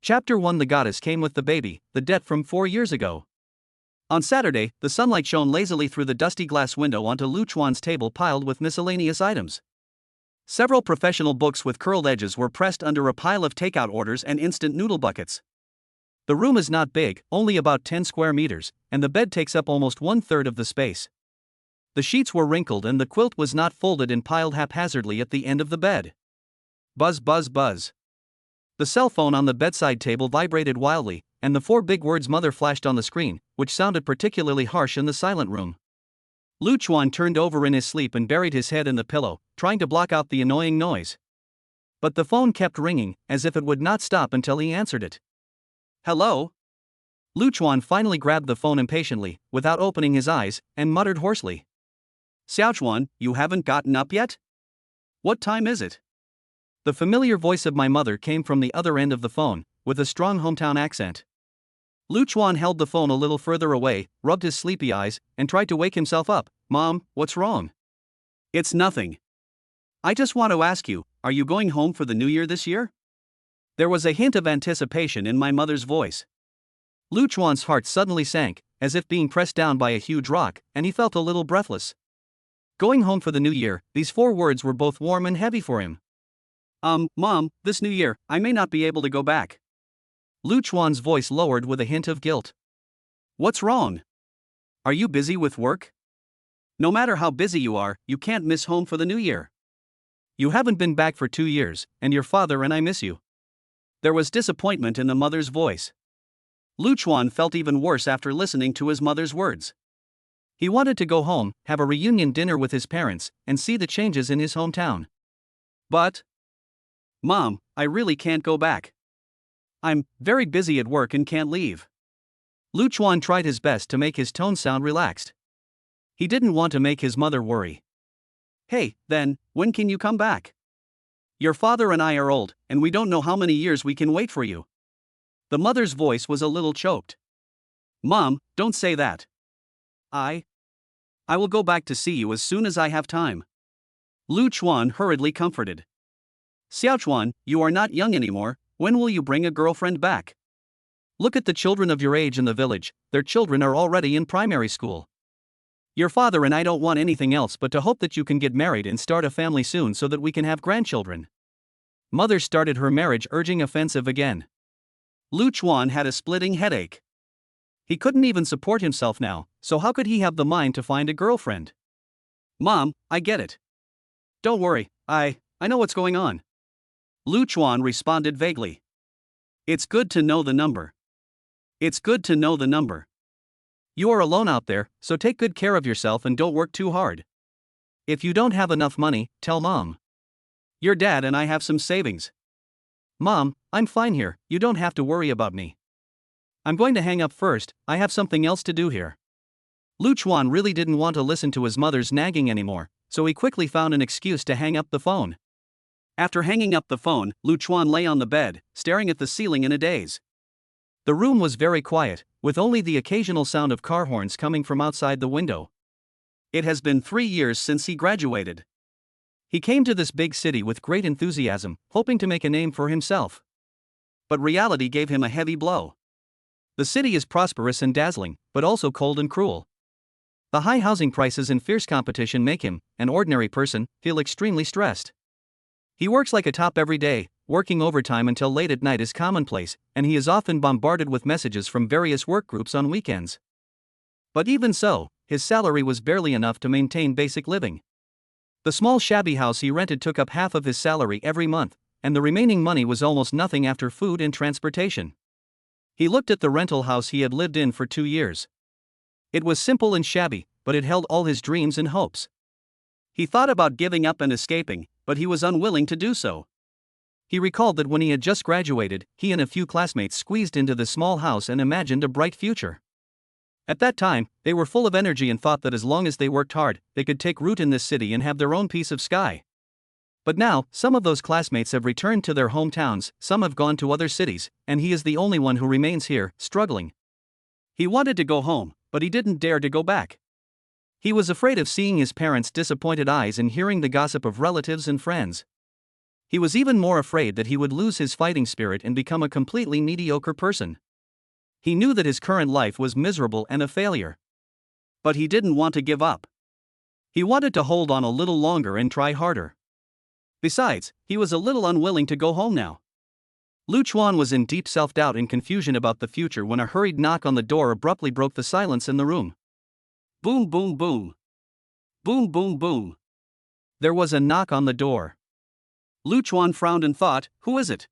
Chapter 1. The goddess came with the baby, the debt from 4 years ago. On Saturday, the sunlight shone lazily through the dusty glass window onto Lu Chuan's table piled with miscellaneous items. Several professional books with curled edges were pressed under a pile of takeout orders and instant noodle buckets. The room is not big, only about 10 square meters, and the bed takes up almost 1/3 of the space. The sheets were wrinkled and the quilt was not folded and piled haphazardly at the end of the bed. Buzz, buzz, buzz. The cell phone on the bedside table vibrated wildly, and the 4 big words "mother" flashed on the screen, which sounded particularly harsh in the silent room. Lu Chuan turned over in his sleep and buried his head in the pillow, trying to block out the annoying noise. But the phone kept ringing, as if it would not stop until he answered it. "Hello?" Lu Chuan finally grabbed the phone impatiently, without opening his eyes, and muttered hoarsely. "Xiaochuan, you haven't gotten up yet? What time is it?" The familiar voice of my mother came from the other end of the phone, with a strong hometown accent. Lu Chuan held the phone a little further away, rubbed his sleepy eyes, and tried to wake himself up. "Mom, what's wrong?" "It's nothing. I just want to ask you, are you going home for the new year this year?" There was a hint of anticipation in my mother's voice. Lu Chuan's heart suddenly sank, as if being pressed down by a huge rock, and he felt a little breathless. Going home for the new year, these 4 words were both warm and heavy for him. Mom, this new year, I may not be able to go back." Lu Chuan's voice lowered with a hint of guilt. "What's wrong? Are you busy with work? No matter how busy you are, you can't miss home for the new year. You haven't been back for 2 years, and your father and I miss you." There was disappointment in the mother's voice. Lu Chuan felt even worse after listening to his mother's words. He wanted to go home, have a reunion dinner with his parents, and see the changes in his hometown. But, "Mom, I really can't go back. I'm very busy at work and can't leave." Lu Chuan tried his best to make his tone sound relaxed. He didn't want to make his mother worry. "Hey, then, when can you come back? Your father and I are old, and we don't know how many years we can wait for you." The mother's voice was a little choked. "Mom, don't say that. I will go back to see you as soon as I have time." Lu Chuan hurriedly comforted. "Xiaochuan, you are not young anymore. When will you bring a girlfriend back? Look at the children of your age in the village, their children are already in primary school. Your father and I don't want anything else but to hope that you can get married and start a family soon so that we can have grandchildren." Mother started her marriage urging offensive again. Lu Chuan had a splitting headache. He couldn't even support himself now, so how could he have the mind to find a girlfriend? "Mom, I get it. Don't worry, I know what's going on." Lu Chuan responded vaguely. "It's good to know the number. It's good to know the number. You are alone out there, so take good care of yourself and don't work too hard. If you don't have enough money, tell Mom. Your dad and I have some savings." "Mom, I'm fine here, you don't have to worry about me. I'm going to hang up first, I have something else to do here." Lu Chuan really didn't want to listen to his mother's nagging anymore, so he quickly found an excuse to hang up the phone. After hanging up the phone, Lu Chuan lay on the bed, staring at the ceiling in a daze. The room was very quiet, with only the occasional sound of car horns coming from outside the window. It has been 3 years since he graduated. He came to this big city with great enthusiasm, hoping to make a name for himself. But reality gave him a heavy blow. The city is prosperous and dazzling, but also cold and cruel. The high housing prices and fierce competition make him, an ordinary person, feel extremely stressed. He works like a top every day, working overtime until late at night is commonplace, and he is often bombarded with messages from various work groups on weekends. But even so, his salary was barely enough to maintain basic living. The small shabby house he rented took up half of his salary every month, and the remaining money was almost nothing after food and transportation. He looked at the rental house he had lived in for 2 years. It was simple and shabby, but it held all his dreams and hopes. He thought about giving up and escaping, but he was unwilling to do so. He recalled that when he had just graduated, he and a few classmates squeezed into the small house and imagined a bright future. At that time, they were full of energy and thought that as long as they worked hard, they could take root in this city and have their own piece of sky. But now, some of those classmates have returned to their hometowns, some have gone to other cities, and he is the only one who remains here, struggling. He wanted to go home, but he didn't dare to go back. He was afraid of seeing his parents' disappointed eyes and hearing the gossip of relatives and friends. He was even more afraid that he would lose his fighting spirit and become a completely mediocre person. He knew that his current life was miserable and a failure. But he didn't want to give up. He wanted to hold on a little longer and try harder. Besides, he was a little unwilling to go home now. Luchuan was in deep self-doubt and confusion about the future when a hurried knock on the door abruptly broke the silence in the room. Boom, boom, boom. Boom, boom, boom. There was a knock on the door. Luchuan frowned and thought, who is it?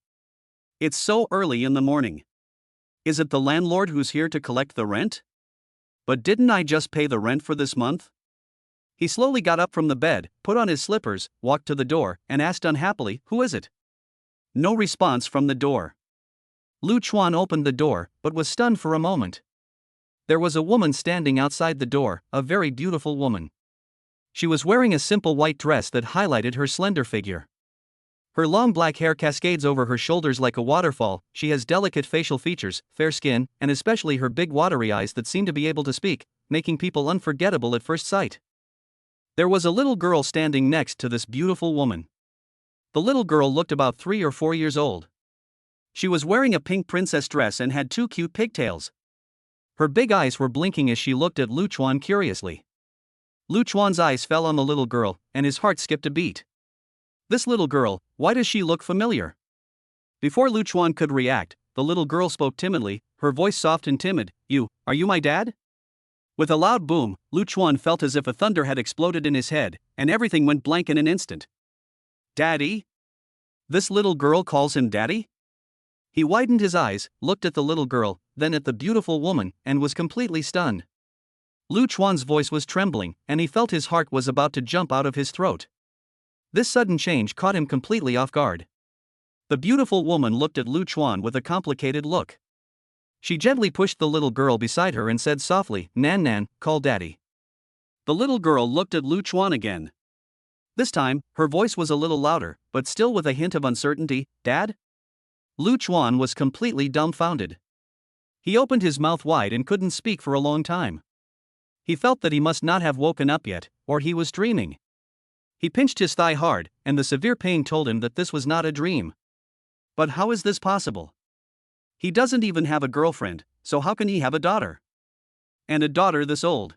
It's so early in the morning. Is it the landlord who's here to collect the rent? But didn't I just pay the rent for this month? He slowly got up from the bed, put on his slippers, walked to the door, and asked unhappily, who is it? No response from the door. Luchuan opened the door, but was stunned for a moment. There was a woman standing outside the door, a very beautiful woman. She was wearing a simple white dress that highlighted her slender figure. Her long black hair cascades over her shoulders like a waterfall. She has delicate facial features, fair skin, and especially her big watery eyes that seem to be able to speak, making people unforgettable at first sight. There was a little girl standing next to this beautiful woman. The little girl looked about 3 or 4 years old. She was wearing a pink princess dress and had 2 cute pigtails. Her big eyes were blinking as she looked at Luchuan curiously. Luchuan's eyes fell on the little girl, and his heart skipped a beat. This little girl, why does she look familiar? Before Luchuan could react, the little girl spoke timidly, her voice soft and timid. Are you my dad? With a loud boom, Luchuan felt as if a thunder had exploded in his head, and everything went blank in an instant. Daddy? This little girl calls him daddy? He widened his eyes, looked at the little girl, then at the beautiful woman, and was completely stunned. Luchuan's voice was trembling, and he felt his heart was about to jump out of his throat. This sudden change caught him completely off guard. The beautiful woman looked at Luchuan with a complicated look. She gently pushed the little girl beside her and said softly, Nan, call daddy. The little girl looked at Luchuan again. This time, her voice was a little louder, but still with a hint of uncertainty. Dad? Luchuan was completely dumbfounded. He opened his mouth wide and couldn't speak for a long time. He felt that he must not have woken up yet, or he was dreaming. He pinched his thigh hard, and the severe pain told him that this was not a dream. But how is this possible? He doesn't even have a girlfriend, so how can he have a daughter? And a daughter this old?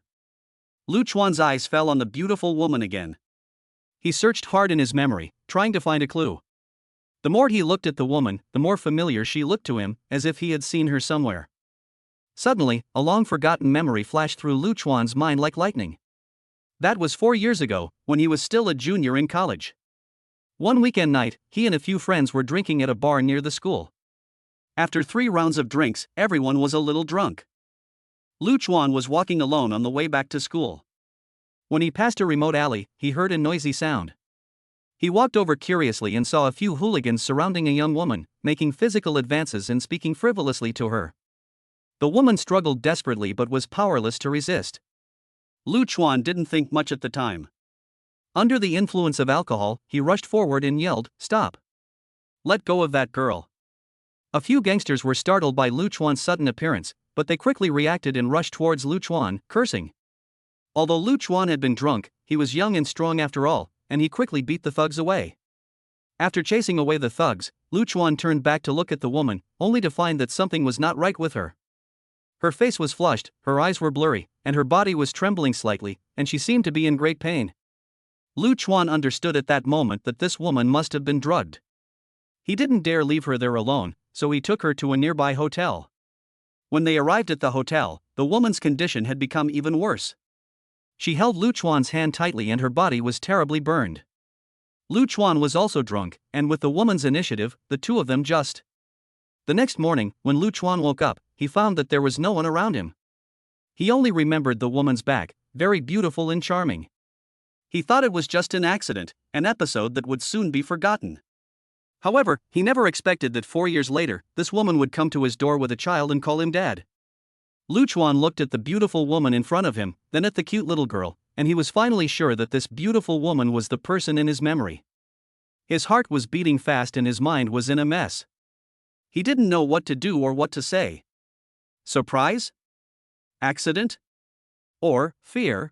Luchuan's eyes fell on the beautiful woman again. He searched hard in his memory, trying to find a clue. The more he looked at the woman, the more familiar she looked to him, as if he had seen her somewhere. Suddenly, a long-forgotten memory flashed through Luchuan's mind like lightning. That was 4 years ago, when he was still a junior in college. One weekend night, he and a few friends were drinking at a bar near the school. After 3 rounds of drinks, everyone was a little drunk. Luchuan was walking alone on the way back to school. When he passed a remote alley, he heard a noisy sound. He walked over curiously and saw a few hooligans surrounding a young woman, making physical advances and speaking frivolously to her. The woman struggled desperately but was powerless to resist. Luchuan didn't think much at the time. Under the influence of alcohol, he rushed forward and yelled, "Stop! Let go of that girl!" A few gangsters were startled by Luchuan's sudden appearance, but they quickly reacted and rushed towards Luchuan, cursing. Although Luchuan had been drunk, he was young and strong after all, and he quickly beat the thugs away. After chasing away the thugs, Luchuan turned back to look at the woman, only to find that something was not right with her. Her face was flushed, her eyes were blurry, and her body was trembling slightly, and she seemed to be in great pain. Luchuan understood at that moment that this woman must have been drugged. He didn't dare leave her there alone, so he took her to a nearby hotel. When they arrived at the hotel, the woman's condition had become even worse. She held Luchuan's hand tightly and her body was terribly burned. Luchuan was also drunk, and with the woman's initiative, the two of them just. The next morning, when Luchuan woke up, he found that there was no one around him. He only remembered the woman's back, very beautiful and charming. He thought it was just an accident, an episode that would soon be forgotten. However, he never expected that 4 years later, this woman would come to his door with a child and call him dad. Luchuan looked at the beautiful woman in front of him, then at the cute little girl, and he was finally sure that this beautiful woman was the person in his memory. His heart was beating fast and his mind was in a mess. He didn't know what to do or what to say. Surprise? Accident? Or fear?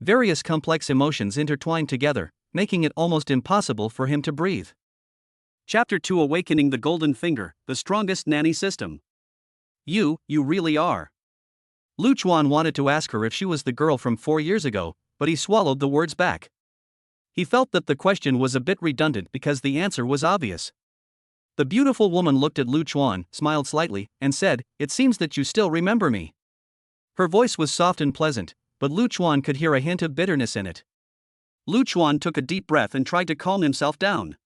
Various complex emotions intertwined together, making it almost impossible for him to breathe. Chapter 2: Awakening the Golden Finger, the Strongest Nanny System. You really are. Luchuan wanted to ask her if she was the girl from 4 years ago, but he swallowed the words back. He felt that the question was a bit redundant because the answer was obvious. The beautiful woman looked at Luchuan, smiled slightly, and said, "It seems that you still remember me." Her voice was soft and pleasant, but Luchuan could hear a hint of bitterness in it. Luchuan took a deep breath and tried to calm himself down.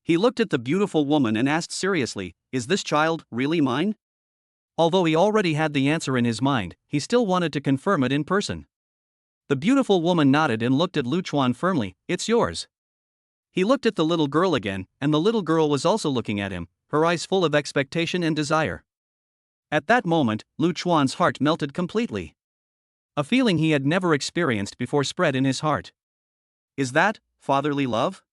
He looked at the beautiful woman and asked seriously, "Is this child really mine?" Although he already had the answer in his mind, he still wanted to confirm it in person. The beautiful woman nodded and looked at Luchuan firmly. "It's yours." He looked at the little girl again, and the little girl was also looking at him, her eyes full of expectation and desire. At that moment, Luchuan's heart melted completely. A feeling he had never experienced before spread in his heart. Is that fatherly love?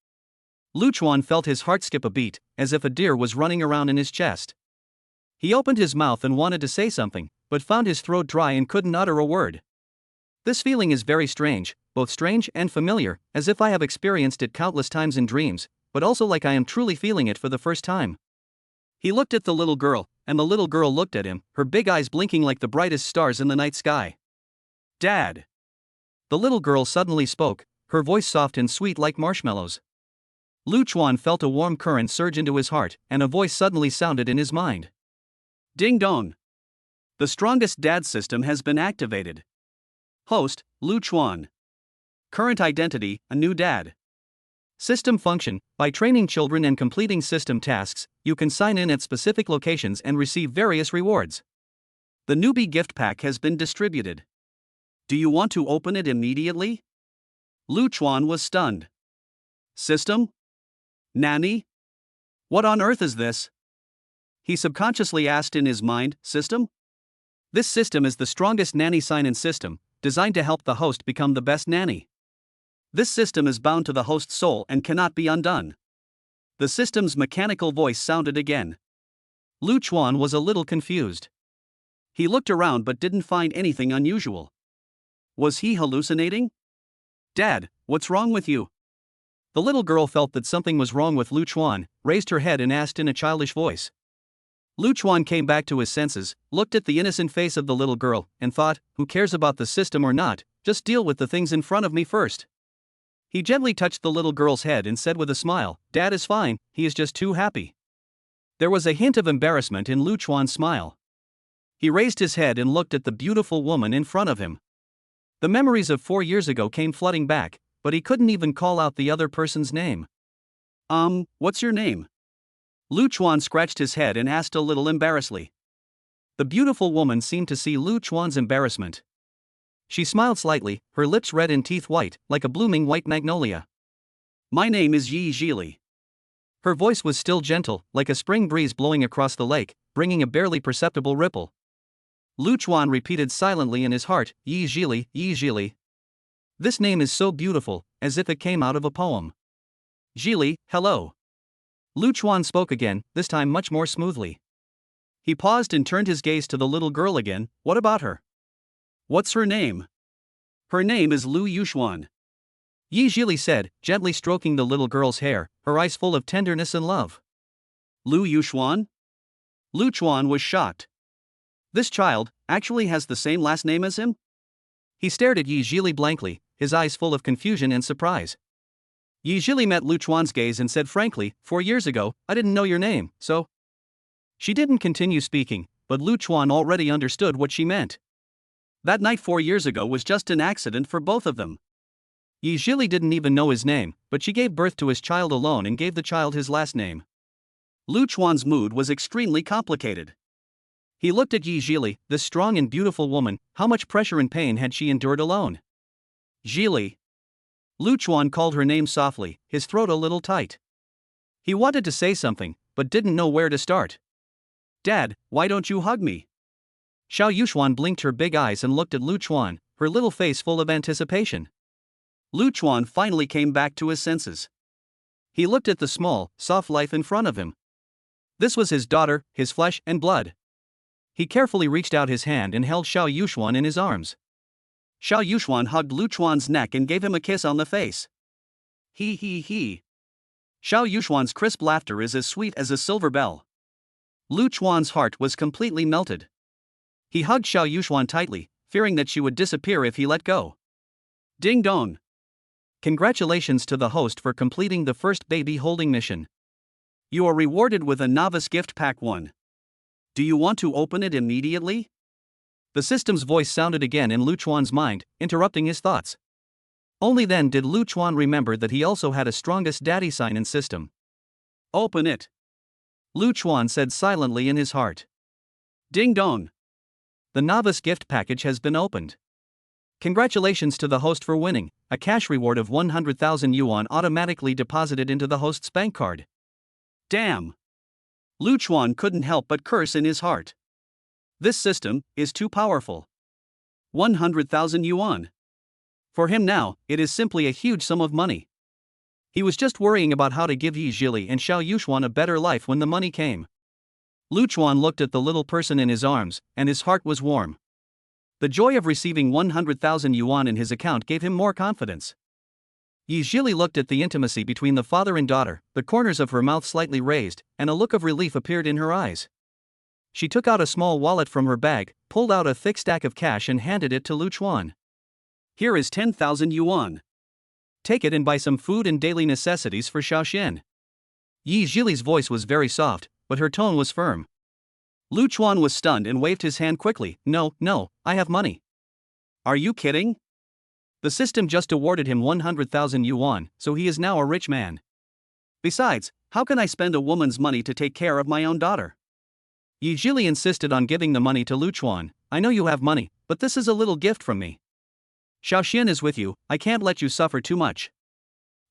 Luchuan felt his heart skip a beat, as if a deer was running around in his chest. He opened his mouth and wanted to say something, but found his throat dry and couldn't utter a word. This feeling is very strange, both strange and familiar, as if I have experienced it countless times in dreams, but also like I am truly feeling it for the first time. He looked at the little girl, and the little girl looked at him, her big eyes blinking like the brightest stars in the night sky. "Dad." The little girl suddenly spoke, her voice soft and sweet like marshmallows. Luchuan felt a warm current surge into his heart, and a voice suddenly sounded in his mind. Ding dong. The strongest dad system has been activated. Host, Luchuan. Current identity, a new dad. System function: by training children and completing system tasks, you can sign in at specific locations and receive various rewards. The newbie gift pack has been distributed. Do you want to open it immediately? Luchuan was stunned. System? Nanny? What on earth is this? He subconsciously asked in his mind. System? This system is the strongest nanny sign-in system, designed to help the host become the best nanny. This system is bound to the host's soul and cannot be undone. The system's mechanical voice sounded again. Luchuan was a little confused. He looked around but didn't find anything unusual. Was he hallucinating? Dad, what's wrong with you? The little girl felt that something was wrong with Luchuan, raised her head and asked in a childish voice. Luchuan came back to his senses, looked at the innocent face of the little girl, and thought, who cares about the system or not, just deal with the things in front of me first. He gently touched the little girl's head and said with a smile, "Dad is fine, he is just too happy." There was a hint of embarrassment in Luchuan's smile. He raised his head and looked at the beautiful woman in front of him. The memories of 4 years ago came flooding back, but he couldn't even call out the other person's name. What's your name?" Luchuan scratched his head and asked a little embarrassedly. The beautiful woman seemed to see Luchuan's embarrassment. She smiled slightly, her lips red and teeth white, like a blooming white magnolia. "My name is Zhili." Her voice was still gentle, like a spring breeze blowing across the lake, bringing a barely perceptible ripple. Luchuan repeated silently in his heart, Zhili. This name is so beautiful, as if it came out of a poem. "Zhili, hello." Luchuan spoke again, this time much more smoothly. He paused and turned his gaze to the little girl again. "What about her?" "What's her name?" "Her name is Lu Yuxuan," Zhili said, gently stroking the little girl's hair, her eyes full of tenderness and love. "Lu Yuxuan?" Luchuan was shocked. This child actually has the same last name as him? He stared at Zhili blankly, his eyes full of confusion and surprise. Zhili met Luchuan's gaze and said frankly, 4 years ago, I didn't know your name, so. She didn't continue speaking, but Luchuan already understood what she meant. That night 4 years ago was just an accident for both of them. Zhili didn't even know his name, but she gave birth to his child alone and gave the child his last name. Luchuan's mood was extremely complicated. He looked at Zhili, this strong and beautiful woman. How much pressure and pain had she endured alone? Zhili. Luchuan called her name softly, his throat a little tight. He wanted to say something, but didn't know where to start. Dad, why don't you hug me? Xiao Yuxuan blinked her big eyes and looked at Luchuan, her little face full of anticipation. Luchuan finally came back to his senses. He looked at the small, soft life in front of him. This was his daughter, his flesh and blood. He carefully reached out his hand and held Xiao Yuxuan in his arms. Xiao Yuxuan hugged Luchuan's neck and gave him a kiss on the face. He. Xiao Yuxuan's crisp laughter is as sweet as a silver bell. Lu Chuan's heart was completely melted. He hugged Xiao Yuxuan tightly, fearing that she would disappear if he let go. Ding dong! Congratulations to the host for completing the first baby holding mission. You are rewarded with a novice gift pack 1. Do you want to open it immediately? The system's voice sounded again in Lu Chuan's mind, interrupting his thoughts. Only then did Lu Chuan remember that he also had a strongest daddy sign in system. Open it. Lu Chuan said silently in his heart. Ding dong! The novice gift package has been opened. Congratulations to the host for winning, a cash reward of 100,000 yuan automatically deposited into the host's bank card. Damn! Lu Chuan couldn't help but curse in his heart. This system is too powerful. 100,000 yuan. For him now, it is simply a huge sum of money. He was just worrying about how to give Zhili and Xiao Yuxuan a better life when the money came. Lu Chuan looked at the little person in his arms, and his heart was warm. The joy of receiving 100,000 yuan in his account gave him more confidence. Zhili looked at the intimacy between the father and daughter, the corners of her mouth slightly raised, and a look of relief appeared in her eyes. She took out a small wallet from her bag, pulled out a thick stack of cash and handed it to Lu Chuan. Here is 10,000 yuan. Take it and buy some food and daily necessities for Xiaoxian. Zhili's voice was very soft, but her tone was firm. Lu Chuan was stunned and waved his hand quickly. No, I have money. Are you kidding? The system just awarded him 100,000 yuan, so he is now a rich man. Besides, how can I spend a woman's money to take care of my own daughter? Zhili insisted on giving the money to Lu Chuan. I know you have money, but this is a little gift from me. Xiaoxian is with you, I can't let you suffer too much.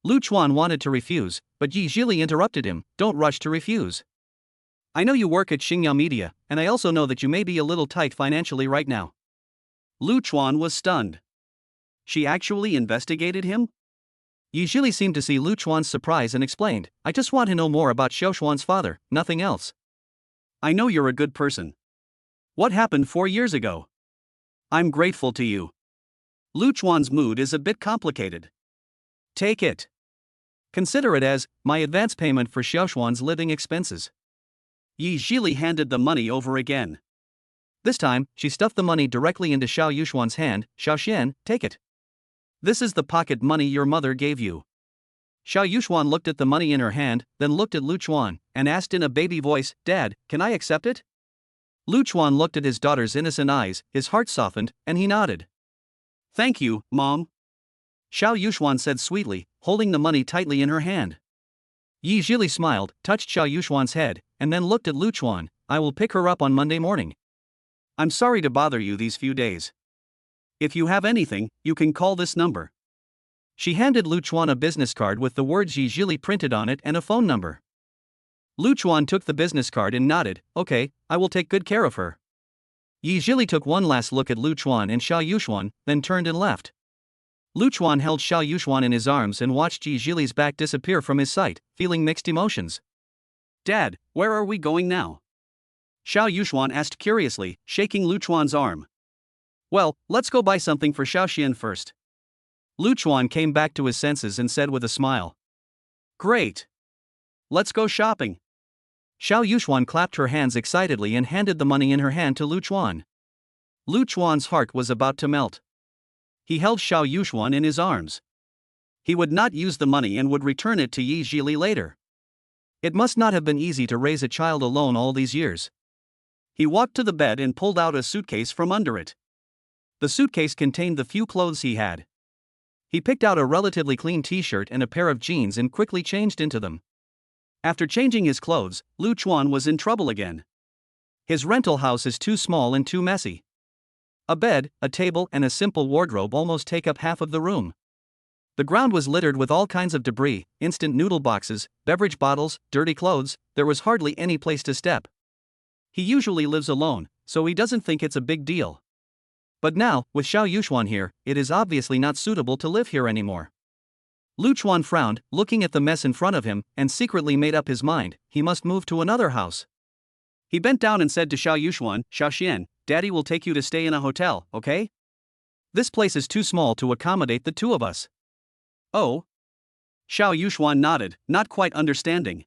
Lu Chuan wanted to refuse, but Zhili interrupted him. Don't rush to refuse. I know you work at Xingyao Media, and I also know that you may be a little tight financially right now. Lu Chuan was stunned. She actually investigated him? Zhili seemed to see Lu Chuan's surprise and explained, I just want to know more about Xiaoxuan's father, nothing else. I know you're a good person. What happened 4 years ago? I'm grateful to you. Lu Chuan's mood is a bit complicated. Take it. Consider it as my advance payment for Xiaoxuan's living expenses. Zhili handed the money over again. This time, she stuffed the money directly into Xiao Yuxuan's hand. Xiaoxian, take it. This is the pocket money your mother gave you. Xiao Yuxuan looked at the money in her hand, then looked at Lu Chuan, and asked in a baby voice, Dad, can I accept it? Lu Chuan looked at his daughter's innocent eyes, his heart softened, and he nodded. Thank you, Mom. Xiao Yuxuan said sweetly, holding the money tightly in her hand. Zhili smiled, touched Xiao Yuxuan's head, and then looked at Lu Chuan. I will pick her up on Monday morning. I'm sorry to bother you these few days. If you have anything, you can call this number. She handed Lu Chuan a business card with the words Zhili printed on it and a phone number. Lu Chuan took the business card and nodded, okay, I will take good care of her. Zhili took one last look at Lu Chuan and Xiao Yuxuan, then turned and left. Lu Chuan held Xiao Yuxuan in his arms and watched Zhili's back disappear from his sight, feeling mixed emotions. Dad, where are we going now? Xiao Yuxuan asked curiously, shaking Lu Chuan's arm. Well, let's go buy something for Xiaoxian first. Lu Chuan came back to his senses and said with a smile. Great. Let's go shopping. Xiao Yuxuan clapped her hands excitedly and handed the money in her hand to Lu Chuan. Lu Chuan's heart was about to melt. He held Xiao Yuxuan in his arms. He would not use the money and would return it to Zhili later. It must not have been easy to raise a child alone all these years. He walked to the bed and pulled out a suitcase from under it. The suitcase contained the few clothes he had. He picked out a relatively clean t-shirt and a pair of jeans and quickly changed into them. After changing his clothes, Lu Chuan was in trouble again. His rental house is too small and too messy. A bed, a table, and a simple wardrobe almost take up half of the room. The ground was littered with all kinds of debris, instant noodle boxes, beverage bottles, dirty clothes. There was hardly any place to step. He usually lives alone, so he doesn't think it's a big deal. But now, with Xiao Yuxuan here, it is obviously not suitable to live here anymore. Lu Chuan frowned, looking at the mess in front of him, and secretly made up his mind, he must move to another house. He bent down and said to Xiao Yuxuan, Xiaoxian, Daddy will take you to stay in a hotel, okay? This place is too small to accommodate the two of us. Oh? Xiao Yuxuan nodded, not quite understanding.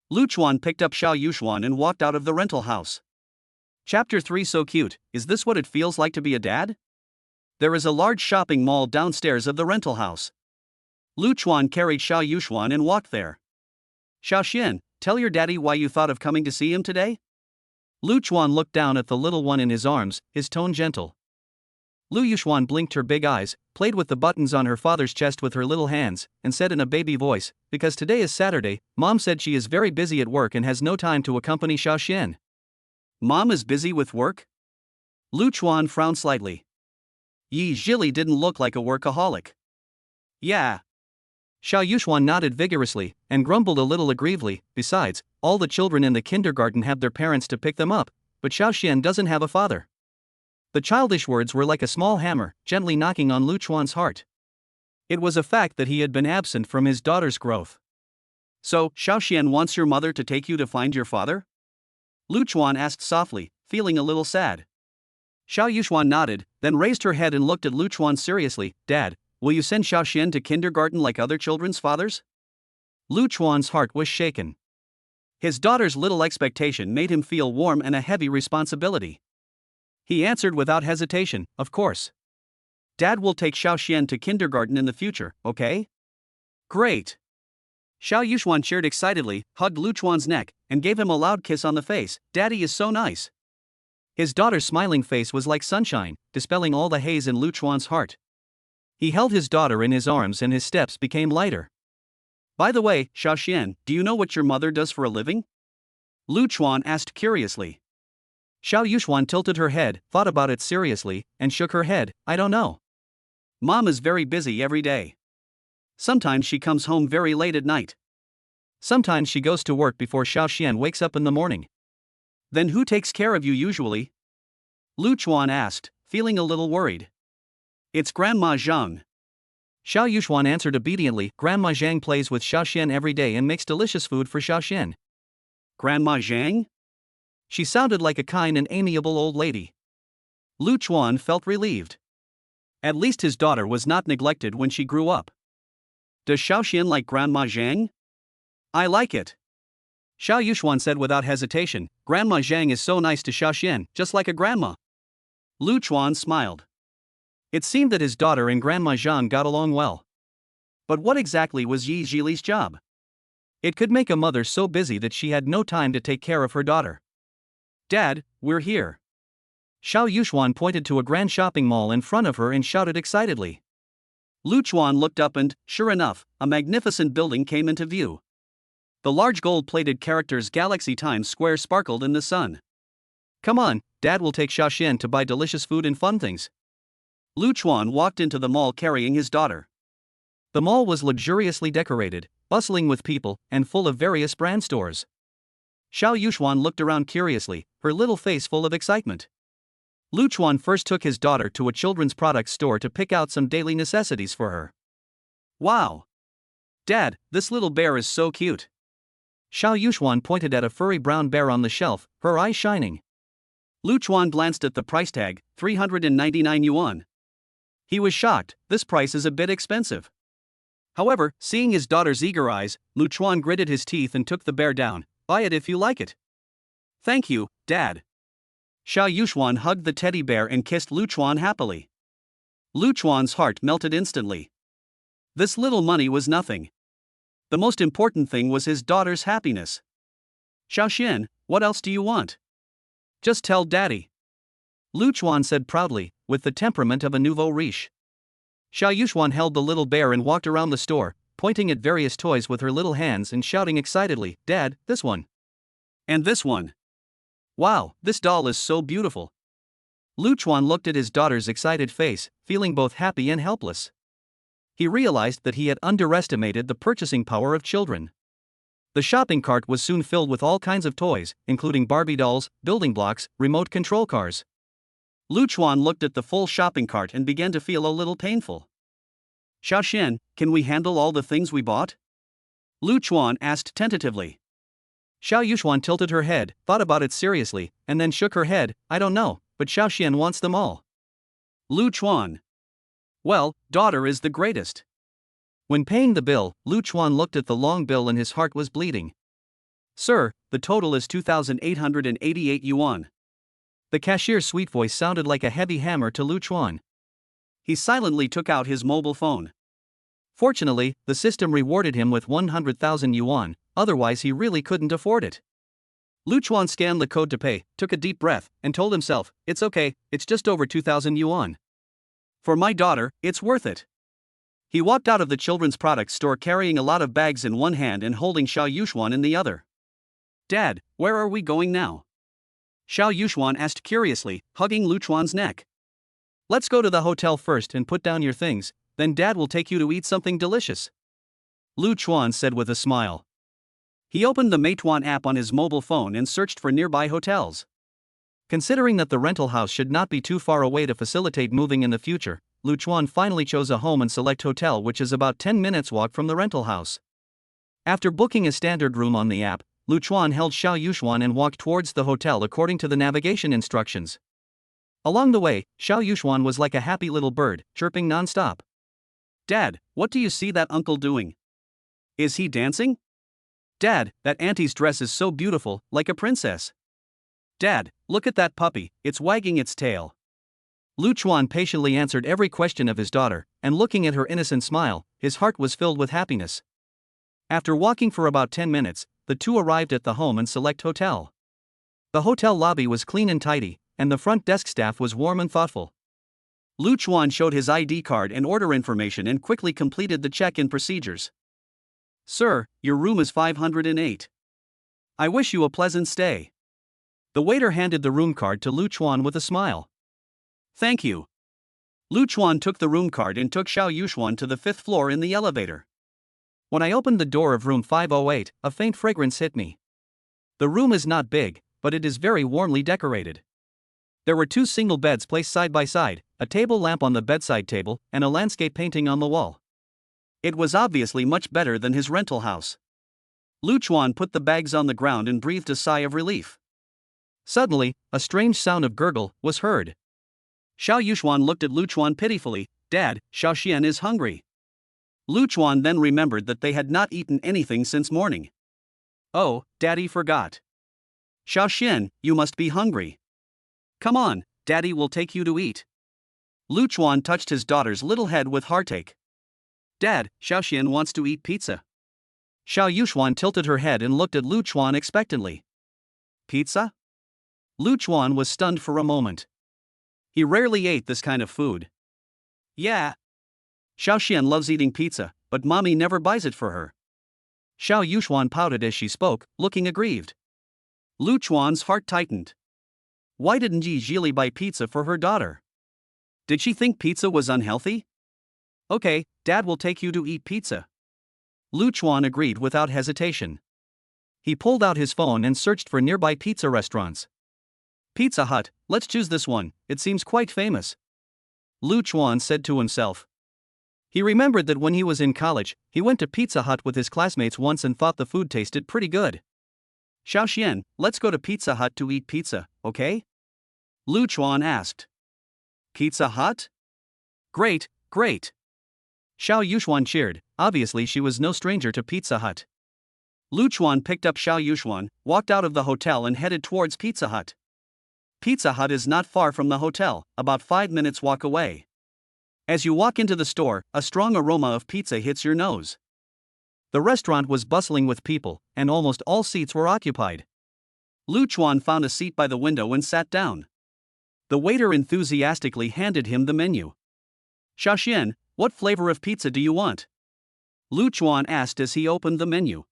Lu Chuan picked up Xiao Yuxuan and walked out of the rental house. Chapter 3. So cute, is this what it feels like to be a dad? There is a large shopping mall downstairs of the rental house. Lu Chuan carried Xiao Yuxuan and walked there. Xiao Xian, tell your daddy why you thought of coming to see him today? Lu Chuan looked down at the little one in his arms, his tone gentle. Lu Yuxuan blinked her big eyes, played with the buttons on her father's chest with her little hands, and said in a baby voice, because today is Saturday, Mom said she is very busy at work and has no time to accompany Xiao Xian. Mom is busy with work? Lu Chuan frowned slightly. Zhili didn't look like a workaholic. Yeah. Xiao Yuxuan nodded vigorously, and grumbled a little aggrievedly. Besides, all the children in the kindergarten have their parents to pick them up, but Xiao Xian doesn't have a father. The childish words were like a small hammer, gently knocking on Lu Chuan's heart. It was a fact that he had been absent from his daughter's growth. So, Xiao Xian wants your mother to take you to find your father? Lu Chuan asked softly, feeling a little sad. Xiao Yuxuan nodded, then raised her head and looked at Lu Chuan seriously. Dad, will you send Xiao Xian to kindergarten like other children's fathers? Lu Chuan's heart was shaken. His daughter's little expectation made him feel warm and a heavy responsibility. He answered without hesitation, of course. Dad will take Xiao Xian to kindergarten in the future, okay? Great. Xiao Yuxuan cheered excitedly, hugged Lu Chuan's neck, and gave him a loud kiss on the face. Daddy is so nice. His daughter's smiling face was like sunshine, dispelling all the haze in Lu Chuan's heart. He held his daughter in his arms and his steps became lighter. By the way, Xiao Xian, do you know what your mother does for a living? Lu Chuan asked curiously. Xiao Yuxuan tilted her head, thought about it seriously, and shook her head. I don't know. Mom is very busy every day. Sometimes she comes home very late at night. Sometimes she goes to work before Xiao Xian wakes up in the morning. Then who takes care of you usually? Lu Chuan asked, feeling a little worried. It's Grandma Zhang. Xiao Yuxuan answered obediently. Grandma Zhang plays with Xiao Xian every day and makes delicious food for Xiao Xian. Grandma Zhang? She sounded like a kind and amiable old lady. Lu Chuan felt relieved. At least his daughter was not neglected when she grew up. Does Xiao Xian like Grandma Zhang? I like it. Xiao Yuxuan said without hesitation. Grandma Zhang is so nice to Xiao Xian, just like a grandma. Lu Chuan smiled. It seemed that his daughter and Grandma Zhang got along well. But what exactly was Zhili's job? It could make a mother so busy that she had no time to take care of her daughter. Dad, we're here. Xiao Yuxuan pointed to a grand shopping mall in front of her and shouted excitedly. Lu Chuan looked up and, sure enough, a magnificent building came into view. The large gold-plated characters Galaxy Times Square sparkled in the sun. Come on, Dad will take Xiao Xian to buy delicious food and fun things. Lu Chuan walked into the mall carrying his daughter. The mall was luxuriously decorated, bustling with people, and full of various brand stores. Xiao Yuxuan looked around curiously, her little face full of excitement. Lu Chuan first took his daughter to a children's products store to pick out some daily necessities for her. Wow! Dad, this little bear is so cute. Xiao Yuxuan pointed at a furry brown bear on the shelf, her eyes shining. Lu Chuan glanced at the price tag, 399 yuan. He was shocked, this price is a bit expensive. However, seeing his daughter's eager eyes, Lu Chuan gritted his teeth and took the bear down. Buy it if you like it. Thank you, Dad. Xiao Yuxuan hugged the teddy bear and kissed Lu Chuan happily. Lu Chuan's heart melted instantly. This little money was nothing. The most important thing was his daughter's happiness. Xiao Xian, what else do you want? Just tell Daddy. Lu Chuan said proudly, with the temperament of a nouveau riche. Xiao Yuxuan held the little bear and walked around the store, pointing at various toys with her little hands and shouting excitedly, Dad, this one. And this one. Wow, this doll is so beautiful. Lu Chuan looked at his daughter's excited face, feeling both happy and helpless. He realized that he had underestimated the purchasing power of children. The shopping cart was soon filled with all kinds of toys, including Barbie dolls, building blocks, remote control cars. Lu Chuan looked at the full shopping cart and began to feel a little painful. Xiao Xian, can we handle all the things we bought? Lu Chuan asked tentatively. Xiao Yuxuan tilted her head, thought about it seriously, and then shook her head. I don't know, but Xiao Xian wants them all. Lu Chuan. Well, daughter is the greatest. When paying the bill, Lu Chuan looked at the long bill and his heart was bleeding. "Sir, the total is 2,888 yuan. The cashier's sweet voice sounded like a heavy hammer to Lu Chuan. He silently took out his mobile phone. Fortunately, the system rewarded him with 100,000 yuan, otherwise he really couldn't afford it. Lu Chuan scanned the code to pay, took a deep breath, and told himself, "It's okay, it's just over 2,000 yuan. For my daughter, it's worth it." He walked out of the children's products store carrying a lot of bags in one hand and holding Xiao Yuxuan in the other. "Dad, where are we going now?" Xiao Yuxuan asked curiously, hugging Lu Chuan's neck. "Let's go to the hotel first and put down your things, then Dad will take you to eat something delicious," Lu Chuan said with a smile. He opened the Meituan app on his mobile phone and searched for nearby hotels. Considering that the rental house should not be too far away to facilitate moving in the future, Lu Chuan finally chose a home and select hotel which is about 10 minutes walk from the rental house. After booking a standard room on the app, Lu Chuan held Xiao Yuxuan and walked towards the hotel according to the navigation instructions. Along the way, Xiao Yuxuan was like a happy little bird, chirping non-stop. "Dad, what do you see that uncle doing? Is he dancing? Dad, that auntie's dress is so beautiful, like a princess. Dad, look at that puppy, it's wagging its tail." Lu Chuan patiently answered every question of his daughter, and looking at her innocent smile, his heart was filled with happiness. After walking for about 10 minutes, the two arrived at the home and select hotel. The hotel lobby was clean and tidy, and the front desk staff was warm and thoughtful. Lu Chuan showed his ID card and order information and quickly completed the check-in procedures. "Sir, your room is 508. I wish you a pleasant stay." The waiter handed the room card to Lu Chuan with a smile. "Thank you." Lu Chuan took the room card and took Xiao Yuxuan to the 5th floor in the elevator. "When I opened the door of room 508, a faint fragrance hit me. The room is not big, but it is very warmly decorated. There were 2 single beds placed side by side, a table lamp on the bedside table, and a landscape painting on the wall. It was obviously much better than his rental house." Lu Chuan put the bags on the ground and breathed a sigh of relief. Suddenly, a strange sound of gurgle was heard. Xiao Yuxuan looked at Lu Chuan pitifully. "Dad, Xiao Xian is hungry." Lu Chuan then remembered that they had not eaten anything since morning. "Oh, Daddy forgot. Xiao Xian, you must be hungry. Come on, Daddy will take you to eat." Lu Chuan touched his daughter's little head with heartache. "Dad, Xiao Xian wants to eat pizza." Xiao Yuxuan tilted her head and looked at Lu Chuan expectantly. "Pizza?" Lu Chuan was stunned for a moment. He rarely ate this kind of food. "Yeah. Xiao Xian loves eating pizza, but mommy never buys it for her." Xiao Yuxuan pouted as she spoke, looking aggrieved. Lu Chuan's heart tightened. Why didn't Zhili buy pizza for her daughter? Did she think pizza was unhealthy? "Okay, Dad will take you to eat pizza." Lu Chuan agreed without hesitation. He pulled out his phone and searched for nearby pizza restaurants. "Pizza Hut, let's choose this one, it seems quite famous," Lu Chuan said to himself. He remembered that when he was in college, he went to Pizza Hut with his classmates once and thought the food tasted pretty good. "Xiao Xian, let's go to Pizza Hut to eat pizza, okay?" Lu Chuan asked. "Pizza Hut? Great, great." Xiao Yuxuan cheered, obviously she was no stranger to Pizza Hut. Lu Chuan picked up Xiao Yuxuan, walked out of the hotel and headed towards Pizza Hut. Pizza Hut is not far from the hotel, about 5 minutes walk away. As you walk into the store, a strong aroma of pizza hits your nose. The restaurant was bustling with people, and almost all seats were occupied. Lu Chuan found a seat by the window and sat down. The waiter enthusiastically handed him the menu. "Xiao Xian, what flavor of pizza do you want?" Lu Chuan asked as he opened the menu.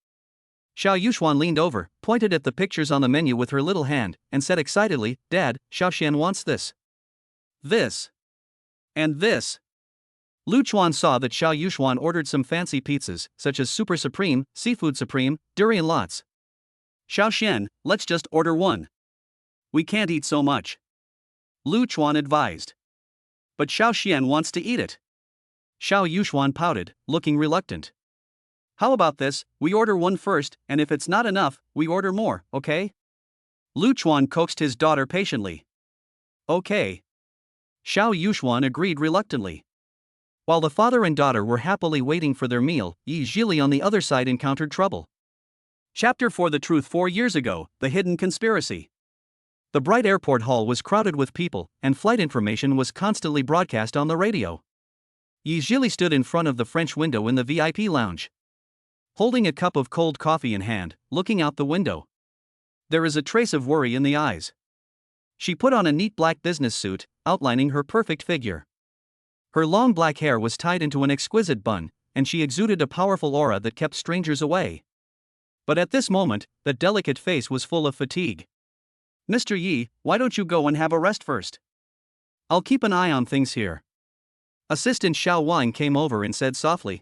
Xiao Yuxuan leaned over, pointed at the pictures on the menu with her little hand, and said excitedly, "Dad, Xiao Xian wants this. This. And this." Lu Chuan saw that Xiao Yuxuan ordered some fancy pizzas, such as Super Supreme, Seafood Supreme, Durian Lots. "Xiao Xian, let's just order one. We can't eat so much," Lu Chuan advised. "But Xiao Xian wants to eat it." Xiao Yuxuan pouted, looking reluctant. "How about this, we order one first, and if it's not enough, we order more, okay?" Lu Chuan coaxed his daughter patiently. "Okay." Xiao Yuxuan agreed reluctantly. While the father and daughter were happily waiting for their meal, Zhili on the other side encountered trouble. Chapter 4: The Truth. 4 years ago, the hidden conspiracy. The bright airport hall was crowded with people, and flight information was constantly broadcast on the radio. Zhili stood in front of the French window in the VIP lounge, holding a cup of cold coffee in hand, looking out the window. There is a trace of worry in the eyes. She put on a neat black business suit, outlining her perfect figure. Her long black hair was tied into an exquisite bun, and she exuded a powerful aura that kept strangers away. But at this moment, that delicate face was full of fatigue. "Mr. Yi, why don't you go and have a rest first? I'll keep an eye on things here." Assistant Xiao Wang came over and said softly.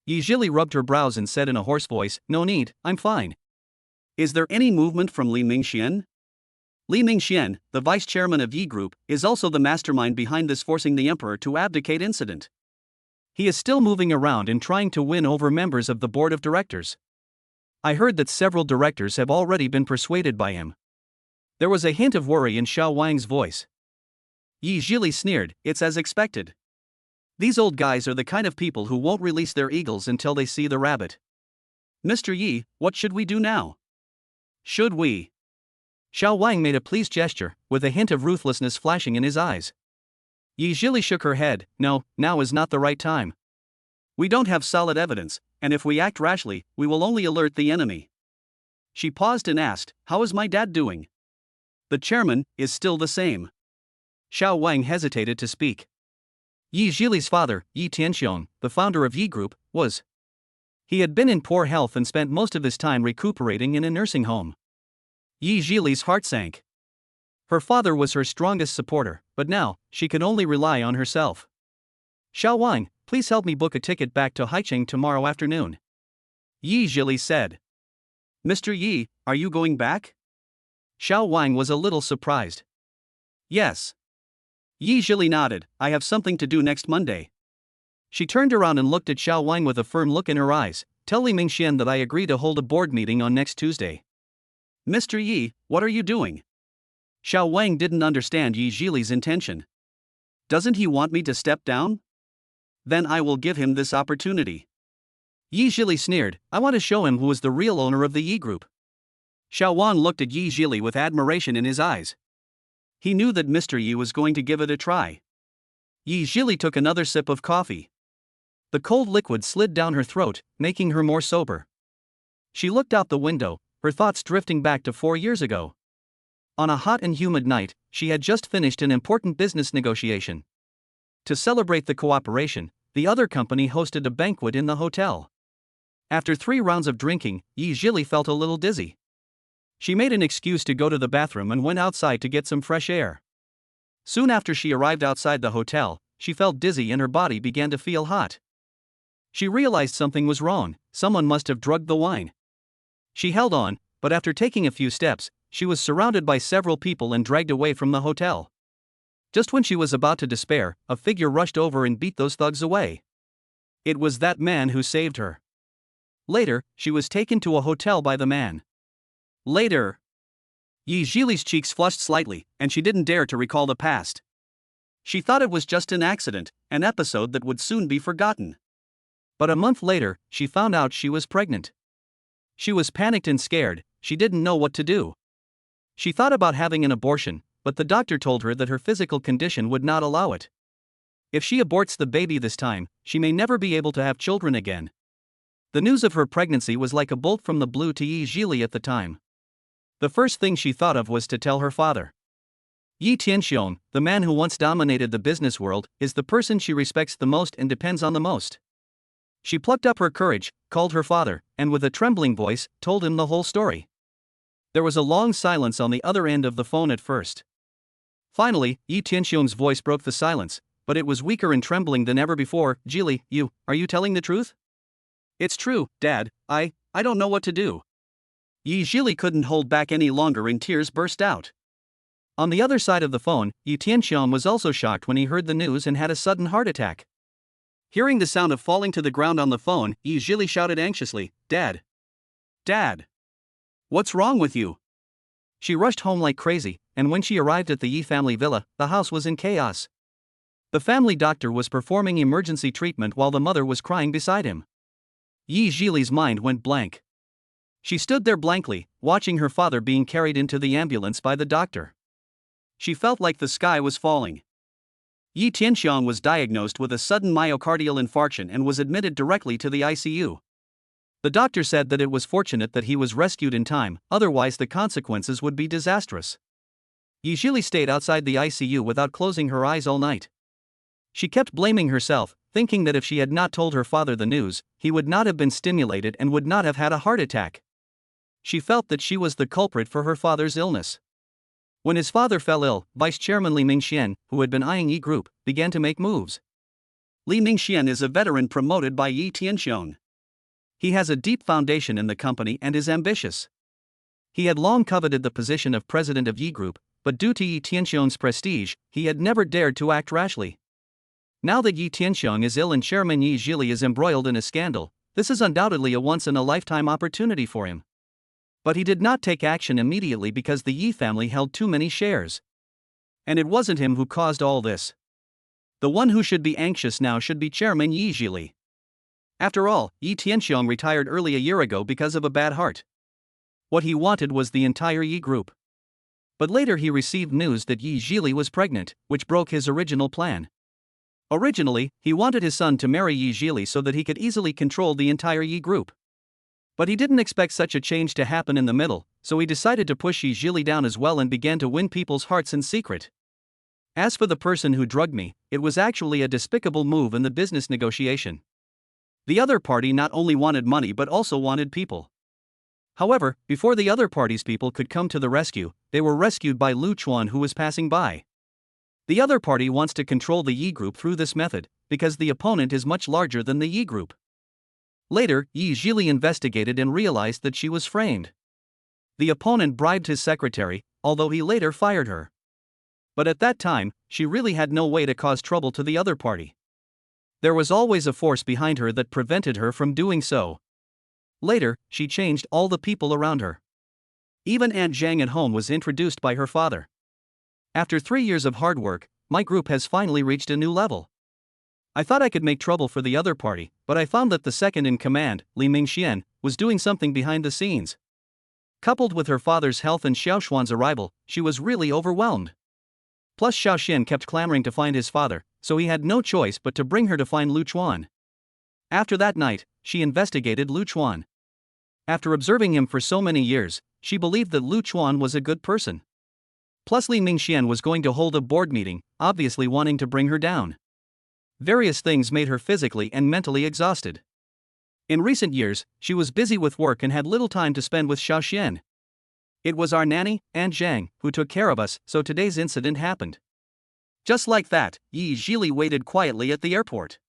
Zhili rubbed her brows and said in a hoarse voice, "No need, I'm fine." "Is there any movement from Li Mingxian?" Li Mingxian, the vice chairman of Yi Group, is also the mastermind behind this forcing the emperor to abdicate incident. He is still moving around and trying to win over members of the board of directors. I heard that several directors have already been persuaded by him. There was a hint of worry in Xiao Wang's voice. Zhili sneered, "It's as expected. These old guys are the kind of people who won't release their eagles until they see the rabbit." "Mr. Yi, what should we do now?" "Should we?" Xiao Wang made a pleased gesture, with a hint of ruthlessness flashing in his eyes. Zhili shook her head. "No, now is not the right time. We don't have solid evidence, and if we act rashly, we will only alert the enemy." She paused and asked, "How is my dad doing?" "The chairman is still the same." Xiao Wang hesitated to speak. Zhili's father, Yi Tianxiong, the founder of Yi Group, was. He had been in poor health and spent most of his time recuperating in a nursing home. Zhili's heart sank. Her father was her strongest supporter, but now, she could only rely on herself. "Xiao Wang, please help me book a ticket back to Haicheng tomorrow afternoon," Zhili said. "Mr. Yi, are you going back?" Xiao Wang was a little surprised. "Yes." Zhili nodded. "I have something to do next Monday." She turned around and looked at Xiao Wang with a firm look in her eyes. "Tell Li Mingxian that I agree to hold a board meeting on next Tuesday." "Mr. Yi, what are you doing?" Xiao Wang didn't understand Zhili's intention. "Doesn't he want me to step down? Then I will give him this opportunity." Zhili sneered. "I want to show him who is the real owner of the Yi Group." Xiao Wang looked at Zhili with admiration in his eyes. He knew that Mr. Yi was going to give it a try. Zhili took another sip of coffee. The cold liquid slid down her throat, making her more sober. She looked out the window, her thoughts drifting back to 4 years ago. On a hot and humid night, she had just finished an important business negotiation. To celebrate the cooperation, the other company hosted a banquet in the hotel. After 3 rounds of drinking, Zhili felt a little dizzy. She made an excuse to go to the bathroom and went outside to get some fresh air. Soon after she arrived outside the hotel, she felt dizzy and her body began to feel hot. She realized something was wrong, someone must have drugged the wine. She held on, but after taking a few steps, she was surrounded by several people and dragged away from the hotel. Just when she was about to despair, a figure rushed over and beat those thugs away. It was that man who saved her. Later, she was taken to a hotel by the man. Later, Zhili's cheeks flushed slightly, and she didn't dare to recall the past. She thought it was just an accident, an episode that would soon be forgotten. But a month later, she found out she was pregnant. She was panicked and scared, she didn't know what to do. She thought about having an abortion, but the doctor told her that her physical condition would not allow it. If she aborts the baby this time, she may never be able to have children again. The news of her pregnancy was like a bolt from the blue to Zhili at the time. The first thing she thought of was to tell her father. Yi Tianxiong, the man who once dominated the business world, is the person she respects the most and depends on the most. She plucked up her courage, called her father, and with a trembling voice, told him the whole story. There was a long silence on the other end of the phone at first. Finally, Yi Tianxiong's voice broke the silence, but it was weaker and trembling than ever before. "Zhili, are you telling the truth?" "It's true, Dad, I don't know what to do." Zhili couldn't hold back any longer and tears burst out. On the other side of the phone, Yi Tianxiong was also shocked when he heard the news and had a sudden heart attack. Hearing the sound of falling to the ground on the phone, Zhili shouted anxiously, "Dad! Dad! What's wrong with you?" She rushed home like crazy, and when she arrived at the Yi family villa, the house was in chaos. The family doctor was performing emergency treatment while the mother was crying beside him. Zhili's mind went blank. She stood there blankly, watching her father being carried into the ambulance by the doctor. She felt like the sky was falling. Yi Tianxiang was diagnosed with a sudden myocardial infarction and was admitted directly to the ICU. The doctor said that it was fortunate that he was rescued in time, otherwise the consequences would be disastrous. Zhili stayed outside the ICU without closing her eyes all night. She kept blaming herself, thinking that if she had not told her father the news, he would not have been stimulated and would not have had a heart attack. She felt that she was the culprit for her father's illness. When his father fell ill, Vice Chairman Li Mingxian, who had been eyeing Yi Group, began to make moves. Li Mingxian is a veteran promoted by Yi Tianxiang. He has a deep foundation in the company and is ambitious. He had long coveted the position of president of Yi Group, but due to Yi Tianxiang's prestige, he had never dared to act rashly. Now that Yi Tianxiang is ill and Chairman Yi Zhili is embroiled in a scandal, this is undoubtedly a once-in-a-lifetime opportunity for him. But he did not take action immediately because the Yi family held too many shares. And it wasn't him who caused all this. The one who should be anxious now should be Chairman Yi Zhili. After all, Yi Tianxiang retired early a year ago because of a bad heart. What he wanted was the entire Yi Group. But later he received news that Yi Zhili was pregnant, which broke his original plan. Originally, he wanted his son to marry Yi Zhili so that he could easily control the entire Yi Group. But he didn't expect such a change to happen in the middle, so he decided to push Yi Zhili down as well and began to win people's hearts in secret. As for the person who drugged me, it was actually a despicable move in the business negotiation. The other party not only wanted money but also wanted people. However, before the other party's people could come to the rescue, they were rescued by Lu Chuan, who was passing by. The other party wants to control the Yi Group through this method, because the opponent is much larger than the Yi Group. Later, Yi Zhili investigated and realized that she was framed. The opponent bribed his secretary, although he later fired her. But at that time, she really had no way to cause trouble to the other party. There was always a force behind her that prevented her from doing so. Later, she changed all the people around her. Even Aunt Zhang at home was introduced by her father. After 3 years of hard work, my group has finally reached a new level. I thought I could make trouble for the other party, but I found that the second in command, Li Mingxian, was doing something behind the scenes. Coupled with her father's health and Xiaoshuan's arrival, she was really overwhelmed. Plus Xiaoxian kept clamoring to find his father, so he had no choice but to bring her to find Lu Chuan. After that night, she investigated Lu Chuan. After observing him for so many years, she believed that Lu Chuan was a good person. Plus Li Mingxian was going to hold a board meeting, obviously wanting to bring her down. Various things made her physically and mentally exhausted. In recent years, she was busy with work and had little time to spend with Xiaoxian. It was our nanny, Aunt Zhang, who took care of us, so today's incident happened. Just like that, Yi Zhili waited quietly at the airport.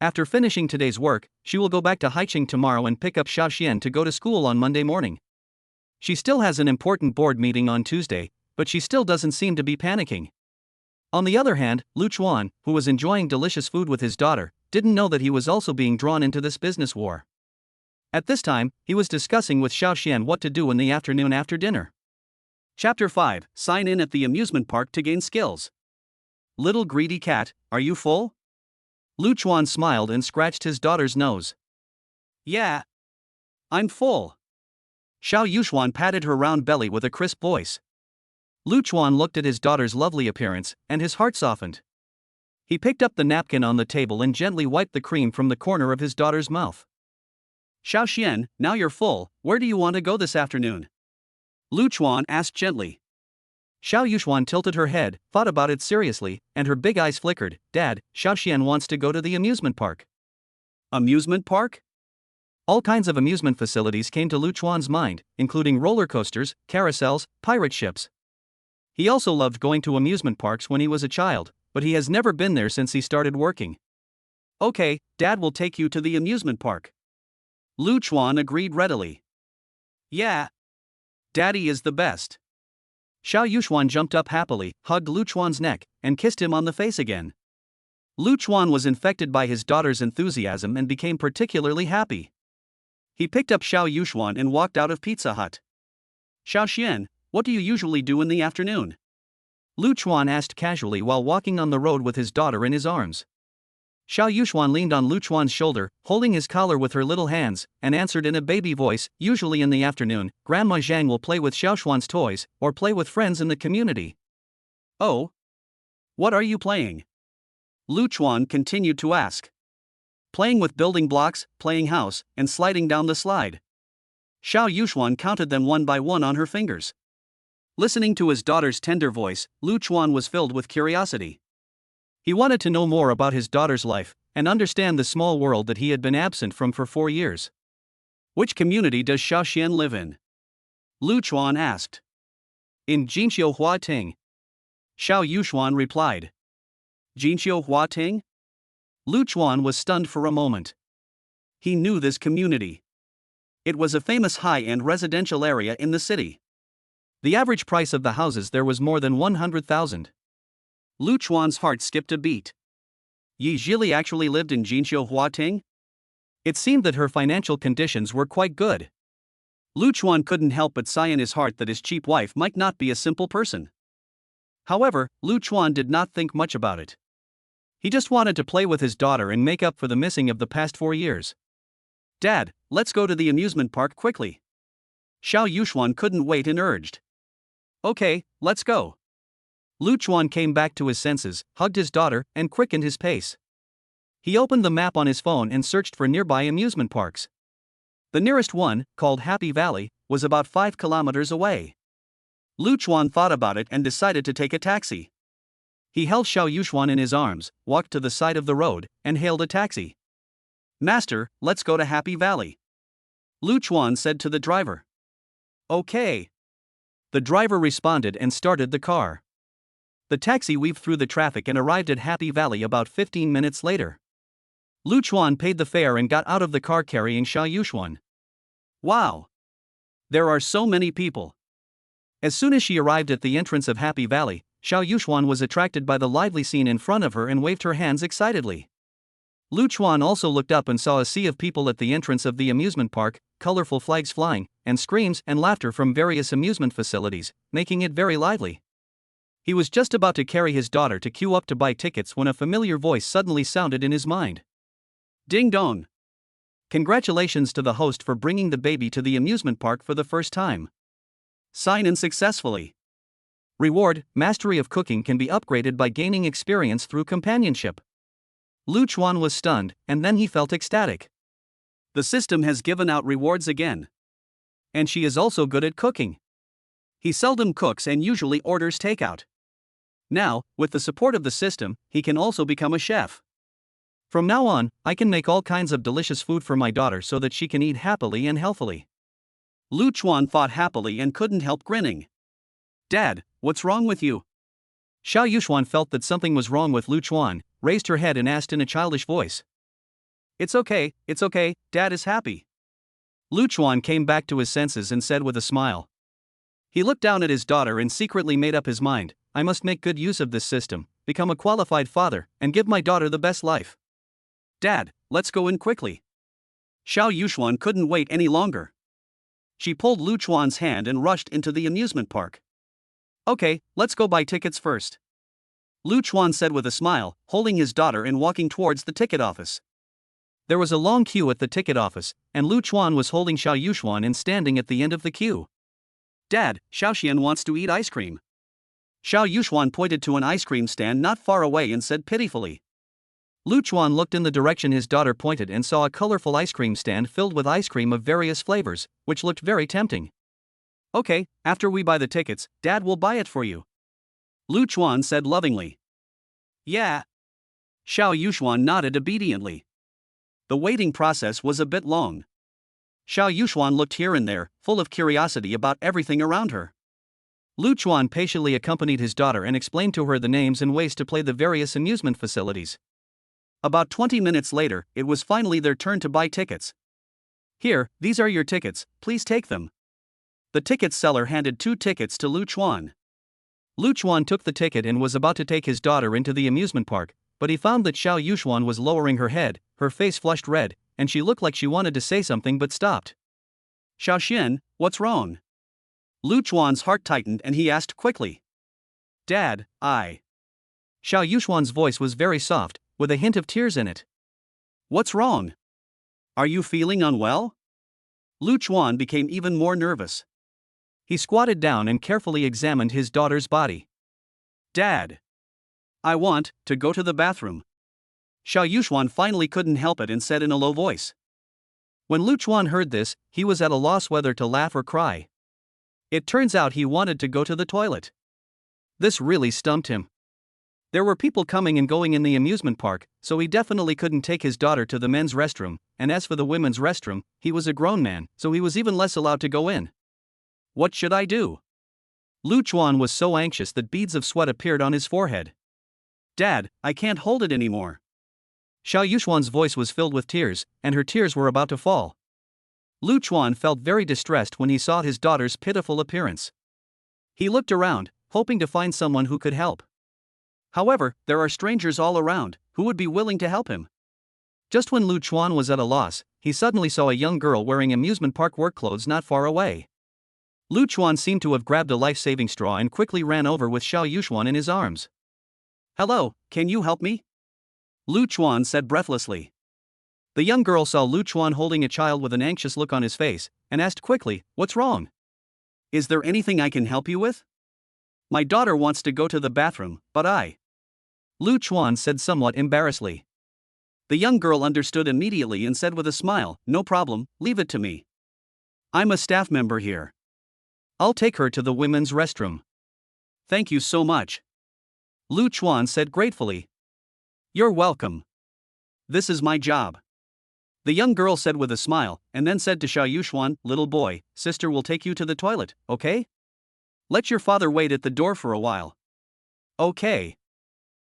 After finishing today's work, she will go back to Haicheng tomorrow and pick up Xiaoxian to go to school on Monday morning. She still has an important board meeting on Tuesday, but she still doesn't seem to be panicking. On the other hand, Lu Chuan, who was enjoying delicious food with his daughter, didn't know that he was also being drawn into this business war. At this time, he was discussing with Xiaoxian what to do in the afternoon after dinner. Chapter 5: Sign in at the amusement park to gain skills. Little greedy cat, are you full? Lu Chuan smiled and scratched his daughter's nose. Yeah. I'm full. Xiao Yuxuan patted her round belly with a crisp voice. Lu Chuan looked at his daughter's lovely appearance, and his heart softened. He picked up the napkin on the table and gently wiped the cream from the corner of his daughter's mouth. Xiaoxian, now you're full, where do you want to go this afternoon? Lu Chuan asked gently. Xiao Yuxuan tilted her head, thought about it seriously, and her big eyes flickered. Dad, Xiaoxian wants to go to the amusement park. Amusement park? All kinds of amusement facilities came to Lu Chuan's mind, including roller coasters, carousels, pirate ships. He also loved going to amusement parks when he was a child, but he has never been there since he started working. Okay, Dad will take you to the amusement park. Lu Chuan agreed readily. Yeah. Daddy is the best. Xiao Yuxuan jumped up happily, hugged Lu Chuan's neck, and kissed him on the face again. Lu Chuan was infected by his daughter's enthusiasm and became particularly happy. He picked up Xiao Yuxuan and walked out of Pizza Hut. Xiaoxian, what do you usually do in the afternoon? Lu Chuan asked casually while walking on the road with his daughter in his arms. Xiao Yuxuan leaned on Lu Chuan's shoulder, holding his collar with her little hands, and answered in a baby voice, "Usually in the afternoon, Grandma Zhang will play with Xiao Xuan's toys, or play with friends in the community." "Oh? What are you playing?" Lu Chuan continued to ask. "Playing with building blocks, playing house, and sliding down the slide." Xiao Yuxuan counted them one by one on her fingers. Listening to his daughter's tender voice, Lu Chuan was filled with curiosity. He wanted to know more about his daughter's life, and understand the small world that he had been absent from for 4 years. "Which community does Xiaoxian live in?" Lu Chuan asked. "In Jinqiu Huating." Xiao Yuxuan replied. "Jinqiu Huating?" Lu Chuan was stunned for a moment. He knew this community. It was a famous high-end residential area in the city. The average price of the houses there was more than 100,000. Lu Chuan's heart skipped a beat. Zhili actually lived in Jinqiu Huating? It seemed that her financial conditions were quite good. Lu Chuan couldn't help but sigh in his heart that his cheap wife might not be a simple person. However, Lu Chuan did not think much about it. He just wanted to play with his daughter and make up for the missing of the past 4 years. "Dad, let's go to the amusement park quickly." Xiao Yuxuan couldn't wait and urged. "Okay, let's go." Lu Chuan came back to his senses, hugged his daughter, and quickened his pace. He opened the map on his phone and searched for nearby amusement parks. The nearest one, called Happy Valley, was about 5 kilometers away. Lu Chuan thought about it and decided to take a taxi. He held Xiao Yuxuan in his arms, walked to the side of the road, and hailed a taxi. "Master, let's go to Happy Valley," Lu Chuan said to the driver. "Okay." The driver responded and started the car. The taxi weaved through the traffic and arrived at Happy Valley about 15 minutes later. Lu Chuan paid the fare and got out of the car carrying Xiao Yuxuan. "Wow! There are so many people." As soon as she arrived at the entrance of Happy Valley, Xiao Yuxuan was attracted by the lively scene in front of her and waved her hands excitedly. Lu Chuan also looked up and saw a sea of people at the entrance of the amusement park, colorful flags flying, and screams and laughter from various amusement facilities, making it very lively. He was just about to carry his daughter to queue up to buy tickets when a familiar voice suddenly sounded in his mind. "Ding dong! Congratulations to the host for bringing the baby to the amusement park for the first time. Sign in successfully. Reward: mastery of cooking can be upgraded by gaining experience through companionship." Lu Chuan was stunned, and then he felt ecstatic. The system has given out rewards again. And she is also good at cooking. He seldom cooks and usually orders takeout. Now, with the support of the system, he can also become a chef. From now on, I can make all kinds of delicious food for my daughter so that she can eat happily and healthily. Lu Chuan thought happily and couldn't help grinning. "Dad, what's wrong with you?" Xiao Yuxuan felt that something was wrong with Lu Chuan, raised her head and asked in a childish voice. It's okay, Dad is happy." Lu Chuan came back to his senses and said with a smile. He looked down at his daughter and secretly made up his mind, "I must make good use of this system, become a qualified father, and give my daughter the best life." "Dad, let's go in quickly." Xiao Yuxuan couldn't wait any longer. She pulled Lu Chuan's hand and rushed into the amusement park. "Okay, let's go buy tickets first," Lu Chuan said with a smile, holding his daughter and walking towards the ticket office. There was a long queue at the ticket office, and Lu Chuan was holding Xiao Yuxuan and standing at the end of the queue. "Dad, Xiaoxian wants to eat ice cream." Xiao Yuxuan pointed to an ice cream stand not far away and said pitifully. Lu Chuan looked in the direction his daughter pointed and saw a colorful ice cream stand filled with ice cream of various flavors, which looked very tempting. "Okay, after we buy the tickets, Dad will buy it for you," Lu Chuan said lovingly. "Yeah." Xiao Yuxuan nodded obediently. The waiting process was a bit long. Xiao Yuxuan looked here and there, full of curiosity about everything around her. Lu Chuan patiently accompanied his daughter and explained to her the names and ways to play the various amusement facilities. About 20 minutes later, it was finally their turn to buy tickets. "Here, these are your tickets, please take them." The ticket seller handed 2 tickets to Lu Chuan. Lu Chuan took the ticket and was about to take his daughter into the amusement park, but he found that Xiao Yuxuan was lowering her head, her face flushed red, and she looked like she wanted to say something but stopped. "Xiaoxian, what's wrong?" Lu Chuan's heart tightened and he asked quickly. Dad, I. Xiao Yuxuan's voice was very soft, with a hint of tears in it. What's wrong? Are you feeling unwell? Lu Chuan became even more nervous. He squatted down and carefully examined his daughter's body. Dad. I want to go to the bathroom. Xiao Yuxuan finally couldn't help it and said in a low voice. When Lu Chuan heard this, he was at a loss whether to laugh or cry. It turns out he wanted to go to the toilet. This really stumped him. There were people coming and going in the amusement park, so he definitely couldn't take his daughter to the men's restroom, and as for the women's restroom, he was a grown man, so he was even less allowed to go in. What should I do? Lu Chuan was so anxious that beads of sweat appeared on his forehead. Dad, I can't hold it anymore. Xiao Yuxuan's voice was filled with tears, and her tears were about to fall. Lu Chuan felt very distressed when he saw his daughter's pitiful appearance. He looked around, hoping to find someone who could help. However, there are strangers all around, who would be willing to help him. Just when Lu Chuan was at a loss, he suddenly saw a young girl wearing amusement park work clothes not far away. Lu Chuan seemed to have grabbed a life-saving straw and quickly ran over with Xiao Yuxuan in his arms. Hello, can you help me? Lu Chuan said breathlessly. The young girl saw Lu Chuan holding a child with an anxious look on his face, and asked quickly, What's wrong? Is there anything I can help you with? My daughter wants to go to the bathroom, but I. Lu Chuan said somewhat embarrassedly. The young girl understood immediately and said with a smile, No problem, leave it to me. I'm a staff member here. I'll take her to the women's restroom. Thank you so much. Lu Chuan said gratefully. You're welcome. This is my job. The young girl said with a smile, and then said to Xiao Yuxuan, Little boy, sister will take you to the toilet, okay? Let your father wait at the door for a while. Okay.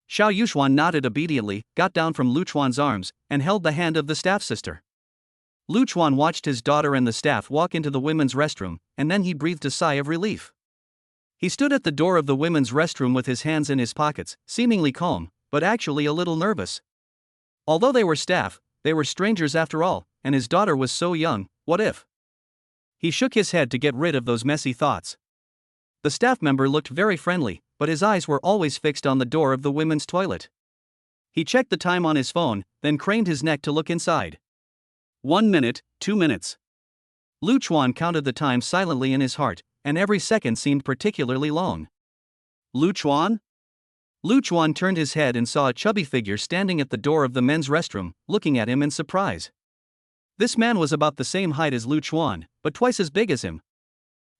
Xiao Yuxuan nodded obediently, got down from Lu Chuan's arms, and held the hand of the staff sister. Lu Chuan watched his daughter and the staff walk into the women's restroom, and then he breathed a sigh of relief. He stood at the door of the women's restroom with his hands in his pockets, seemingly calm, but actually a little nervous. Although they were staff, they were strangers after all, and his daughter was so young, what if? He shook his head to get rid of those messy thoughts. The staff member looked very friendly, but his eyes were always fixed on the door of the women's toilet. He checked the time on his phone, then craned his neck to look inside. 1 minute, 2 minutes. Lu Chuan counted the time silently in his heart, and every second seemed particularly long. Lu Chuan? Lu Chuan turned his head and saw a chubby figure standing at the door of the men's restroom, looking at him in surprise. This man was about the same height as Lu Chuan, but twice as big as him.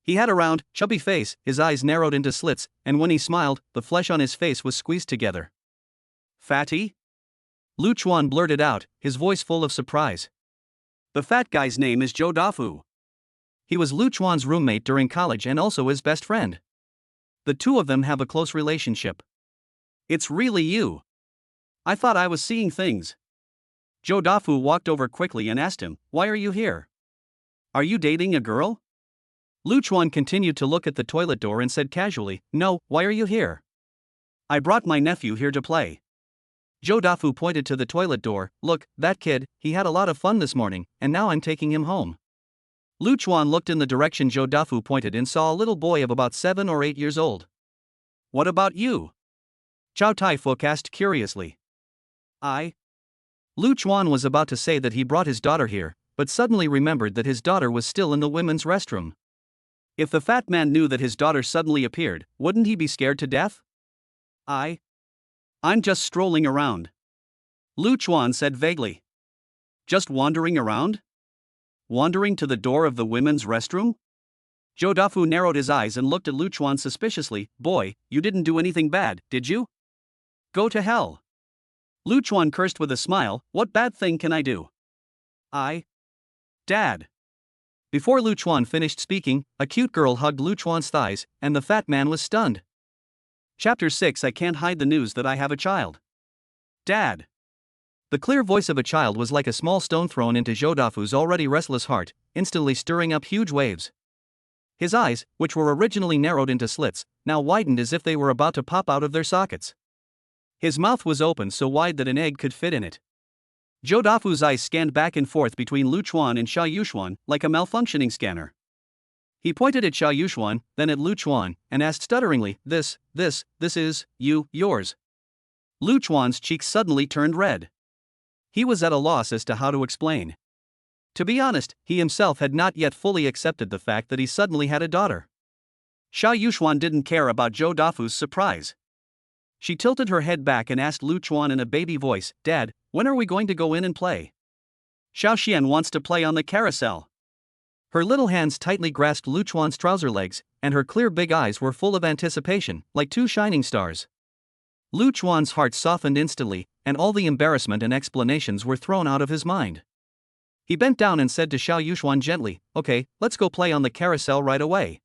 He had a round, chubby face, his eyes narrowed into slits, and when he smiled, the flesh on his face was squeezed together. Fatty? Lu Chuan blurted out, his voice full of surprise. The fat guy's name is Zhou Dafu. He was Lu Chuan's roommate during college and also his best friend. The two of them have a close relationship. It's really you. I thought I was seeing things. Zhou Dafu walked over quickly and asked him, Why are you here? Are you dating a girl? Lu Chuan continued to look at the toilet door and said casually, No, why are you here? I brought my nephew here to play. Zhou Dafu pointed to the toilet door, Look, that kid, he had a lot of fun this morning, and now I'm taking him home. Lu Chuan looked in the direction Zhou Dafu pointed and saw a little boy of about 7 or 8 years old. What about you? Chow Tai-Fuk asked curiously. Lu Chuan was about to say that he brought his daughter here, but suddenly remembered that his daughter was still in the women's restroom. If the fat man knew that his daughter suddenly appeared, wouldn't he be scared to death? I'm just strolling around. Lu Chuan said vaguely. Just wandering around? Wandering to the door of the women's restroom? Zhou Dafu narrowed his eyes and looked at Lu Chuan suspiciously. Boy, you didn't do anything bad, did you? Go to hell. Lu Chuan cursed with a smile, What bad thing can I do? Dad. Before Lu Chuan finished speaking, a cute girl hugged Lu Chuan's thighs, and the fat man was stunned. Chapter 6 I can't hide the news that I have a child. Dad. The clear voice of a child was like a small stone thrown into Zhou Dafu's already restless heart, instantly stirring up huge waves. His eyes, which were originally narrowed into slits, now widened as if they were about to pop out of their sockets. His mouth was open so wide that an egg could fit in it. Zhou Dafu's eyes scanned back and forth between Lu Chuan and Xiao Yuxuan like a malfunctioning scanner. He pointed at Xiao Yuxuan, then at Lu Chuan, and asked stutteringly, this is, yours. Lu Chuan's cheeks suddenly turned red. He was at a loss as to how to explain. To be honest, he himself had not yet fully accepted the fact that he suddenly had a daughter. Xiao Yuxuan didn't care about Zhou Dafu's surprise. She tilted her head back and asked Lu Chuan in a baby voice, Dad, when are we going to go in and play? Xiao Xian wants to play on the carousel. Her little hands tightly grasped Lu Chuan's trouser legs, and her clear big eyes were full of anticipation, like two shining stars. Lu Chuan's heart softened instantly, and all the embarrassment and explanations were thrown out of his mind. He bent down and said to Xiao Yuxuan gently, Okay, let's go play on the carousel right away.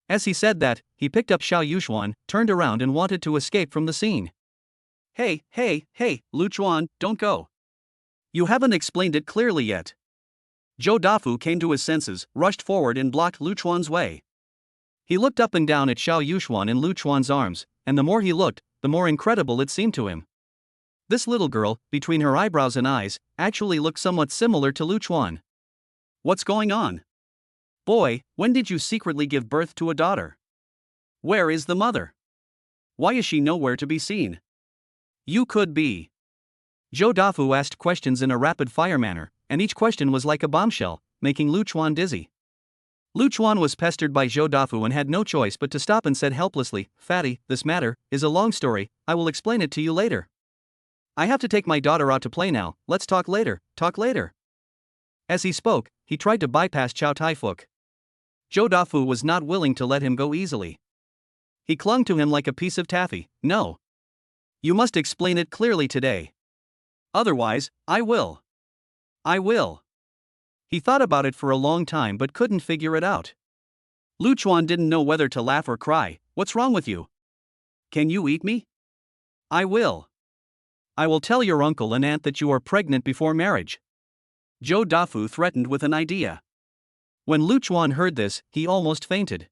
As he said that, he picked up Xiao Yuxuan, turned around and wanted to escape from the scene. Hey, Lu Chuan, don't go. You haven't explained it clearly yet. Zhou Dafu came to his senses, rushed forward and blocked Lu Chuan's way. He looked up and down at Xiao Yuxuan in Lu Chuan's arms, and the more he looked, the more incredible it seemed to him. This little girl, between her eyebrows and eyes, actually looked somewhat similar to Lu Chuan. What's going on? Boy, when did you secretly give birth to a daughter? Where is the mother? Why is she nowhere to be seen? You could be. Zhou Dafu asked questions in a rapid-fire manner, and each question was like a bombshell, making Lu Chuan dizzy. Lu Chuan was pestered by Zhou Dafu and had no choice but to stop and said helplessly, Fatty, this matter is a long story, I will explain it to you later. I have to take my daughter out to play now, let's talk later. As he spoke, he tried to bypass Chow Tai-Fook. Zhou Dafu was not willing to let him go easily. He clung to him like a piece of taffy. No. You must explain it clearly today. Otherwise, I will. He thought about it for a long time but couldn't figure it out. Lu Chuan didn't know whether to laugh or cry. What's wrong with you? Can you eat me? I will. I will tell your uncle and aunt that you are pregnant before marriage. Zhou Dafu threatened with an idea. When Lu Chuan heard this, he almost fainted.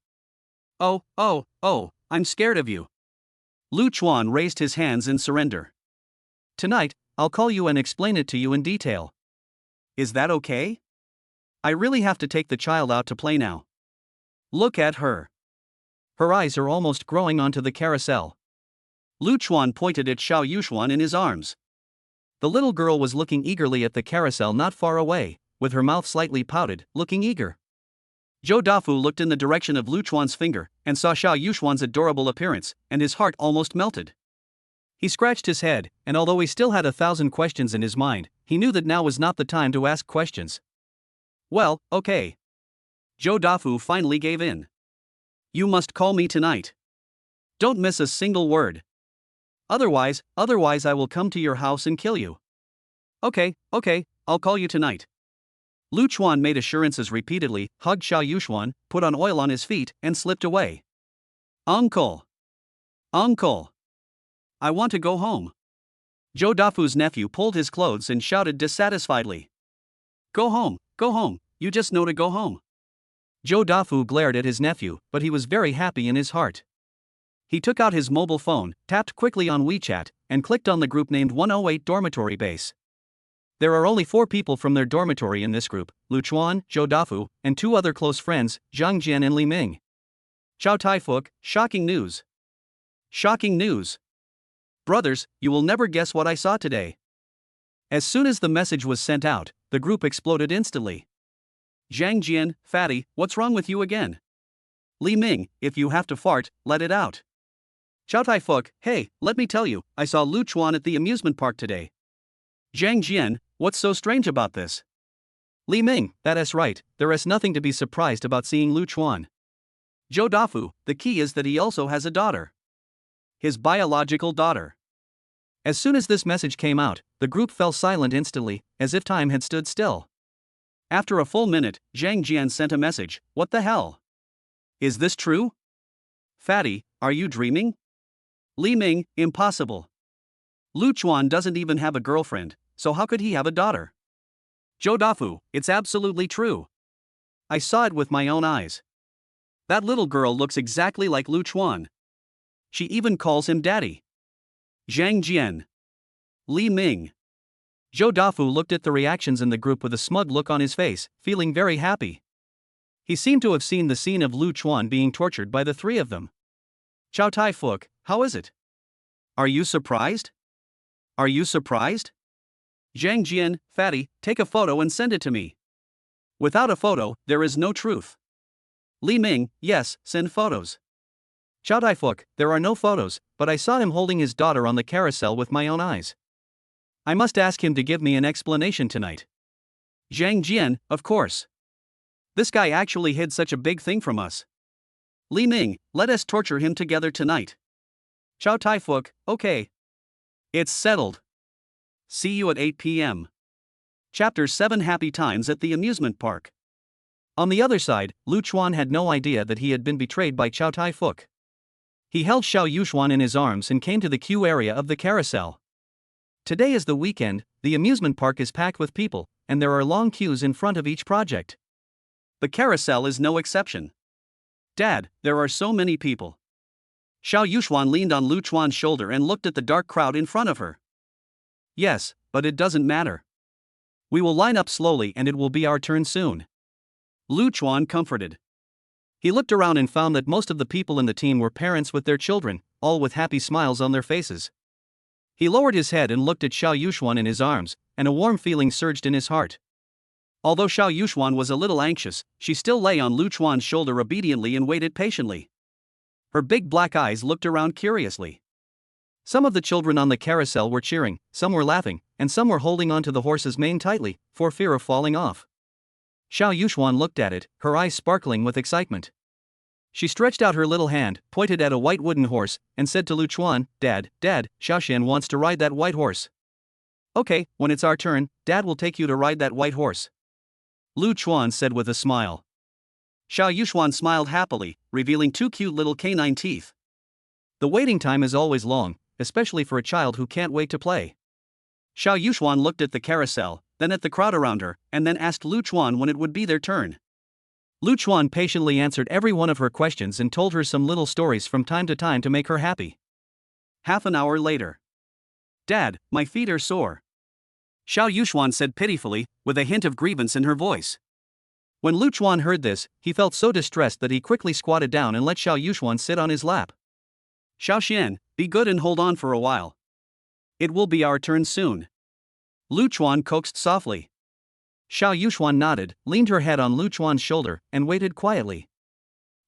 Oh, I'm scared of you. Lu Chuan raised his hands in surrender. Tonight, I'll call you and explain it to you in detail. Is that okay? I really have to take the child out to play now. Look at her. Her eyes are almost growing onto the carousel. Lu Chuan pointed at Xiao Yuxuan in his arms. The little girl was looking eagerly at the carousel not far away, with her mouth slightly pouted, looking eager. Zhou Dafu looked in the direction of Lu Chuan's finger, and saw Xiao Yuxuan's adorable appearance, and his heart almost melted. He scratched his head, and although he still had 1,000 questions in his mind, he knew that now was not the time to ask questions. Well, okay. Zhou Dafu finally gave in. You must call me tonight. Don't miss a single word. Otherwise I will come to your house and kill you. Okay, I'll call you tonight. Lu Chuan made assurances repeatedly, hugged Xiao Yuxuan, put on oil on his feet, and slipped away. Uncle! I want to go home. Zhou Dafu's nephew pulled his clothes and shouted dissatisfiedly. Go home, you just know to go home. Zhou Dafu glared at his nephew, but he was very happy in his heart. He took out his mobile phone, tapped quickly on WeChat, and clicked on the group named 108 Dormitory Base. There are only 4 people from their dormitory in this group, Lu Chuan, Zhou Dafu, and 2 other close friends, Zhang Jian and Li Ming. Chow Tai-Fook, shocking news. Brothers, you will never guess what I saw today. As soon as the message was sent out, the group exploded instantly. Zhang Jian, Fatty, what's wrong with you again? Li Ming, if you have to fart, let it out. Chow Tai-Fook, hey, let me tell you, I saw Lu Chuan at the amusement park today. Zhang Jian, what's so strange about this? Li Ming, that is right, there is nothing to be surprised about seeing Lu Chuan. Zhou Dafu, the key is that he also has a daughter. His biological daughter. As soon as this message came out, the group fell silent instantly, as if time had stood still. After a full minute, Zhang Jian sent a message, what the hell? Is this true? Fatty, are you dreaming? Li Ming, impossible. Lu Chuan doesn't even have a girlfriend, so how could he have a daughter? Zhou Dafu, it's absolutely true. I saw it with my own eyes. That little girl looks exactly like Lu Chuan. She even calls him daddy. Zhang Jian. Li Ming. Zhou Dafu looked at the reactions in the group with a smug look on his face, feeling very happy. He seemed to have seen the scene of Lu Chuan being tortured by the three of them. Chow Tai Fook, how is it? Are you surprised? Are you surprised? Zhang Jian, fatty, take a photo and send it to me. Without a photo, there is no truth. Li Ming, yes, send photos. Chow Tai Fook, there are no photos, but I saw him holding his daughter on the carousel with my own eyes. I must ask him to give me an explanation tonight. Zhang Jian, of course. This guy actually hid such a big thing from us. Li Ming, let us torture him together tonight. Chow Tai Fook, okay. It's settled. See you at 8 p.m. Chapter 7 Happy Times at the Amusement Park. On the other side, Lu Chuan had no idea that he had been betrayed by Chow Tai Fook. He held Xiao Yuxuan in his arms and came to the queue area of the carousel. Today is the weekend, the amusement park is packed with people, and there are long queues in front of each project. The carousel is no exception. Dad, there are so many people. Xiao Yuxuan leaned on Lu Chuan's shoulder and looked at the dark crowd in front of her. Yes, but it doesn't matter. We will line up slowly and it will be our turn soon. Lu Chuan comforted. He looked around and found that most of the people in the team were parents with their children, all with happy smiles on their faces. He lowered his head and looked at Xiao Yuxuan in his arms, and a warm feeling surged in his heart. Although Xiao Yuxuan was a little anxious, she still lay on Lu Chuan's shoulder obediently and waited patiently. Her big black eyes looked around curiously. Some of the children on the carousel were cheering, some were laughing, and some were holding onto the horse's mane tightly, for fear of falling off. Xiao Yuxuan looked at it, her eyes sparkling with excitement. She stretched out her little hand, pointed at a white wooden horse, and said to Lu Chuan, Dad, Xiaoxian wants to ride that white horse. Okay, when it's our turn, Dad will take you to ride that white horse. Lu Chuan said with a smile. Xiao Yuxuan smiled happily, revealing two cute little canine teeth. The waiting time is always long, especially for a child who can't wait to play. Xiao Yuxuan looked at the carousel, then at the crowd around her, and then asked Lu Chuan when it would be their turn. Lu Chuan patiently answered every one of her questions and told her some little stories from time to make her happy. Half an hour later. Dad, my feet are sore. Xiao Yuxuan said pitifully, with a hint of grievance in her voice. When Lu Chuan heard this, he felt so distressed that he quickly squatted down and let Xiao Yuxuan sit on his lap. Xiaoxian, be good and hold on for a while. It will be our turn soon. Lu Chuan coaxed softly. Xiao Yuxuan nodded, leaned her head on Lu Chuan's shoulder, and waited quietly.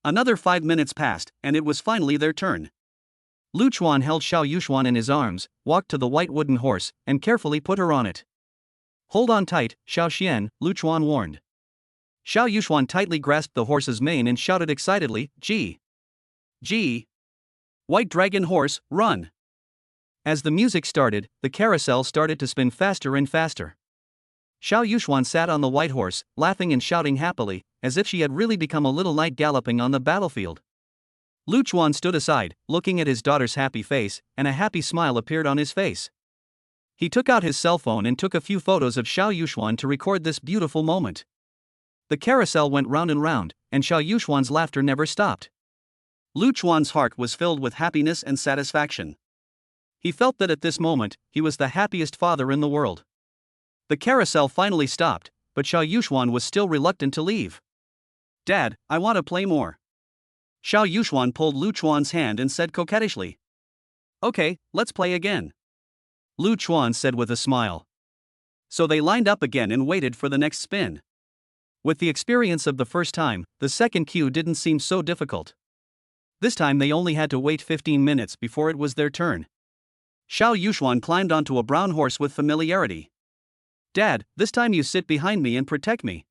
Another 5 minutes passed, and it was finally their turn. Lu Chuan held Xiao Yuxuan in his arms, walked to the white wooden horse, and carefully put her on it. Hold on tight, Xiaoxian, Lu Chuan warned. Xiao Yuxuan tightly grasped the horse's mane and shouted excitedly, Gee! Gee! White dragon horse, run! As the music started, the carousel started to spin faster and faster. Xiao Yuxuan sat on the white horse, laughing and shouting happily, as if she had really become a little knight galloping on the battlefield. Lu Chuan stood aside, looking at his daughter's happy face, and a happy smile appeared on his face. He took out his cell phone and took a few photos of Xiao Yuxuan to record this beautiful moment. The carousel went round and round, and Xiao Yuxuan's laughter never stopped. Lu Chuan's heart was filled with happiness and satisfaction. He felt that at this moment, he was the happiest father in the world. The carousel finally stopped, but Xiao Yuxuan was still reluctant to leave. Dad, I want to play more. Xiao Yuxuan pulled Lu Chuan's hand and said coquettishly. Okay, let's play again. Lu Chuan said with a smile. So they lined up again and waited for the next spin. With the experience of the first time, the second cue didn't seem so difficult. This time they only had to wait 15 minutes before it was their turn. Xiao Yuxuan climbed onto a brown horse with familiarity. Dad, this time you sit behind me and protect me.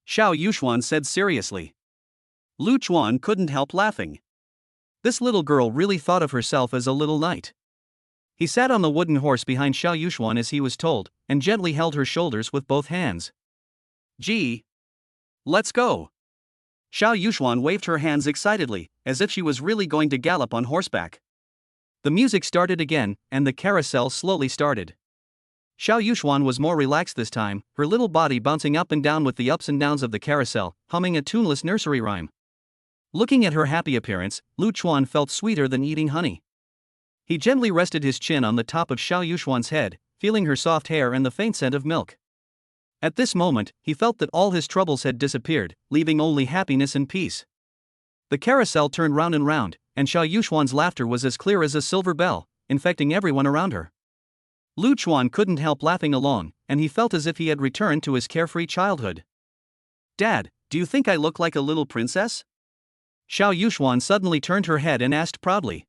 Xiao Yuxuan said seriously. Lu Chuan couldn't help laughing. This little girl really thought of herself as a little knight. He sat on the wooden horse behind Xiao Yuxuan as he was told, and gently held her shoulders with both hands. Gee! Let's go! Xiao Yuxuan waved her hands excitedly, as if she was really going to gallop on horseback. The music started again, and the carousel slowly started. Xiao Yuxuan was more relaxed this time, her little body bouncing up and down with the ups and downs of the carousel, humming a tuneless nursery rhyme. Looking at her happy appearance, Lu Chuan felt sweeter than eating honey. He gently rested his chin on the top of Xiao Yuxuan's head, feeling her soft hair and the faint scent of milk. At this moment, he felt that all his troubles had disappeared, leaving only happiness and peace. The carousel turned round and round, and Xiao Yuxuan's laughter was as clear as a silver bell, infecting everyone around her. Lu Chuan couldn't help laughing along, and he felt as if he had returned to his carefree childhood. "Dad, do you think I look like a little princess?" Xiao Yuxuan suddenly turned her head and asked proudly.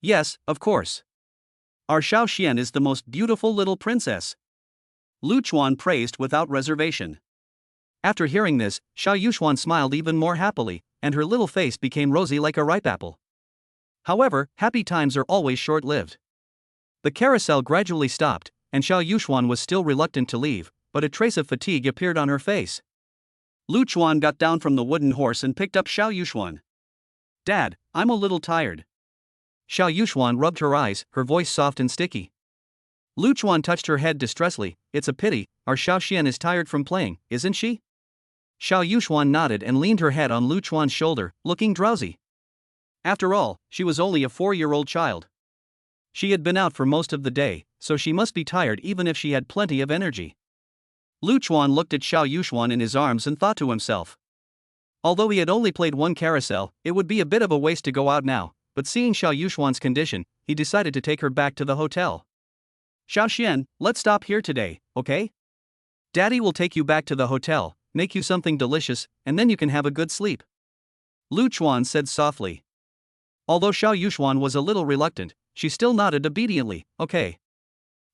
"Yes, of course. Our Xiao Xian is the most beautiful little princess," Lu Chuan praised without reservation. After hearing this, Xiao Yuxuan smiled even more happily, and her little face became rosy like a ripe apple. However, happy times are always short-lived. The carousel gradually stopped, and Xiao Yuxuan was still reluctant to leave, but a trace of fatigue appeared on her face. Lu Chuan got down from the wooden horse and picked up Xiao Yuxuan. "Dad, I'm a little tired." Xiao Yuxuan rubbed her eyes, her voice soft and sticky. Lu Chuan touched her head distressfully. "It's a pity, our Xiao Xian is tired from playing, isn't she?" Xiao Yuxuan nodded and leaned her head on Lu Chuan's shoulder, looking drowsy. After all, she was only a 4-year-old child. She had been out for most of the day, so she must be tired even if she had plenty of energy. Lu Chuan looked at Xiao Yuxuan in his arms and thought to himself. Although he had only played one carousel, it would be a bit of a waste to go out now, but seeing Xiao Yuxuan's condition, he decided to take her back to the hotel. "Xiao Xian, let's stop here today, okay? Daddy will take you back to the hotel, make you something delicious, and then you can have a good sleep," Lu Chuan said softly. Although Xiao Yuxuan was a little reluctant, she still nodded obediently. "Okay."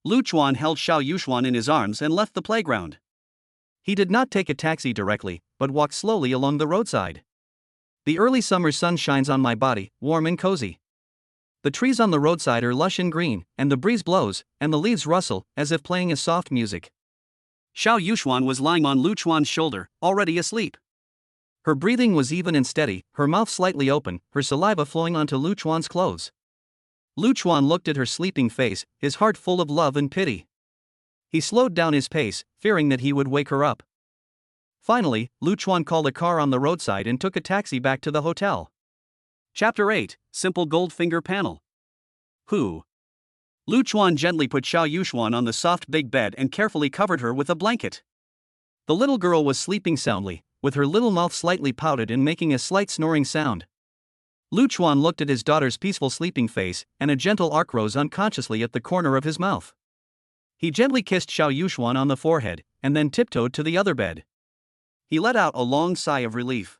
Lu Chuan held Xiao Yuxuan in his arms and left the playground. He did not take a taxi directly, but walked slowly along the roadside. The early summer sun shines on my body, warm and cozy. The trees on the roadside are lush and green, and the breeze blows, and the leaves rustle, as if playing a soft music. Xiao Yuxuan was lying on Lu Chuan's shoulder, already asleep. Her breathing was even and steady, her mouth slightly open, her saliva flowing onto Lu Chuan's clothes. Lu Chuan looked at her sleeping face, his heart full of love and pity. He slowed down his pace, fearing that he would wake her up. Finally, Lu Chuan called a car on the roadside and took a taxi back to the hotel. Chapter 8, Simple Gold Finger Panel. Who? Lu Chuan gently put Xiao Yuxuan on the soft big bed and carefully covered her with a blanket. The little girl was sleeping soundly, with her little mouth slightly pouted and making a slight snoring sound. Lu Chuan looked at his daughter's peaceful sleeping face, and a gentle arc rose unconsciously at the corner of his mouth. He gently kissed Xiao Yuxuan on the forehead, and then tiptoed to the other bed. He let out a long sigh of relief.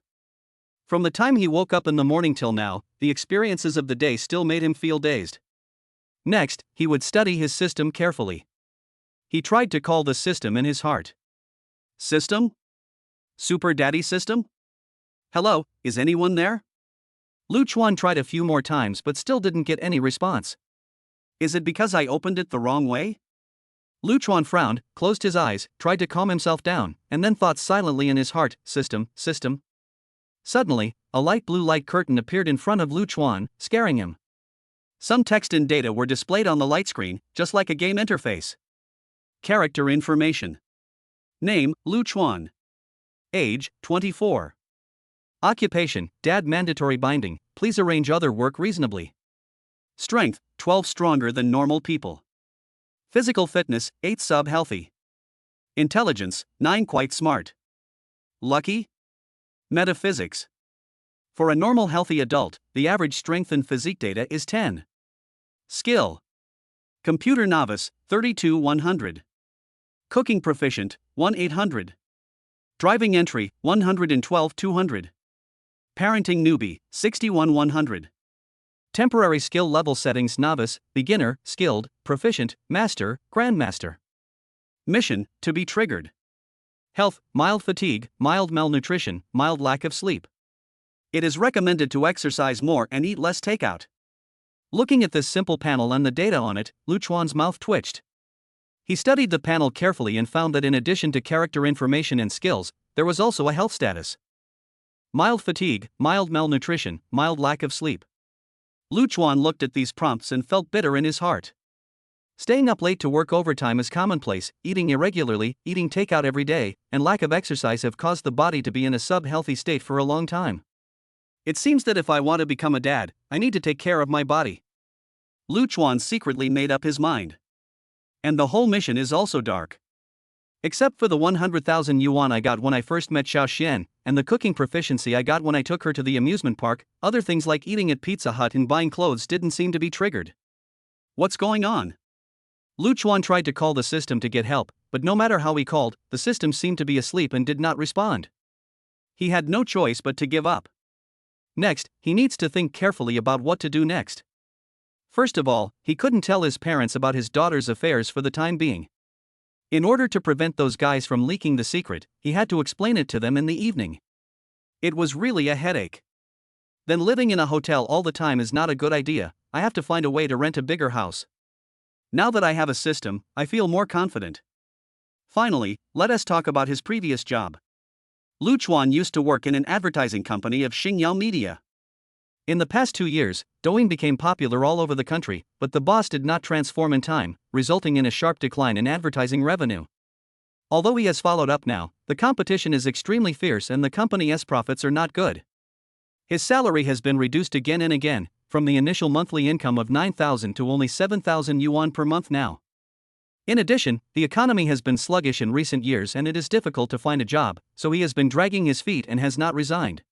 From the time he woke up in the morning till now, the experiences of the day still made him feel dazed. Next, he would study his system carefully. He tried to call the system in his heart. "System? Super Daddy System? Hello, is anyone there?" Lu Chuan tried a few more times but still didn't get any response. "Is it because I opened it the wrong way?" Lu Chuan frowned, closed his eyes, tried to calm himself down, and then thought silently in his heart, "System, system." Suddenly, a light blue light curtain appeared in front of Lu Chuan, scaring him. Some text and data were displayed on the light screen, just like a game interface. Character information. Name, Lu Chuan. Age, 24. Occupation, Dad mandatory binding, please arrange other work reasonably. Strength, 12 stronger than normal people. Physical fitness, 8 sub healthy. Intelligence, 9 quite smart. Lucky? Metaphysics. For a normal healthy adult, the average strength and physique data is 10. Skill. Computer novice, 32-100. Cooking proficient, 1-800. Driving entry, 112-200. Parenting newbie, 61-100. Temporary skill level settings: novice, beginner, skilled, proficient, master, grandmaster. Mission, to be triggered. Health, mild fatigue, mild malnutrition, mild lack of sleep. It is recommended to exercise more and eat less takeout. Looking at this simple panel and the data on it, Lu Chuan's mouth twitched. He studied the panel carefully and found that in addition to character information and skills, there was also a health status. Mild fatigue, mild malnutrition, mild lack of sleep. Lu Chuan looked at these prompts and felt bitter in his heart. Staying up late to work overtime is commonplace, eating irregularly, eating takeout every day, and lack of exercise have caused the body to be in a sub-healthy state for a long time. It seems that if I want to become a dad, I need to take care of my body. Lu Chuan secretly made up his mind. And the whole mission is also dark. Except for the 100,000 yuan I got when I first met Xiao Xian, and the cooking proficiency I got when I took her to the amusement park, other things like eating at Pizza Hut and buying clothes didn't seem to be triggered. What's going on? Lu Chuan tried to call the system to get help, but no matter how he called, the system seemed to be asleep and did not respond. He had no choice but to give up. Next, he needs to think carefully about what to do next. First of all, he couldn't tell his parents about his daughter's affairs for the time being. In order to prevent those guys from leaking the secret, he had to explain it to them in the evening. It was really a headache. Then living in a hotel all the time is not a good idea. I have to find a way to rent a bigger house. Now that I have a system, I feel more confident. Finally, let us talk about his previous job. Lu Chuan used to work in an advertising company of Xingyao Media. In the past 2 years, Douyin became popular all over the country, but the boss did not transform in time, resulting in a sharp decline in advertising revenue. Although he has followed up now, the competition is extremely fierce and the company's profits are not good. His salary has been reduced again and again, from the initial monthly income of 9,000 to only 7,000 yuan per month now. In addition, the economy has been sluggish in recent years and it is difficult to find a job, so he has been dragging his feet and has not resigned.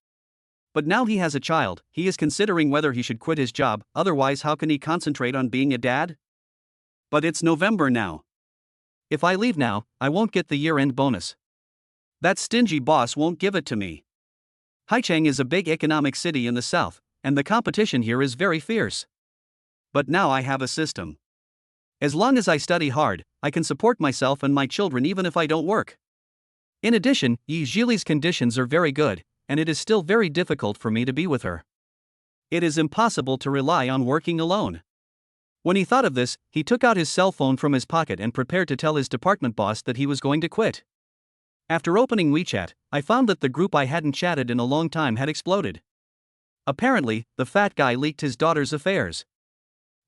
But now he has a child, he is considering whether he should quit his job, otherwise how can he concentrate on being a dad? But it's November now. If I leave now, I won't get the year-end bonus. That stingy boss won't give it to me. Haicheng is a big economic city in the south, and the competition here is very fierce. But now I have a system. As long as I study hard, I can support myself and my children even if I don't work. In addition, Zhili's conditions are very good, and it is still very difficult for me to be with her. It is impossible to rely on working alone. When he thought of this, he took out his cell phone from his pocket and prepared to tell his department boss that he was going to quit. After opening WeChat, I found that the group I hadn't chatted in a long time had exploded. Apparently, the fat guy leaked his daughter's affairs.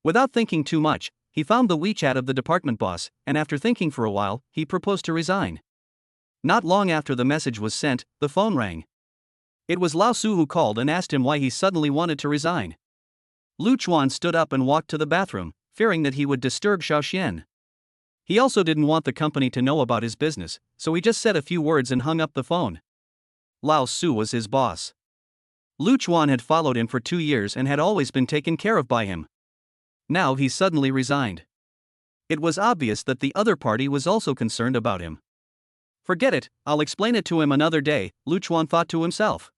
Without thinking too much, he found the WeChat of the department boss, and after thinking for a while, he proposed to resign. Not long after the message was sent, the phone rang. It was Lao Su who called and asked him why he suddenly wanted to resign. Lu Chuan stood up and walked to the bathroom, fearing that he would disturb Xiao Xian. He also didn't want the company to know about his business, so he just said a few words and hung up the phone. Lao Su was his boss. Lu Chuan had followed him for 2 years and had always been taken care of by him. Now he suddenly resigned. It was obvious that the other party was also concerned about him. Forget it, I'll explain it to him another day, Lu Chuan thought to himself.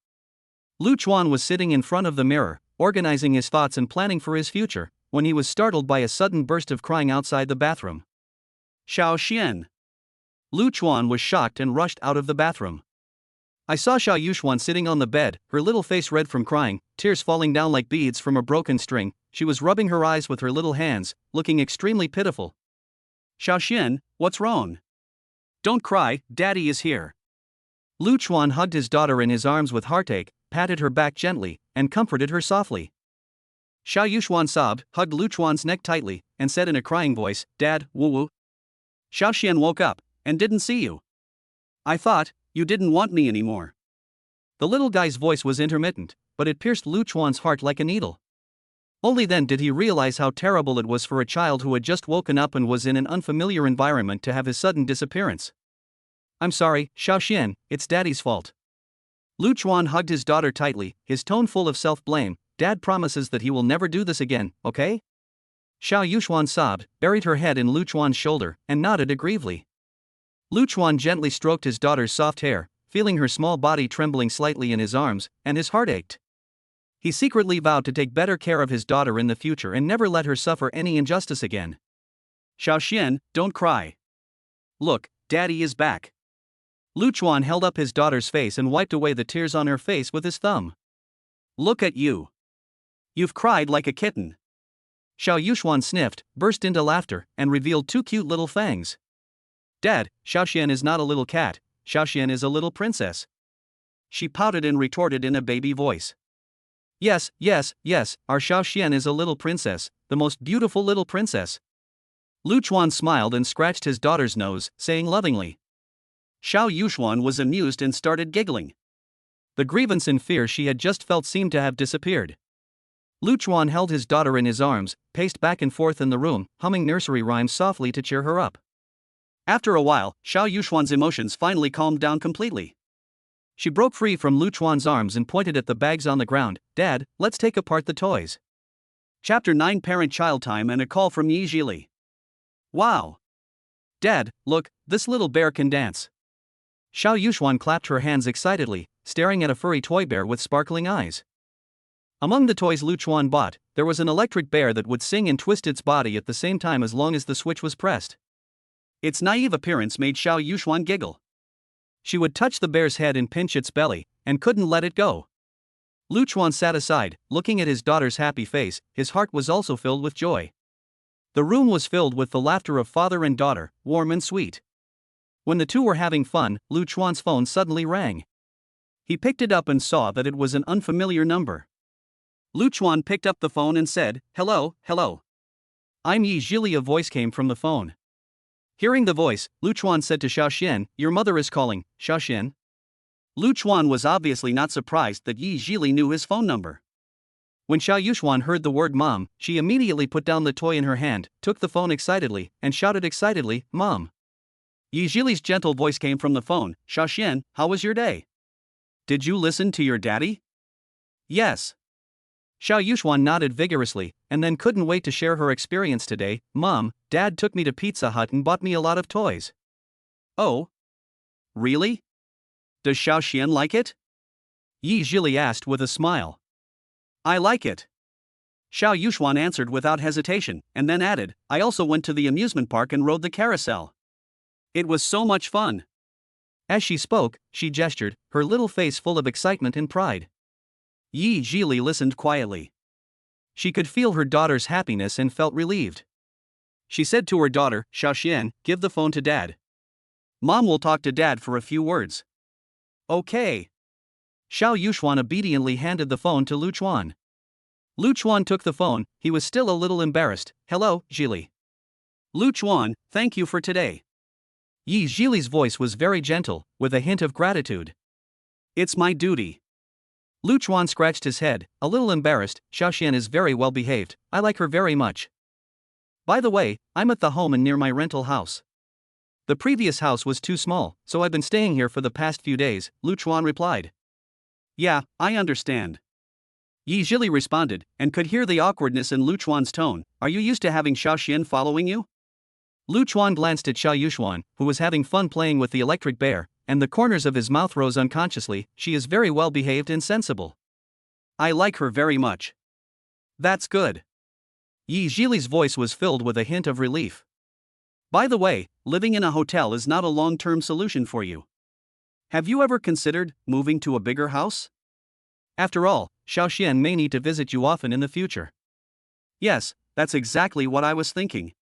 Lu Chuan was sitting in front of the mirror, organizing his thoughts and planning for his future, when he was startled by a sudden burst of crying outside the bathroom. Xiao Xian. Lu Chuan was shocked and rushed out of the bathroom. I saw Xiao Yuxuan sitting on the bed, her little face red from crying, tears falling down like beads from a broken string. She was rubbing her eyes with her little hands, looking extremely pitiful. Xiao Xian, what's wrong? Don't cry, Daddy is here. Lu Chuan hugged his daughter in his arms with heartache, patted her back gently, and comforted her softly. Xiao Yuxuan sobbed, hugged Lu Chuan's neck tightly, and said in a crying voice, Dad, woo-woo. Xiao Xian woke up, and didn't see you. I thought, you didn't want me anymore. The little guy's voice was intermittent, but it pierced Lu Chuan's heart like a needle. Only then did he realize how terrible it was for a child who had just woken up and was in an unfamiliar environment to have his sudden disappearance. I'm sorry, Xiao Xian, it's Daddy's fault. Lu Chuan hugged his daughter tightly, his tone full of self-blame. Dad promises that he will never do this again, okay? Xiao Yuxuan sobbed, buried her head in Lu Chuan's shoulder, and nodded aggressively. Lu Chuan gently stroked his daughter's soft hair, feeling her small body trembling slightly in his arms, and his heart ached. He secretly vowed to take better care of his daughter in the future and never let her suffer any injustice again. Xiao Xian, don't cry. Look, Daddy is back. Lu Chuan held up his daughter's face and wiped away the tears on her face with his thumb. Look at you. You've cried like a kitten. Xiao Yuxuan sniffed, burst into laughter, and revealed 2 cute little fangs. Dad, Xiao Xian is not a little cat, Xiao Xian is a little princess. She pouted and retorted in a baby voice. Yes, our Xiao Xian is a little princess, the most beautiful little princess. Lu Chuan smiled and scratched his daughter's nose, saying lovingly. Xiao Yuxuan was amused and started giggling. The grievance and fear she had just felt seemed to have disappeared. Lu Chuan held his daughter in his arms, paced back and forth in the room, humming nursery rhymes softly to cheer her up. After a while, Xiao Yuxuan's emotions finally calmed down completely. She broke free from Lu Chuan's arms and pointed at the bags on the ground. Dad, let's take apart the toys. Chapter 9 Parent-Child Time and a Call from Zhili. Wow! Dad, look, this little bear can dance. Xiao Yuxuan clapped her hands excitedly, staring at a furry toy bear with sparkling eyes. Among the toys Lu Chuan bought, there was an electric bear that would sing and twist its body at the same time as long as the switch was pressed. Its naive appearance made Xiao Yuxuan giggle. She would touch the bear's head and pinch its belly, and couldn't let it go. Lu Chuan sat aside, looking at his daughter's happy face. His heart was also filled with joy. The room was filled with the laughter of father and daughter, warm and sweet. When the two were having fun, Lu Chuan's phone suddenly rang. He picked it up and saw that it was an unfamiliar number. Lu Chuan picked up the phone and said, "Hello, hello. I'm Zhili." A voice came from the phone. Hearing the voice, Lu Chuan said to Xiaoxian, "Your mother is calling, Xiaoxian." Lu Chuan was obviously not surprised that Zhili knew his phone number. When Xiao Yuxuan heard the word mom, she immediately put down the toy in her hand, took the phone excitedly, and shouted excitedly, "Mom." Zhili's gentle voice came from the phone. "Xiaoxian, how was your day? Did you listen to your daddy?" "Yes." Xiao Yuxuan nodded vigorously, and then couldn't wait to share her experience today. "Mom, Dad took me to Pizza Hut and bought me a lot of toys." "Oh? Really? Does Xiaoxian like it?" Zhili asked with a smile. "I like it." Xiao Yuxuan answered without hesitation, and then added, "I also went to the amusement park and rode the carousel. It was so much fun." As she spoke, she gestured, her little face full of excitement and pride. Zhili listened quietly. She could feel her daughter's happiness and felt relieved. She said to her daughter, "Xiaoxian, give the phone to Dad. Mom will talk to Dad for a few words." "Okay." Xiao Yuxuan obediently handed the phone to Lu Chuan. Lu Chuan took the phone. He was still a little embarrassed. "Hello, Zhili." "Lu Chuan, thank you for today." Zhili's voice was very gentle, with a hint of gratitude. "It's my duty." Lu Chuan scratched his head, a little embarrassed. "Xiaoxian is very well behaved, I like her very much. By the way, I'm at the home and near my rental house. The previous house was too small, so I've been staying here for the past few days," Lu Chuan replied. "Yeah, I understand." Zhili responded, and could hear the awkwardness in Lu Chuan's tone. "Are you used to having Xiaoxian following you?" Lu Chuan glanced at Xiao Yuxuan, who was having fun playing with the electric bear, and the corners of his mouth rose unconsciously. "She is very well behaved and sensible. I like her very much." "That's good." Zhili's voice was filled with a hint of relief. "By the way, living in a hotel is not a long-term solution for you. Have you ever considered moving to a bigger house? After all, Xiaoxian may need to visit you often in the future." "Yes, that's exactly what I was thinking."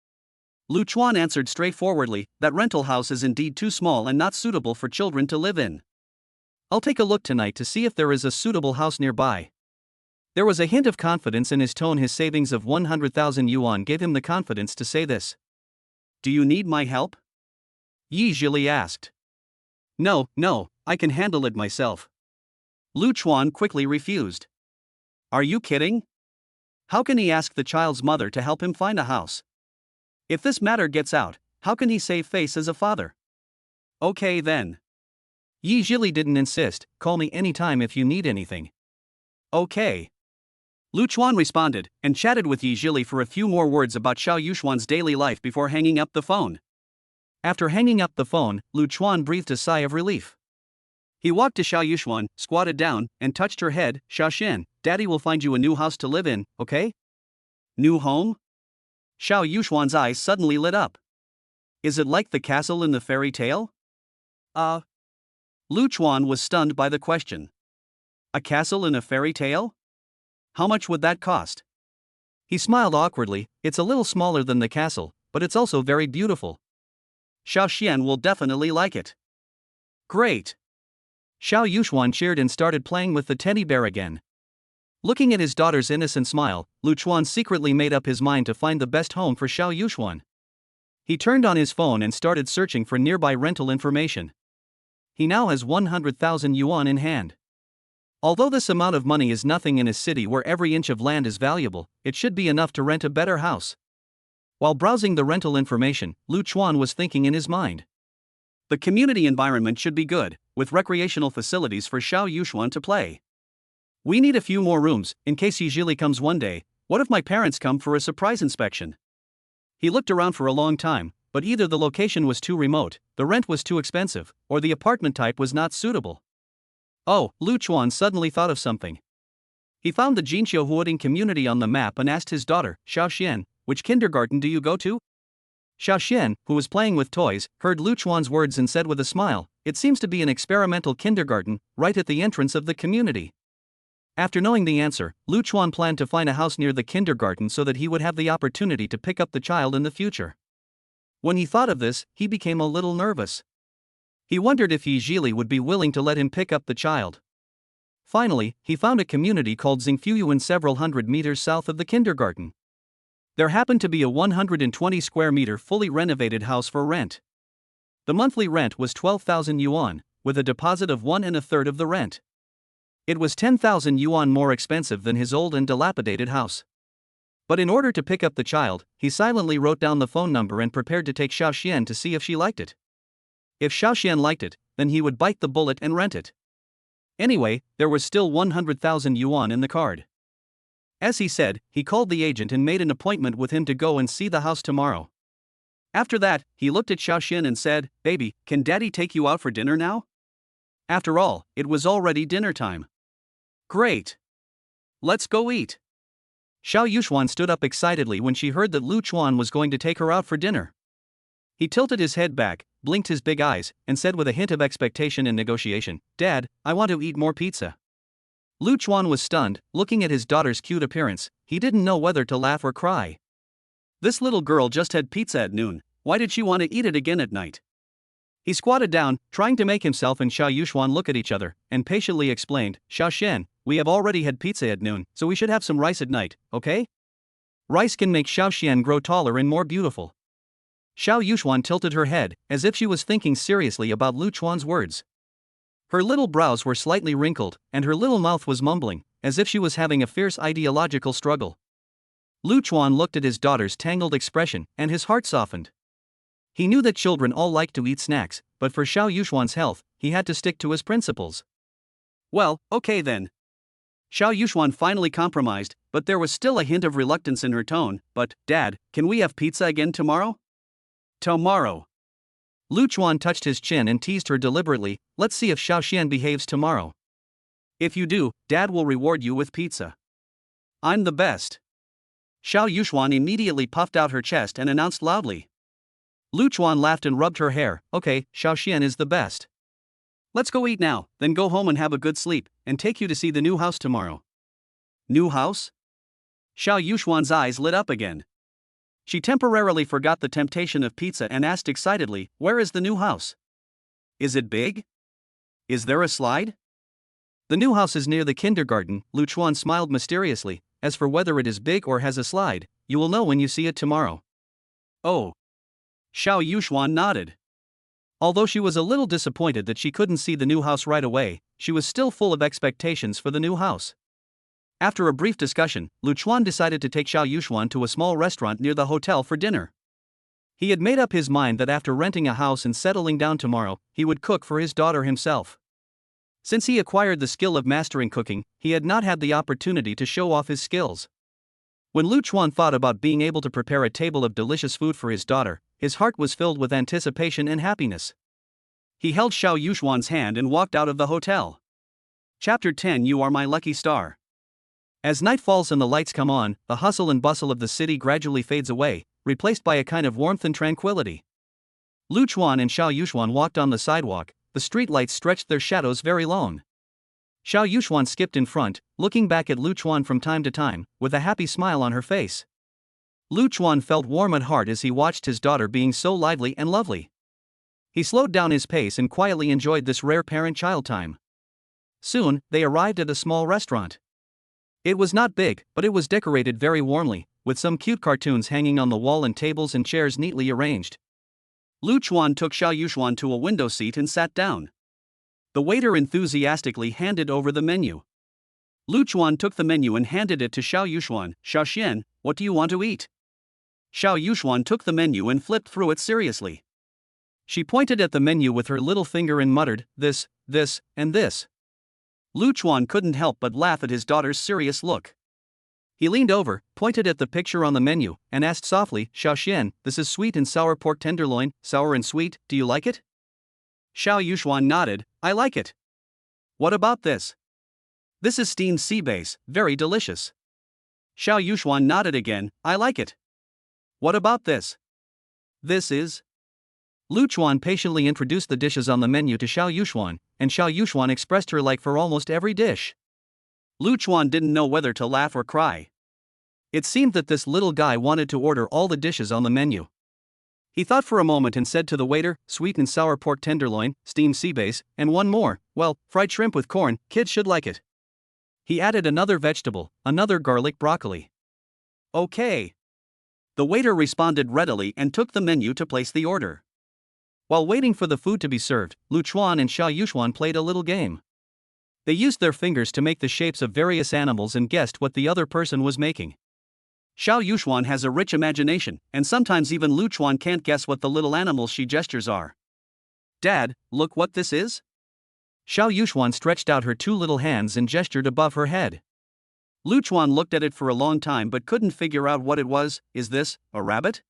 Lu Chuan answered straightforwardly, "That rental house is indeed too small and not suitable for children to live in. I'll take a look tonight to see if there is a suitable house nearby." There was a hint of confidence in his tone. His savings of 100,000 yuan gave him the confidence to say this. "Do you need my help?" Zhili asked. No, I can handle it myself." Lu Chuan quickly refused. "Are you kidding? How can he ask the child's mother to help him find a house? If this matter gets out, how can he save face as a father?" "Okay then." Zhili didn't insist. "Call me anytime if you need anything." "Okay." Lu Chuan responded, and chatted with Zhili for a few more words about Xiao Yuxuan's daily life before hanging up the phone. After hanging up the phone, Lu Chuan breathed a sigh of relief. He walked to Xiao Yuxuan, squatted down, and touched her head. "Xiaoxian, Daddy will find you a new house to live in, okay?" "New home?" Xiao Yuxuan's eyes suddenly lit up. "Is it like the castle in the fairy tale?" Lu Chuan was stunned by the question. "A castle in a fairy tale? How much would that cost?" He smiled awkwardly. "It's a little smaller than the castle, but it's also very beautiful. Xiaoxian will definitely like it." "Great." Xiao Yuxuan cheered and started playing with the teddy bear again. Looking at his daughter's innocent smile, Lu Chuan secretly made up his mind to find the best home for Xiao Yuxuan. He turned on his phone and started searching for nearby rental information. He now has 100,000 yuan in hand. Although this amount of money is nothing in a city where every inch of land is valuable, it should be enough to rent a better house. While browsing the rental information, Lu Chuan was thinking in his mind. The community environment should be good, with recreational facilities for Xiao Yuxuan to play. We need a few more rooms, in case Zhili comes one day. What if my parents come for a surprise inspection? He looked around for a long time, but either the location was too remote, the rent was too expensive, or the apartment type was not suitable. Oh, Lu Chuan suddenly thought of something. He found the Jinqiuhuoding community on the map and asked his daughter, Xiaoxian, which kindergarten do you go to? Xiaoxian, who was playing with toys, heard Lu Chuan's words and said with a smile, it seems to be an experimental kindergarten, right at the entrance of the community. After knowing the answer, Lu Chuan planned to find a house near the kindergarten so that he would have the opportunity to pick up the child in the future. When he thought of this, he became a little nervous. He wondered if Zhili would be willing to let him pick up the child. Finally, he found a community called Xingfuyuan several hundred meters south of the kindergarten. There happened to be a 120 square meter fully renovated house for rent. The monthly rent was 12,000 yuan, with a deposit of 1 1/3 of the rent. It was 10,000 yuan more expensive than his old and dilapidated house. But in order to pick up the child, he silently wrote down the phone number and prepared to take Xiaoxian to see if she liked it. If Xiaoxian liked it, then he would bite the bullet and rent it. Anyway, there was still 100,000 yuan in the card. As he said, he called the agent and made an appointment with him to go and see the house tomorrow. After that, he looked at Xiaoxian and said, Baby, can daddy take you out for dinner now? After all, it was already dinner time. Great. Let's go eat. Xiao Yuxuan stood up excitedly when she heard that Lu Chuan was going to take her out for dinner. He tilted his head back, blinked his big eyes, and said with a hint of expectation and negotiation, Dad, I want to eat more pizza. Lu Chuan was stunned, looking at his daughter's cute appearance. He didn't know whether to laugh or cry. This little girl just had pizza at noon, why did she want to eat it again at night? He squatted down, trying to make himself and Xiao Yuxuan look at each other, and patiently explained, Xiaoxian, we have already had pizza at noon, so we should have some rice at night, okay? Rice can make Xiaoxian grow taller and more beautiful. Xiao Yuxuan tilted her head, as if she was thinking seriously about Lu Chuan's words. Her little brows were slightly wrinkled, and her little mouth was mumbling, as if she was having a fierce ideological struggle. Lu Chuan looked at his daughter's tangled expression, and his heart softened. He knew that children all like to eat snacks, but for Xiao Yuxuan's health, he had to stick to his principles. Well, okay then. Xiao Yuxuan finally compromised, but there was still a hint of reluctance in her tone. But, Dad, can we have pizza again tomorrow? Tomorrow. Lu Chuan touched his chin and teased her deliberately, let's see if Xiaoxian behaves tomorrow. If you do, Dad will reward you with pizza. I'm the best. Xiao Yuxuan immediately puffed out her chest and announced loudly. Lu Chuan laughed and rubbed her hair, okay, Xiaoxian is the best. Let's go eat now, then go home and have a good sleep, and take you to see the new house tomorrow. New house? Xiao Yuxuan's eyes lit up again. She temporarily forgot the temptation of pizza and asked excitedly, where is the new house? Is it big? Is there a slide? The new house is near the kindergarten, Lu Chuan smiled mysteriously. As for whether it is big or has a slide, you will know when you see it tomorrow. Oh. Xiao Yuxuan nodded. Although she was a little disappointed that she couldn't see the new house right away, she was still full of expectations for the new house. After a brief discussion, Lu Chuan decided to take Xiao Yuxuan to a small restaurant near the hotel for dinner. He had made up his mind that after renting a house and settling down tomorrow, he would cook for his daughter himself. Since he acquired the skill of mastering cooking, he had not had the opportunity to show off his skills. When Lu Chuan thought about being able to prepare a table of delicious food for his daughter, his heart was filled with anticipation and happiness. He held Xiao Yuxuan's hand and walked out of the hotel. Chapter 10 You Are My Lucky Star. As night falls and the lights come on, the hustle and bustle of the city gradually fades away, replaced by a kind of warmth and tranquility. Lu Chuan and Xiao Yuxuan walked on the sidewalk, the street lights stretched their shadows very long. Xiao Yuxuan skipped in front, looking back at Lu Chuan from time to time, with a happy smile on her face. Lu Chuan felt warm at heart as he watched his daughter being so lively and lovely. He slowed down his pace and quietly enjoyed this rare parent-child time. Soon, they arrived at a small restaurant. It was not big, but it was decorated very warmly, with some cute cartoons hanging on the wall and tables and chairs neatly arranged. Lu Chuan took Xiao Yuxuan to a window seat and sat down. The waiter enthusiastically handed over the menu. Lu Chuan took the menu and handed it to Xiao Yuxuan. Xiaoxian, what do you want to eat? Xiao Yuxuan took the menu and flipped through it seriously. She pointed at the menu with her little finger and muttered, this, and this. Luchuan couldn't help but laugh at his daughter's serious look. He leaned over, pointed at the picture on the menu, and asked softly, Xiao Xian, this is sweet and sour pork tenderloin, sour and sweet, do you like it? Xiao Yuxuan nodded, I like it. What about this? This is steamed sea bass, very delicious. Xiao Yuxuan nodded again, I like it. What about this? This is. Luchuan patiently introduced the dishes on the menu to Xiao Yuxuan, and Xiao Yuxuan expressed her like for almost every dish. Luchuan didn't know whether to laugh or cry. It seemed that this little guy wanted to order all the dishes on the menu. He thought for a moment and said to the waiter, sweet and sour pork tenderloin, steamed sea bass, and one more, well, fried shrimp with corn, kids should like it. He added another vegetable, another garlic broccoli. Okay. The waiter responded readily and took the menu to place the order. While waiting for the food to be served, Luchuan and Xiao Yuxuan played a little game. They used their fingers to make the shapes of various animals and guessed what the other person was making. Xiao Yuxuan has a rich imagination, and sometimes even Luchuan can't guess what the little animals she gestures are. Dad, look what this is? Xiao Yuxuan stretched out her two little hands and gestured above her head. Luchuan looked at it for a long time but couldn't figure out what it was. Is this a rabbit?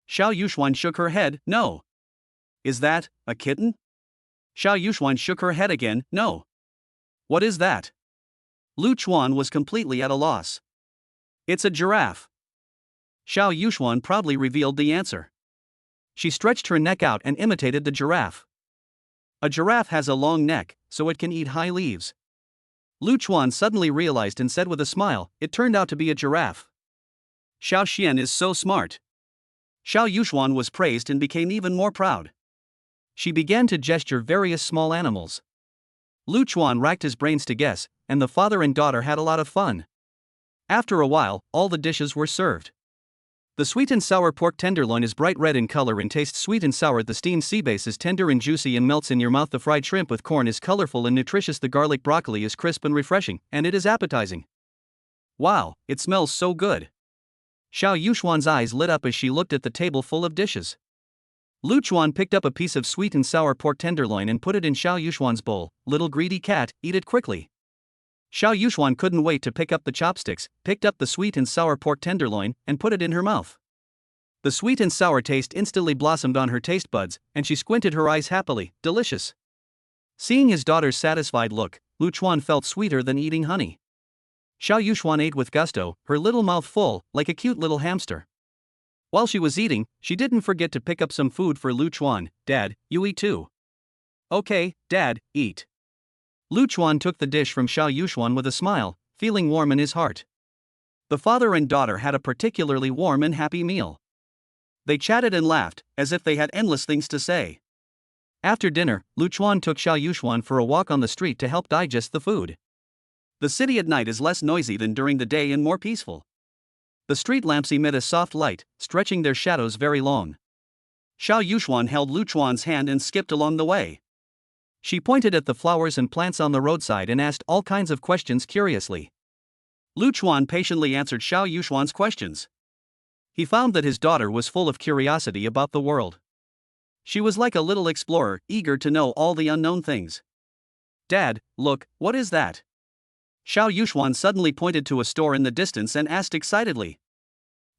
Xiao Yuxuan shook her head, no. Is that a kitten? Xiao Yuxuan shook her head again, no. What is that? Luchuan was completely at a loss. It's a giraffe. Xiao Yuxuan proudly revealed the answer. She stretched her neck out and imitated the giraffe. A giraffe has a long neck, so it can eat high leaves. Luchuan suddenly realized and said with a smile, it turned out to be a giraffe. Xiao Xian is so smart. Xiao Yuxuan was praised and became even more proud. She began to gesture various small animals. Luchuan racked his brains to guess, and the father and daughter had a lot of fun. After a while, all the dishes were served. The sweet and sour pork tenderloin is bright red in color and tastes sweet and sour. The steamed sea bass is tender and juicy and melts in your mouth. The fried shrimp with corn is colorful and nutritious. The garlic broccoli is crisp and refreshing, and it is appetizing. Wow, it smells so good. Xiao Yuxuan's eyes lit up as she looked at the table full of dishes. Luchuan picked up a piece of sweet and sour pork tenderloin and put it in Xiao Yuxuan's bowl. Little greedy cat, eat it quickly. Xiao Yuxuan couldn't wait to pick up the chopsticks, picked up the sweet and sour pork tenderloin, and put it in her mouth. The sweet and sour taste instantly blossomed on her taste buds, and she squinted her eyes happily. Delicious. Seeing his daughter's satisfied look, Luchuan felt sweeter than eating honey. Xiao Yuxuan ate with gusto, her little mouth full, like a cute little hamster. While she was eating, she didn't forget to pick up some food for Luchuan. Dad, you eat too. Okay, Dad, eat. Luchuan took the dish from Xiao Yuxuan with a smile, feeling warm in his heart. The father and daughter had a particularly warm and happy meal. They chatted and laughed, as if they had endless things to say. After dinner, Luchuan took Xiao Yuxuan for a walk on the street to help digest the food. The city at night is less noisy than during the day and more peaceful. The street lamps emit a soft light, stretching their shadows very long. Xiao Yuxuan held Luchuan's hand and skipped along the way. She pointed at the flowers and plants on the roadside and asked all kinds of questions curiously. Luchuan patiently answered Xiao Yuxuan's questions. He found that his daughter was full of curiosity about the world. She was like a little explorer, eager to know all the unknown things. Dad, look, what is that? Xiao Yuxuan suddenly pointed to a store in the distance and asked excitedly.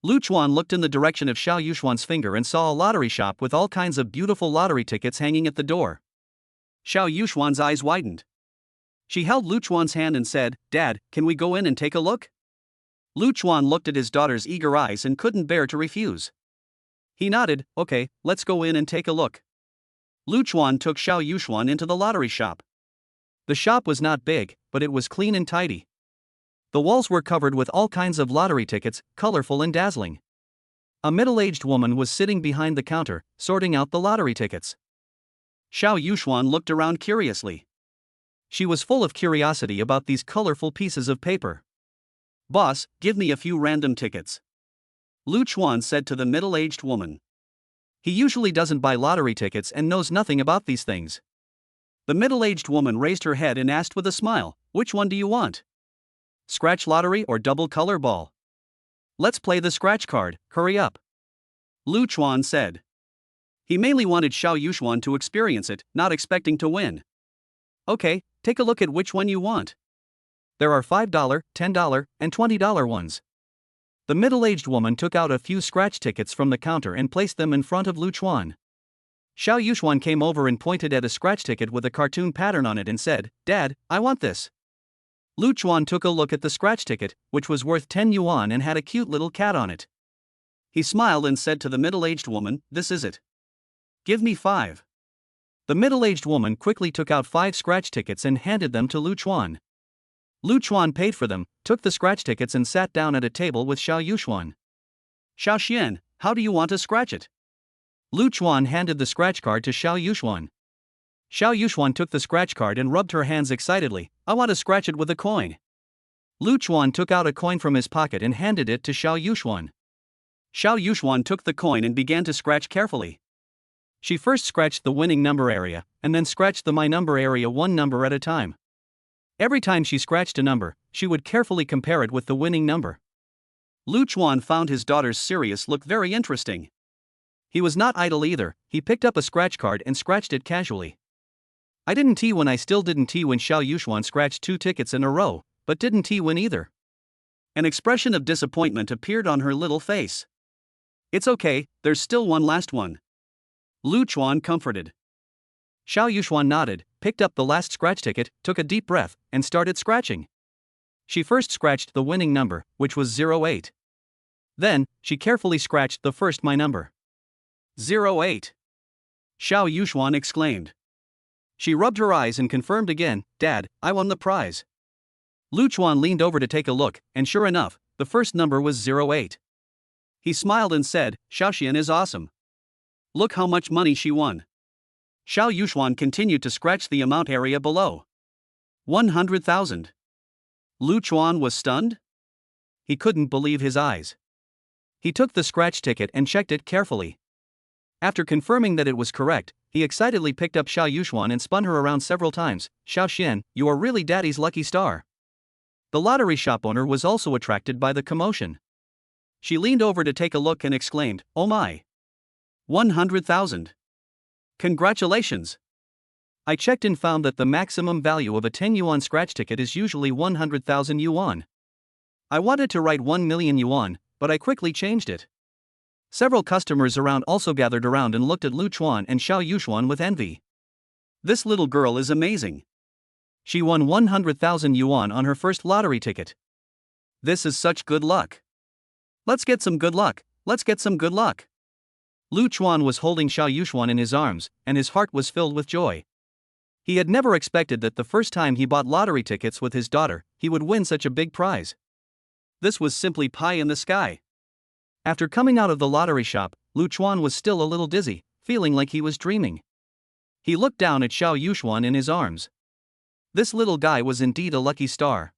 Luchuan looked in the direction of Xiao Yuxuan's finger and saw a lottery shop with all kinds of beautiful lottery tickets hanging at the door. Xiao Yuxuan's eyes widened. She held Luchuan's hand and said, Dad, can we go in and take a look? Luchuan looked at his daughter's eager eyes and couldn't bear to refuse. He nodded, okay, let's go in and take a look. Luchuan took Xiao Yuxuan into the lottery shop. The shop was not big, but it was clean and tidy. The walls were covered with all kinds of lottery tickets, colorful and dazzling. A middle-aged woman was sitting behind the counter, sorting out the lottery tickets. Xiao Yuxuan looked around curiously. She was full of curiosity about these colorful pieces of paper. Boss, give me a few random tickets. Luchuan said to the middle-aged woman. He usually doesn't buy lottery tickets and knows nothing about these things. The middle-aged woman raised her head and asked with a smile, which one do you want? Scratch lottery or double color ball? Let's play the scratch card, hurry up. Lu Chuan said. He mainly wanted Xiao Yuxuan to experience it, not expecting to win. Okay, take a look at which one you want. There are $5, $10, and $20 ones. The middle-aged woman took out a few scratch tickets from the counter and placed them in front of Lu Chuan. Xiao Yuxuan came over and pointed at a scratch ticket with a cartoon pattern on it and said, "Dad, I want this." Lu Chuan took a look at the scratch ticket, which was worth 10 yuan and had a cute little cat on it. He smiled and said to the middle-aged woman, "This is it. Give me 5. The middle-aged woman quickly took out 5 scratch tickets and handed them to Lu Chuan. Lu Chuan paid for them, took the scratch tickets and sat down at a table with Xiao Yuxuan. "Xiao Xian, how do you want to scratch it?" Lu Chuan handed the scratch card to Xiao Yuxuan. Xiao Yuxuan took the scratch card and rubbed her hands excitedly. "I want to scratch it with a coin." Lu Chuan took out a coin from his pocket and handed it to Xiao Yuxuan. Xiao Yuxuan took the coin and began to scratch carefully. She first scratched the winning number area, and then scratched the my number area one number at a time. Every time she scratched a number, she would carefully compare it with the winning number. Lu Chuan found his daughter's serious look very interesting. He was not idle either. He picked up a scratch card and scratched it casually. "I didn't tee when I still didn't tee when Xiao Yuxuan scratched 2 tickets in a row, but didn't tee win either." An expression of disappointment appeared on her little face. "It's okay, there's still one last one." Lu Chuan comforted. Xiao Yuxuan nodded, picked up the last scratch ticket, took a deep breath, and started scratching. She first scratched the winning number, which was 08. Then, she carefully scratched the first my number. 08. Xiao Yuxuan exclaimed. She rubbed her eyes and confirmed again, "Dad, I won the prize." Lu Chuan leaned over to take a look, and sure enough, the first number was 08. He smiled and said, "Xiaoxian is awesome. Look how much money she won." Xiao Yuxuan continued to scratch the amount area below. 100,000. Lu Chuan was stunned? He couldn't believe his eyes. He took the scratch ticket and checked it carefully. After confirming that it was correct, he excitedly picked up Xiao Yuxuan and spun her around several times. "Xiao Xian, you are really Daddy's lucky star." The lottery shop owner was also attracted by the commotion. She leaned over to take a look and exclaimed, "Oh my! 100,000. Congratulations! I checked and found that the maximum value of a 10 yuan scratch ticket is usually 100,000 yuan. I wanted to write 1 million yuan, but I quickly changed it." Several customers around also gathered around and looked at Lu Chuan and Xiao Yuxuan with envy. "This little girl is amazing. She won 100,000 yuan on her first lottery ticket. This is such good luck. Let's get some good luck, let's get some good luck." Lu Chuan was holding Xiao Yuxuan in his arms, and his heart was filled with joy. He had never expected that the first time he bought lottery tickets with his daughter, he would win such a big prize. This was simply pie in the sky. After coming out of the lottery shop, Lu Chuan was still a little dizzy, feeling like he was dreaming. He looked down at Xiao Yuxuan in his arms. This little guy was indeed a lucky star.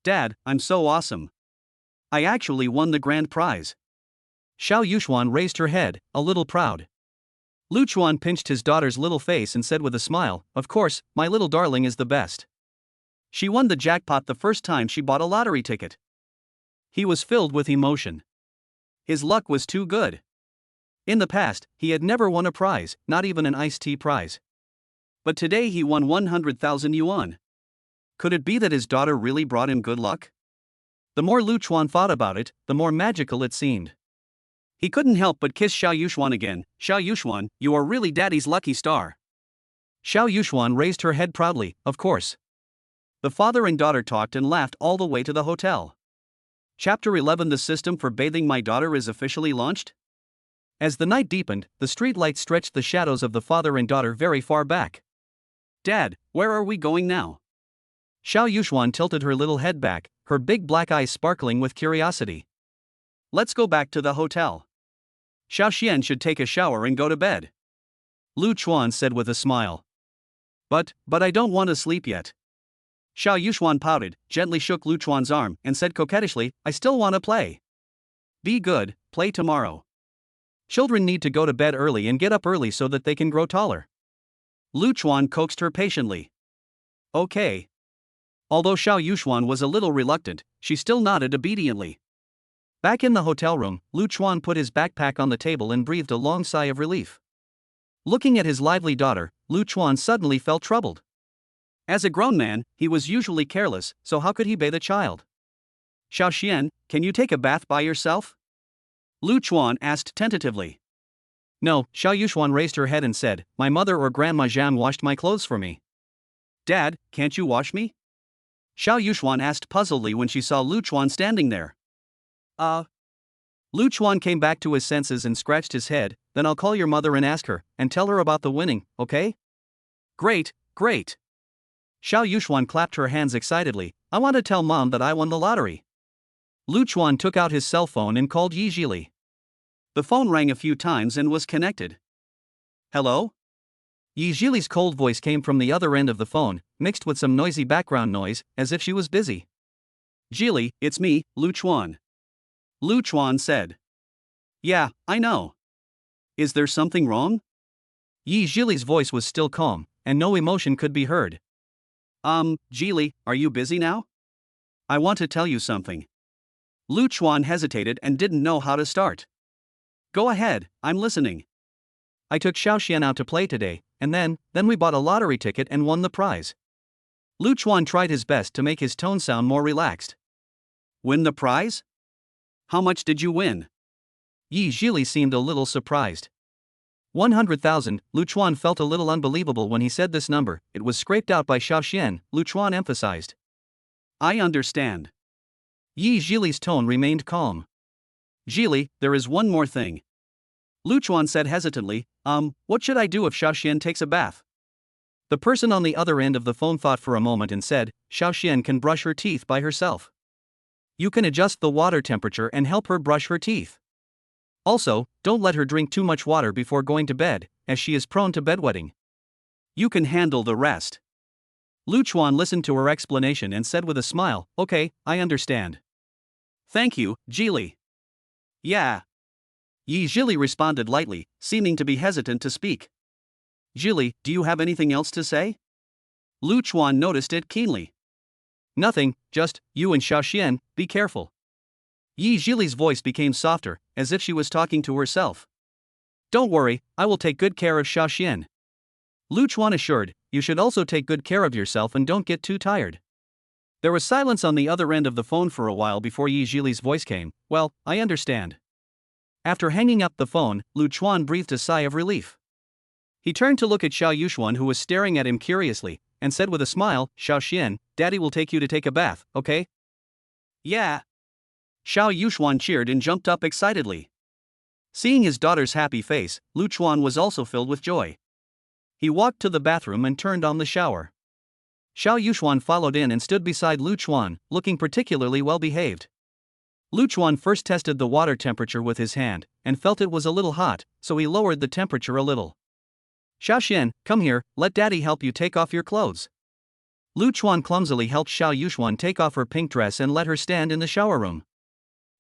"Dad, I'm so awesome. I actually won the grand prize." Xiao Yuxuan raised her head, a little proud. Lu Chuan pinched his daughter's little face and said with a smile, "Of course, my little darling is the best. She won the jackpot the first time she bought a lottery ticket." He was filled with emotion. His luck was too good. In the past, he had never won a prize, not even an iced tea prize. But today he won 100,000 yuan. Could it be that his daughter really brought him good luck? The more Lu Chuan thought about it, the more magical it seemed. He couldn't help but kiss Xiao Yuxuan again. "Xiao Yuxuan, you are really Daddy's lucky star." Xiao Yuxuan raised her head proudly, "Of course." The father and daughter talked and laughed all the way to the hotel. Chapter 11. The system for bathing my daughter is officially launched. As the night deepened, the street lights stretched the shadows of the father and daughter very far back. "Dad, where are we going now?" Xiao Yuxuan tilted her little head back, her big black eyes sparkling with curiosity. "Let's go back to the hotel. Xiao Xian should take a shower and go to bed," Lu Chuan said with a smile. But I don't want to sleep yet." Xiao Yuxuan pouted, gently shook Lu Chuan's arm, and said coquettishly, "I still want to play." "Be good, play tomorrow. Children need to go to bed early and get up early so that they can grow taller." Lu Chuan coaxed her patiently. "Okay." Although Xiao Yuxuan was a little reluctant, she still nodded obediently. Back in the hotel room, Lu Chuan put his backpack on the table and breathed a long sigh of relief. Looking at his lively daughter, Lu Chuan suddenly felt troubled. As a grown man, he was usually careless, so how could he bathe a child? Xiaoxian, can you take a bath by yourself? Lu Chuan asked tentatively. No, Xiao Yuxuan raised her head and said, my mother or Grandma Zhang washed my clothes for me. Dad, can't you wash me? Xiao Yuxuan asked puzzledly when she saw Lu Chuan standing there. Lu Chuan came back to his senses and scratched his head. Then I'll call your mother and ask her, and tell her about the winning, okay? Great, great. Xiao Yuxuan clapped her hands excitedly. I want to tell Mom that I won the lottery. Lu Chuan took out his cell phone and called Zhili. The phone rang a few times and was connected. Hello? Zhili's cold voice came from the other end of the phone, mixed with some noisy background noise, as if she was busy. Zhili, it's me, Lu Chuan. Lu Chuan said. Yeah, I know. Is there something wrong? Zhili's voice was still calm, and no emotion could be heard. Zhili, are you busy now? I want to tell you something. Lu Chuan hesitated and didn't know how to start. Go ahead, I'm listening. I took Xiaoxian out to play today, and then we bought a lottery ticket and won the prize. Lu Chuan tried his best to make his tone sound more relaxed. Win the prize? How much did you win? Zhili seemed a little surprised. 100,000. Lu Chuan felt a little unbelievable when he said this number. It was scraped out by Xiaoxian, Lu Chuan emphasized. I understand. Zhili's tone remained calm. Zhili, there is one more thing. Lu Chuan said hesitantly, what should I do if Xiaoxian takes a bath? The person on the other end of the phone thought for a moment and said, Xiaoxian can brush her teeth by herself. You can adjust the water temperature and help her brush her teeth. Also, don't let her drink too much water before going to bed, as she is prone to bedwetting. You can handle the rest. Lu Chuan listened to her explanation and said with a smile, okay, I understand. Thank you, Zhili. Yeah. Zhili responded lightly, seeming to be hesitant to speak. Zhili, do you have anything else to say? Lu Chuan noticed it keenly. Nothing, just, you and Xiaoxian, be careful. Zhili's voice became softer, as if she was talking to herself. Don't worry, I will take good care of Xiaoxian. Lu Chuan assured, you should also take good care of yourself and don't get too tired. There was silence on the other end of the phone for a while before Zhili's voice came. Well, I understand. After hanging up the phone, Lu Chuan breathed a sigh of relief. He turned to look at Xiao Yuxuan, who was staring at him curiously, and said with a smile, Xiaoxian, Daddy will take you to take a bath, okay? Yeah. Xiao Yuxuan cheered and jumped up excitedly. Seeing his daughter's happy face, Lu Chuan was also filled with joy. He walked to the bathroom and turned on the shower. Xiao Yuxuan followed in and stood beside Lu Chuan, looking particularly well behaved. Lu Chuan first tested the water temperature with his hand, and felt it was a little hot, so he lowered the temperature a little. Xiaoxian, come here, let Daddy help you take off your clothes. Lu Chuan clumsily helped Xiao Yuxuan take off her pink dress and let her stand in the shower room.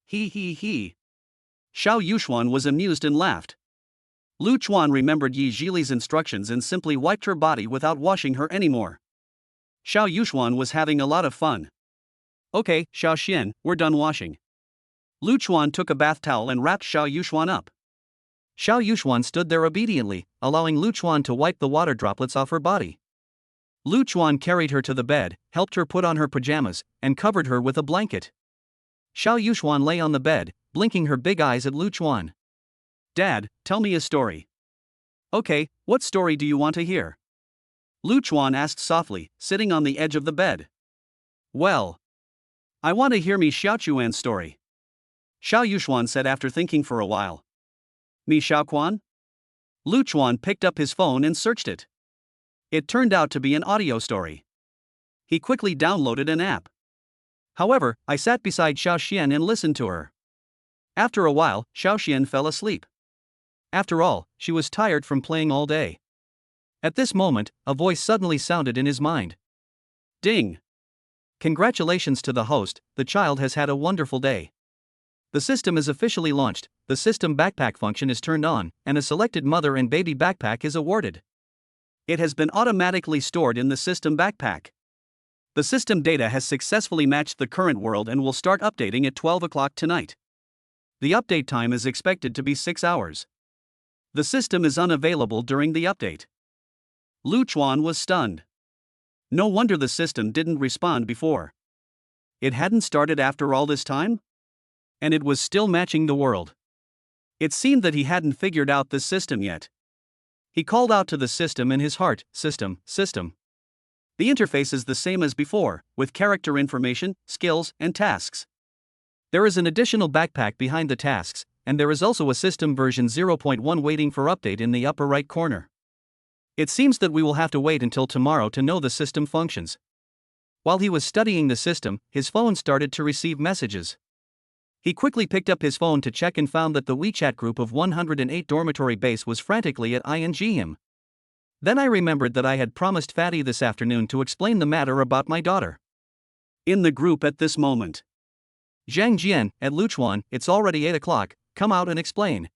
He. Xiao Yuxuan was amused and laughed. Lu Chuan remembered Zhili's instructions and simply wiped her body without washing her anymore. Xiao Yuxuan was having a lot of fun. Okay, Xiaoxian, we're done washing. Lu Chuan took a bath towel and wrapped Xiao Yuxuan up. Xiao Yuxuan stood there obediently, allowing Lu Chuan to wipe the water droplets off her body. Lu Chuan carried her to the bed, helped her put on her pajamas, and covered her with a blanket. Xiao Yuxuan lay on the bed, blinking her big eyes at Lu Chuan. Dad, tell me a story. Okay, what story do you want to hear? Lu Chuan asked softly, sitting on the edge of the bed. Well, I want to hear Mi Xiaochuan's story. Xiao Yuxuan said after thinking for a while. Mi Xiaoquan? Lu Chuan picked up his phone and searched it. It turned out to be an audio story. He quickly downloaded an app. However, I sat beside Xiaoxian and listened to her. After a while, Xiaoxian fell asleep. After all, she was tired from playing all day. At this moment, a voice suddenly sounded in his mind. Ding! Congratulations to the host, the child has had a wonderful day. The system is officially launched, the system backpack function is turned on, and a selected mother and baby backpack is awarded. It has been automatically stored in the system backpack. The system data has successfully matched the current world and will start updating at 12 o'clock tonight. The update time is expected to be 6 hours. The system is unavailable during the update. Lu Chuan was stunned. No wonder the system didn't respond before. It hadn't started after all this time? And it was still matching the world. It seemed that he hadn't figured out the system yet. He called out to the system in his heart, "System, system." The interface is the same as before, with character information, skills, and tasks. There is an additional backpack behind the tasks, and there is also a system version 0.1 waiting for update in the upper right corner. It seems that we will have to wait until tomorrow to know the system functions. While he was studying the system, his phone started to receive messages. He quickly picked up his phone to check and found that the WeChat group of 108 dormitory base was frantically at ing him. Then I remembered that I had promised Fatty this afternoon to explain the matter about my daughter. In the group at this moment. Zhang Jian, at Luchuan, it's already 8 o'clock, come out and explain.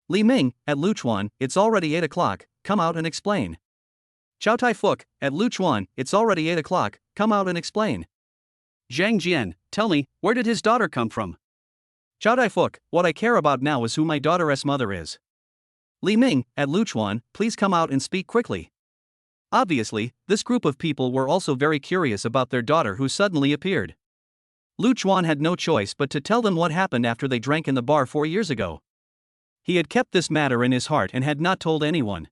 Li Ming, at Luchuan, it's already 8 o'clock, come out and explain. Chow Tai Fuk, at Luchuan, it's already 8 o'clock, come out and explain. Zhang Jian, tell me, where did his daughter come from? Chow Tai Fuk, what I care about now is who my daughter's mother is. Li Ming, at Luchuan, please come out and speak quickly. Obviously, this group of people were also very curious about their daughter who suddenly appeared. Luchuan had no choice but to tell them what happened after they drank in the bar 4 years ago. He had kept this matter in his heart and had not told anyone.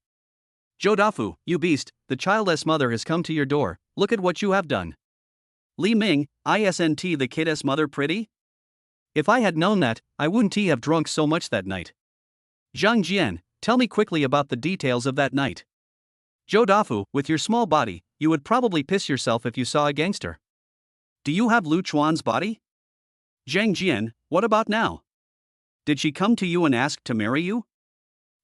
Zhou Dafu, you beast, the childless mother has come to your door, look at what you have done. Li Ming, isn't the kid's mother pretty? If I had known that, I wouldn't have drunk so much that night. Zhang Jian, tell me quickly about the details of that night. Zhou Dafu, with your small body, you would probably piss yourself if you saw a gangster. Do you have Lu Chuan's body? Zhang Jian, what about now? Did she come to you and ask to marry you?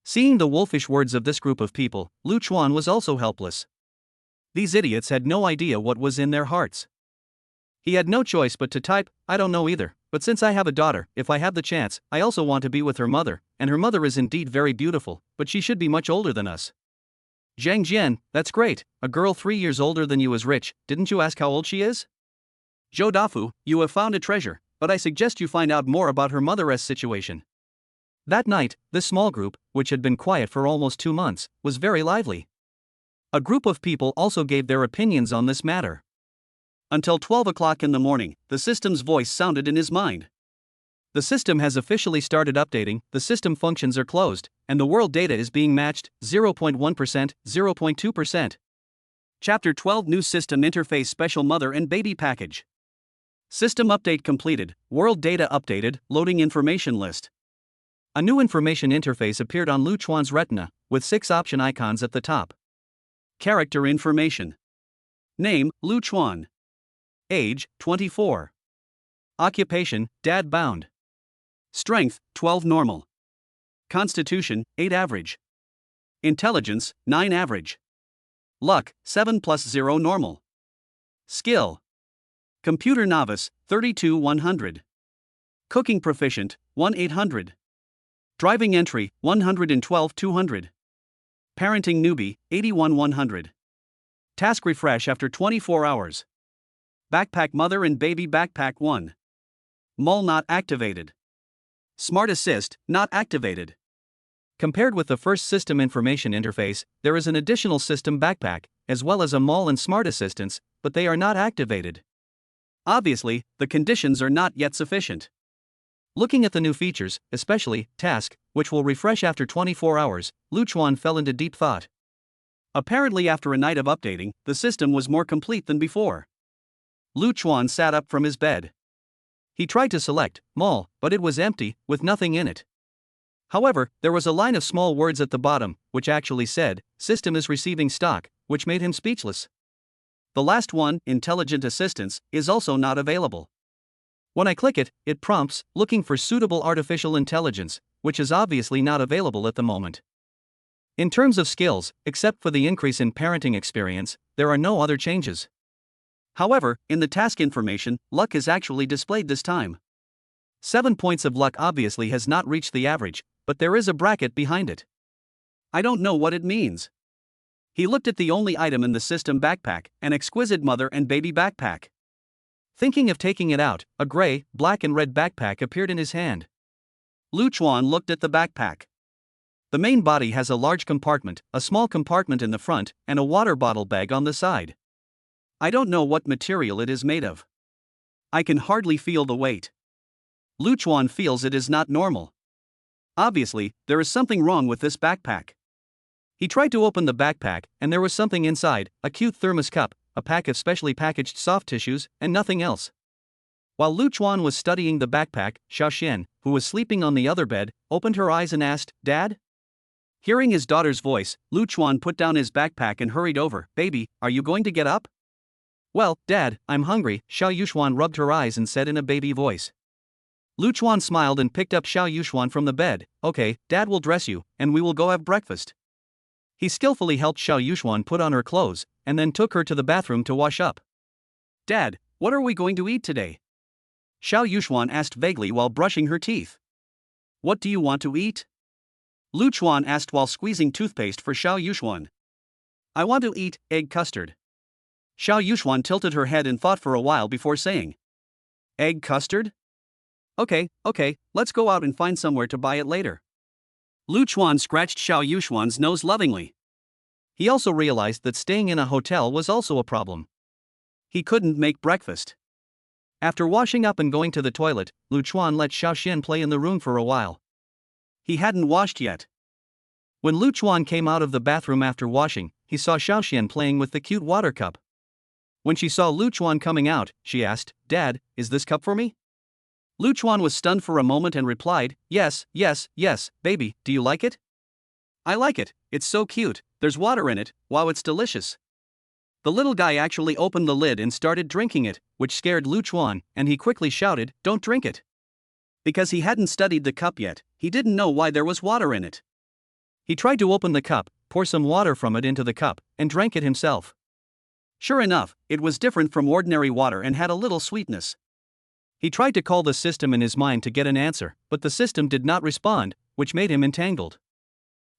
Seeing the wolfish words of this group of people, Lu Chuan was also helpless. These idiots had no idea what was in their hearts. He had no choice but to type, I don't know either, but since I have a daughter, if I have the chance, I also want to be with her mother, and her mother is indeed very beautiful, but she should be much older than us. Zhang Jian, that's great, a girl 3 years older than you is rich, didn't you ask how old she is? Zhou Dafu, you have found a treasure, but I suggest you find out more about her mother's situation. That night, this small group, which had been quiet for almost 2 months, was very lively. A group of people also gave their opinions on this matter. Until 12 o'clock in the morning, the system's voice sounded in his mind. The system has officially started updating, the system functions are closed, and the world data is being matched, 0.1%, 0.2%. Chapter 12 New System Interface Special Mother and Baby Package. System update completed, world data updated, loading information list. A new information interface appeared on Lu Chuan's retina, with 6 option icons at the top. Character information. Name, Lu Chuan. Age, 24. Occupation, dad bound. Strength, 12 normal. Constitution, 8 average. Intelligence, 9 average. Luck, 7 plus 0 normal. Skill. Computer novice, 32 100. Cooking proficient, 1 800. Driving entry, 112 200. Parenting newbie, 81 100. Task refresh after 24 hours. Backpack mother and baby backpack 1. Mole not activated. Smart assist, not activated. Compared with the first system information interface, there is an additional system backpack, as well as a mole and smart assistance, but they are not activated. Obviously, the conditions are not yet sufficient. Looking at the new features, especially task, which will refresh after 24 hours, Lu Chuan fell into deep thought. Apparently, after a night of updating, the system was more complete than before. Lu Chuan sat up from his bed. He tried to select mall, but it was empty, with nothing in it. However, there was a line of small words at the bottom, which actually said, System is receiving stock, which made him speechless. The last one, Intelligent Assistance, is also not available. When I click it, it prompts, looking for suitable artificial intelligence, which is obviously not available at the moment. In terms of skills, except for the increase in parenting experience, there are no other changes. However, in the task information, luck is actually displayed this time. 7 points of luck obviously has not reached the average, but there is a bracket behind it. I don't know what it means. He looked at the only item in the system backpack, an exquisite mother and baby backpack. Thinking of taking it out, a gray, black and red backpack appeared in his hand. Lu Chuan looked at the backpack. The main body has a large compartment, a small compartment in the front, and a water bottle bag on the side. I don't know what material it is made of. I can hardly feel the weight. Lu Chuan feels it is not normal. Obviously, there is something wrong with this backpack. He tried to open the backpack, and there was something inside, a cute thermos cup, a pack of specially packaged soft tissues, and nothing else. While Lu Chuan was studying the backpack, Xiaoxian, who was sleeping on the other bed, opened her eyes and asked, "Dad?" Hearing his daughter's voice, Lu Chuan put down his backpack and hurried over. "Baby, are you going to get up?" "Well, Dad, I'm hungry," Xiao Yuxuan rubbed her eyes and said in a baby voice. Lu Chuan smiled and picked up Xiao Yuxuan from the bed. "Okay, Dad will dress you, and we will go have breakfast." He skillfully helped Xiao Yuxuan put on her clothes, and then took her to the bathroom to wash up. "Dad, what are we going to eat today?" Xiao Yuxuan asked vaguely while brushing her teeth. "What do you want to eat?" Lu Chuan asked while squeezing toothpaste for Xiao Yuxuan. "I want to eat egg custard." Xiao Yuxuan tilted her head and thought for a while before saying, "Egg custard? Okay, let's go out and find somewhere to buy it later." Lu Chuan scratched Xiao Yuxuan's nose lovingly. He also realized that staying in a hotel was also a problem. He couldn't make breakfast. After washing up and going to the toilet, Lu Chuan let Xiaoxian play in the room for a while. He hadn't washed yet. When Lu Chuan came out of the bathroom after washing, he saw Xiaoxian playing with the cute water cup. When she saw Lu Chuan coming out, she asked, "Dad, is this cup for me?" Lu Chuan was stunned for a moment and replied, "Yes, baby, do you like it?" "I like it, it's so cute, there's water in it, wow, it's delicious." The little guy actually opened the lid and started drinking it, which scared Lu Chuan, and he quickly shouted, "Don't drink it." Because he hadn't studied the cup yet, he didn't know why there was water in it. He tried to open the cup, pour some water from it into the cup, and drank it himself. Sure enough, it was different from ordinary water and had a little sweetness. He tried to call the system in his mind to get an answer, but the system did not respond, which made him entangled.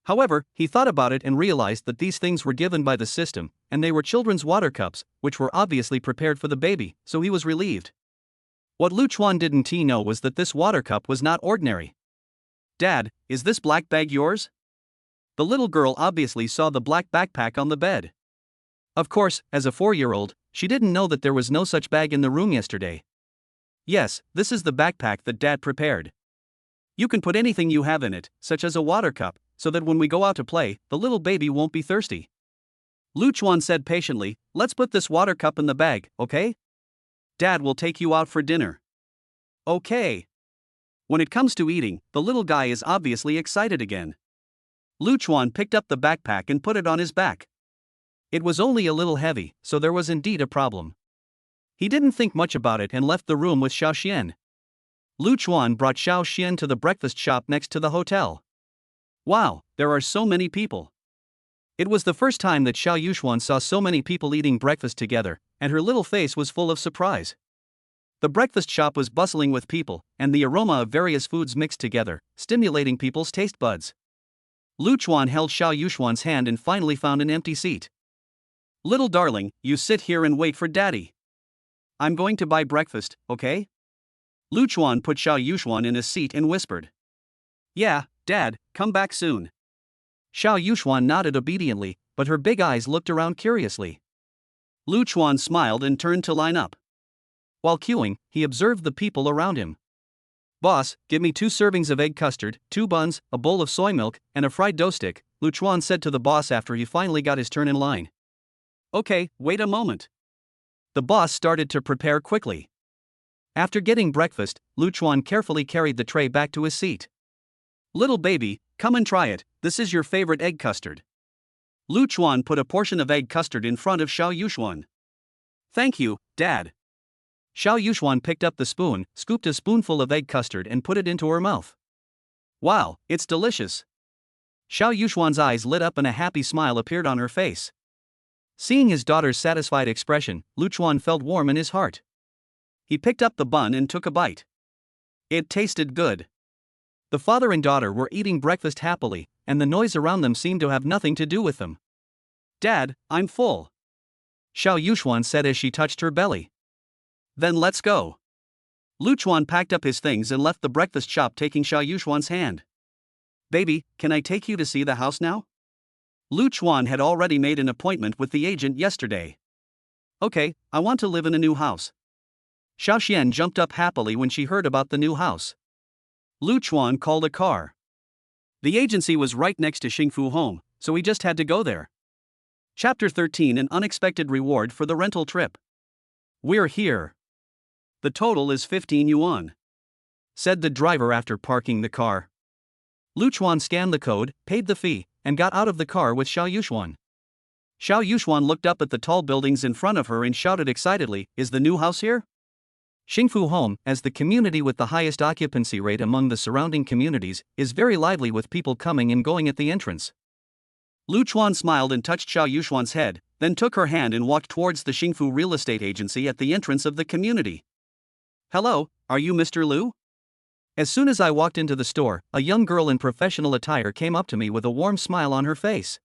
However, he thought about it and realized that these things were given by the system, and they were children's water cups, which were obviously prepared for the baby, so he was relieved. What Lu Chuan didn't know was that this water cup was not ordinary. "Dad, is this black bag yours?" The little girl obviously saw the black backpack on the bed. Of course, as a 4-year-old, she didn't know that there was no such bag in the room yesterday. "Yes, this is the backpack that Dad prepared. You can put anything you have in it, such as a water cup, so that when we go out to play, the little baby won't be thirsty." Lu Chuan said patiently, "Let's put this water cup in the bag, okay? Dad will take you out for dinner." "Okay." When it comes to eating, the little guy is obviously excited again. Lu Chuan picked up the backpack and put it on his back. It was only a little heavy, so there was indeed a problem. He didn't think much about it and left the room with Xiaoxian. Lu Chuan brought Xiaoxian to the breakfast shop next to the hotel. Wow, there are so many people. It was the first time that Xiao Yuxuan saw so many people eating breakfast together, and her little face was full of surprise. The breakfast shop was bustling with people, and the aroma of various foods mixed together, stimulating people's taste buds. Lu Chuan held Xiao Yuxuan's hand and finally found an empty seat. "Little darling, you sit here and wait for Daddy. I'm going to buy breakfast, okay?" Lu Chuan put Xiao Yuxuan in a seat and whispered, "Yeah, Dad, come back soon." Xiao Yuxuan nodded obediently, but her big eyes looked around curiously. Lu Chuan smiled and turned to line up. While queuing, he observed the people around him. "Boss, give me 2 servings of egg custard, 2 buns, a bowl of soy milk, and a fried dough stick," Lu Chuan said to the boss after he finally got his turn in line. "Okay, wait a moment." The boss started to prepare quickly. After getting breakfast, Lu Chuan carefully carried the tray back to his seat. "Little baby, come and try it, this is your favorite egg custard." Lu Chuan put a portion of egg custard in front of Xiao Yuxuan. "Thank you, Dad." Xiao Yuxuan picked up the spoon, scooped a spoonful of egg custard and put it into her mouth. "Wow, it's delicious." Xiao Yuxuan's eyes lit up and a happy smile appeared on her face. Seeing his daughter's satisfied expression, Lu Chuan felt warm in his heart. He picked up the bun and took a bite. It tasted good. The father and daughter were eating breakfast happily, and the noise around them seemed to have nothing to do with them. "Dad, I'm full," Xiao Yuxuan said as she touched her belly. "Then let's go." Lu Chuan packed up his things and left the breakfast shop, taking Xiao Yuxuan's hand. Baby, can I take you to see the house now? Lu Chuan had already made an appointment with the agent yesterday. Okay, I want to live in a new house. Xiao Xian jumped up happily when she heard about the new house. Lu Chuan called a car. The agency was right next to Xingfu home, so he just had to go there. Chapter 13: An unexpected reward for the rental trip. We're here. The total is 15 yuan, said the driver after parking the car. Lu Chuan scanned the code, paid the fee, and got out of the car with Xiao Yuxuan. Xiao Yuxuan looked up at the tall buildings in front of her and shouted excitedly, "Is the new house here?" Xingfu Home, as the community with the highest occupancy rate among the surrounding communities, is very lively with people coming and going at the entrance. Lu Chuan smiled and touched Xiao Yuxuan's head, then took her hand and walked towards the Xingfu real estate agency at the entrance of the community. "Hello, are you Mr. Lu?" As soon as I walked into the store, a young girl in professional attire came up to me with a warm smile on her face.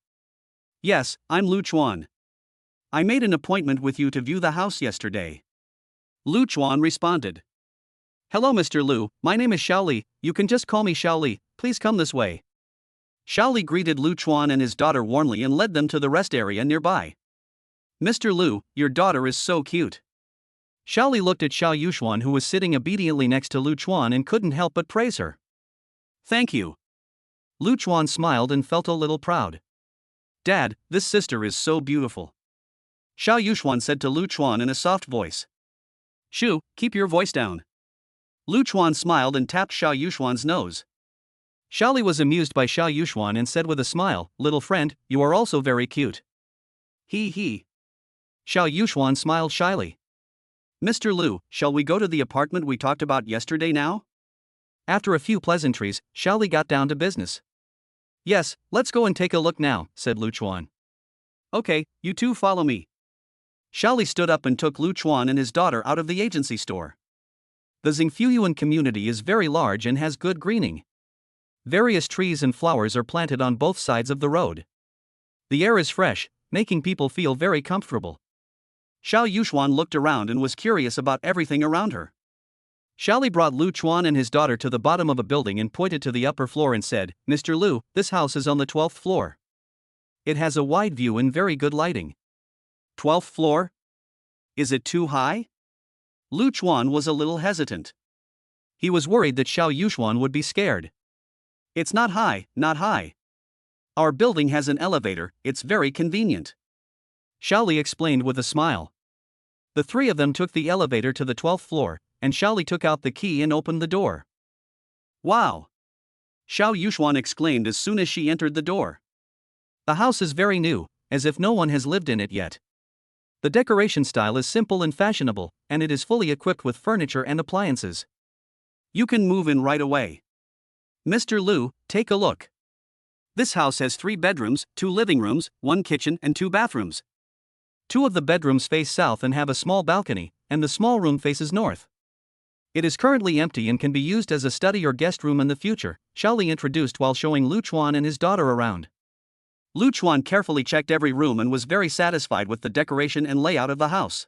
"Yes, I'm Lu Chuan. I made an appointment with you to view the house yesterday." Lu Chuan responded. "Hello Mr. Lu, my name is Xiaoli, you can just call me Xiaoli, please come this way." Xiaoli greeted Lu Chuan and his daughter warmly and led them to the rest area nearby. "Mr. Lu, your daughter is so cute." Xiaoli looked at Xiao Yuxuan, who was sitting obediently next to Lu Chuan, and couldn't help but praise her. "Thank you." Lu Chuan smiled and felt a little proud. "Dad, this sister is so beautiful," Xiao Yuxuan said to Lu Chuan in a soft voice. "Shu, keep your voice down." Lu Chuan smiled and tapped Xiao Yuxuan's nose. Xiaoli was amused by Xiao Yuxuan and said with a smile, "Little friend, you are also very cute." He. Xiao Yuxuan smiled shyly. "Mr. Lu, shall we go to the apartment we talked about yesterday now?" After a few pleasantries, Xiaoli got down to business. "Yes, let's go and take a look now," said Lu Chuan. "Okay, you two follow me." Xiaoli stood up and took Lu Chuan and his daughter out of the agency store. The Xingfuyuan community is very large and has good greening. Various trees and flowers are planted on both sides of the road. The air is fresh, making people feel very comfortable. Xiao Yuxuan looked around and was curious about everything around her. Xiaoli brought Lu Chuan and his daughter to the bottom of a building and pointed to the upper floor and said, "Mr. Lu, this house is on the 12th floor. It has a wide view and very good lighting." 12th floor? Is it too high? Lu Chuan was a little hesitant. He was worried that Xiao Yuxuan would be scared. "It's not high, not high. Our building has an elevator, it's very convenient," Xiaoli explained with a smile. The three of them took the elevator to the 12th floor, and Xiaoli took out the key and opened the door. "Wow!" Xiao Yuxuan exclaimed as soon as she entered the door. The house is very new, as if no one has lived in it yet. The decoration style is simple and fashionable, and it is fully equipped with furniture and appliances. "You can move in right away. Mr. Lu, take a look. This house has 3 bedrooms, 2 living rooms, 1 kitchen and 2 bathrooms. 2 of the bedrooms face south and have a small balcony, and the small room faces north. It is currently empty and can be used as a study or guest room in the future," Xiaoli introduced while showing Lu Chuan and his daughter around. Lu Chuan carefully checked every room and was very satisfied with the decoration and layout of the house.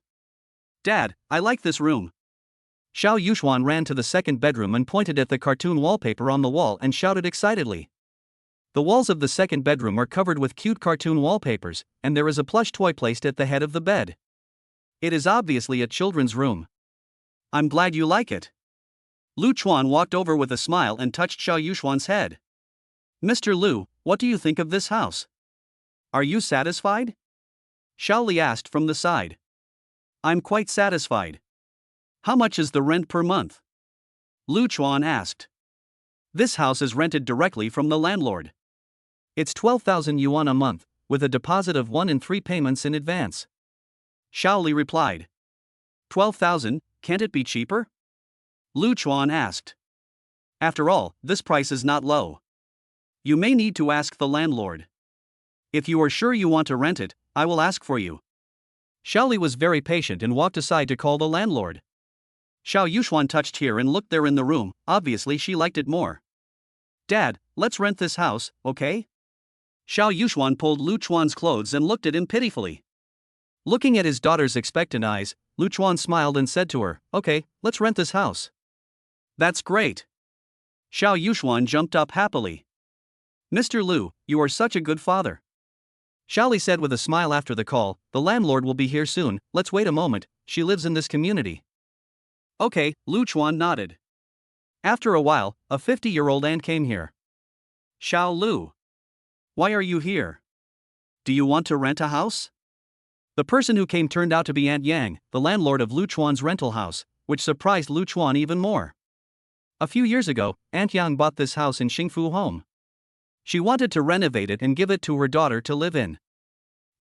"Dad, I like this room." Xiao Yuxuan ran to the second bedroom and pointed at the cartoon wallpaper on the wall and shouted excitedly. The walls of the second bedroom are covered with cute cartoon wallpapers, and there is a plush toy placed at the head of the bed. It is obviously a children's room. "I'm glad you like it." Lu Chuan walked over with a smile and touched Xiao Yuxuan's head. "Mr. Lu, what do you think of this house? Are you satisfied?" Xiaoli asked from the side. "I'm quite satisfied." "How much is the rent per month?" Lu Chuan asked. "This house is rented directly from the landlord. It's 12,000 yuan a month, with a deposit of 1 in 3 payments in advance." Xiaoli replied. 12,000, can't it be cheaper?" Lu Chuan asked. "After all, this price is not low. You may need to ask the landlord. If you are sure you want to rent it, I will ask for you." Xiaoli was very patient and walked aside to call the landlord. Xiao Yuxuan touched here and looked there in the room, obviously she liked it more. "Dad, let's rent this house, okay?" Xiao Yuxuan pulled Lu Chuan's clothes and looked at him pitifully. Looking at his daughter's expectant eyes, Lu Chuan smiled and said to her, "Okay, let's rent this house." That's great. Xiao Yuxuan jumped up happily. Mr. Lu, you are such a good father. Xiaoli said with a smile after the call, the landlord will be here soon, let's wait a moment, she lives in this community. Okay, Lu Chuan nodded. After a while, a 50-year-old aunt came here. Xiao Lu. Why are you here? Do you want to rent a house? The person who came turned out to be Aunt Yang, the landlord of Lu Chuan's rental house, which surprised Lu Chuan even more. A few years ago, Aunt Yang bought this house in Xingfu Home. She wanted to renovate it and give it to her daughter to live in.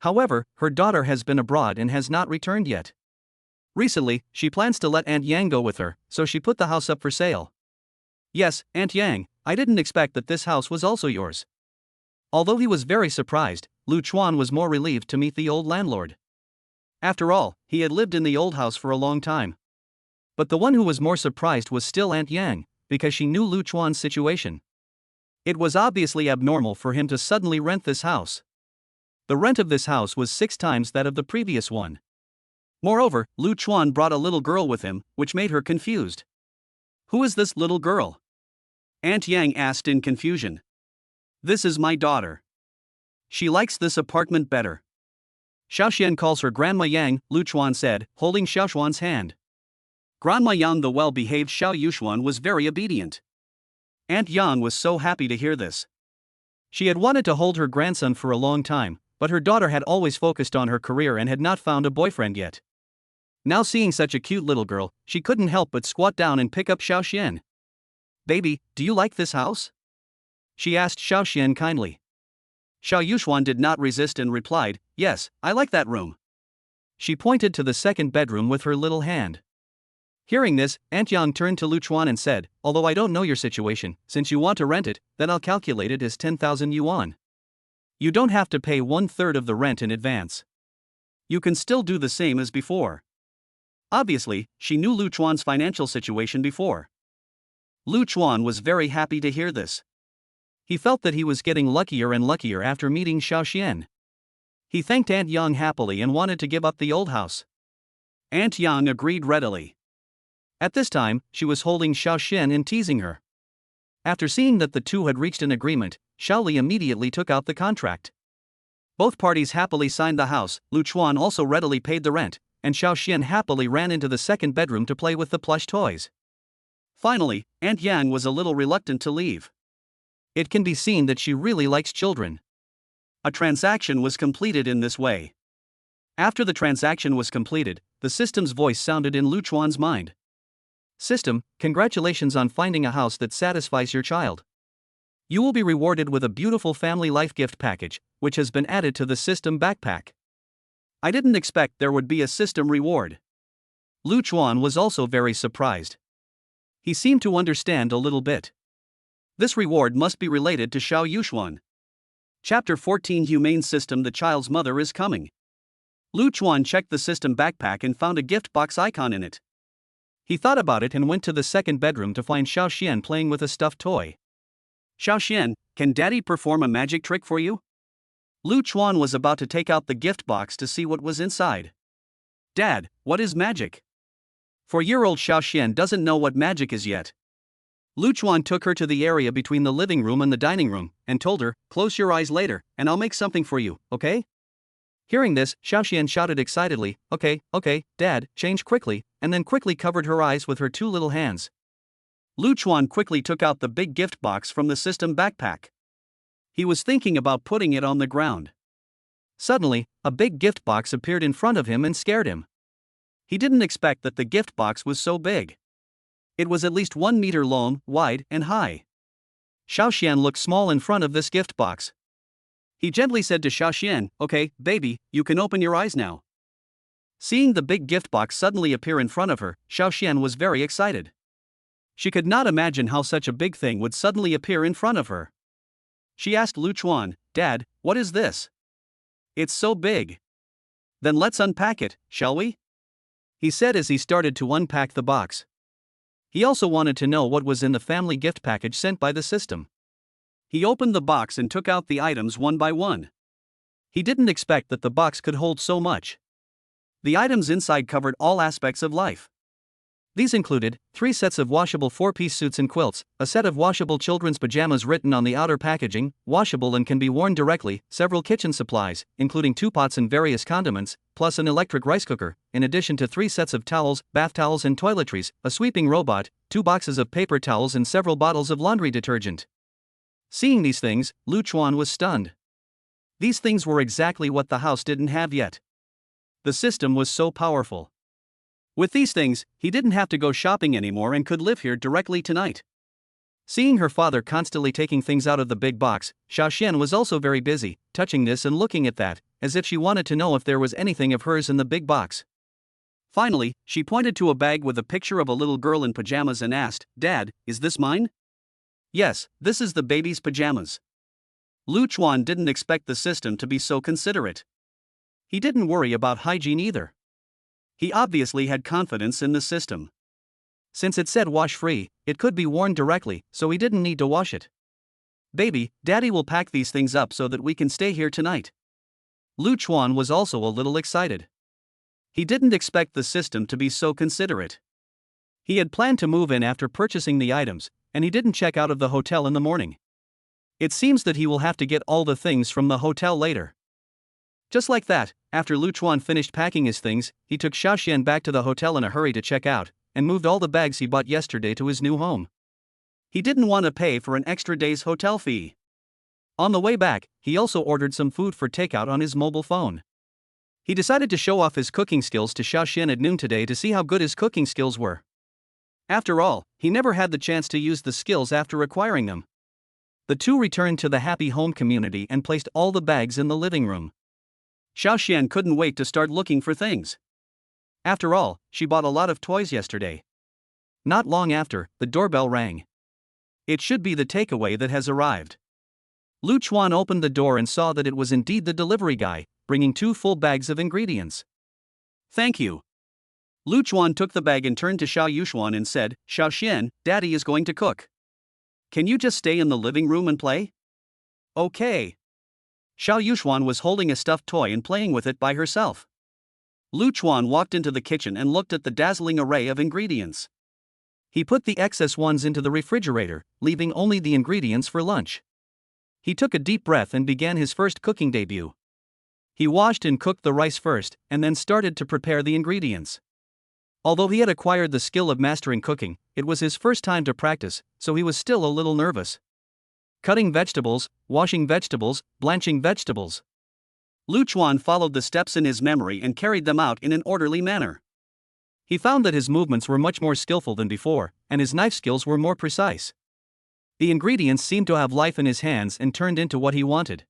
However, her daughter has been abroad and has not returned yet. Recently, she plans to let Aunt Yang go with her, so she put the house up for sale. Yes, Aunt Yang, I didn't expect that this house was also yours. Although he was very surprised, Lu Chuan was more relieved to meet the old landlord. After all, he had lived in the old house for a long time. But the one who was more surprised was still Aunt Yang, because she knew Lu Chuan's situation. It was obviously abnormal for him to suddenly rent this house. The rent of this house was 6 times that of the previous one. Moreover, Lu Chuan brought a little girl with him, which made her confused. Who is this little girl? Aunt Yang asked in confusion. This is my daughter. She likes this apartment better. Xiaoxian calls her Grandma Yang, Lu Chuan said, holding Xiaoxuan's hand. Grandma Yang, the well-behaved Xiao Yuxuan, was very obedient. Aunt Yang was so happy to hear this. She had wanted to hold her grandson for a long time, but her daughter had always focused on her career and had not found a boyfriend yet. Now seeing such a cute little girl, she couldn't help but squat down and pick up Xiaoxian. Baby, do you like this house? She asked Xiaoxian kindly. Xiao Yuxuan did not resist and replied, yes, I like that room. She pointed to the second bedroom with her little hand. Hearing this, Aunt Yang turned to Lu Chuan and said, although I don't know your situation, since you want to rent it, then I'll calculate it as 10,000 yuan. You don't have to pay 1/3 of the rent in advance. You can still do the same as before. Obviously, she knew Lu Chuan's financial situation before. Lu Chuan was very happy to hear this. He felt that he was getting luckier and luckier after meeting Xiaoxian. He thanked Aunt Yang happily and wanted to give up the old house. Aunt Yang agreed readily. At this time, she was holding Xiaoxian and teasing her. After seeing that the two had reached an agreement, Xiaoli immediately took out the contract. Both parties happily signed the house, Lu Chuan also readily paid the rent, and Xiaoxian happily ran into the second bedroom to play with the plush toys. Finally, Aunt Yang was a little reluctant to leave. It can be seen that she really likes children. A transaction was completed in this way. After the transaction was completed, the system's voice sounded in Lu Chuan's mind. System, congratulations on finding a house that satisfies your child. You will be rewarded with a beautiful family life gift package, which has been added to the system backpack. I didn't expect there would be a system reward. Lu Chuan was also very surprised. He seemed to understand a little bit. This reward must be related to Xiao Yuxuan. Chapter 14, Humane System. The child's mother is coming. Lu Chuan checked the system backpack and found a gift box icon in it. He thought about it and went to the second bedroom to find Xiaoxian playing with a stuffed toy. Xiaoxian, can Daddy perform a magic trick for you? Lu Chuan was about to take out the gift box to see what was inside. Dad, what is magic? 4-year-old Xiaoxian doesn't know what magic is yet. Lu Chuan took her to the area between the living room and the dining room, and told her, close your eyes later, and I'll make something for you, okay? Hearing this, Xiaoxian shouted excitedly, okay, Dad, change quickly, and then quickly covered her eyes with her 2 little hands. Lu Chuan quickly took out the big gift box from the system backpack. He was thinking about putting it on the ground. Suddenly, a big gift box appeared in front of him and scared him. He didn't expect that the gift box was so big. It was at least 1 meter long, wide, and high. Xiaoxian looked small in front of this gift box. He gently said to Xiaoxian, okay, baby, you can open your eyes now. Seeing the big gift box suddenly appear in front of her, Xiaoxian was very excited. She could not imagine how such a big thing would suddenly appear in front of her. She asked Lu Chuan, Dad, what is this? It's so big. Then let's unpack it, shall we? He said as he started to unpack the box. He also wanted to know what was in the family gift package sent by the system. He opened the box and took out the items one by one. He didn't expect that the box could hold so much. The items inside covered all aspects of life. These included 3 sets of washable 4-piece suits and quilts, a set of washable children's pajamas written on the outer packaging, washable and can be worn directly, several kitchen supplies, including 2 pots and various condiments, plus an electric rice cooker, in addition to 3 sets of towels, bath towels and toiletries, a sweeping robot, 2 boxes of paper towels and several bottles of laundry detergent. Seeing these things, Lu Chuan was stunned. These things were exactly what the house didn't have yet. The system was so powerful. With these things, he didn't have to go shopping anymore and could live here directly tonight. Seeing her father constantly taking things out of the big box, Xiaoxian was also very busy, touching this and looking at that, as if she wanted to know if there was anything of hers in the big box. Finally, she pointed to a bag with a picture of a little girl in pajamas and asked, "Dad, is this mine?" "Yes, this is the baby's pajamas." Lu Chuan didn't expect the system to be so considerate. He didn't worry about hygiene either. He obviously had confidence in the system. Since it said wash-free, it could be worn directly, so he didn't need to wash it. "Baby, Daddy will pack these things up so that we can stay here tonight." Lu Chuan was also a little excited. He didn't expect the system to be so considerate. He had planned to move in after purchasing the items, and he didn't check out of the hotel in the morning. It seems that he will have to get all the things from the hotel later. Just like that, after Lu Chuan finished packing his things, he took Xiaoxian back to the hotel in a hurry to check out, and moved all the bags he bought yesterday to his new home. He didn't want to pay for an extra day's hotel fee. On the way back, he also ordered some food for takeout on his mobile phone. He decided to show off his cooking skills to Xiaoxian at noon today to see how good his cooking skills were. After all, he never had the chance to use the skills after acquiring them. The two returned to the happy home community and placed all the bags in the living room. Xiaoxian couldn't wait to start looking for things. After all, she bought a lot of toys yesterday. Not long after, the doorbell rang. It should be the takeaway that has arrived. Lu Chuan opened the door and saw that it was indeed the delivery guy, bringing 2 full bags of ingredients. "Thank you." Lu Chuan took the bag and turned to Xiao Yuxuan and said, "Xiaoxian, Daddy is going to cook. Can you just stay in the living room and play?" "Okay." Xiao Yuxuan was holding a stuffed toy and playing with it by herself. Lu Chuan walked into the kitchen and looked at the dazzling array of ingredients. He put the excess ones into the refrigerator, leaving only the ingredients for lunch. He took a deep breath and began his first cooking debut. He washed and cooked the rice first, and then started to prepare the ingredients. Although he had acquired the skill of mastering cooking, it was his first time to practice, so he was still a little nervous. Cutting vegetables, washing vegetables, blanching vegetables. Lu Chuan followed the steps in his memory and carried them out in an orderly manner. He found that his movements were much more skillful than before, and his knife skills were more precise. The ingredients seemed to have life in his hands and turned into what he wanted.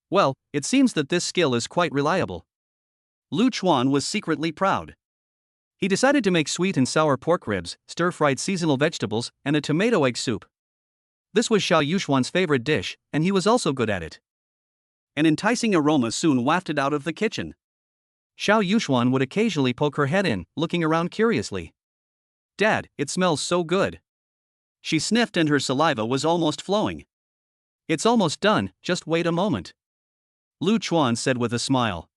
Well, it seems that this skill is quite reliable. Lu Chuan was secretly proud. He decided to make sweet and sour pork ribs, stir-fried seasonal vegetables, and a tomato egg soup. This was Xiao Yuxuan's favorite dish, and he was also good at it. An enticing aroma soon wafted out of the kitchen. Xiao Yuxuan would occasionally poke her head in, looking around curiously. "Dad, it smells so good." She sniffed and her saliva was almost flowing. "It's almost done, just wait a moment," Lu Chuan said with a smile.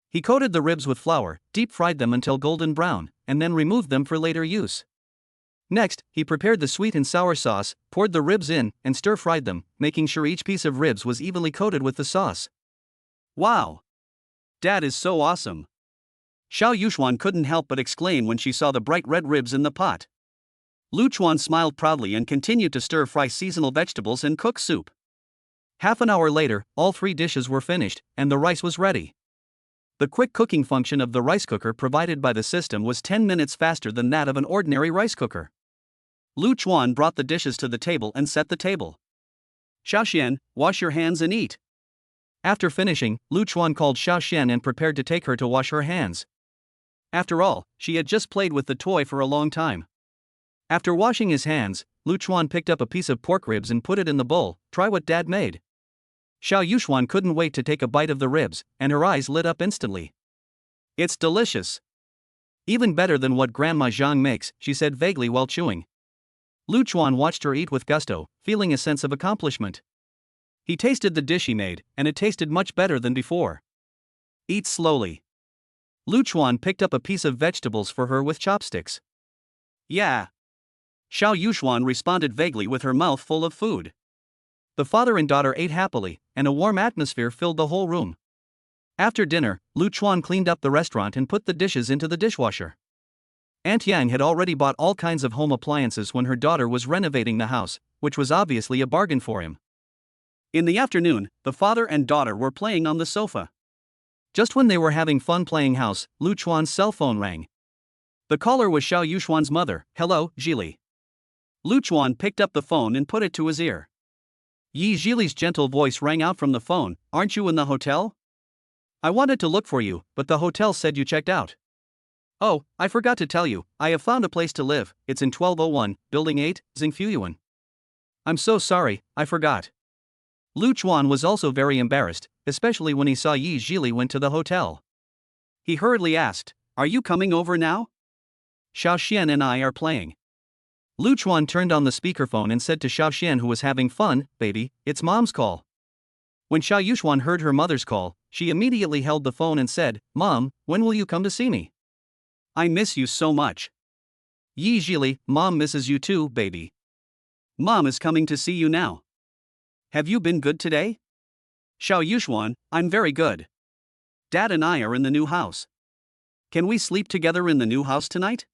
He coated the ribs with flour, deep-fried them until golden brown, and then removed them for later use. Next, he prepared the sweet and sour sauce, poured the ribs in, and stir-fried them, making sure each piece of ribs was evenly coated with the sauce. "Wow! Dad is so awesome!" Xiao Yuxuan couldn't help but exclaim when she saw the bright red ribs in the pot. Lu Chuan smiled proudly and continued to stir-fry seasonal vegetables and cook soup. Half an hour later, all 3 dishes were finished, and the rice was ready. The quick cooking function of the rice cooker provided by the system was 10 minutes faster than that of an ordinary rice cooker. Lu Chuan brought the dishes to the table and set the table. "Xiaoxian, wash your hands and eat." After finishing, Lu Chuan called Xiaoxian and prepared to take her to wash her hands. After all, she had just played with the toy for a long time. After washing his hands, Lu Chuan picked up a piece of pork ribs and put it in the bowl. "Try what Dad made." Xiao Yuxuan couldn't wait to take a bite of the ribs, and her eyes lit up instantly. "It's delicious. Even better than what Grandma Zhang makes," she said vaguely while chewing. Lu Chuan watched her eat with gusto, feeling a sense of accomplishment. He tasted the dish he made, and it tasted much better than before. "Eat slowly." Lu Chuan picked up a piece of vegetables for her with chopsticks. Yeah. Xiao Yuxuan responded vaguely with her mouth full of food. The father and daughter ate happily, and a warm atmosphere filled the whole room. After dinner, Lu Chuan cleaned up the restaurant and put the dishes into the dishwasher. Aunt Yang had already bought all kinds of home appliances when her daughter was renovating the house, which was obviously a bargain for him. In the afternoon, the father and daughter were playing on the sofa. Just when they were having fun playing house, Lu Chuan's cell phone rang. The caller was Xiao Yuxuan's mother. Hello, Zhili. Lu Chuan picked up the phone and put it to his ear. Zhili's gentle voice rang out from the phone. Aren't you in the hotel? I wanted to look for you, but the hotel said you checked out. Oh, I forgot to tell you, I have found a place to live. It's in 1201, Building 8, Xingfuyuan. I'm so sorry, I forgot. Lu Chuan was also very embarrassed, especially when he saw Zhili went to the hotel. He hurriedly asked, Are you coming over now? Xiao Xian and I are playing. Lu Chuan turned on the speakerphone and said to Xiao Xian, who was having fun, Baby, it's Mom's call. When Xiao Yuxuan heard her mother's call, she immediately held the phone and said, Mom, when will you come to see me? I miss you so much. Zhili, Mom misses you too, baby. Mom is coming to see you now. Have you been good today? Xiao Yuxuan, I'm very good. Dad and I are in the new house. Can we sleep together in the new house tonight?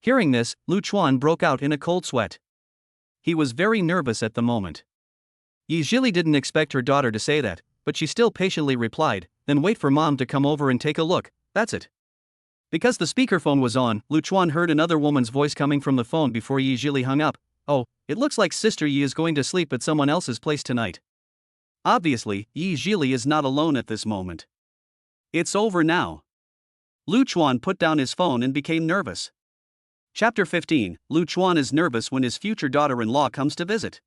Hearing this, Lu Chuan broke out in a cold sweat. He was very nervous at the moment. Zhili didn't expect her daughter to say that, but she still patiently replied, Then wait for Mom to come over and take a look, that's it. Because the speakerphone was on, Lu Chuan heard another woman's voice coming from the phone before Zhili hung up. Oh, it looks like Sister Yi is going to sleep at someone else's place tonight. Obviously, Zhili is not alone at this moment. It's over now. Lu Chuan put down his phone and became nervous. Chapter 15, Lu Chuan is nervous when his future daughter-in-law comes to visit.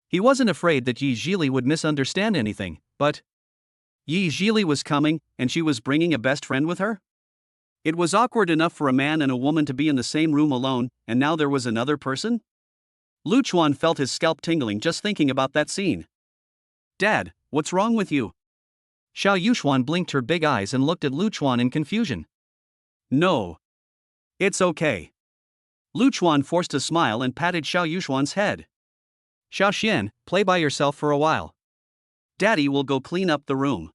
He wasn't afraid that Zhili would misunderstand anything, but Zhili was coming, and she was bringing a best friend with her? It was awkward enough for a man and a woman to be in the same room alone, and now there was another person? Lu Chuan felt his scalp tingling just thinking about that scene. Dad, what's wrong with you? Xiao Yuxuan blinked her big eyes and looked at Lu Chuan in confusion. No. It's okay. Lu Chuan forced a smile and patted Xiao Yuxuan's head. Xiao Xian, play by yourself for a while. Daddy will go clean up the room.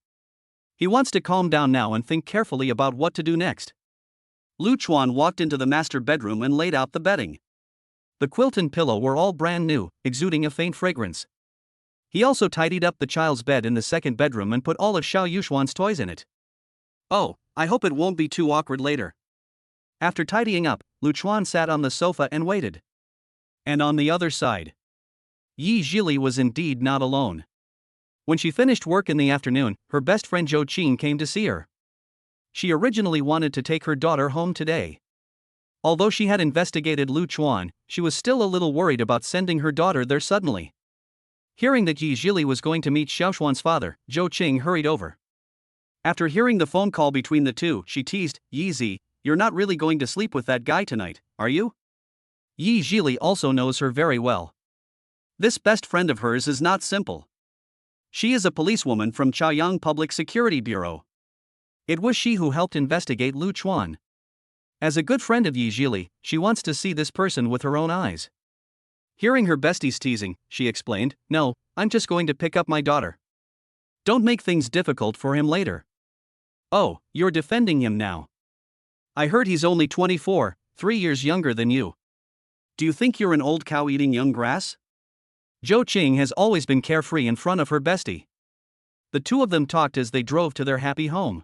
He wants to calm down now and think carefully about what to do next. Lu Chuan walked into the master bedroom and laid out the bedding. The quilt and pillow were all brand new, exuding a faint fragrance. He also tidied up the child's bed in the second bedroom and put all of Xiao Yuxuan's toys in it. Oh, I hope it won't be too awkward later. After tidying up, Lu Chuan sat on the sofa and waited. And on the other side, Zhili was indeed not alone. When she finished work in the afternoon, her best friend Zhou Qing came to see her. She originally wanted to take her daughter home today. Although she had investigated Lu Chuan, she was still a little worried about sending her daughter there suddenly. Hearing that Zhili was going to meet Xiao Xuan's father, Zhou Qing hurried over. After hearing the phone call between the two, she teased, Yi, you're not really going to sleep with that guy tonight, are you? Zhili also knows her very well. This best friend of hers is not simple. She is a policewoman from Chaoyang Public Security Bureau. It was she who helped investigate Lu Chuan. As a good friend of Zhili, she wants to see this person with her own eyes. Hearing her besties teasing, she explained, No, I'm just going to pick up my daughter. Don't make things difficult for him later. Oh, you're defending him now. I heard he's only 24, 3 years younger than you. Do you think you're an old cow eating young grass? Zhou Qing has always been carefree in front of her bestie. The two of them talked as they drove to their happy home.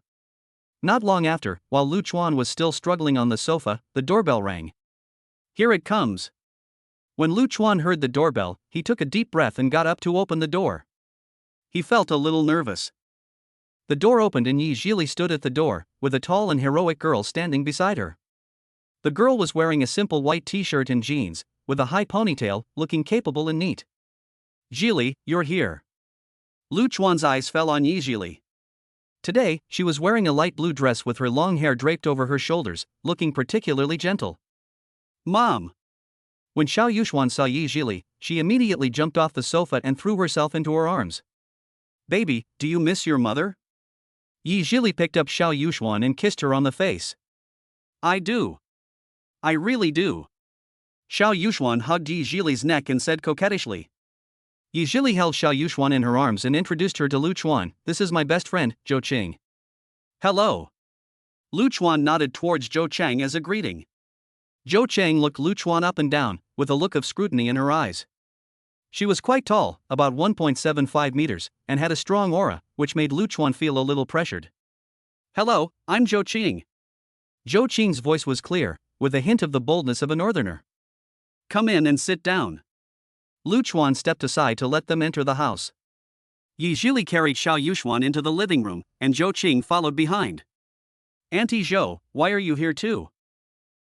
Not long after, while Lu Chuan was still struggling on the sofa, the doorbell rang. Here it comes. When Lu Chuan heard the doorbell, he took a deep breath and got up to open the door. He felt a little nervous. The door opened and Zhili stood at the door, with a tall and heroic girl standing beside her. The girl was wearing a simple white t-shirt and jeans, with a high ponytail, looking capable and neat. Zhili, you're here. Lu Chuan's eyes fell on Zhili. Today, she was wearing a light blue dress with her long hair draped over her shoulders, looking particularly gentle. Mom! When Xiao Yuxuan saw Zhili, she immediately jumped off the sofa and threw herself into her arms. Baby, do you miss your mother? Zhili picked up Xiao Yuxuan and kissed her on the face. I do. I really do. Xiao Yuxuan hugged Yi Zhili's neck and said coquettishly. Yi Zhili held Xiao Yuxuan in her arms and introduced her to Lu Chuan. This is my best friend, Zhou Qing. Hello. Lu Chuan nodded towards Zhou Chang as a greeting. Zhou Chang looked Lu Chuan up and down, with a look of scrutiny in her eyes. She was quite tall, about 1.75 meters, and had a strong aura, which made Lu Chuan feel a little pressured. Hello, I'm Zhou Qing. Zhou Qing's voice was clear, with a hint of the boldness of a northerner. Come in and sit down. Lu Chuan stepped aside to let them enter the house. Yi Zhili carried Xiao Yuxuan into the living room, and Zhou Qing followed behind. Auntie Zhou, why are you here too?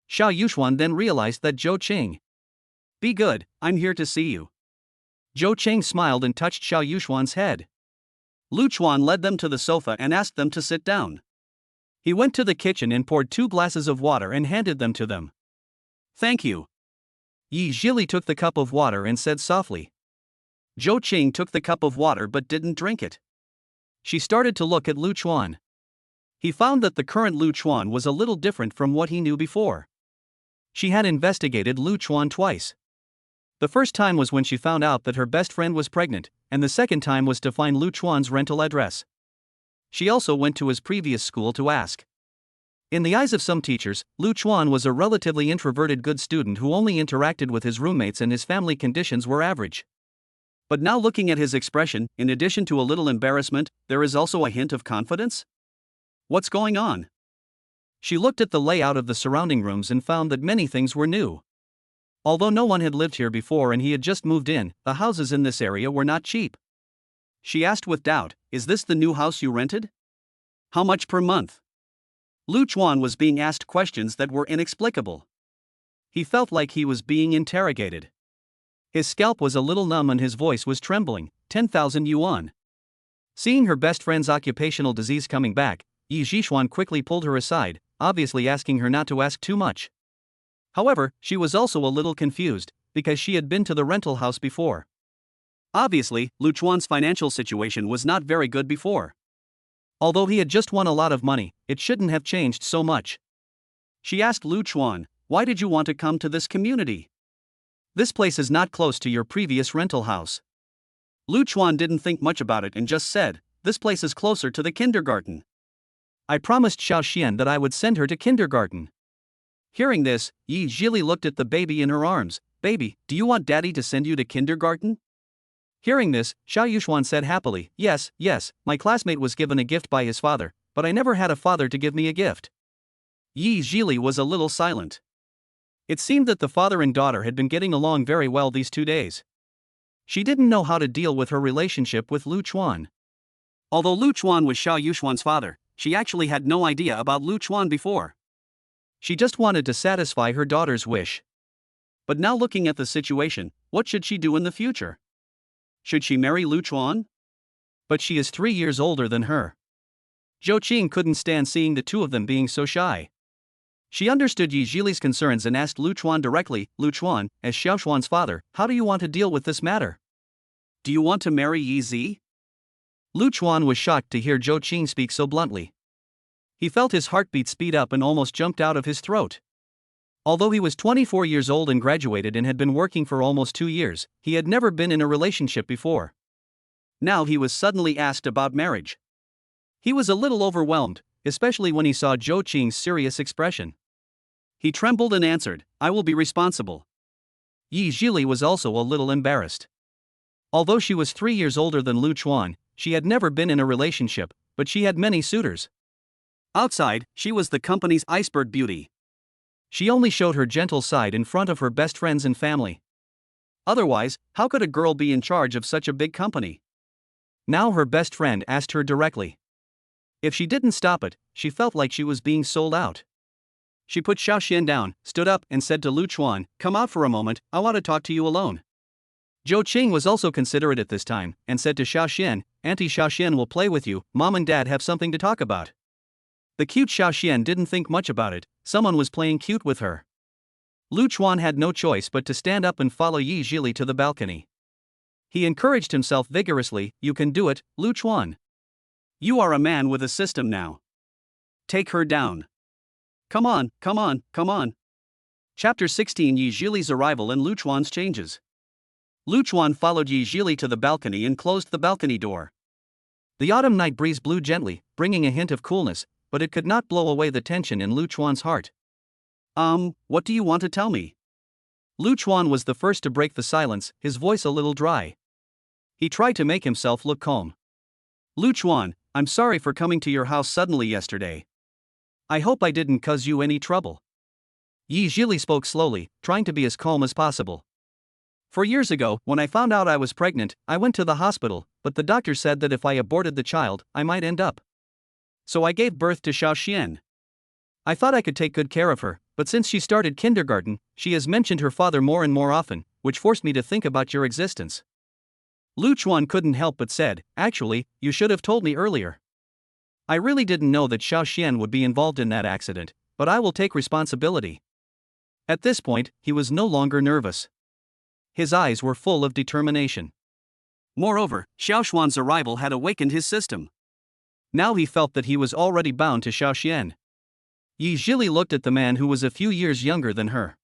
Xiao Yuxuan then realized that Zhou Qing. Be good, I'm here to see you. Zhou Qing smiled and touched Xiao Yuxuan's head. Lu Chuan led them to the sofa and asked them to sit down. He went to the kitchen and poured 2 glasses of water and handed them to them. Thank you. Yi Zhili took the cup of water and said softly. Zhou Qing took the cup of water but didn't drink it. She started to look at Lu Chuan. He found that the current Lu Chuan was a little different from what he knew before. She had investigated Lu Chuan twice. The first time was when she found out that her best friend was pregnant, and the second time was to find Lu Chuan's rental address. She also went to his previous school to ask. In the eyes of some teachers, Lu Chuan was a relatively introverted good student who only interacted with his roommates and his family conditions were average. But now looking at his expression, in addition to a little embarrassment, there is also a hint of confidence? What's going on? She looked at the layout of the surrounding rooms and found that many things were new. Although no one had lived here before and he had just moved in, the houses in this area were not cheap. She asked with doubt, is this the new house you rented? How much per month? Lu Chuan was being asked questions that were inexplicable. He felt like he was being interrogated. His scalp was a little numb and his voice was trembling. 10,000 yuan. Seeing her best friend's occupational disease coming back, Yi Zhixuan quickly pulled her aside, obviously asking her not to ask too much. However, she was also a little confused, because she had been to the rental house before. Obviously, Lu Chuan's financial situation was not very good before. Although he had just won a lot of money, it shouldn't have changed so much. She asked Lu Chuan, why did you want to come to this community? This place is not close to your previous rental house. Lu Chuan didn't think much about it and just said, this place is closer to the kindergarten. I promised Xiao Xian that I would send her to kindergarten. Hearing this, Yi Zhili looked at the baby in her arms. Baby, do you want daddy to send you to kindergarten? Hearing this, Xiao Yuxuan said happily, yes, my classmate was given a gift by his father, but I never had a father to give me a gift. Yi Zhili was a little silent. It seemed that the father and daughter had been getting along very well these 2 days. She didn't know how to deal with her relationship with Lu Chuan. Although Lu Chuan was Xiao Yuxuan's father, she actually had no idea about Lu Chuan before. She just wanted to satisfy her daughter's wish. But now looking at the situation, what should she do in the future? Should she marry Lu Chuan? But she is 3 years older than her. Zhou Qing couldn't stand seeing the two of them being so shy. She understood Yi Zhili's concerns and asked Lu Chuan directly, Lu Chuan, as Xiao Xuan's father, how do you want to deal with this matter? Do you want to marry Yi Zi? Lu Chuan was shocked to hear Zhou Qing speak so bluntly. He felt his heartbeat speed up and almost jumped out of his throat. Although he was 24 years old and graduated and had been working for almost 2 years, he had never been in a relationship before. Now he was suddenly asked about marriage. He was a little overwhelmed, especially when he saw Zhou Qing's serious expression. He trembled and answered, I will be responsible. Yi Zhili was also a little embarrassed. Although she was 3 years older than Lu Chuan, she had never been in a relationship, but she had many suitors. Outside, she was the company's iceberg beauty. She only showed her gentle side in front of her best friends and family. Otherwise, how could a girl be in charge of such a big company? Now her best friend asked her directly. If she didn't stop it, she felt like she was being sold out. She put Xiao Xian down, stood up and said to Lu Chuan, come out for a moment, I want to talk to you alone. Zhou Qing was also considerate at this time, and said to Xiao Xian, Auntie Xiao Xian will play with you, Mom and Dad have something to talk about. The cute Xiao Xian didn't think much about it, someone was playing cute with her. Lu Chuan had no choice but to stand up and follow Yi Zhili to the balcony. He encouraged himself vigorously, you can do it, Lu Chuan. You are a man with a system now. Take her down. Come on. Xiao Chapter 16: Yi Zhili's arrival and Luchuan's changes. Luchuan followed Yi Zhili to the balcony and closed the balcony door. The autumn night breeze blew gently, bringing a hint of coolness, but it could not blow away the tension in Luchuan's heart. What do you want to tell me? Luchuan was the first to break the silence, his voice a little dry. He tried to make himself look calm. Luchuan, I'm sorry for coming to your house suddenly yesterday. I hope I didn't cause you any trouble. Yi Zhili spoke slowly, trying to be as calm as possible. 4 years ago, when I found out I was pregnant, I went to the hospital, but the doctor said that if I aborted the child, I might end up. So I gave birth to Xiaoxian. I thought I could take good care of her, but since she started kindergarten, she has mentioned her father more and more often, which forced me to think about your existence. Luchuan couldn't help but said, actually, you should have told me earlier. I really didn't know that Xiaoxian would be involved in that accident, but I will take responsibility. At this point, he was no longer nervous. His eyes were full of determination. Moreover, Xiaoxuan's arrival had awakened his system. Now he felt that he was already bound to Xiaoxian. Yi Zhili looked at the man who was a few years younger than her.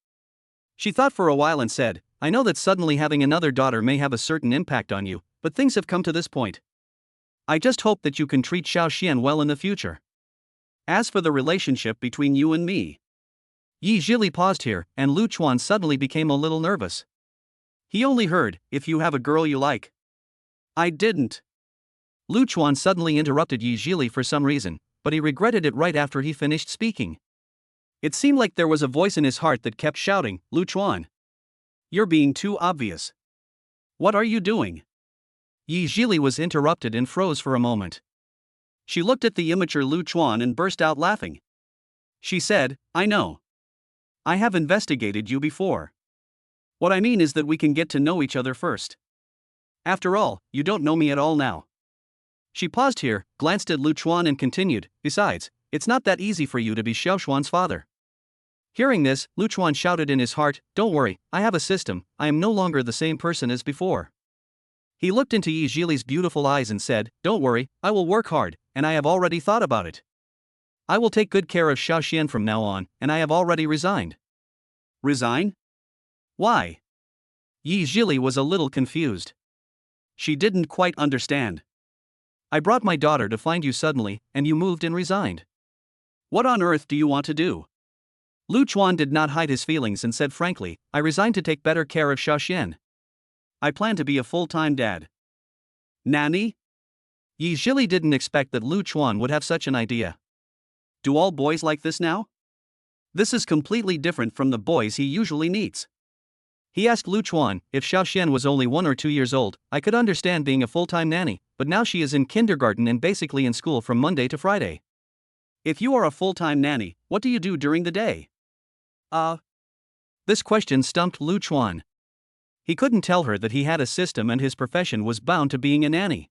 She thought for a while and said, I know that suddenly having another daughter may have a certain impact on you, but things have come to this point. I just hope that you can treat Xiaoxian well in the future. As for the relationship between you and me. Yi Zhili paused here, and Luchuan suddenly became a little nervous. He only heard, if you have a girl you like. I didn't. Luchuan suddenly interrupted Yi Zhili for some reason, but he regretted it right after he finished speaking. It seemed like there was a voice in his heart that kept shouting, Luchuan. You're being too obvious. What are you doing? Yi Zhili was interrupted and froze for a moment. She looked at the immature Luchuan and burst out laughing. She said, I know. I have investigated you before. What I mean is that we can get to know each other first. After all, you don't know me at all now. She paused here, glanced at Luchuan and continued, besides, it's not that easy for you to be Xiaoxuan's father. Hearing this, Luchuan shouted in his heart, don't worry, I have a system, I am no longer the same person as before. He looked into Yi Zhili's beautiful eyes and said, don't worry, I will work hard, and I have already thought about it. I will take good care of Xiaoxian from now on, and I have already resigned. Resign? Why? Yi Zhili was a little confused. She didn't quite understand. I brought my daughter to find you suddenly, and you moved and resigned. What on earth do you want to do? Luchuan did not hide his feelings and said frankly, I resigned to take better care of Xiaoxian. I plan to be a full-time dad. Nanny? Yi Zhili didn't expect that Luchuan would have such an idea. Do all boys like this now? This is completely different from the boys he usually meets. He asked Luchuan, if Xiaoxian was only 1 or 2 years old, I could understand being a full-time nanny, but now she is in kindergarten and basically in school from Monday to Friday. If you are a full-time nanny, what do you do during the day? This question stumped Luchuan. He couldn't tell her that he had a system and his profession was bound to being a nanny.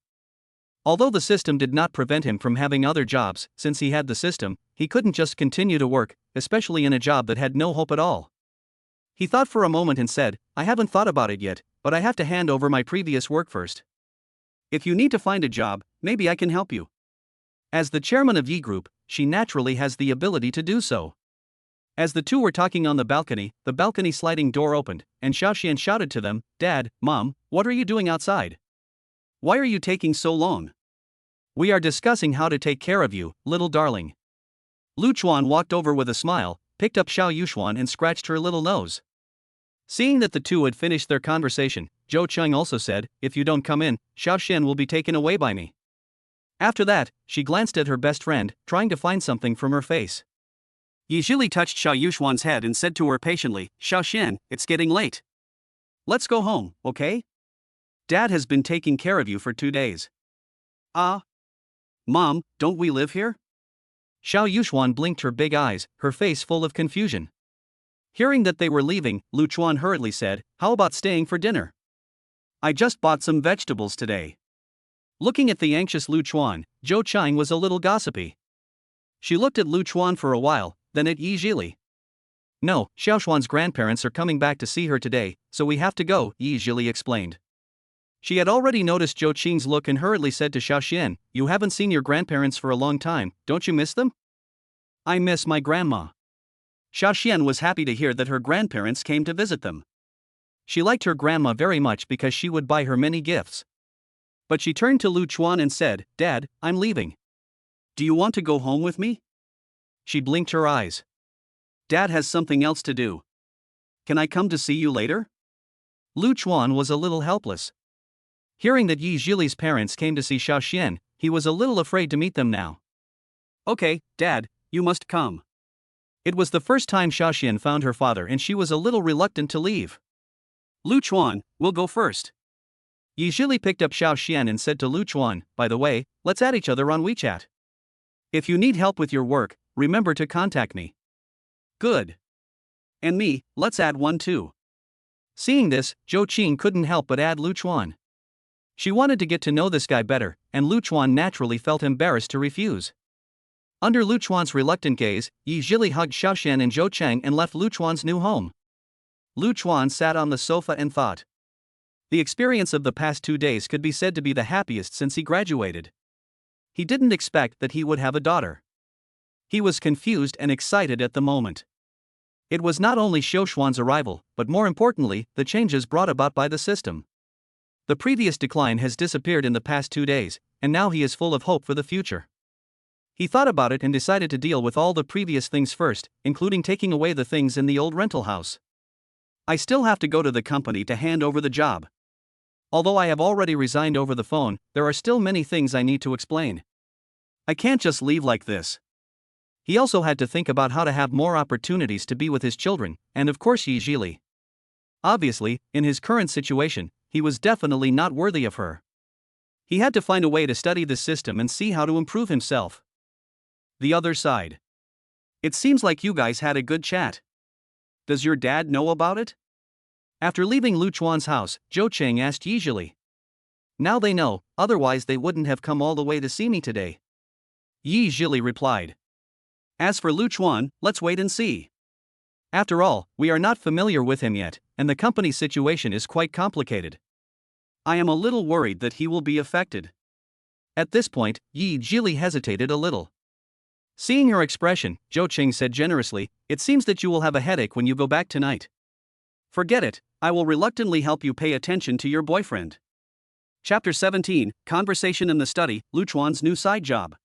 Although the system did not prevent him from having other jobs, since he had the system, he couldn't just continue to work, especially in a job that had no hope at all. He thought for a moment and said, I haven't thought about it yet, but I have to hand over my previous work first. If you need to find a job, maybe I can help you. As the chairman of Yi Group, she naturally has the ability to do so. As the two were talking on the balcony sliding door opened, and Xiaoxian shouted to them, Dad, Mom, what are you doing outside? Why are you taking so long? We are discussing how to take care of you, little darling. Luchuan walked over with a smile, picked up Xiaoxuan and scratched her little nose. Seeing that the two had finished their conversation, Zhou Cheng also said, if you don't come in, Xiaoxian will be taken away by me. After that, she glanced at her best friend, trying to find something from her face. Yi Zhili touched Xiaoxuan's head and said to her patiently, Xiaoxian, it's getting late. Let's go home, okay? Dad has been taking care of you for 2 days. Mom, don't we live here? Xiaoxuan blinked her big eyes, her face full of confusion. Hearing that they were leaving, Luchuan hurriedly said, how about staying for dinner? I just bought some vegetables today. Looking at the anxious Luchuan, Zhou Cheng was a little gossipy. She looked at Luchuan for a while, then at Yi Zhili. No, Xiaoxuan's grandparents are coming back to see her today, so we have to go, Yi Zhili explained. She had already noticed Zhou Cheng's look and hurriedly said to Xiaoxian, you haven't seen your grandparents for a long time, don't you miss them? I miss my grandma. Xiaoxian was happy to hear that her grandparents came to visit them. She liked her grandma very much because she would buy her many gifts. But she turned to Lu Chuan and said, "Dad, I'm leaving. Do you want to go home with me?" She blinked her eyes. "Dad has something else to do. Can I come to see you later?" Lu Chuan was a little helpless. Hearing that Yi Zhili's parents came to see Xiaoxian, he was a little afraid to meet them now. "Okay, Dad, you must come." It was the first time Xiaoxian found her father and she was a little reluctant to leave. "Lu Chuan, we'll go first." Yi Zhili picked up Xiaoxian and said to Lu Chuan, "By the way, let's add each other on WeChat. If you need help with your work, remember to contact me." "Good. And me, let's add one too." Seeing this, Zhou Qing couldn't help but add Lu Chuan. She wanted to get to know this guy better, and Lu Chuan naturally felt embarrassed to refuse. Under Lu Chuan's reluctant gaze, Yi Zhili hugged Xiaoxian and Zhou Cheng and left Lu Chuan's new home. Lu Chuan sat on the sofa and thought. The experience of the past 2 days could be said to be the happiest since he graduated. He didn't expect that he would have a daughter. He was confused and excited at the moment. It was not only Xiaoxuan's arrival, but more importantly, the changes brought about by the system. The previous decline has disappeared in the past 2 days, and now he is full of hope for the future. He thought about it and decided to deal with all the previous things first, including taking away the things in the old rental house. "I still have to go to the company to hand over the job. Although I have already resigned over the phone, there are still many things I need to explain. I can't just leave like this." He also had to think about how to have more opportunities to be with his children, and of course Yi Zhili. Obviously, in his current situation, he was definitely not worthy of her. He had to find a way to study the system and see how to improve himself. The other side. "It seems like you guys had a good chat. Does your dad know about it?" After leaving Lu Chuan's house, Zhou Cheng asked Yi Zhili. "Now they know, otherwise they wouldn't have come all the way to see me today." Yi Zhili replied. "As for Lu Chuan, let's wait and see. After all, we are not familiar with him yet, and the company's situation is quite complicated. I am a little worried that he will be affected." At this point, Yi Zhili hesitated a little. Seeing her expression, Zhou Cheng said generously, "It seems that you will have a headache when you go back tonight. Forget it, I will reluctantly help you pay attention to your boyfriend." Chapter 17, Conversation in the Study, Lu Chuan's new side job.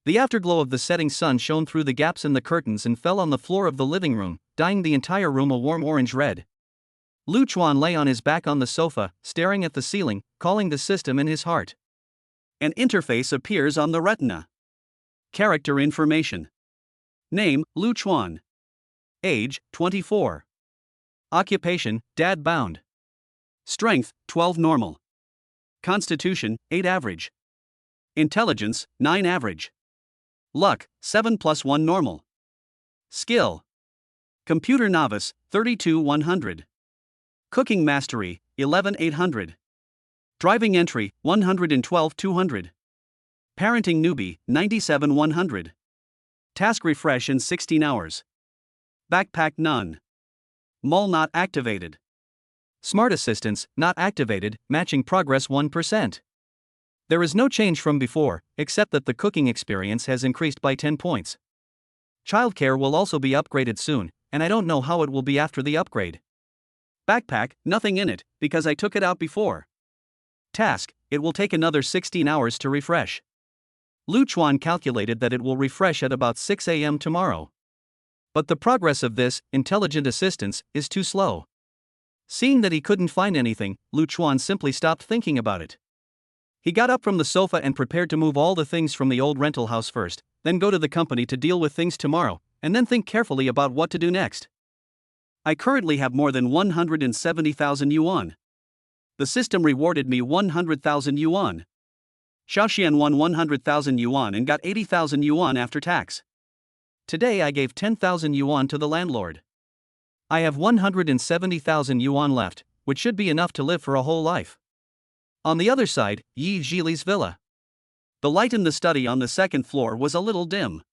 The afterglow of the setting sun shone through the gaps in the curtains and fell on the floor of the living room, dyeing the entire room a warm orange red. Lu Chuan lay on his back on the sofa, staring at the ceiling, calling the system in his heart. An interface appears on the retina. Character information. Name, Lu Chuan. Age, 24. Occupation, dad bound. Strength, 12 normal. Constitution, 8 average. Intelligence, 9 average. Luck, 7+1 normal. Skill. Computer novice, 32-100. Cooking mastery, 11-800. Driving entry, 112-200. Parenting newbie, 97-100. Task refresh in 16 hours. Backpack none. Mall not activated. Smart assistance, not activated, matching progress 1%. There is no change from before, except that the cooking experience has increased by 10 points. Childcare will also be upgraded soon, and I don't know how it will be after the upgrade. Backpack, nothing in it, because I took it out before. Task, it will take another 16 hours to refresh. Lu Chuan calculated that it will refresh at about 6 a.m. tomorrow. But the progress of this, intelligent assistance, is too slow. Seeing that he couldn't find anything, Lu Chuan simply stopped thinking about it. He got up from the sofa and prepared to move all the things from the old rental house first, then go to the company to deal with things tomorrow, and then think carefully about what to do next. I currently have more than 170,000 yuan. The system rewarded me 100,000 yuan. Xiaoxian won 100,000 yuan and got 80,000 yuan after tax. Today I gave 10,000 yuan to the landlord. I have 170,000 yuan left, which should be enough to live for a whole life. On the other side, Yi Zhili's villa. The light in the study on the second floor was a little dim.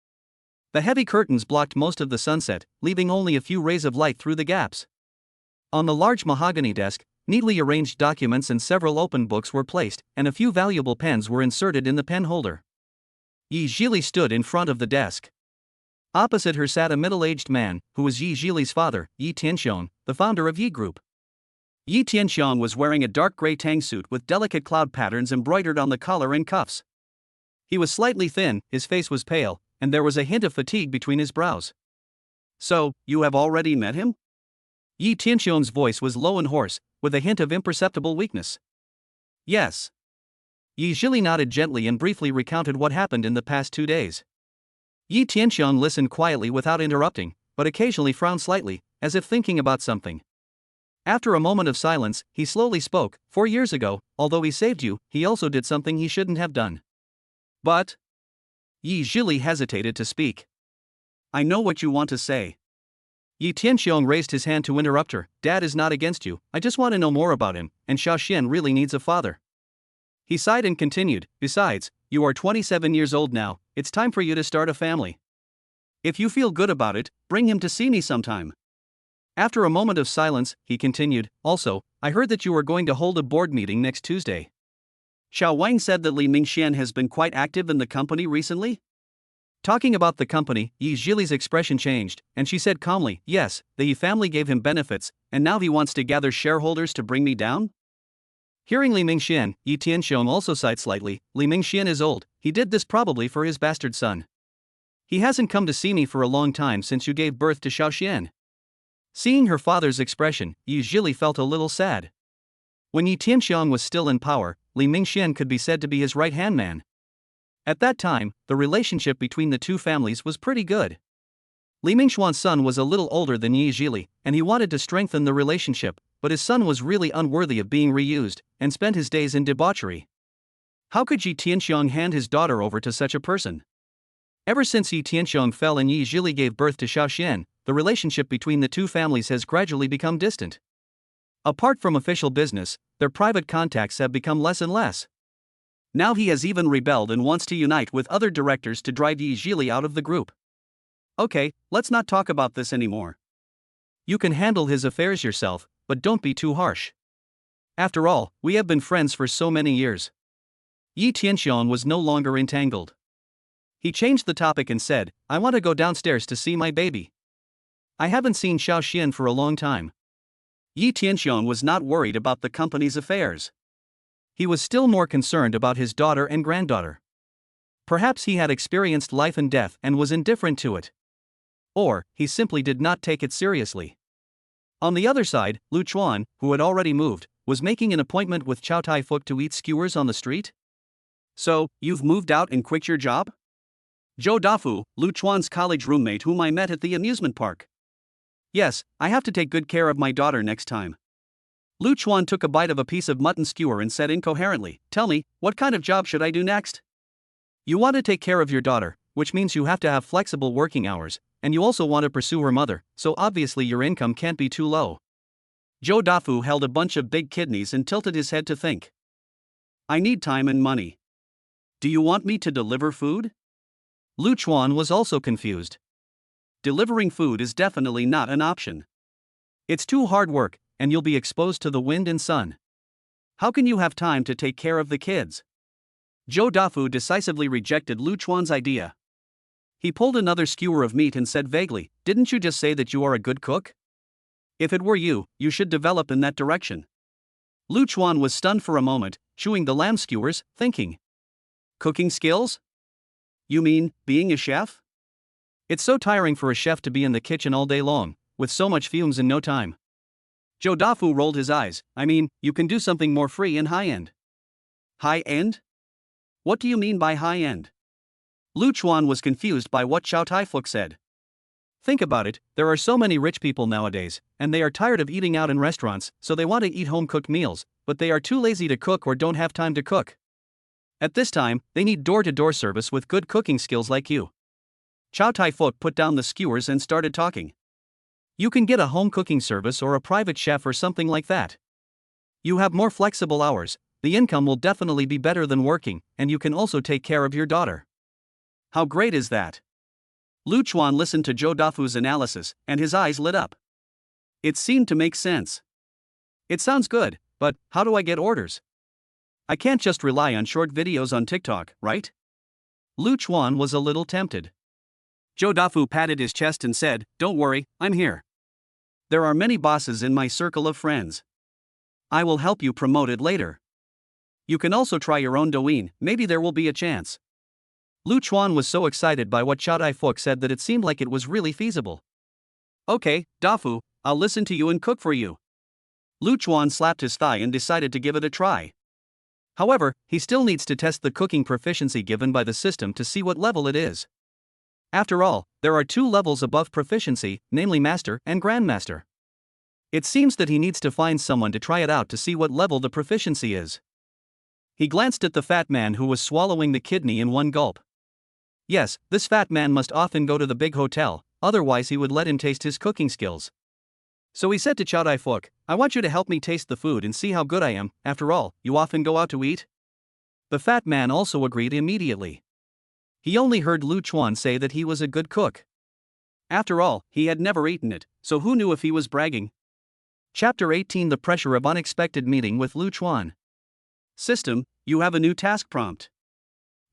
The heavy curtains blocked most of the sunset, leaving only a few rays of light through the gaps. On the large mahogany desk, neatly arranged documents and several open books were placed, and a few valuable pens were inserted in the pen holder. Yi Zhili stood in front of the desk. Opposite her sat a middle-aged man, who was Yi Zhili's father, Yi Tianxiong, the founder of Yi Group. Yi Tianxiong was wearing a dark gray tang suit with delicate cloud patterns embroidered on the collar and cuffs. He was slightly thin, his face was pale, and there was a hint of fatigue between his brows. "So, you have already met him?" Yi Tianxiong's voice was low and hoarse, with a hint of imperceptible weakness. "Yes." Yi Zhili nodded gently and briefly recounted what happened in the past 2 days. Yi Tianxiong listened quietly without interrupting, but occasionally frowned slightly, as if thinking about something. After a moment of silence, he slowly spoke. 4 years ago, although he saved you, he also did something he shouldn't have done. But Yi Zhili hesitated to speak. "I know what you want to say." Yi Tianxiong raised his hand to interrupt her. "Dad is not against you, I just want to know more about him, and Xiaoxian really needs a father." He sighed and continued, "Besides, you are 27 years old now, it's time for you to start a family. If you feel good about it, bring him to see me sometime." After a moment of silence, he continued, "Also, I heard that you are going to hold a board meeting next Tuesday. Xiao Wang said that Li Mingxian has been quite active in the company recently?" Talking about the company, Yi Zhili's expression changed, and she said calmly, "Yes, the Yi family gave him benefits, and now he wants to gather shareholders to bring me down?" Hearing Li Mingxian, Yi Tianxiong also sighed slightly. "Li Mingxian is old, he did this probably for his bastard son. He hasn't come to see me for a long time since you gave birth to Xiaoxian." Seeing her father's expression, Yi Zhili felt a little sad. When Yi Tianxiong was still in power, Li Mingxian could be said to be his right-hand man. At that time, the relationship between the two families was pretty good. Li Mingxian's son was a little older than Yi Zhili, and he wanted to strengthen the relationship, but his son was really unworthy of being reused, and spent his days in debauchery. How could Yi Tianxiong hand his daughter over to such a person? Ever since Yi Tianxiong fell and Yi Zhili gave birth to Xiaoxian, the relationship between the two families has gradually become distant. Apart from official business, their private contacts have become less and less. Now he has even rebelled and wants to unite with other directors to drive Yi Zhili out of the group. Okay, let's not talk about this anymore. You can handle his affairs yourself, but don't be too harsh. After all, we have been friends for so many years. Yi Tianxiong was no longer entangled. He changed the topic and said, "I want to go downstairs to see my baby. I haven't seen Xiaoxian for a long time." Yi Tianxiong was not worried about the company's affairs. He was still more concerned about his daughter and granddaughter. Perhaps he had experienced life and death and was indifferent to it. Or, he simply did not take it seriously. On the other side, Lu Chuan, who had already moved, was making an appointment with Chow Tai Fook to eat skewers on the street. "So, you've moved out and quit your job?" Zhou Dafu, Lu Chuan's college roommate whom I met at the amusement park. "Yes, I have to take good care of my daughter next time." Lu Chuan took a bite of a piece of mutton skewer and said incoherently, "Tell me, what kind of job should I do next?" You want to take care of your daughter, which means you have to have flexible working hours, and you also want to pursue her mother, so obviously your income can't be too low. Zhou Dafu held a bunch of big kidneys and tilted his head to think. "I need time and money. Do you want me to deliver food?" Lu Chuan was also confused. Delivering food is definitely not an option. It's too hard work, and you'll be exposed to the wind and sun. How can you have time to take care of the kids? Zhou Dafu decisively rejected Lu Chuan's idea. He pulled another skewer of meat and said vaguely, "Didn't you just say that you are a good cook? If it were you, you should develop in that direction." Lu Chuan was stunned for a moment, chewing the lamb skewers, thinking. Cooking skills? You mean, being a chef? It's so tiring for a chef to be in the kitchen all day long, with so much fumes in no time. Zhou Dafu rolled his eyes. "I mean, you can do something more free and high-end." High-end? What do you mean by high-end? Lu Chuan was confused by what Chow Tai Fook said. Think about it, there are so many rich people nowadays, and they are tired of eating out in restaurants, so they want to eat home-cooked meals, but they are too lazy to cook or don't have time to cook. At this time, they need door-to-door service with good cooking skills like you. Chow Tai Fook put down the skewers and started talking. You can get a home cooking service or a private chef or something like that. You have more flexible hours, the income will definitely be better than working, and you can also take care of your daughter. How great is that? Lu Chuan listened to Zhou Dafu's analysis, and his eyes lit up. It seemed to make sense. It sounds good, but how do I get orders? I can't just rely on short videos on TikTok, right? Lu Chuan was a little tempted. Zhou Dafu patted his chest and said, "Don't worry, I'm here. There are many bosses in my circle of friends. I will help you promote it later. You can also try your own douyin, maybe there will be a chance." Lu Chuan was so excited by what Chow Dai Fuk said that it seemed like it was really feasible. "Okay, Dafu, I'll listen to you and cook for you." Lu Chuan slapped his thigh and decided to give it a try. However, he still needs to test the cooking proficiency given by the system to see what level it is. After all, there are 2 levels above proficiency, namely Master and Grandmaster. It seems that he needs to find someone to try it out to see what level the proficiency is. He glanced at the fat man who was swallowing the kidney in one gulp. Yes, this fat man must often go to the big hotel, otherwise he would let him taste his cooking skills. So he said to Chow Dai Fuk, "I want you to help me taste the food and see how good I am. After all, you often go out to eat?" The fat man also agreed immediately. He only heard Lu Chuan say that he was a good cook. After all, he had never eaten it, so who knew if he was bragging? Chapter 18: The Pressure of Unexpected Meeting with Lu Chuan. System, you have a new task prompt.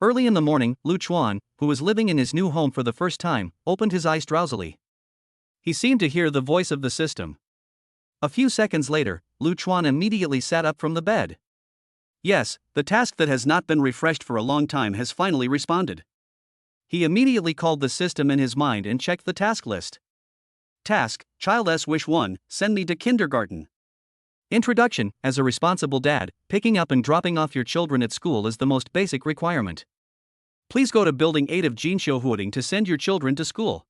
Early in the morning, Lu Chuan, who was living in his new home for the first time, opened his eyes drowsily. He seemed to hear the voice of the system. A few seconds later, Lu Chuan immediately sat up from the bed. Yes, the task that has not been refreshed for a long time has finally responded. He immediately called the system in his mind and checked the task list. Task, Child S Wish 1, send me to kindergarten. Introduction: as a responsible dad, picking up and dropping off your children at school is the most basic requirement. Please go to Building 8 of Jinxiuhuading to send your children to school.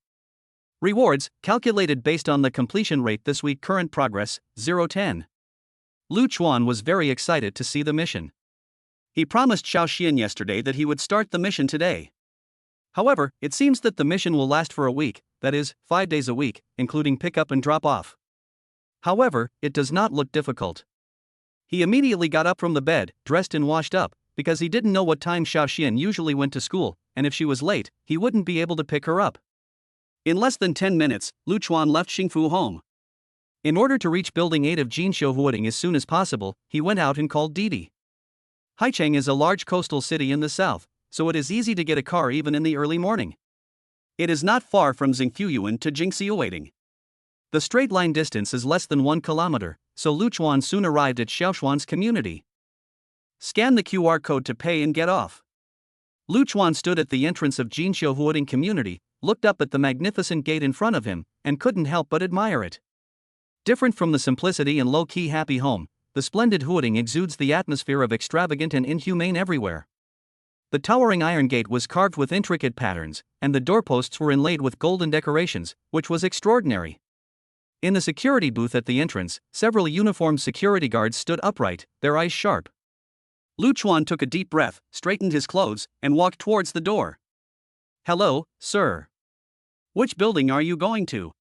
Rewards, calculated based on the completion rate this week. Current progress, 0-10. Lu Chuan was very excited to see the mission. He promised Xiao Xian yesterday that he would start the mission today. However, it seems that the mission will last for a week, that is, 5 days a week, including pickup and drop off. However, it does not look difficult. He immediately got up from the bed, dressed and washed up, because he didn't know what time Xiao Xian usually went to school, and if she was late, he wouldn't be able to pick her up. In less than 10 minutes, Lu Chuan left Xingfu home. In order to reach Building 8 of Jinxiuhuading as soon as possible, he went out and called Didi. Haicheng is a large coastal city in the south, so it is easy to get a car even in the early morning. It is not far from Xingfuyuan to Jinxiuhuading. The straight line distance is less than 1 kilometer, so Lu Chuan soon arrived at Xiaoshuan's community. Scan the QR code to pay and get off. Lu Chuan stood at the entrance of Jinxiuhuading community, looked up at the magnificent gate in front of him, and couldn't help but admire it. Different from the simplicity and low-key happy home, the splendid Huading exudes the atmosphere of extravagant and inhumane everywhere. The towering iron gate was carved with intricate patterns, and the doorposts were inlaid with golden decorations, which was extraordinary. In the security booth at the entrance, several uniformed security guards stood upright, their eyes sharp. Lu Chuan took a deep breath, straightened his clothes, and walked towards the door. "Hello, sir. Which building are you going to?"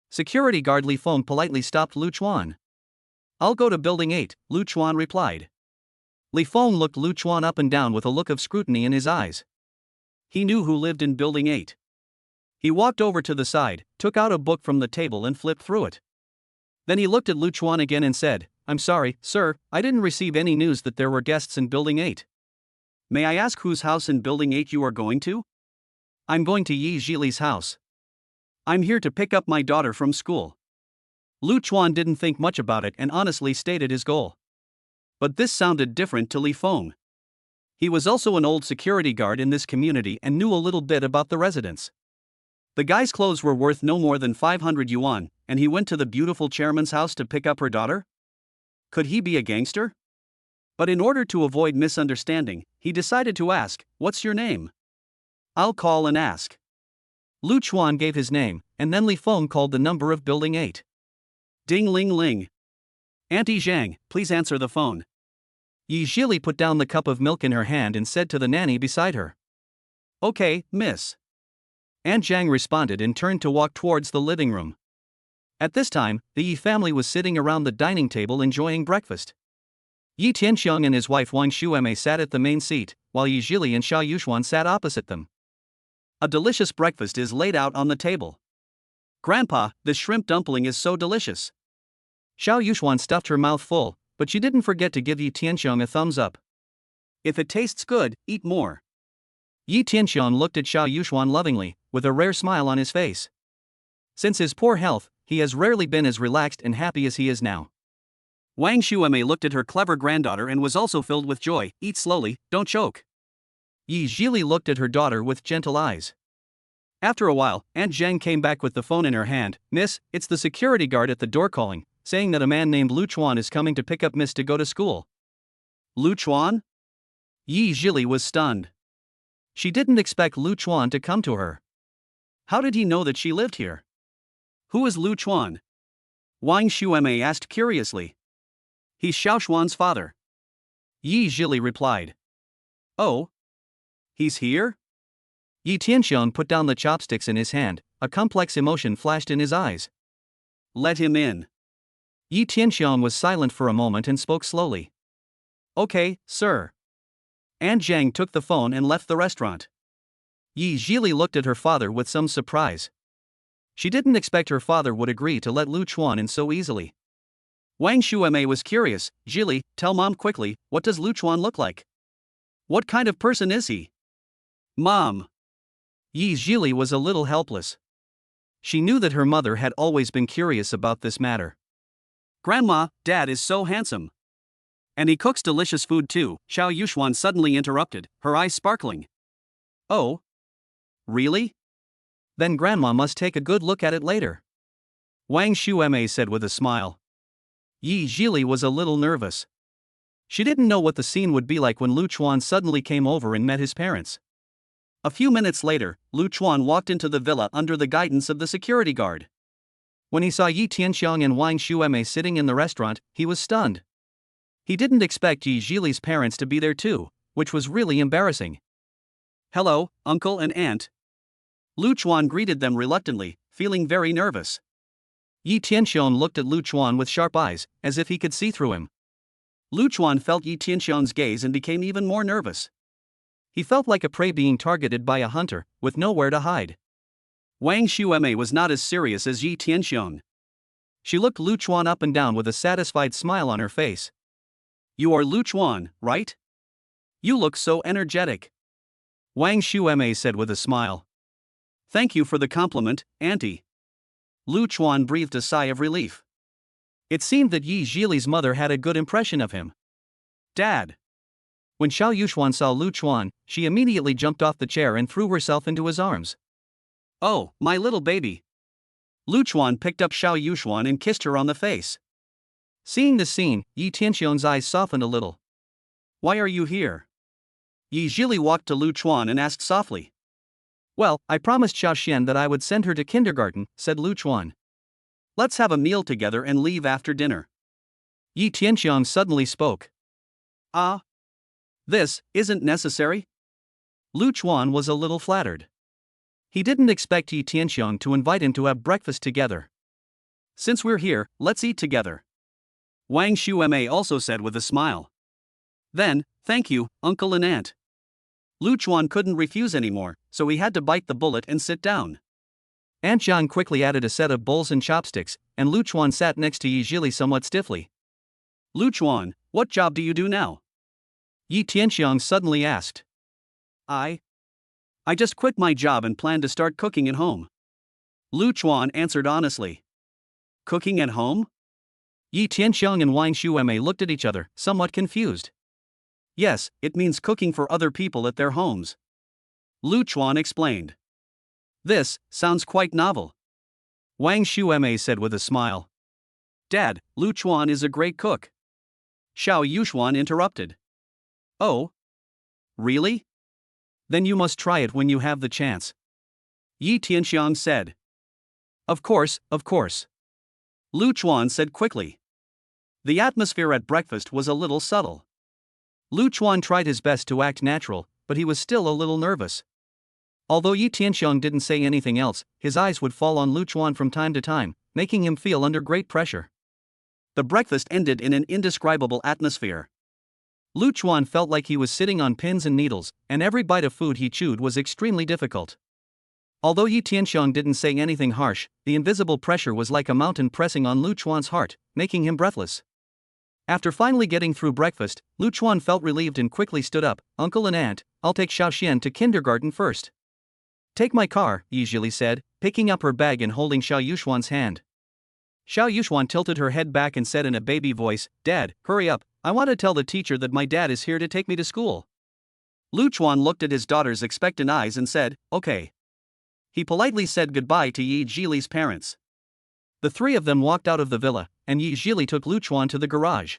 Security guard Li Feng politely stopped Lu Chuan. "I'll go to Building 8, Lu Chuan replied. Li Feng looked Lu Chuan up and down with a look of scrutiny in his eyes. He knew who lived in Building 8. He walked over to the side, took out a book from the table and flipped through it. Then he looked at Lu Chuan again and said, "I'm sorry, sir, I didn't receive any news that there were guests in Building 8. May I ask whose house in Building 8 you are going to?" "I'm going to Zhili's house. I'm here to pick up my daughter from school." Lu Chuan didn't think much about it and honestly stated his goal. But this sounded different to Li Feng. He was also an old security guard in this community and knew a little bit about the residents. The guy's clothes were worth no more than 500 yuan, and he went to the beautiful chairman's house to pick up her daughter? Could he be a gangster? But in order to avoid misunderstanding, he decided to ask, "What's your name?" "I'll call and ask." Lu Chuan gave his name, and then Li Feng called the number of Building 8. Ding ling ling. "Auntie Zhang, please answer the phone." Zhili put down the cup of milk in her hand and said to the nanny beside her, "Okay, miss." Aunt Zhang responded and turned to walk towards the living room. At this time, the Yi family was sitting around the dining table enjoying breakfast. Yi Tianxiang and his wife Wang Shueme sat at the main seat, while Yi Zhili and Xia Yuxuan sat opposite them. A delicious breakfast is laid out on the table. "Grandpa, this shrimp dumpling is so delicious." Xiao Yuxuan stuffed her mouth full, but she didn't forget to give Yi Tianxiang a thumbs up. "If it tastes good, eat more." Yi Tianxiang looked at Xiao Yuxuan lovingly, with a rare smile on his face. Since his poor health, he has rarely been as relaxed and happy as he is now. Wang Xuemei looked at her clever granddaughter and was also filled with joy. Eat slowly, don't choke. Yi Zhili looked at her daughter with gentle eyes. After a while, Aunt Zheng came back with the phone in her hand. Miss, it's the security guard at the door calling, saying that a man named Lu Chuan is coming to pick up Miss to go to school. Lu Chuan? Yi Zhili was stunned. She didn't expect Lu Chuan to come to her. How did he know that she lived here? Who is Lu Chuan? Wang Xuemei asked curiously. He's Xiao Xuan's father. Yi Zhili replied. Oh? He's here? Yi Tianxiang put down the chopsticks in his hand, a complex emotion flashed in his eyes. Let him in. Yi Tianxiang was silent for a moment and spoke slowly. Okay, sir. Aunt Zhang took the phone and left the restaurant. Yi Zhili looked at her father with some surprise. She didn't expect her father would agree to let Lu Chuan in so easily. Wang Xuemei was curious. Zhili, tell mom quickly, what does Lu Chuan look like? What kind of person is he? Mom. Yi Zhili was a little helpless. She knew that her mother had always been curious about this matter. Grandma, Dad is so handsome. And he cooks delicious food too, Xiao Yuxuan suddenly interrupted, her eyes sparkling. Oh? Really? Then Grandma must take a good look at it later. Wang Xuemei said with a smile. Yi Zhili was a little nervous. She didn't know what the scene would be like when Lu Chuan suddenly came over and met his parents. A few minutes later, Lu Chuan walked into the villa under the guidance of the security guard. When he saw Yi Tianxiang and Wang Xuemei sitting in the restaurant, he was stunned. He didn't expect Yi Zhili's parents to be there too, which was really embarrassing. Hello, uncle and aunt. Lu Chuan greeted them reluctantly, feeling very nervous. Yi Tianxiang looked at Lu Chuan with sharp eyes, as if he could see through him. Lu Chuan felt Yi Tianxiang's gaze and became even more nervous. He felt like a prey being targeted by a hunter, with nowhere to hide. Wang Xuemei was not as serious as Yi Tianxiang. She looked Lu Chuan up and down with a satisfied smile on her face. You are Lu Chuan, right? You look so energetic. Wang Xuemei said with a smile. Thank you for the compliment, auntie. Lu Chuan breathed a sigh of relief. It seemed that Yi Zhili's mother had a good impression of him. Dad. When Xiao Yuxuan saw Lu Chuan, she immediately jumped off the chair and threw herself into his arms. Oh, my little baby. Lu Chuan picked up Xiao Yuxuan and kissed her on the face. Seeing the scene, Yi Tianxiang's eyes softened a little. Why are you here? Yi Zhili walked to Lu Chuan and asked softly. Well, I promised Xiao Xian that I would send her to kindergarten, said Lu Chuan. Let's have a meal together and leave after dinner. Yi Tianxiang suddenly spoke. Ah? This isn't necessary? Lu Chuan was a little flattered. He didn't expect Yi Tianxiang to invite him to have breakfast together. Since we're here, let's eat together. Wang Xuemei also said with a smile. Then, thank you, uncle and aunt. Lu Chuan couldn't refuse anymore, so he had to bite the bullet and sit down. Aunt Zhang quickly added a set of bowls and chopsticks, and Lu Chuan sat next to Yi Zhili somewhat stiffly. Lu Chuan, what job do you do now? Yi Tianxiang suddenly asked. I just quit my job and plan to start cooking at home. Lu Chuan answered honestly. Cooking at home? Yi Tianxiang and Wang Xuemei looked at each other, somewhat confused. Yes, it means cooking for other people at their homes. Lu Chuan explained. This sounds quite novel. Wang Xuemei said with a smile. Dad, Lu Chuan is a great cook. Xiao Yuxuan interrupted. Oh? Really? Then you must try it when you have the chance. Yi Tianxiang said. Of course, of course. Lu Chuan said quickly. The atmosphere at breakfast was a little subtle. Lu Chuan tried his best to act natural, but he was still a little nervous. Although Yi Tianxiang didn't say anything else, his eyes would fall on Lu Chuan from time to time, making him feel under great pressure. The breakfast ended in an indescribable atmosphere. Lu Chuan felt like he was sitting on pins and needles, and every bite of food he chewed was extremely difficult. Although Yi Tianxiang didn't say anything harsh, the invisible pressure was like a mountain pressing on Lu Chuan's heart, making him breathless. After finally getting through breakfast, Lu Chuan felt relieved and quickly stood up. Uncle and Aunt, I'll take Xiaoxian to kindergarten first. Take my car, Zhili said, picking up her bag and holding Xiao Yuxuan's hand. Xiao Yuxuan tilted her head back and said in a baby voice, Dad, hurry up, I want to tell the teacher that my dad is here to take me to school. Lu Chuan looked at his daughter's expectant eyes and said, okay. He politely said goodbye to Zhili's parents. The three of them walked out of the villa, and Zhili took Lu Chuan to the garage.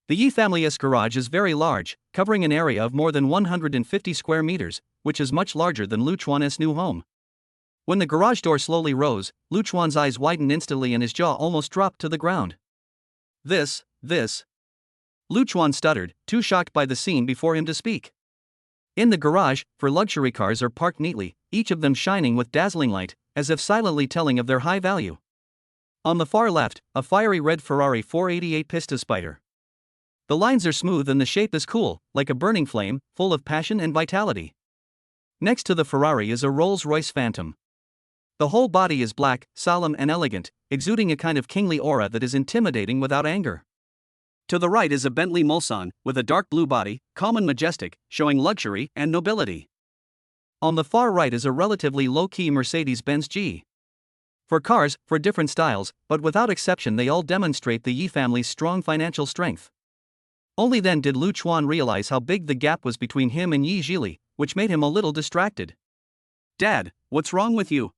The Yi family's garage is very large, covering an area of more than 150 square meters, which is much larger than Lu Chuan's new home. When the garage door slowly rose, Lu Chuan's eyes widened instantly and his jaw almost dropped to the ground. This. Lu Chuan stuttered, too shocked by the scene before him to speak. In the garage, 4 luxury cars are parked neatly, each of them shining with dazzling light, as if silently telling of their high value. On the far left, a fiery red Ferrari 488 Pista Spider. The lines are smooth and the shape is cool, like a burning flame, full of passion and vitality. Next to the Ferrari is a Rolls-Royce Phantom. The whole body is black, solemn and elegant, exuding a kind of kingly aura that is intimidating without anger. To the right is a Bentley Mulsanne, with a dark blue body, calm and majestic, showing luxury and nobility. On the far right is a relatively low-key Mercedes-Benz G. 4 cars, for different styles, but without exception they all demonstrate the Yi family's strong financial strength. Only then did Lu Chuan realize how big the gap was between him and Zhili, which made him a little distracted. Dad, what's wrong with you?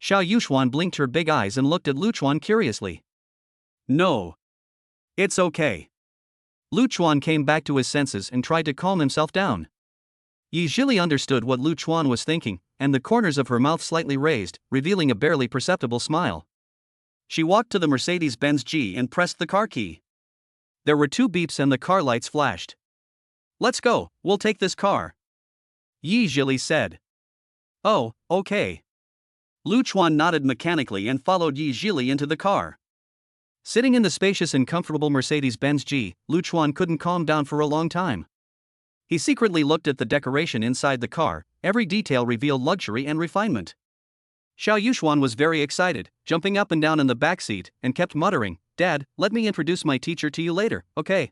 Xiao Yuxuan blinked her big eyes and looked at Lu Chuan curiously. No. It's okay. Lu Chuan came back to his senses and tried to calm himself down. Zhili understood what Lu Chuan was thinking, and the corners of her mouth slightly raised, revealing a barely perceptible smile. She walked to the Mercedes-Benz G and pressed the car key. There were 2 beeps and the car lights flashed. Let's go, we'll take this car. Zhili said. Oh, okay. Lu Chuan nodded mechanically and followed Zhili into the car. Sitting in the spacious and comfortable Mercedes-Benz G, Lu Chuan couldn't calm down for a long time. He secretly looked at the decoration inside the car, every detail revealed luxury and refinement. Xiao Yuxuan was very excited, jumping up and down in the back seat, and kept muttering, Dad, let me introduce my teacher to you later, okay?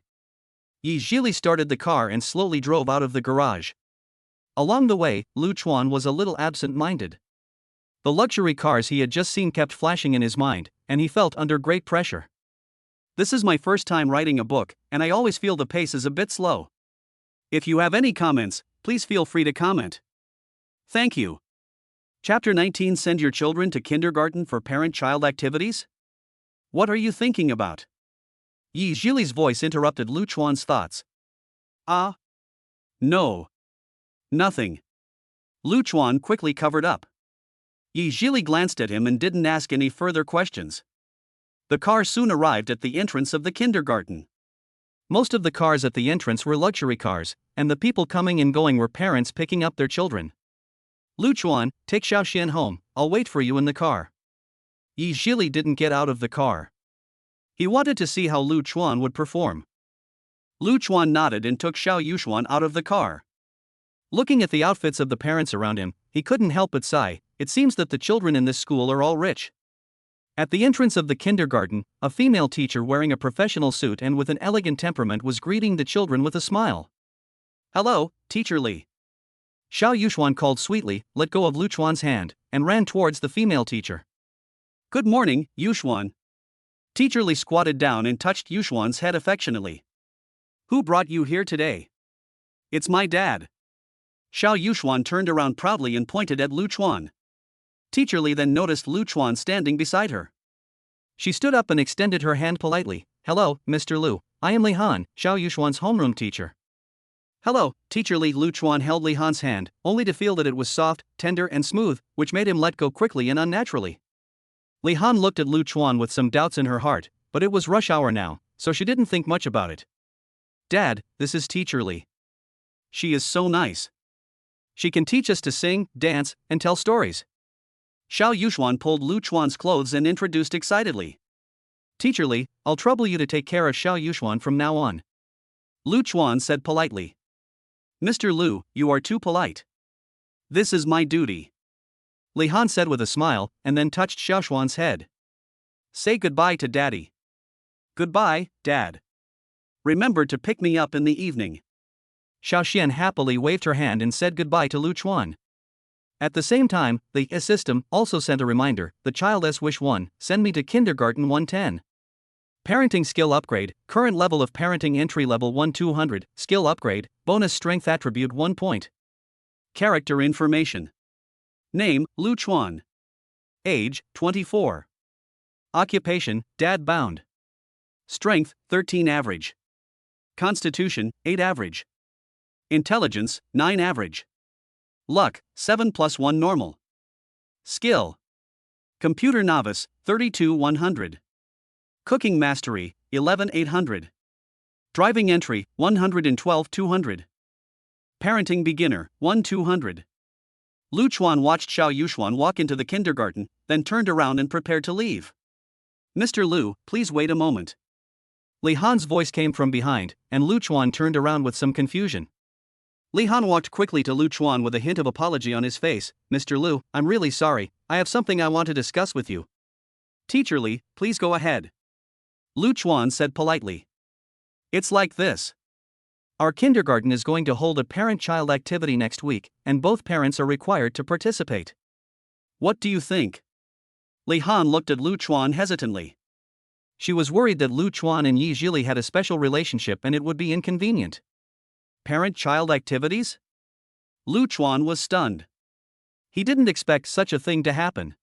Zhili started the car and slowly drove out of the garage. Along the way, Lu Chuan was a little absent-minded. The luxury cars he had just seen kept flashing in his mind, and he felt under great pressure. This is my first time writing a book, and I always feel the pace is a bit slow. If you have any comments, please feel free to comment. Thank you. Chapter 19. Send your children to kindergarten for parent-child activities? What are you thinking about? Zhili's voice interrupted Lu Chuan's thoughts. No. Nothing. Lu Chuan quickly covered up. Zhili glanced at him and didn't ask any further questions. The car soon arrived at the entrance of the kindergarten. Most of the cars at the entrance were luxury cars, and the people coming and going were parents picking up their children. Lu Chuan, take Xiaoxian home, I'll wait for you in the car. Zhili didn't get out of the car. He wanted to see how Lu Chuan would perform. Lu Chuan nodded and took Xiao Yuxuan out of the car. Looking at the outfits of the parents around him, he couldn't help but sigh, it seems that the children in this school are all rich. At the entrance of the kindergarten, a female teacher wearing a professional suit and with an elegant temperament was greeting the children with a smile. Hello, Teacher Li. Xiao Yuxuan called sweetly, let go of Lu Chuan's hand, and ran towards the female teacher. Good morning, Yuxuan. Teacher Li squatted down and touched Yuxuan's head affectionately. Who brought you here today? It's my dad. Xiao Yuxuan turned around proudly and pointed at Lu Chuan. Teacher Li then noticed Lu Chuan standing beside her. She stood up and extended her hand politely. Hello, Mr. Lu, I am Li Han, Xiao Yuxuan's homeroom teacher. Hello, Teacher Li. Lu Chuan held Li Han's hand, only to feel that it was soft, tender and smooth, which made him let go quickly and unnaturally. Li Han looked at Lu Chuan with some doubts in her heart, but it was rush hour now, so she didn't think much about it. Dad, this is Teacher Li. She is so nice. She can teach us to sing, dance, and tell stories. Xiao Yuxuan pulled Lu Chuan's clothes and introduced excitedly. Teacher Li, I'll trouble you to take care of Xiao Yuxuan from now on. Lu Chuan said politely. Mr. Lu, you are too polite. This is my duty. Li Han said with a smile, and then touched Xiao Yuxuan's head. Say goodbye to Daddy. Goodbye, Dad. Remember to pick me up in the evening. Xiaoxian happily waved her hand and said goodbye to Lu Chuan. At the same time, the system also sent a reminder, the child S wish 1, send me to kindergarten 110. Parenting skill upgrade, current level of parenting entry level 1 200, skill upgrade, bonus strength attribute 1 point. Character information. Name, Lu Chuan. Age, 24. Occupation, dad bound. Strength, 13 average. Constitution, 8 average. Intelligence, 9 average. Luck, 7+1 normal. Skill. Computer novice, 32 100. Cooking mastery, 11 800. Driving entry, 112 200. Parenting beginner, 1 200. Lu Chuan watched Xiao Yuxuan walk into the kindergarten, then turned around and prepared to leave. Mr. Lu, please wait a moment. Li Han's voice came from behind, and Lu Chuan turned around with some confusion. Li Han walked quickly to Lu Chuan with a hint of apology on his face. Mr. Lu, I'm really sorry, I have something I want to discuss with you. Teacher Li, please go ahead. Lu Chuan said politely. It's like this. Our kindergarten is going to hold a parent-child activity next week, and both parents are required to participate. What do you think? Li Han looked at Lu Chuan hesitantly. She was worried that Lu Chuan and Yi Zhili had a special relationship and it would be inconvenient. Parent-child activities? Lu Chuan was stunned. He didn't expect such a thing to happen.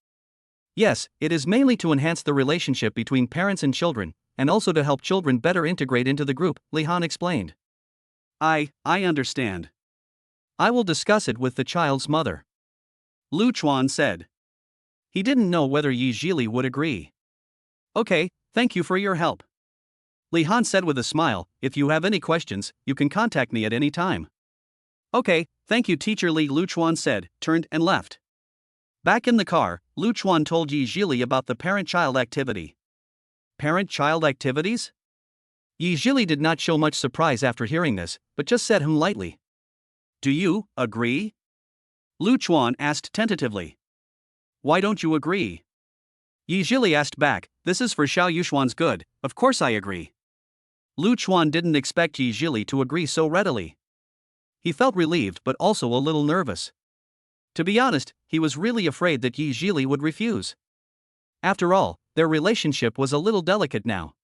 Yes, it is mainly to enhance the relationship between parents and children, and also to help children better integrate into the group, Li Han explained. I understand. I will discuss it with the child's mother. Lu Chuan said. He didn't know whether Yi Zhili would agree. Okay, thank you for your help. Li Han said with a smile, if you have any questions, you can contact me at any time. Okay, thank you Teacher Li, Lu Chuan said, turned and left. Back in the car, Lu Chuan told Yi Zhili about the parent-child activity. Parent-child activities? Yi Zhili did not show much surprise after hearing this, but just said lightly. Do you agree? Lu Chuan asked tentatively. Why don't you agree? Yi Zhili asked back, this is for Xiao Yuxuan's good, of course I agree. Lu Chuan didn't expect Yi Zhili to agree so readily. He felt relieved but also a little nervous. To be honest, he was really afraid that Yi Zhili would refuse. After all, their relationship was a little delicate now.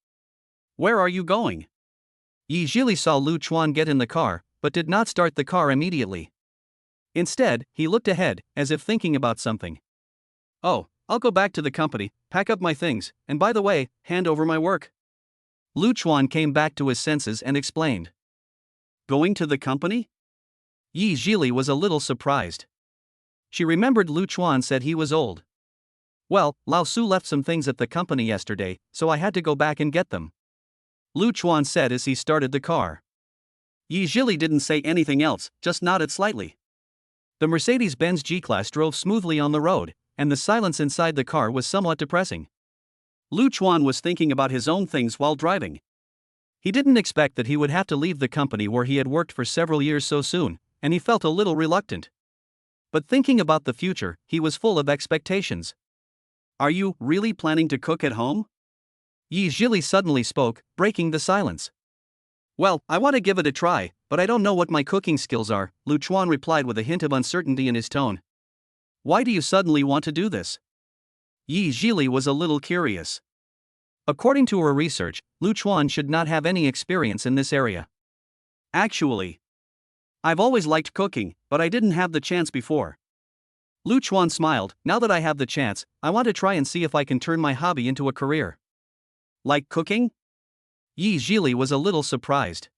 Where are you going? Yi Zhili saw Lu Chuan get in the car, but did not start the car immediately. Instead, he looked ahead, as if thinking about something. Oh, I'll go back to the company, pack up my things, and by the way, hand over my work. Lu Chuan came back to his senses and explained. Going to the company? Yi Zhili was a little surprised. She remembered Lu Chuan said he was old. Well, Lao Su left some things at the company yesterday, so I had to go back and get them. Lu Chuan said as he started the car. Yi Zhili didn't say anything else, just nodded slightly. The Mercedes-Benz G-Class drove smoothly on the road, and the silence inside the car was somewhat depressing. Lu Chuan was thinking about his own things while driving. He didn't expect that he would have to leave the company where he had worked for several years so soon, and he felt a little reluctant. But thinking about the future, he was full of expectations. Are you really planning to cook at home? Yi Zhili suddenly spoke, breaking the silence. Well, I want to give it a try, but I don't know what my cooking skills are, Lu Chuan replied with a hint of uncertainty in his tone. Why do you suddenly want to do this? Yi Zhili was a little curious. According to her research, Lu Chuan should not have any experience in this area. Actually, I've always liked cooking, but I didn't have the chance before. Lu Chuan smiled, now that I have the chance, I want to try and see if I can turn my hobby into a career. Like cooking? Yi Zhili was a little surprised.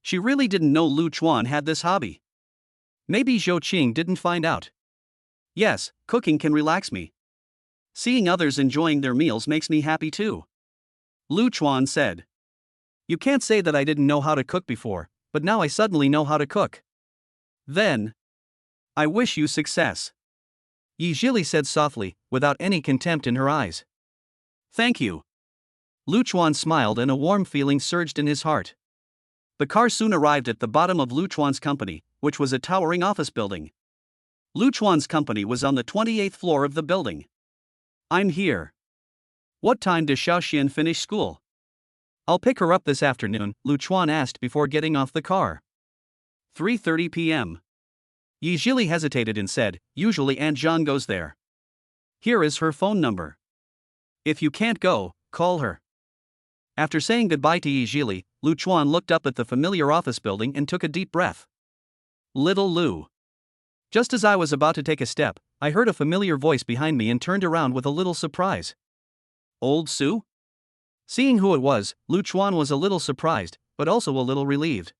She really didn't know Lu Chuan had this hobby. Maybe Zhou Qing didn't find out. Yes, cooking can relax me. Seeing others enjoying their meals makes me happy too. Lu Chuan said. You can't say that I didn't know how to cook before, but now I suddenly know how to cook. Then, I wish you success. Yi Zhili said softly, without any contempt in her eyes. Thank you. Lu Chuan smiled and a warm feeling surged in his heart. The car soon arrived at the bottom of Lu Chuan's company, which was a towering office building. Lu Chuan's company was on the 28th floor of the building. I'm here. What time does Xiaoxian finish school? I'll pick her up this afternoon, Lu Chuan asked before getting off the car. 3:30 p.m. Zhili hesitated and said, usually Aunt Jean goes there. Here is her phone number. If you can't go, call her. After saying goodbye to Zhili, Lu Chuan looked up at the familiar office building and took a deep breath. Little Lu. Just as I was about to take a step, I heard a familiar voice behind me and turned around with a little surprise. Old Sue? Seeing who it was, Lu Chuan was a little surprised, but also a little relieved.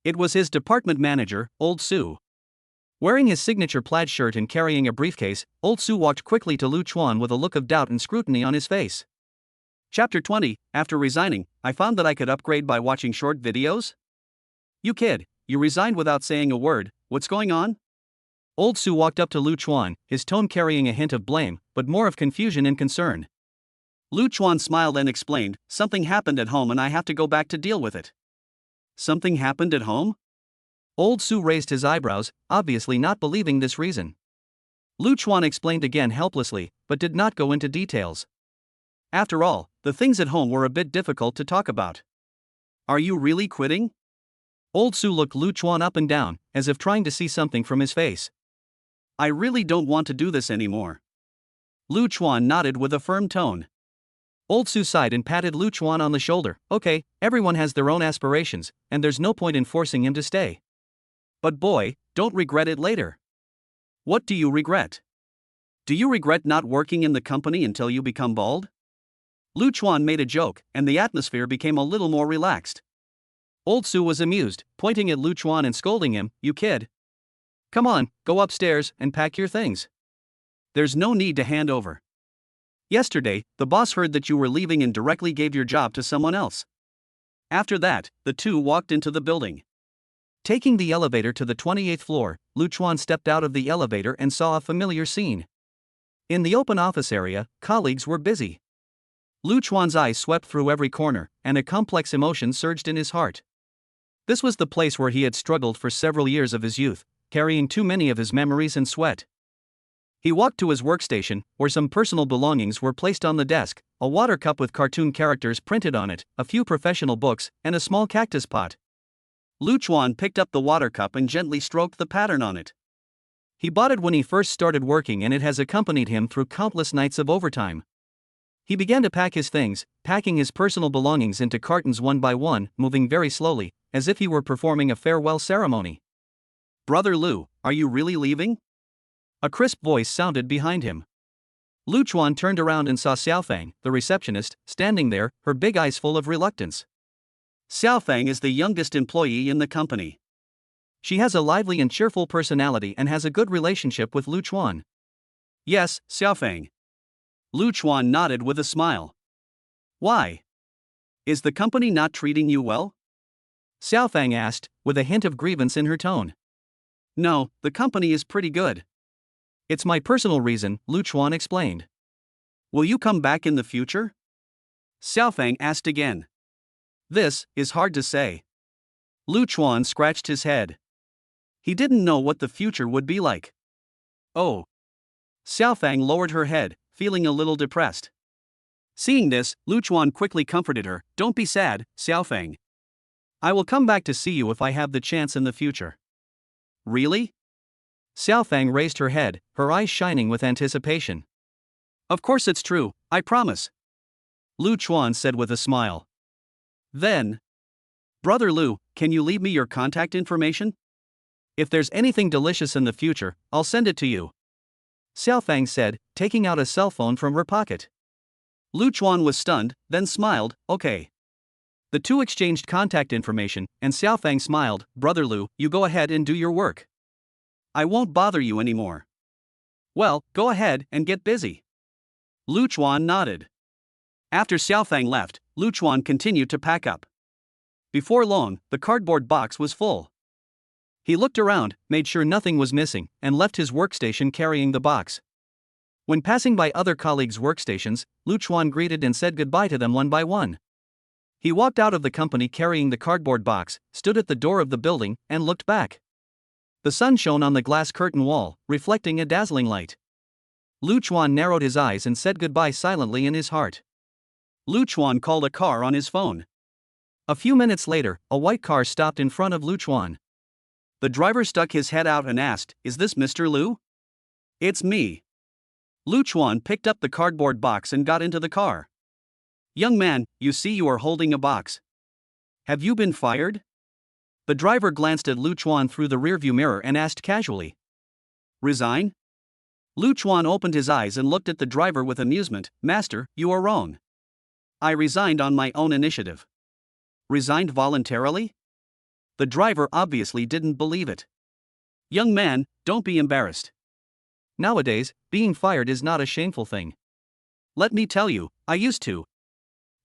It was his department manager, Old Sue. Wearing his signature plaid shirt and carrying a briefcase, Old Sue walked quickly to Lu Chuan with a look of doubt and scrutiny on his face. Chapter 20. After resigning, I found that I could upgrade by watching short videos? You kid, you resigned without saying a word, what's going on? Old Sue walked up to Lu Chuan, his tone carrying a hint of blame, but more of confusion and concern. Lu Chuan smiled and explained, something happened at home and I have to go back to deal with it. Something happened at home? Old Sue raised his eyebrows, obviously not believing this reason. Lu Chuan explained again helplessly, but did not go into details. After all, the things at home were a bit difficult to talk about. Are you really quitting? Old Sue looked Lu Chuan up and down, as if trying to see something from his face. I really don't want to do this anymore. Lu Chuan nodded with a firm tone. Old Sue sighed and patted Lu Chuan on the shoulder. Okay, everyone has their own aspirations, and there's no point in forcing him to stay. But boy, don't regret it later. What do you regret? Do you regret not working in the company until you become bald? Lu Chuan made a joke, and the atmosphere became a little more relaxed. Old Sue was amused, pointing at Lu Chuan and scolding him, you kid. Come on, go upstairs and pack your things. There's no need to hand over. Yesterday, the boss heard that you were leaving and directly gave your job to someone else. After that, the two walked into the building. Taking the elevator to the 28th floor, Lu Chuan stepped out of the elevator and saw a familiar scene. In the open office area, colleagues were busy. Lu Chuan's eyes swept through every corner, and a complex emotion surged in his heart. This was the place where he had struggled for several years of his youth, carrying too many of his memories and sweat. He walked to his workstation, where some personal belongings were placed on the desk, a water cup with cartoon characters printed on it, a few professional books, and a small cactus pot. Lu Chuan picked up the water cup and gently stroked the pattern on it. He bought it when he first started working and it has accompanied him through countless nights of overtime. He began to pack his things, packing his personal belongings into cartons one by one, moving very slowly, as if he were performing a farewell ceremony. Brother Lu, are you really leaving? A crisp voice sounded behind him. Lu Chuan turned around and saw Xiaofang, the receptionist, standing there, her big eyes full of reluctance. Xiaofang is the youngest employee in the company. She has a lively and cheerful personality and has a good relationship with Lu Chuan. Yes, Xiaofang. Lu Chuan nodded with a smile. Why? Is the company not treating you well? Xiaofang asked, with a hint of grievance in her tone. No, the company is pretty good. It's my personal reason, Lu Chuan explained. Will you come back in the future? Xiaofang asked again. This is hard to say. Lu Chuan scratched his head. He didn't know what the future would be like. Oh. Xiaofang lowered her head, feeling a little depressed. Seeing this, Lu Chuan quickly comforted her. Don't be sad, Xiaofang. I will come back to see you if I have the chance in the future. Really? Xiaofang raised her head, her eyes shining with anticipation. Of course it's true, I promise. Lu Chuan said with a smile. Then, Brother Lu, can you leave me your contact information? If there's anything delicious in the future, I'll send it to you. Xiaofang said, taking out a cell phone from her pocket. Lu Chuan was stunned, then smiled, okay. The two exchanged contact information, and Xiaofang smiled, Brother Lu, you go ahead and do your work. I won't bother you anymore. Well, go ahead and get busy. Lu Chuan nodded. After Xiaofang left, Lu Chuan continued to pack up. Before long, the cardboard box was full. He looked around, made sure nothing was missing, and left his workstation carrying the box. When passing by other colleagues' workstations, Lu Chuan greeted and said goodbye to them one by one. He walked out of the company carrying the cardboard box, stood at the door of the building, and looked back. The sun shone on the glass curtain wall, reflecting a dazzling light. Lu Chuan narrowed his eyes and said goodbye silently in his heart. Luchuan called a car on his phone. A few minutes later, a white car stopped in front of Luchuan. The driver stuck his head out and asked, "Is this Mr. Lu?" "It's me." Luchuan picked up the cardboard box and got into the car. "Young man, you see you are holding a box. Have you been fired?" The driver glanced at Luchuan through the rearview mirror and asked casually. "Resign?" Luchuan opened his eyes and looked at the driver with amusement. "Master, you are wrong. I resigned on my own initiative." "Resigned voluntarily?" The driver obviously didn't believe it. "Young man, don't be embarrassed. Nowadays, being fired is not a shameful thing. Let me tell you, I used to."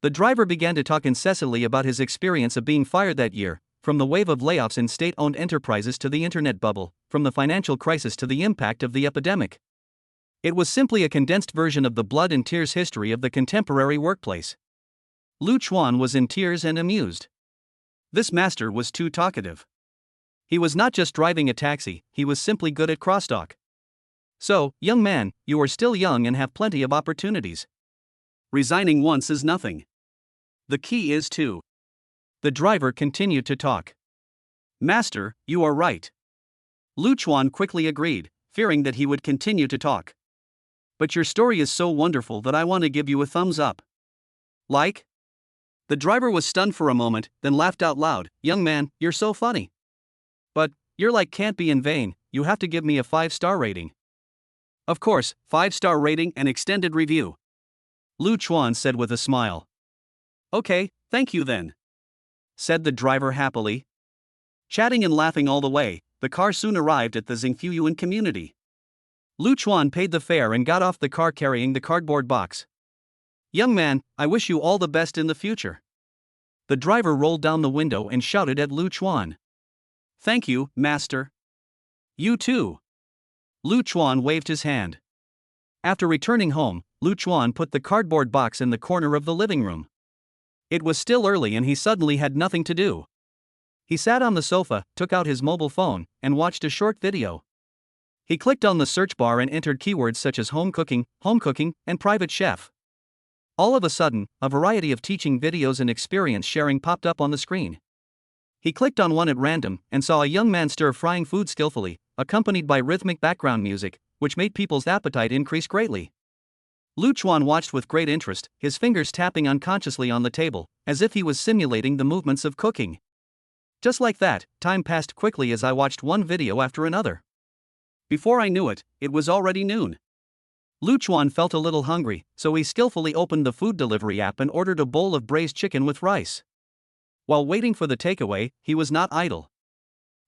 The driver began to talk incessantly about his experience of being fired that year, from the wave of layoffs in state-owned enterprises to the internet bubble, from the financial crisis to the impact of the epidemic. It was simply a condensed version of the blood and tears history of the contemporary workplace. Luchuan was in tears and amused. This master was too talkative. He was not just driving a taxi, he was simply good at crosstalk. "So, young man, you are still young and have plenty of opportunities. Resigning once is nothing. The key is to..." The driver continued to talk. "Master, you are right." Luchuan quickly agreed, fearing that he would continue to talk. "But your story is so wonderful that I want to give you a thumbs up." "Like?" The driver was stunned for a moment, then laughed out loud. "Young man, you're so funny. But, your like can't be in vain, you have to give me a 5-star rating." "Of course, 5-star rating and extended review," Luchuan said with a smile. "Okay, thank you then," said the driver happily. Chatting and laughing all the way, the car soon arrived at the Zhengfuyuan community. Luchuan paid the fare and got off the car carrying the cardboard box. "Young man, I wish you all the best in the future." The driver rolled down the window and shouted at Luchuan. "Thank you, master." "You too." Luchuan waved his hand. After returning home, Luchuan put the cardboard box in the corner of the living room. It was still early and he suddenly had nothing to do. He sat on the sofa, took out his mobile phone, and watched a short video. He clicked on the search bar and entered keywords such as home cooking, and private chef. All of a sudden, a variety of teaching videos and experience sharing popped up on the screen. He clicked on one at random and saw a young man stir-frying food skillfully, accompanied by rhythmic background music, which made people's appetite increase greatly. Luchuan watched with great interest, his fingers tapping unconsciously on the table, as if he was simulating the movements of cooking. Just like that, time passed quickly as I watched one video after another. Before I knew it, it was already noon. Luchuan felt a little hungry, so he skillfully opened the food delivery app and ordered a bowl of braised chicken with rice. While waiting for the takeaway, he was not idle.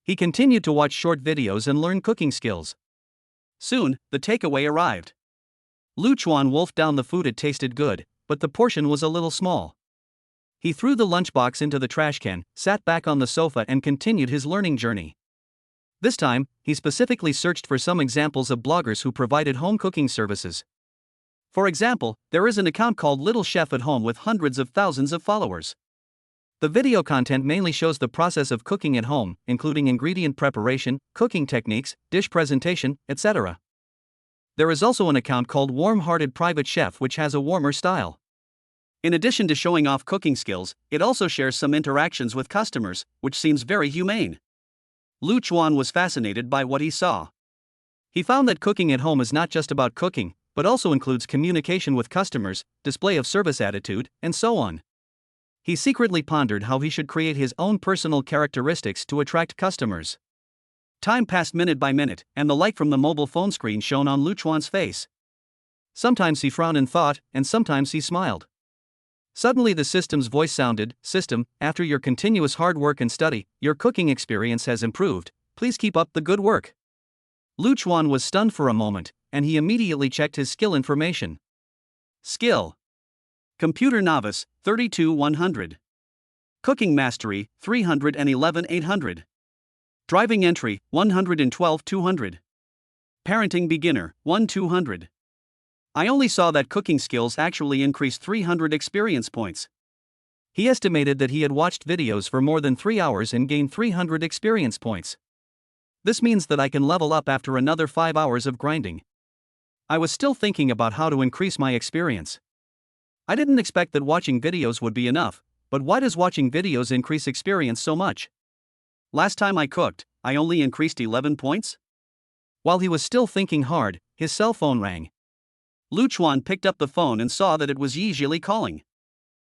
He continued to watch short videos and learn cooking skills. Soon, the takeaway arrived. Luchuan wolfed down the food. It tasted good, but the portion was a little small. He threw the lunchbox into the trash can, sat back on the sofa and continued his learning journey. This time, he specifically searched for some examples of bloggers who provided home cooking services. For example, there is an account called Little Chef at Home with hundreds of thousands of followers. The video content mainly shows the process of cooking at home, including ingredient preparation, cooking techniques, dish presentation, etc. There is also an account called Warm-Hearted Private Chef which has a warmer style. In addition to showing off cooking skills, it also shares some interactions with customers, which seems very humane. Luchuan was fascinated by what he saw. He found that cooking at home is not just about cooking, but also includes communication with customers, display of service attitude, and so on. He secretly pondered how he should create his own personal characteristics to attract customers. Time passed minute by minute, and the light from the mobile phone screen shone on Luchuan's face. Sometimes he frowned in thought, and sometimes he smiled. Suddenly the system's voice sounded, "System, after your continuous hard work and study, your cooking experience has improved. Please keep up the good work." Luchuan was stunned for a moment, and he immediately checked his skill information. Skill: Computer Novice, 32-100. Cooking Mastery, 311-800. Driving Entry, 112-200. Parenting Beginner, 1-200. I only saw that cooking skills actually increased 300 experience points. He estimated that he had watched videos for more than 3 hours and gained 300 experience points. This means that I can level up after another 5 hours of grinding. I was still thinking about how to increase my experience. I didn't expect that watching videos would be enough, but why does watching videos increase experience so much? Last time I cooked, I only increased 11 points? While he was still thinking hard, his cell phone rang. Luchuan picked up the phone and saw that it was Zhili calling.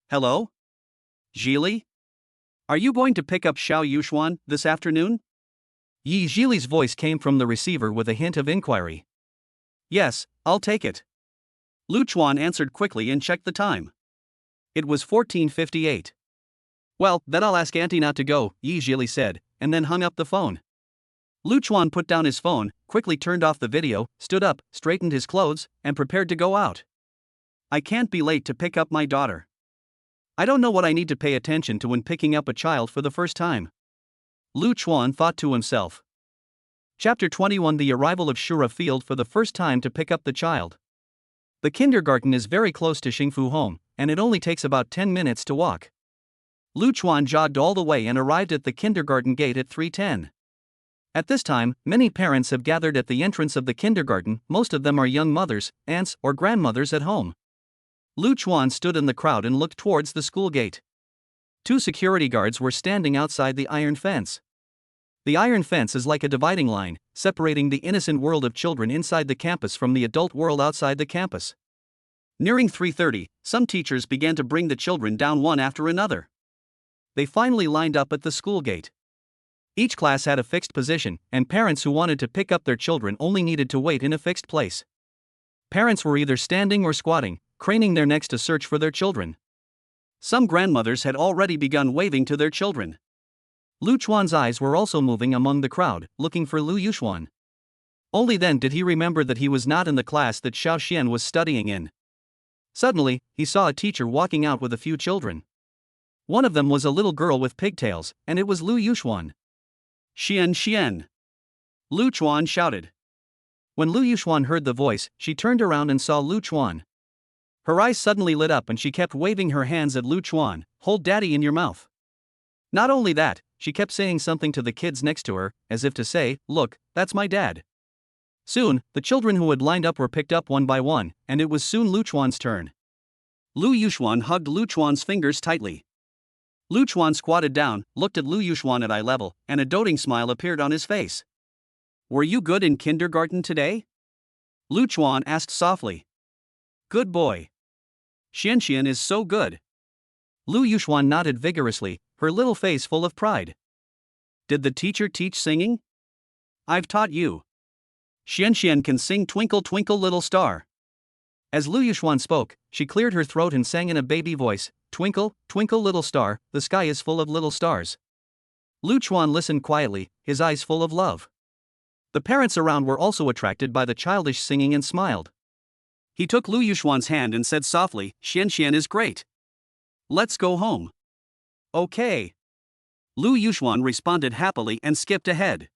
Hello? Zhili? Are you going to pick up Xiao Yuxuan this afternoon? Zhili's voice came from the receiver with a hint of inquiry. Yes, I'll take it. Luchuan answered quickly and checked the time. It was 14:58. Well, then I'll ask Auntie not to go, Zhili said, and then hung up the phone. Luchuan put down his phone, quickly turned off the video, stood up, straightened his clothes, and prepared to go out. I can't be late to pick up my daughter. I don't know what I need to pay attention to when picking up a child for the first time. Luchuan thought to himself. Chapter 21 The arrival of Shura Field for the first time to pick up the child. The kindergarten is very close to Xingfu home, and it only takes about 10 minutes to walk. Luchuan jogged all the way and arrived at the kindergarten gate at 3:10. At this time, many parents have gathered at the entrance of the kindergarten. Most of them are young mothers, aunts, or grandmothers at home. Luchuan stood in the crowd and looked towards the school gate. 2 security guards were standing outside the iron fence. The iron fence is like a dividing line, separating the innocent world of children inside the campus from the adult world outside the campus. Nearing 3:30, some teachers began to bring the children down one after another. They finally lined up at the school gate. Each class had a fixed position, and parents who wanted to pick up their children only needed to wait in a fixed place. Parents were either standing or squatting, craning their necks to search for their children. Some grandmothers had already begun waving to their children. Luchuan's eyes were also moving among the crowd, looking for Lu Yuxuan. Only then did he remember that he was not in the class that Xiao Xian was studying in. Suddenly, he saw a teacher walking out with a few children. One of them was a little girl with pigtails, and it was Lu Yuxuan. Xian Xian! Luchuan shouted. When Lu Yuxuan heard the voice, she turned around and saw Luchuan. Her eyes suddenly lit up and she kept waving her hands at Luchuan. Hold daddy in your mouth. Not only that, she kept saying something to the kids next to her, as if to say, look, that's my dad. Soon, the children who had lined up were picked up one by one, and it was soon Luchuan's turn. Lu Yuxuan hugged Luchuan's fingers tightly. Luchuan squatted down, looked at Lu Yuxuan at eye level, and a doting smile appeared on his face. Were you good in kindergarten today? Luchuan asked softly. Good boy. Xianxian is so good. Lu Yuxuan nodded vigorously, her little face full of pride. Did the teacher teach singing? I've taught you. Xianxian can sing Twinkle Twinkle Little Star. As Lu Yuxuan spoke, she cleared her throat and sang in a baby voice, Twinkle, twinkle little star, the sky is full of little stars. Luchuan listened quietly, his eyes full of love. The parents around were also attracted by the childish singing and smiled. He took Lu Yuxuan's hand and said softly, Xianxian is great. Let's go home. Okay. Lu Yuxuan responded happily and skipped ahead.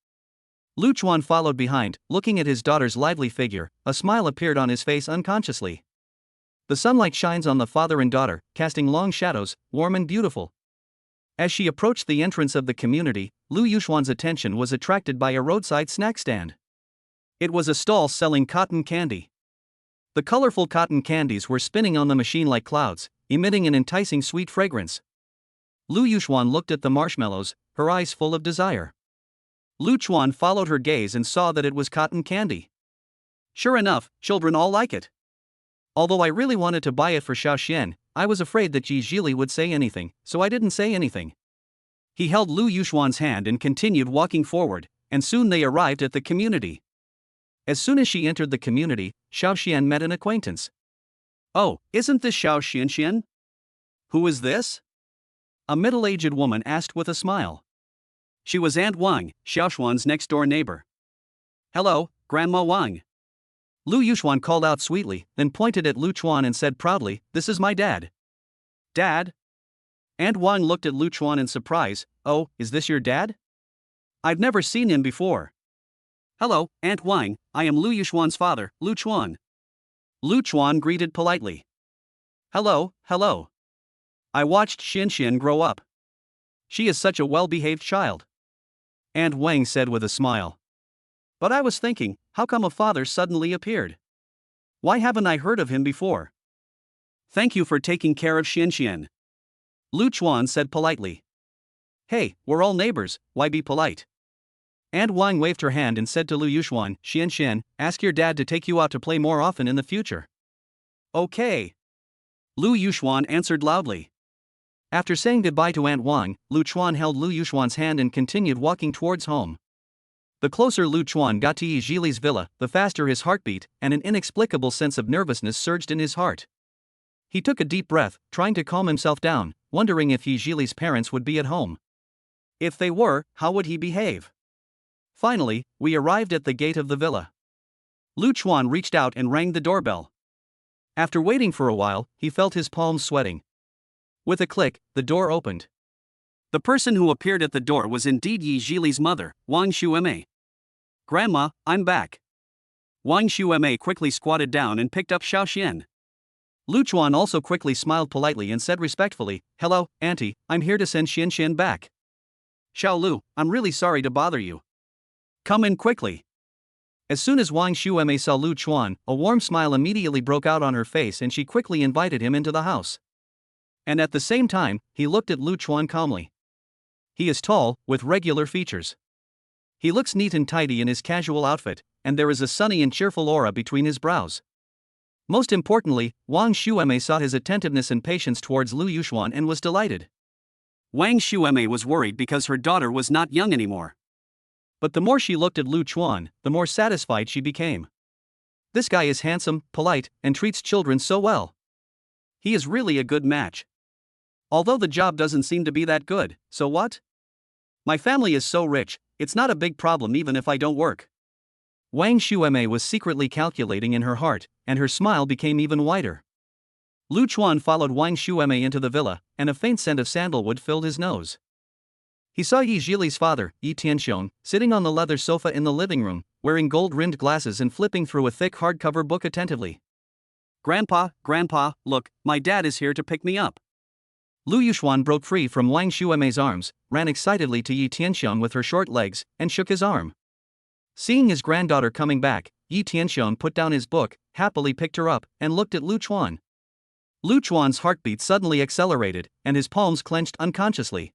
Luchuan followed behind, looking at his daughter's lively figure. A smile appeared on his face unconsciously. The sunlight shines on the father and daughter, casting long shadows, warm and beautiful. As she approached the entrance of the community, Lu Yuxuan's attention was attracted by a roadside snack stand. It was a stall selling cotton candy. The colorful cotton candies were spinning on the machine like clouds, emitting an enticing sweet fragrance. Lu Yuxuan looked at the marshmallows, her eyes full of desire. Luchuan followed her gaze and saw that it was cotton candy. Sure enough, children all like it. Although I really wanted to buy it for Xiao Xian, I was afraid that Zhili would say anything, so I didn't say anything. He held Lu Yuxuan's hand and continued walking forward, and soon they arrived at the community. As soon as she entered the community, Xiao Xian met an acquaintance. Oh, isn't this Xiao Xianxian? Who is this? A middle-aged woman asked with a smile. She was Aunt Wang, Xiaoshuan's next-door neighbor. Hello, Grandma Wang. Lu Yuxuan called out sweetly, then pointed at Luchuan and said proudly, this is my dad. Dad? Aunt Wang looked at Luchuan in surprise. Oh, is this your dad? I've never seen him before. Hello, Aunt Wang, I am Lu Yuxuan's father, Luchuan. Luchuan greeted politely. Hello, hello. I watched Xianxian grow up. She is such a well-behaved child. Aunt Wang said with a smile. But I was thinking, how come a father suddenly appeared? Why haven't I heard of him before? Thank you for taking care of Xianxian. Lu Chuan said politely. Hey, we're all neighbors, why be polite? Aunt Wang waved her hand and said to Lu Yuxuan, Xianxian, ask your dad to take you out to play more often in the future. Okay. Lu Yuxuan answered loudly. After saying goodbye to Aunt Wang, Lu Chuan held Lu Yuxuan's hand and continued walking towards home. The closer Lu Chuan got to Zhili's villa, the faster his heart beat, and an inexplicable sense of nervousness surged in his heart. He took a deep breath, trying to calm himself down, wondering if Zhili's parents would be at home. If they were, how would he behave? Finally, we arrived at the gate of the villa. Lu Chuan reached out and rang the doorbell. After waiting for a while, he felt his palms sweating. With a click, the door opened. The person who appeared at the door was indeed Zhili's mother, Wang Xueme. Grandma, I'm back. Wang Xueme quickly squatted down and picked up Xiaoxian. Lu Chuan also quickly smiled politely and said respectfully, Hello, Auntie, I'm here to send Xianxian back. Xiao Lu, I'm really sorry to bother you. Come in quickly. As soon as Wang Xueme saw Lu Chuan, a warm smile immediately broke out on her face and she quickly invited him into the house. And at the same time, he looked at Lu Chuan calmly. He is tall, with regular features. He looks neat and tidy in his casual outfit, and there is a sunny and cheerful aura between his brows. Most importantly, Wang Xueme saw his attentiveness and patience towards Lu Yuxuan and was delighted. Wang Xueme was worried because her daughter was not young anymore. But the more she looked at Lu Chuan, the more satisfied she became. This guy is handsome, polite, and treats children so well. He is really a good match. Although the job doesn't seem to be that good, so what? My family is so rich, it's not a big problem even if I don't work. Wang Xueme was secretly calculating in her heart, and her smile became even wider. Lu Chuan followed Wang Xueme into the villa, and a faint scent of sandalwood filled his nose. He saw Zhili's father, Yi Tianxiong, sitting on the leather sofa in the living room, wearing gold-rimmed glasses and flipping through a thick hardcover book attentively. Grandpa, look, my dad is here to pick me up. Lu Yuxuan broke free from Wang Xueme's arms, ran excitedly to Yi Tianxiong with her short legs, and shook his arm. Seeing his granddaughter coming back, Yi Tianxiong put down his book, happily picked her up, and looked at Lu Chuan. Lu Chuan's heartbeat suddenly accelerated, and his palms clenched unconsciously.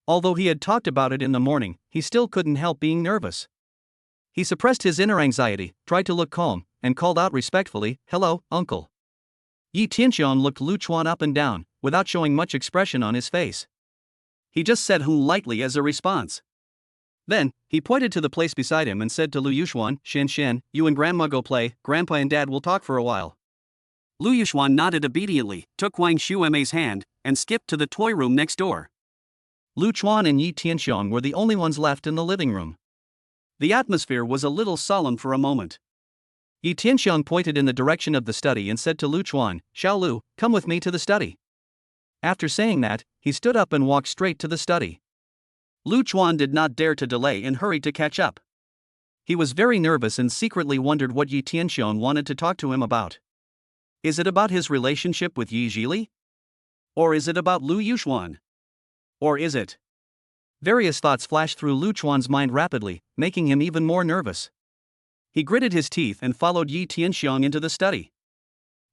Although he had talked about it in the morning, he still couldn't help being nervous. He suppressed his inner anxiety, tried to look calm, and called out respectfully, Hello, uncle. Yi Tianxiong looked Lu Chuan up and down, without showing much expression on his face. He just said lightly as a response. Then, he pointed to the place beside him and said to Lu Yuxuan, Xianxian, you and Grandma go play, Grandpa and Dad will talk for a while. Lu Yuxuan nodded obediently, took Wang Xueme's hand, and skipped to the toy room next door. Lu Chuan and Yi Tianxiong were the only ones left in the living room. The atmosphere was a little solemn for a moment. Yi Tianxiong pointed in the direction of the study and said to Lu Chuan, Xiao Lu, come with me to the study. After saying that, he stood up and walked straight to the study. Lu Chuan did not dare to delay and hurried to catch up. He was very nervous and secretly wondered what Yi Tianxiong wanted to talk to him about. Is it about his relationship with Zhili? Or is it about Lu Yuxuan? Or is it? Various thoughts flashed through Lu Chuan's mind rapidly, making him even more nervous. He gritted his teeth and followed Yi Tianxiong into the study.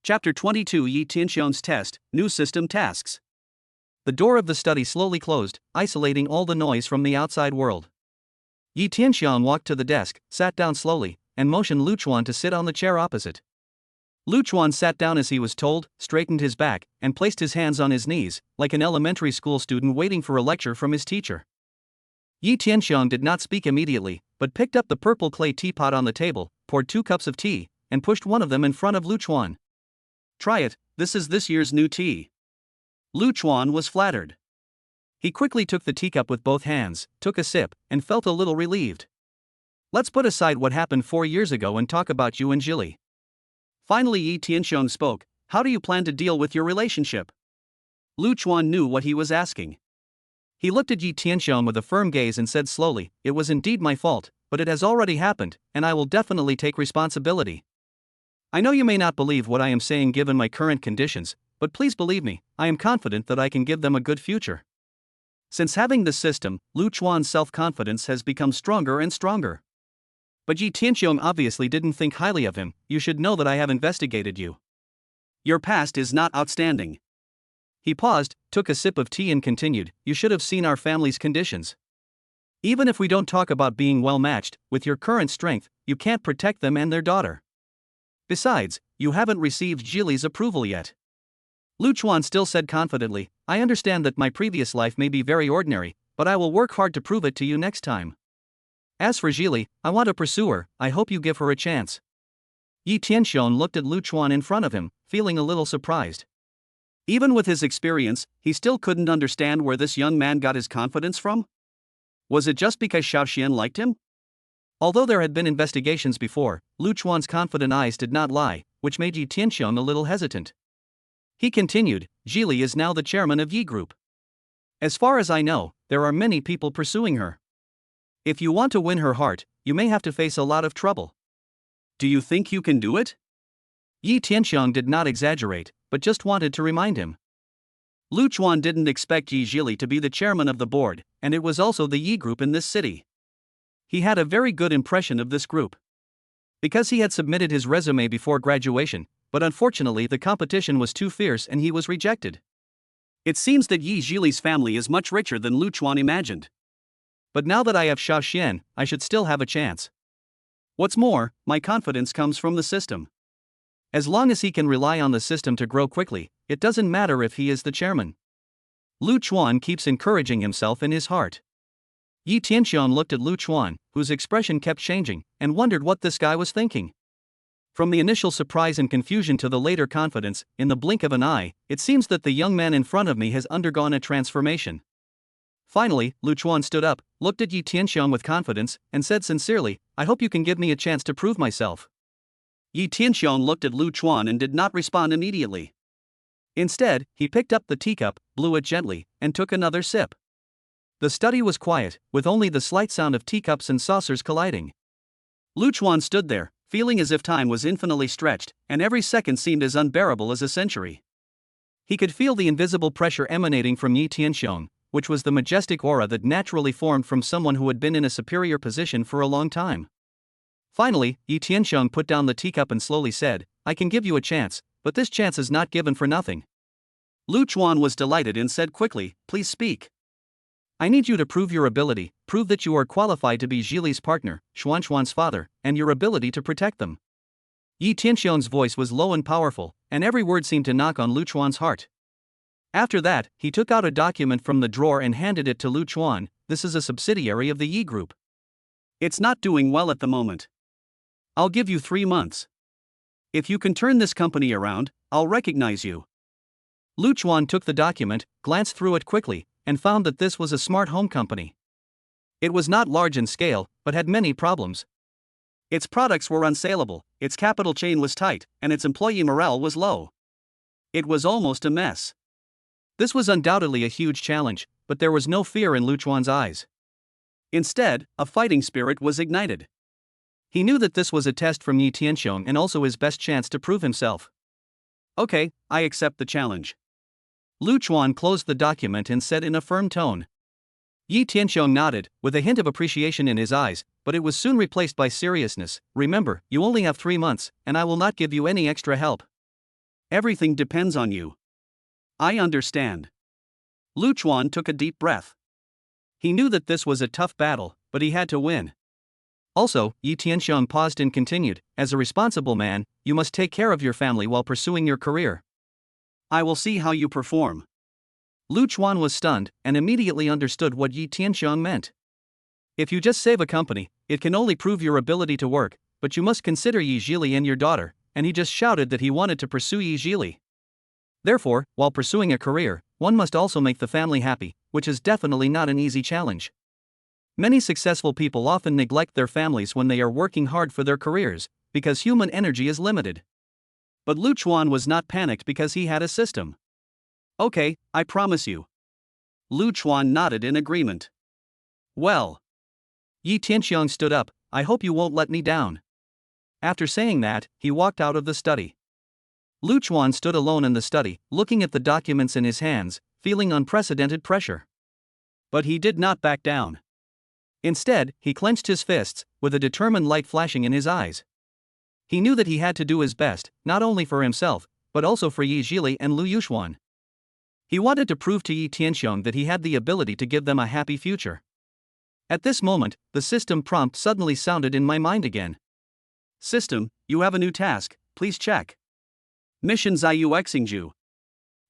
Chapter 22 Yi Tianxiong's Test, New System Tasks. The door of the study slowly closed, isolating all the noise from the outside world. Yi Tianxiong walked to the desk, sat down slowly, and motioned Lu Chuan to sit on the chair opposite. Lu Chuan sat down as he was told, straightened his back, and placed his hands on his knees, like an elementary school student waiting for a lecture from his teacher. Yi Tianxiong did not speak immediately, but picked up the purple clay teapot on the table, poured 2 cups of tea, and pushed one of them in front of Lu Chuan. Try it, this is this year's new tea. Lu Chuan was flattered. He quickly took the teacup with both hands, took a sip, and felt a little relieved. Let's put aside what happened 4 years ago and talk about you and Zhili. Finally Yi Tianxiong spoke, how do you plan to deal with your relationship? Lu Chuan knew what he was asking. He looked at Yi Tianxiong with a firm gaze and said slowly, it was indeed my fault, but it has already happened, and I will definitely take responsibility. I know you may not believe what I am saying given my current conditions, but please believe me, I am confident that I can give them a good future. Since having this system, Lu Chuan's self-confidence has become stronger and stronger. But Yi Tianxiong obviously didn't think highly of him, you should know that I have investigated you. Your past is not outstanding. He paused, took a sip of tea and continued, you should have seen our family's conditions. Even if we don't talk about being well matched, with your current strength, you can't protect them and their daughter. Besides, you haven't received Zhili's approval yet. Luchuan still said confidently, I understand that my previous life may be very ordinary, but I will work hard to prove it to you next time. As for Zhili, I want to pursue her, I hope you give her a chance. Yi Tianxiong looked at Luchuan in front of him, feeling a little surprised. Even with his experience, he still couldn't understand where this young man got his confidence from. Was it just because Xiaoxian liked him? Although there had been investigations before, Luchuan's confident eyes did not lie, which made Yi Tianxiong a little hesitant. He continued, Zhili is now the chairman of Yi Group. As far as I know, there are many people pursuing her. If you want to win her heart, you may have to face a lot of trouble. Do you think you can do it? Yi Tianxiong did not exaggerate, but just wanted to remind him. Luchuan didn't expect Yi Zhili to be the chairman of the board, and it was also the Yi Group in this city. He had a very good impression of this group. Because he had submitted his resume before graduation, but unfortunately the competition was too fierce and he was rejected. It seems that Yi Zhili's family is much richer than Luchuan imagined. But now that I have Xiaoxian, I should still have a chance. What's more, my confidence comes from the system. As long as he can rely on the system to grow quickly, it doesn't matter if he is the chairman. Luchuan keeps encouraging himself in his heart. Yi Tianxiong looked at Luchuan, whose expression kept changing, and wondered what this guy was thinking. From the initial surprise and confusion to the later confidence, in the blink of an eye, it seems that the young man in front of me has undergone a transformation. Finally, Luchuan stood up, looked at Yi Tianxiong with confidence, and said sincerely, I hope you can give me a chance to prove myself. Yi Tianxiong looked at Luchuan and did not respond immediately. Instead, he picked up the teacup, blew it gently, and took another sip. The study was quiet, with only the slight sound of teacups and saucers colliding. Luchuan stood there, feeling as if time was infinitely stretched, and every second seemed as unbearable as a century. He could feel the invisible pressure emanating from Yi Tianxiong, which was the majestic aura that naturally formed from someone who had been in a superior position for a long time. Finally, Yi Tianxiong put down the teacup and slowly said, I can give you a chance, but this chance is not given for nothing. Luchuan was delighted and said quickly, please speak. I need you to prove your ability, prove that you are qualified to be Zhili's partner, Xuanxuan's father, and your ability to protect them. Yi Tianxiong's voice was low and powerful, and every word seemed to knock on Luchuan's heart. After that, he took out a document from the drawer and handed it to Luchuan. This is a subsidiary of the Yi Group. It's not doing well at the moment. I'll give you 3 months. If you can turn this company around, I'll recognize you. Luchuan took the document, glanced through it quickly, and found that this was a smart home company. It was not large in scale, but had many problems. Its products were unsaleable, its capital chain was tight, and its employee morale was low. It was almost a mess. This was undoubtedly a huge challenge, but there was no fear in Luchuan's eyes. Instead, a fighting spirit was ignited. He knew that this was a test from Yi Tianxiong and also his best chance to prove himself. Okay, I accept the challenge. Luchuan closed the document and said in a firm tone. Yi Tianxiong nodded, with a hint of appreciation in his eyes, but it was soon replaced by seriousness. Remember, you only have 3 months, and I will not give you any extra help. Everything depends on you. I understand. Luchuan took a deep breath. He knew that this was a tough battle, but he had to win. Also, Yi Tianxiong paused and continued, as a responsible man, you must take care of your family while pursuing your career. I will see how you perform. Luchuan was stunned, and immediately understood what Yi Tianxiong meant. If you just save a company, it can only prove your ability to work, but you must consider Yi Zhili and your daughter, and he just shouted that he wanted to pursue Yi Zhili. Therefore, while pursuing a career, one must also make the family happy, which is definitely not an easy challenge. Many successful people often neglect their families when they are working hard for their careers, because human energy is limited. But Luchuan was not panicked because he had a system. Okay, I promise you. Luchuan nodded in agreement. Well. Yi Tianxiong stood up, I hope you won't let me down. After saying that, he walked out of the study. Luchuan stood alone in the study, looking at the documents in his hands, feeling unprecedented pressure. But he did not back down. Instead, he clenched his fists, with a determined light flashing in his eyes. He knew that he had to do his best, not only for himself, but also for Yi Zhili and Lu Yuxuan. He wanted to prove to Yi Tianxiong that he had the ability to give them a happy future. At this moment, the system prompt suddenly sounded in my mind again. System, you have a new task, please check. Mission Zhiyu Xingju.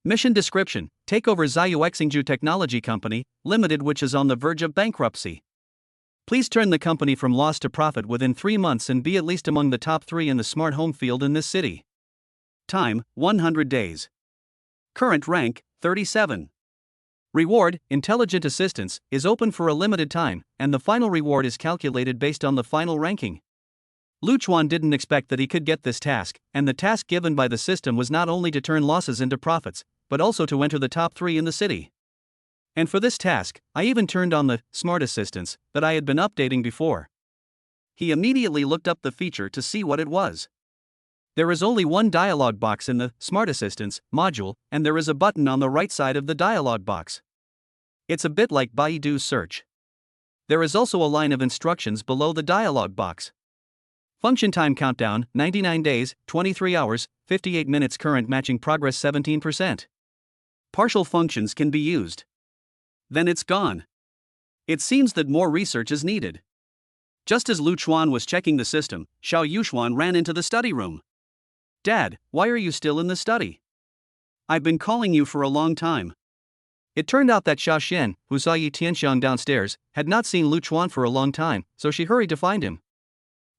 Mission description: take over Zhiyu Xingju Technology Company, Limited, which is on the verge of bankruptcy. Please turn the company from loss to profit within 3 months and be at least among the top 3 in the smart home field in this city. Time, 100 days. Current rank, 37. Reward, Intelligent Assistance, is open for a limited time, and the final reward is calculated based on the final ranking. Lu Chuan didn't expect that he could get this task, and the task given by the system was not only to turn losses into profits, but also to enter the top 3 in the city. And for this task, I even turned on the Smart Assistance that I had been updating before. He immediately looked up the feature to see what it was. There is only one dialog box in the Smart Assistance module, and there is a button on the right side of the dialog box. It's a bit like Baidu's search. There is also a line of instructions below the dialog box. Function time countdown, 99 days, 23 hours, 58 minutes. Current matching progress 17%. Partial functions can be used. Then it's gone. It seems that more research is needed. Just as Lu Chuan was checking the system, Xiao Yuxuan ran into the study room. Dad, why are you still in the study? I've been calling you for a long time. It turned out that Xiao Xian, who saw Yi Tianxiong downstairs, had not seen Lu Chuan for a long time, so she hurried to find him.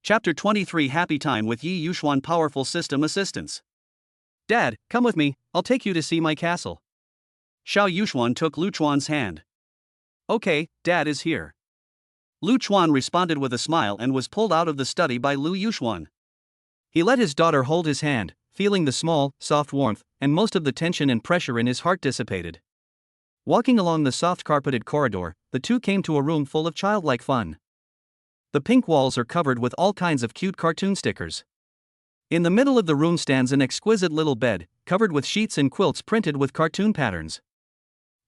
Chapter 23: Happy Time with Yi Yuxuan. Powerful System Assistance. Dad, come with me, I'll take you to see my castle. Xiao Yuxuan took Lu Chuan's hand. Okay, Dad is here. Lu Chuan responded with a smile and was pulled out of the study by Lu Yuxuan. He let his daughter hold his hand, feeling the small, soft warmth, and most of the tension and pressure in his heart dissipated. Walking along the soft carpeted corridor, the two came to a room full of childlike fun. The pink walls are covered with all kinds of cute cartoon stickers. In the middle of the room stands an exquisite little bed, covered with sheets and quilts printed with cartoon patterns.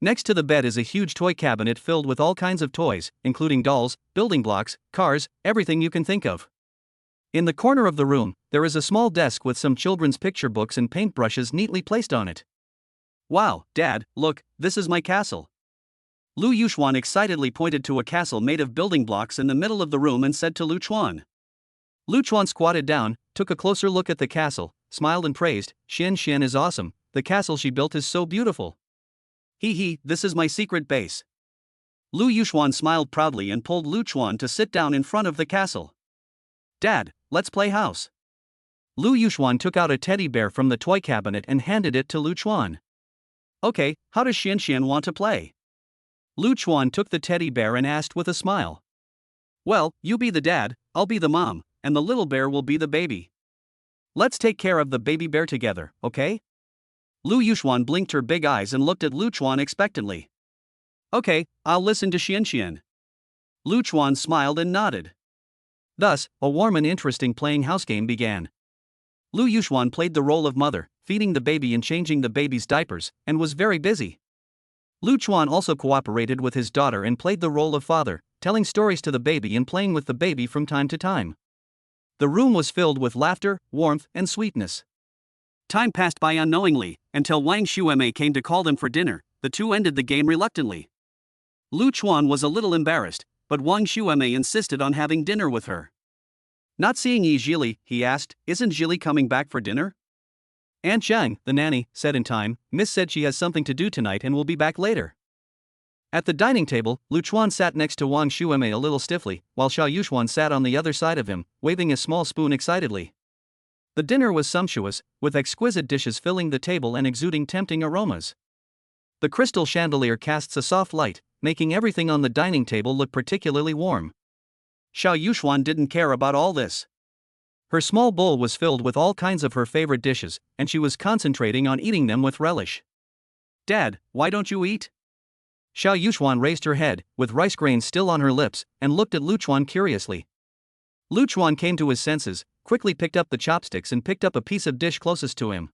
Next to the bed is a huge toy cabinet filled with all kinds of toys, including dolls, building blocks, cars, everything you can think of. In the corner of the room, there is a small desk with some children's picture books and paintbrushes neatly placed on it. Wow, Dad, look, this is my castle. Lu Yuxuan excitedly pointed to a castle made of building blocks in the middle of the room and said to Lu Chuan. Lu Chuan squatted down, took a closer look at the castle, smiled and praised. Xian is awesome, the castle she built is so beautiful. Hee, this is my secret base. Lu Yuxuan smiled proudly and pulled Lu Chuan to sit down in front of the castle. Dad, let's play house. Lu Yuxuan took out a teddy bear from the toy cabinet and handed it to Lu Chuan. Okay, how does Xian want to play? Lu Chuan took the teddy bear and asked with a smile. Well, you be the dad, I'll be the mom, and the little bear will be the baby. Let's take care of the baby bear together, okay? Lu Yuxuan blinked her big eyes and looked at Lu Chuan expectantly. Okay, I'll listen to Xian. Lu Chuan smiled and nodded. Thus, a warm and interesting playing house game began. Lu Yuxuan played the role of mother, feeding the baby and changing the baby's diapers, and was very busy. Lu Chuan also cooperated with his daughter and played the role of father, telling stories to the baby and playing with the baby from time to time. The room was filled with laughter, warmth, and sweetness. Time passed by unknowingly, until Wang Xuemei came to call them for dinner. The two ended the game reluctantly. Lu Chuan was a little embarrassed, but Wang Xuemei insisted on having dinner with her. Not seeing Yi Zhili, he asked, isn't Zhili coming back for dinner? Aunt Zhang, the nanny, said in time, Miss said she has something to do tonight and will be back later. At the dining table, Lu Chuan sat next to Wang Xuemei a little stiffly, while Xiao Yuxuan sat on the other side of him, waving a small spoon excitedly. The dinner was sumptuous, with exquisite dishes filling the table and exuding tempting aromas. The crystal chandelier casts a soft light, making everything on the dining table look particularly warm. Xiao Yuxuan didn't care about all this. Her small bowl was filled with all kinds of her favorite dishes, and she was concentrating on eating them with relish. Dad, why don't you eat? Xiao Yuxuan raised her head, with rice grains still on her lips, and looked at Lu Chuan curiously. Lu Chuan came to his senses, quickly picked up the chopsticks and picked up a piece of dish closest to him.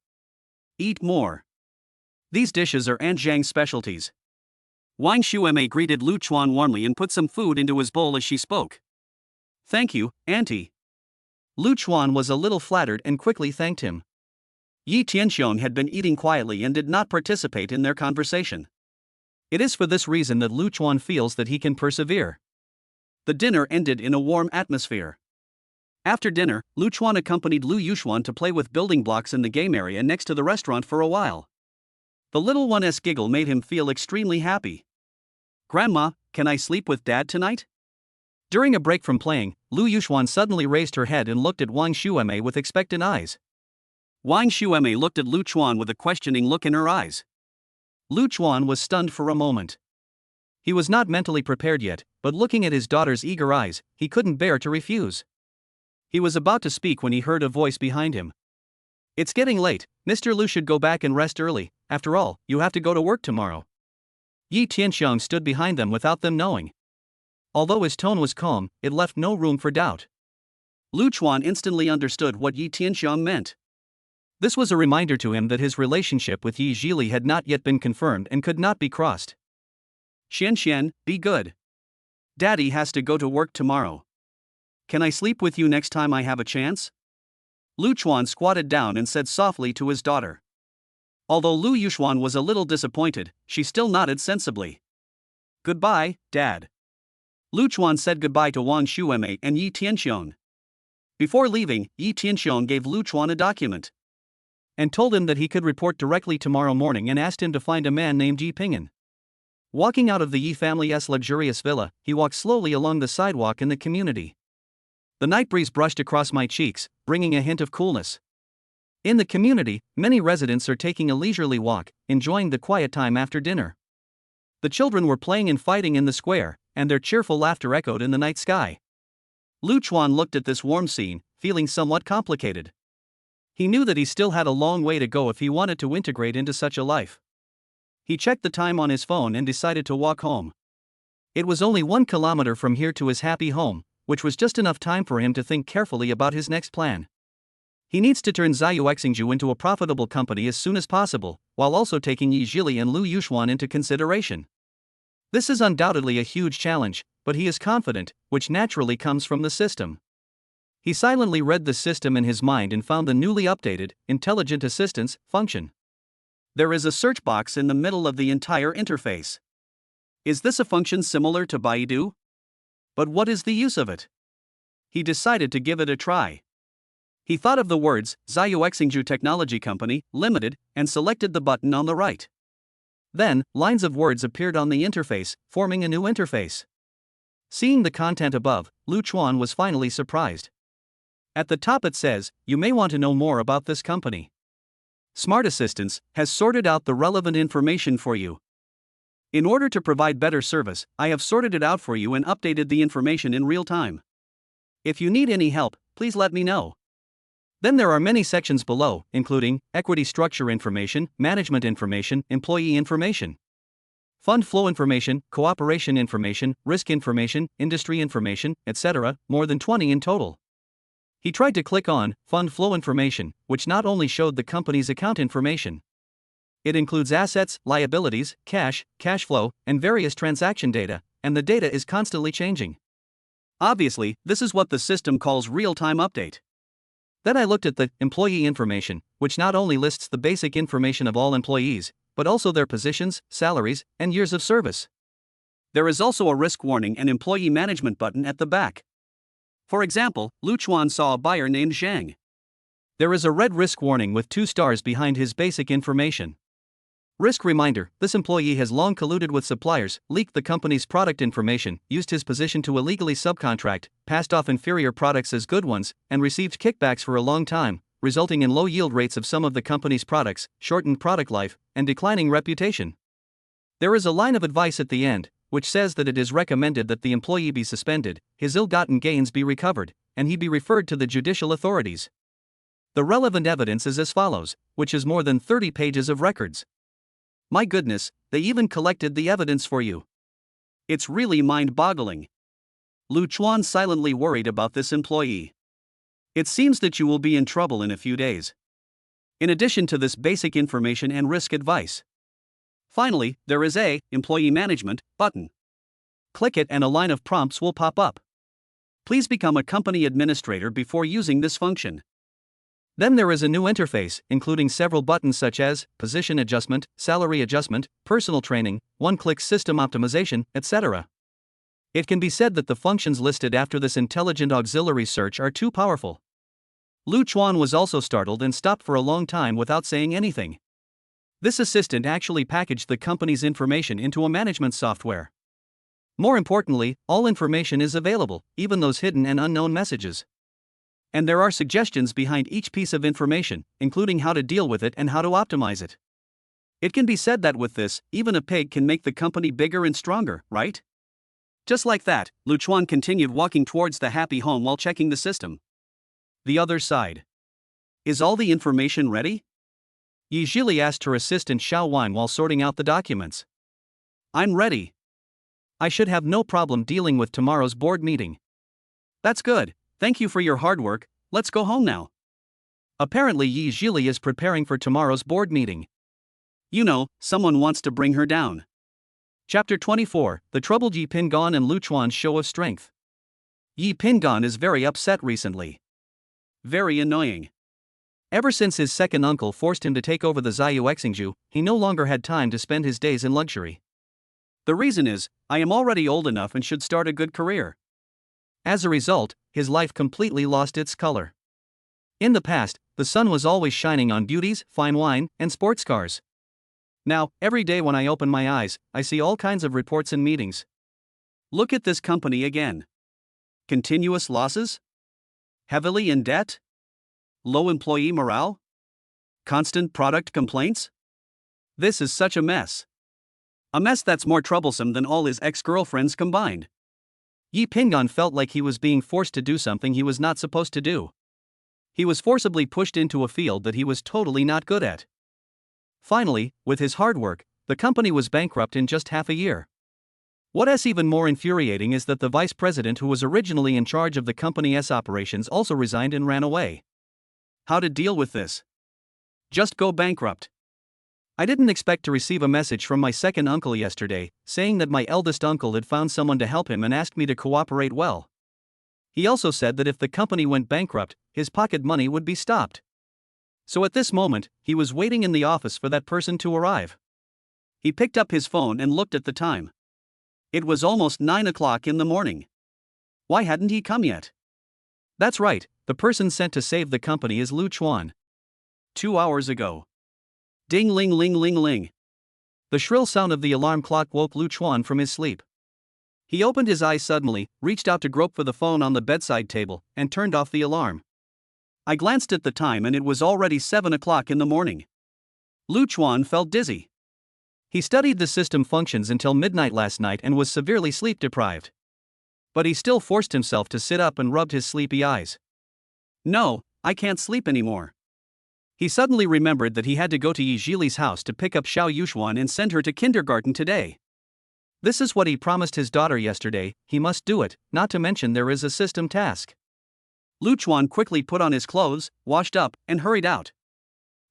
Eat more. These dishes are Aunt Zhang's specialties. Wang Xuemei greeted Lu Chuan warmly and put some food into his bowl as she spoke. Thank you, Auntie. Lu Chuan was a little flattered and quickly thanked him. Yi Tianxiong had been eating quietly and did not participate in their conversation. It is for this reason that Lu Chuan feels that he can persevere. The dinner ended in a warm atmosphere. After dinner, Lu Chuan accompanied Lu Yuxuan to play with building blocks in the game area next to the restaurant for a while. The little one's giggle made him feel extremely happy. "Grandma, can I sleep with Dad tonight?" During a break from playing, Lu Yuxuan suddenly raised her head and looked at Wang Xueme with expectant eyes. Wang Xueme looked at Lu Chuan with a questioning look in her eyes. Lu Chuan was stunned for a moment. He was not mentally prepared yet, but looking at his daughter's eager eyes, he couldn't bear to refuse. He was about to speak when he heard a voice behind him. "It's getting late, Mr. Lu should go back and rest early, after all, you have to go to work tomorrow." Yi Tianxiong stood behind them without them knowing. Although his tone was calm, it left no room for doubt. Lu Chuan instantly understood what Yi Tianxiong meant. This was a reminder to him that his relationship with Yi Zhili had not yet been confirmed and could not be crossed. "Xian, be good. Daddy has to go to work tomorrow. Can I sleep with you next time I have a chance?" Lu Chuan squatted down and said softly to his daughter. Although Lu Yuxuan was a little disappointed, she still nodded sensibly. "Goodbye, Dad." Lu Chuan said goodbye to Wang Xueme and Yi Tianxiong. Before leaving, Yi Tianxiong gave Lu Chuan a document and told him that he could report directly tomorrow morning and asked him to find a man named Yi Ping'an. Walking out of the Yi family's luxurious villa, he walked slowly along the sidewalk in the community. The night breeze brushed across my cheeks, bringing a hint of coolness. In the community, many residents are taking a leisurely walk, enjoying the quiet time after dinner. The children were playing and fighting in the square, and their cheerful laughter echoed in the night sky. Lu Chuan looked at this warm scene, feeling somewhat complicated. He knew that he still had a long way to go if he wanted to integrate into such a life. He checked the time on his phone and decided to walk home. It was only 1 kilometer from here to his happy home, which was just enough time for him to think carefully about his next plan. He needs to turn Ziyuexingju into a profitable company as soon as possible, while also taking Yi Zhili and Lu Yuxuan into consideration. This is undoubtedly a huge challenge, but he is confident, which naturally comes from the system. He silently read the system in his mind and found the newly updated, Intelligent Assistance, function. There is a search box in the middle of the entire interface. Is this a function similar to Baidu? But what is the use of it? He decided to give it a try. He thought of the words, Ziyuexingju Technology Company, Limited, and selected the button on the right. Then, lines of words appeared on the interface, forming a new interface. Seeing the content above, Lu Chuan was finally surprised. At the top it says, "You may want to know more about this company. Smart Assistance has sorted out the relevant information for you. In order to provide better service, I have sorted it out for you and updated the information in real time. If you need any help, please let me know." Then there are many sections below, including equity structure information, management information, employee information, fund flow information, cooperation information, risk information, industry information, etc., more than 20 in total. He tried to click on Fund Flow Information, which not only showed the company's account information. It includes assets, liabilities, cash flow, and various transaction data, and the data is constantly changing. Obviously, this is what the system calls real-time update. Then I looked at the Employee Information, which not only lists the basic information of all employees, but also their positions, salaries, and years of service. There is also a risk warning and employee management button at the back. For example, Lu Chuan saw a buyer named Zhang. There is a red risk warning with 2 stars behind his basic information. Risk reminder: this employee has long colluded with suppliers, leaked the company's product information, used his position to illegally subcontract, passed off inferior products as good ones, and received kickbacks for a long time, resulting in low yield rates of some of the company's products, shortened product life, and declining reputation. There is a line of advice at the end, which says that it is recommended that the employee be suspended, his ill-gotten gains be recovered, and he be referred to the judicial authorities. The relevant evidence is as follows, which is more than 30 pages of records. My goodness, they even collected the evidence for you. It's really mind-boggling. Lu Chuan silently worried about this employee. It seems that you will be in trouble in a few days. In addition to this basic information and risk advice. Finally, there is a Employee Management button. Click it and a line of prompts will pop up. Please become a company administrator before using this function. Then there is a new interface, including several buttons such as position adjustment, salary adjustment, personal training, one-click system optimization, etc. It can be said that the functions listed after this intelligent auxiliary search are too powerful. Lu Chuan was also startled and stopped for a long time without saying anything. This assistant actually packaged the company's information into a management software. More importantly, all information is available, even those hidden and unknown messages. And there are suggestions behind each piece of information, including how to deal with it and how to optimize it. It can be said that with this, even a pig can make the company bigger and stronger, right? Just like that, Lu Chuan continued walking towards the happy home while checking the system. The other side. Is all the information ready? Zhili asked her assistant Xiao Wan while sorting out the documents. I'm ready. I should have no problem dealing with tomorrow's board meeting. That's good, thank you for your hard work, let's go home now. Apparently Zhili is preparing for tomorrow's board meeting. You know, someone wants to bring her down. Chapter 24, The Troubled Yi Pingan and Lu Chuan's Show of Strength. Yi Pingan is very upset recently. Very annoying. Ever since his second uncle forced him to take over the Xiyu Xingju, he no longer had time to spend his days in luxury. The reason is, I am already old enough and should start a good career. As a result, his life completely lost its color. In the past, the sun was always shining on beauties, fine wine, and sports cars. Now, every day when I open my eyes, I see all kinds of reports and meetings. Look at this company again. Continuous losses? Heavily in debt? Low employee morale? Constant product complaints? This is such a mess. A mess that's more troublesome than all his ex-girlfriends combined. Yi Pingan felt like he was being forced to do something he was not supposed to do. He was forcibly pushed into a field that he was totally not good at. Finally, with his hard work, the company was bankrupt in just half a year. What is even more infuriating is that the vice president who was originally in charge of the company's operations also resigned and ran away. How to deal with this? Just go bankrupt. I didn't expect to receive a message from my second uncle yesterday, saying that my eldest uncle had found someone to help him and asked me to cooperate well. He also said that if the company went bankrupt, his pocket money would be stopped. So at this moment, he was waiting in the office for that person to arrive. He picked up his phone and looked at the time. It was almost 9 o'clock in the morning. Why hadn't he come yet? That's right, the person sent to save the company is Lu Chuan. 2 hours ago. Ding ling ling ling ling. The shrill sound of the alarm clock woke Lu Chuan from his sleep. He opened his eyes suddenly, reached out to grope for the phone on the bedside table, and turned off the alarm. I glanced at the time and it was already 7 o'clock in the morning. Lu Chuan felt dizzy. He studied the system functions until midnight last night and was severely sleep deprived. But he still forced himself to sit up and rubbed his sleepy eyes. No, I can't sleep anymore. He suddenly remembered that he had to go to Zhili's house to pick up Xiao Yuxuan and send her to kindergarten today. This is what he promised his daughter yesterday, he must do it, not to mention there is a system task. Lu Chuan quickly put on his clothes, washed up, and hurried out.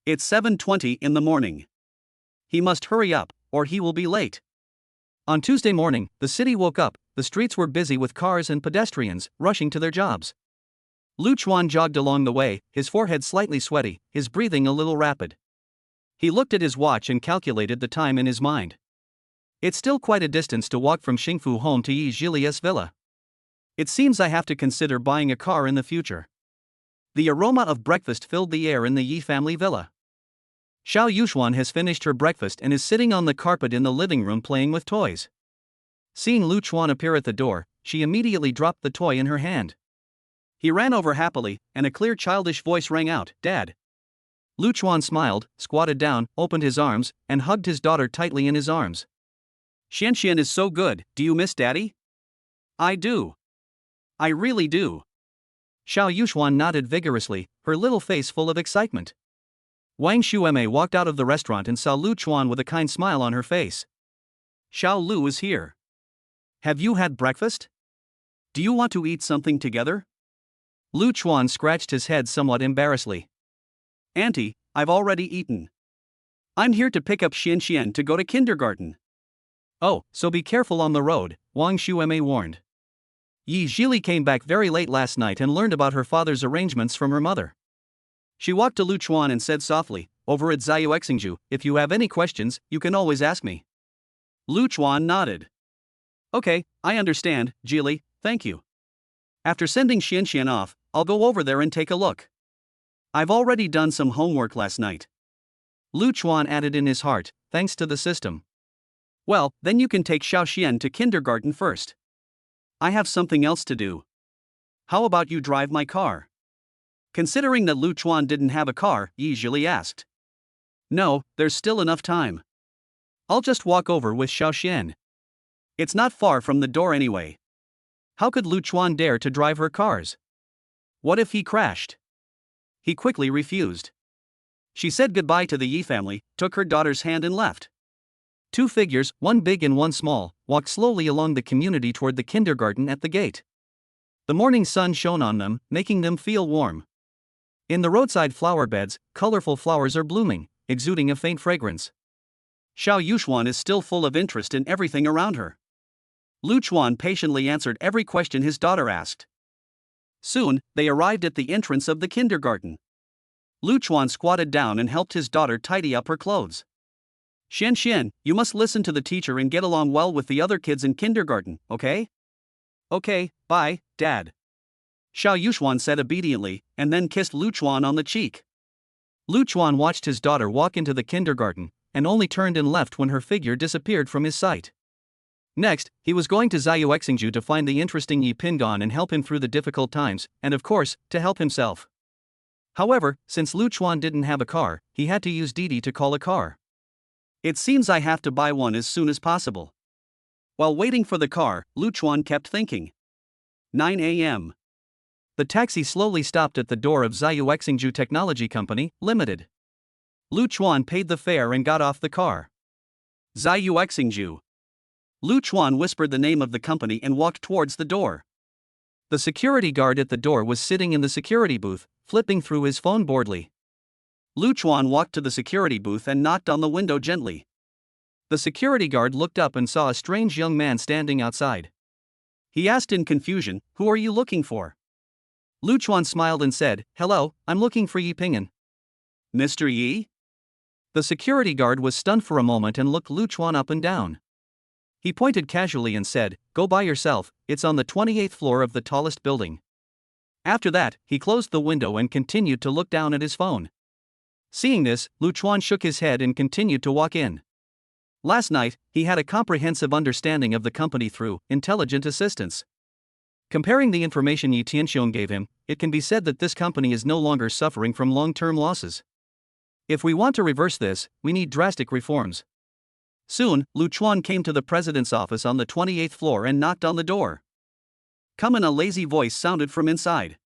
It's 7:20 in the morning. He must hurry up, or he will be late. On Tuesday morning, the city woke up, the streets were busy with cars and pedestrians, rushing to their jobs. Lu Chuan jogged along the way, his forehead slightly sweaty, his breathing a little rapid. He looked at his watch and calculated the time in his mind. It's still quite a distance to walk from Xingfu home to Zhili's villa. It seems I have to consider buying a car in the future. The aroma of breakfast filled the air in the Yi family villa. Xiao Yuxuan has finished her breakfast and is sitting on the carpet in the living room playing with toys. Seeing Lu Chuan appear at the door, she immediately dropped the toy in her hand. He ran over happily, and a clear childish voice rang out, "Dad." Lu Chuan smiled, squatted down, opened his arms, and hugged his daughter tightly in his arms. "Xianxian is so good, do you miss Daddy?" "I do. I really do." Xiao Yuxuan nodded vigorously, her little face full of excitement. Wang Xueme walked out of the restaurant and saw Lu Chuan with a kind smile on her face. "Xiao Lu is here. Have you had breakfast? Do you want to eat something together?" Lu Chuan scratched his head somewhat embarrassedly. "Auntie, I've already eaten. I'm here to pick up Xianxian to go to kindergarten." "Oh, so be careful on the road," Wang Xueme warned. Zhili came back very late last night and learned about her father's arrangements from her mother. She walked to Lu Chuan and said softly, over at Xiaoxingju, if you have any questions, you can always ask me. Lu Chuan nodded. Okay, I understand, Zhili, thank you. After sending Xian off, I'll go over there and take a look. I've already done some homework last night. Lu Chuan added in his heart, thanks to the system. Well, then you can take Xiaoxian to kindergarten first. I have something else to do. How about you drive my car? Considering that Lu Chuan didn't have a car, Yi Zhili asked. No, there's still enough time. I'll just walk over with Xiaoxian. It's not far from the door anyway. How could Lu Chuan dare to drive her cars? What if he crashed? He quickly refused. She said goodbye to the Yi family, took her daughter's hand and left. Two figures, one big and one small, walked slowly along the community toward the kindergarten at the gate. The morning sun shone on them, making them feel warm. In the roadside flower beds, colorful flowers are blooming, exuding a faint fragrance. Xiao Yuxuan is still full of interest in everything around her. Lu Chuan patiently answered every question his daughter asked. Soon, they arrived at the entrance of the kindergarten. Lu Chuan squatted down and helped his daughter tidy up her clothes. Xian, you must listen to the teacher and get along well with the other kids in kindergarten, okay? Okay, bye, Dad. Xiao Yuxuan said obediently, and then kissed Lu Chuan on the cheek. Lu Chuan watched his daughter walk into the kindergarten, and only turned and left when her figure disappeared from his sight. Next, he was going to Xiaoxingju to find the interesting Yi Pingan and help him through the difficult times, and of course, to help himself. However, since Lu Chuan didn't have a car, he had to use Didi to call a car. It seems I have to buy one as soon as possible. While waiting for the car, Lu Chuan kept thinking. 9 a.m. The taxi slowly stopped at the door of Xiaoxingju Technology Company, Limited. Lu Chuan paid the fare and got off the car. Xiaoxingju. Lu Chuan whispered the name of the company and walked towards the door. The security guard at the door was sitting in the security booth, flipping through his phone boredly. Lu Chuan walked to the security booth and knocked on the window gently. The security guard looked up and saw a strange young man standing outside. He asked in confusion, "Who are you looking for?" Lu Chuan smiled and said, "Hello, I'm looking for Yi Pingan." "Mr. Yi?" The security guard was stunned for a moment and looked Lu Chuan up and down. He pointed casually and said, "Go by yourself, it's on the 28th floor of the tallest building." After that, he closed the window and continued to look down at his phone. Seeing this, Lu Chuan shook his head and continued to walk in. Last night, he had a comprehensive understanding of the company through intelligent assistance. Comparing the information Yi Tianxiong gave him, it can be said that this company is no longer suffering from long-term losses. If we want to reverse this, we need drastic reforms. Soon, Lu Chuan came to the president's office on the 28th floor and knocked on the door. "Come in," a lazy voice sounded from inside.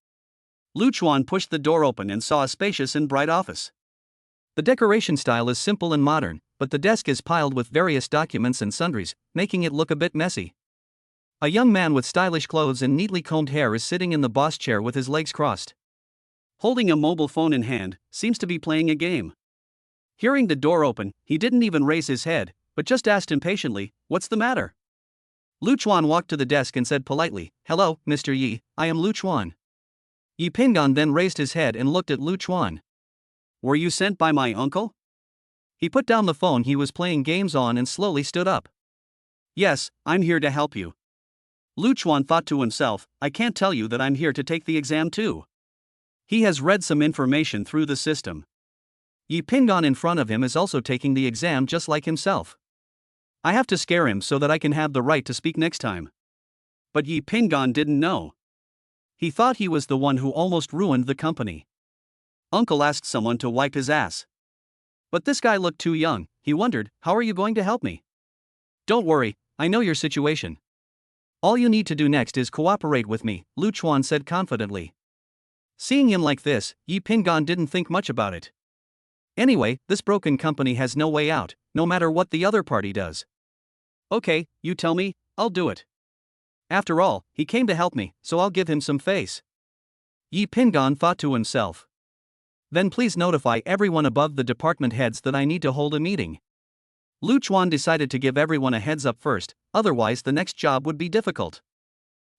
Lu Chuan pushed the door open and saw a spacious and bright office. The decoration style is simple and modern, but the desk is piled with various documents and sundries, making it look a bit messy. A young man with stylish clothes and neatly combed hair is sitting in the boss chair with his legs crossed. Holding a mobile phone in hand, seems to be playing a game. Hearing the door open, he didn't even raise his head, but just asked impatiently, "What's the matter?" Lu Chuan walked to the desk and said politely, "Hello, Mr. Yi, I am Lu Chuan." Yi Pingan then raised his head and looked at Lu Chuan. "Were you sent by my uncle?" He put down the phone he was playing games on and slowly stood up. "Yes, I'm here to help you." Lu Chuan thought to himself, "I can't tell you that I'm here to take the exam too." He has read some information through the system. Yi Pingan in front of him is also taking the exam just like himself. I have to scare him so that I can have the right to speak next time. But Yi Pingan didn't know. He thought he was the one who almost ruined the company. Uncle asked someone to wipe his ass. But this guy looked too young. He wondered, "How are you going to help me?" "Don't worry, I know your situation. All you need to do next is cooperate with me," Lu Chuan said confidently. Seeing him like this, Yi Pingan didn't think much about it. Anyway, this broken company has no way out, no matter what the other party does. "Okay, you tell me, I'll do it. After all, he came to help me, so I'll give him some face." Yi Pingan thought to himself. "Then please notify everyone above the department heads that I need to hold a meeting." Lu Chuan decided to give everyone a heads up first, otherwise the next job would be difficult.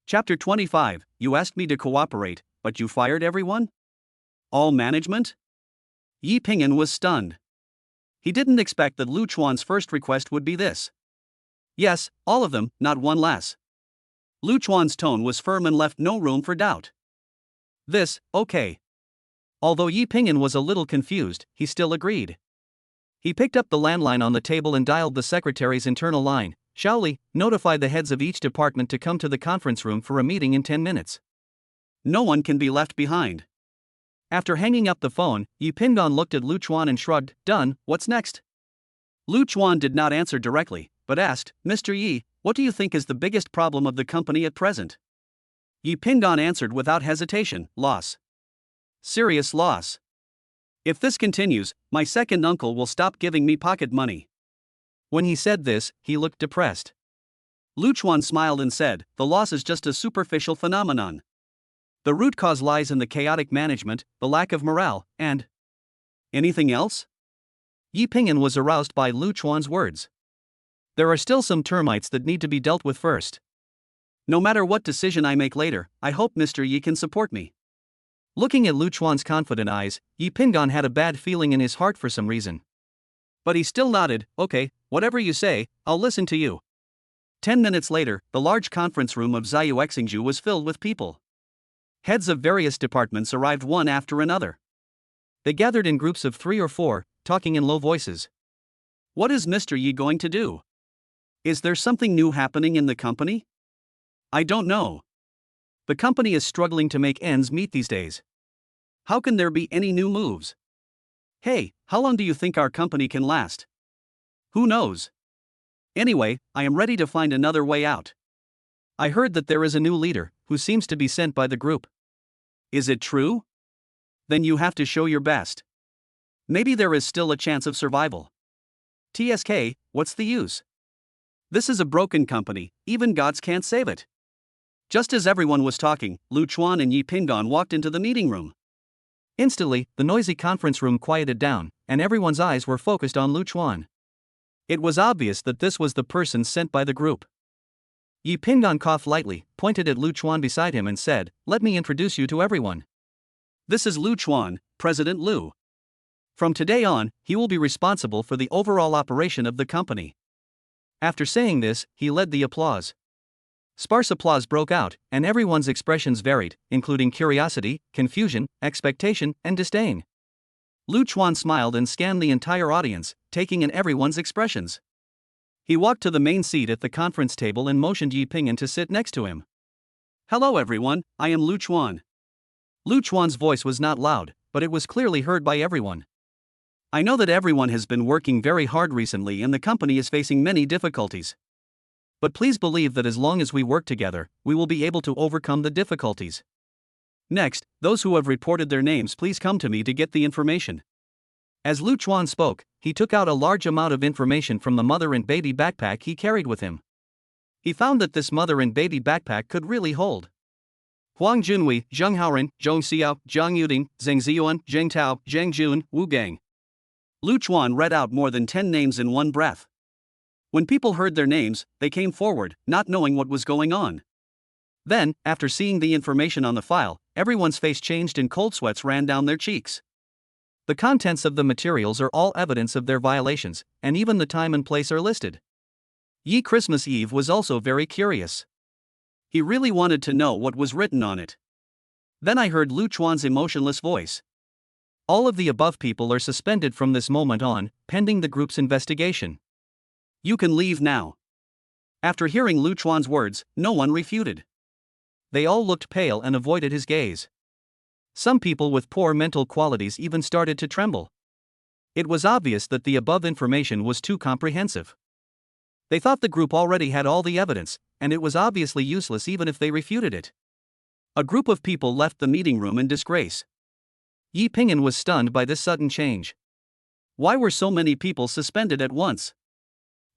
Chapter 25, You asked me to cooperate, but you fired everyone? All management? Yi Ping'an was stunned. He didn't expect that Lu Chuan's first request would be this. Yes, all of them, not one less. Lu Chuan's tone was firm and left no room for doubt. This, okay. Although Yi Ping'an was a little confused, he still agreed. He picked up the landline on the table and dialed the secretary's internal line. Zhili, notify the heads of each department to come to the conference room for a meeting in 10 minutes. No one can be left behind. After hanging up the phone, Yi Ping'an looked at Lu Chuan and shrugged. Done, what's next? Lu Chuan did not answer directly, but asked, Mr. Yi, what do you think is the biggest problem of the company at present? Yi Ping'an answered without hesitation, loss. Serious loss. If this continues, my second uncle will stop giving me pocket money. When he said this, he looked depressed. Lu Chuan smiled and said, the loss is just a superficial phenomenon. The root cause lies in the chaotic management, the lack of morale, and... Anything else? Yi Ping'an was aroused by Lu Chuan's words. There are still some termites that need to be dealt with first. No matter what decision I make later, I hope Mr. Yi can support me. Looking at Lu Chuan's confident eyes, Yi Ping'an had a bad feeling in his heart for some reason. But he still nodded, okay, whatever you say, I'll listen to you. 10 minutes later, the large conference room of Zhiyu Xingju was filled with people. Heads of various departments arrived one after another. They gathered in groups of 3 or 4, talking in low voices. What is Mr. Yi going to do? Is there something new happening in the company? I don't know. The company is struggling to make ends meet these days. How can there be any new moves? Hey, how long do you think our company can last? Who knows? Anyway, I am ready to find another way out. I heard that there is a new leader, who seems to be sent by the group. Is it true? Then you have to show your best. Maybe there is still a chance of survival. TSK, what's the use? This is a broken company, even gods can't save it. Just as everyone was talking, Lu Chuan and Yi Ping'an walked into the meeting room. Instantly, the noisy conference room quieted down, and everyone's eyes were focused on Lu Chuan. It was obvious that this was the person sent by the group. Yi Ping'an coughed lightly, pointed at Lu Chuan beside him and said, let me introduce you to everyone. This is Lu Chuan, President Lu. From today on, he will be responsible for the overall operation of the company. After saying this, he led the applause. Sparse applause broke out, and everyone's expressions varied, including curiosity, confusion, expectation, and disdain. Lu Chuan smiled and scanned the entire audience, taking in everyone's expressions. He walked to the main seat at the conference table and motioned Yi Ping'an to sit next to him. Hello everyone, I am Lu Chuan. Lu Chuan's voice was not loud, but it was clearly heard by everyone. I know that everyone has been working very hard recently and the company is facing many difficulties. But please believe that as long as we work together, we will be able to overcome the difficulties. Next, those who have reported their names please come to me to get the information. As Lu Chuan spoke, he took out a large amount of information from the mother and baby backpack he carried with him. He found that this mother and baby backpack could really hold Huang Junwei, Zheng Haoren, Zhong Xiao, Zhang Yuding, Zheng Ziyuan, Zheng Tao, Zheng Jun, Wu Gang. Lu Chuan read out more than 10 names in one breath. When people heard their names, they came forward, not knowing what was going on. Then, after seeing the information on the file, everyone's face changed and cold sweats ran down their cheeks. The contents of the materials are all evidence of their violations, and even the time and place are listed. Yi Christmas Eve was also very curious. He really wanted to know what was written on it. Then I heard Lu Chuan's emotionless voice. All of the above people are suspended from this moment on, pending the group's investigation. You can leave now. After hearing Lu Chuan's words, no one refuted. They all looked pale and avoided his gaze. Some people with poor mental qualities even started to tremble. It was obvious that the above information was too comprehensive. They thought the group already had all the evidence, and it was obviously useless even if they refuted it. A group of people left the meeting room in disgrace. Yi Ping'an was stunned by this sudden change. Why were so many people suspended at once?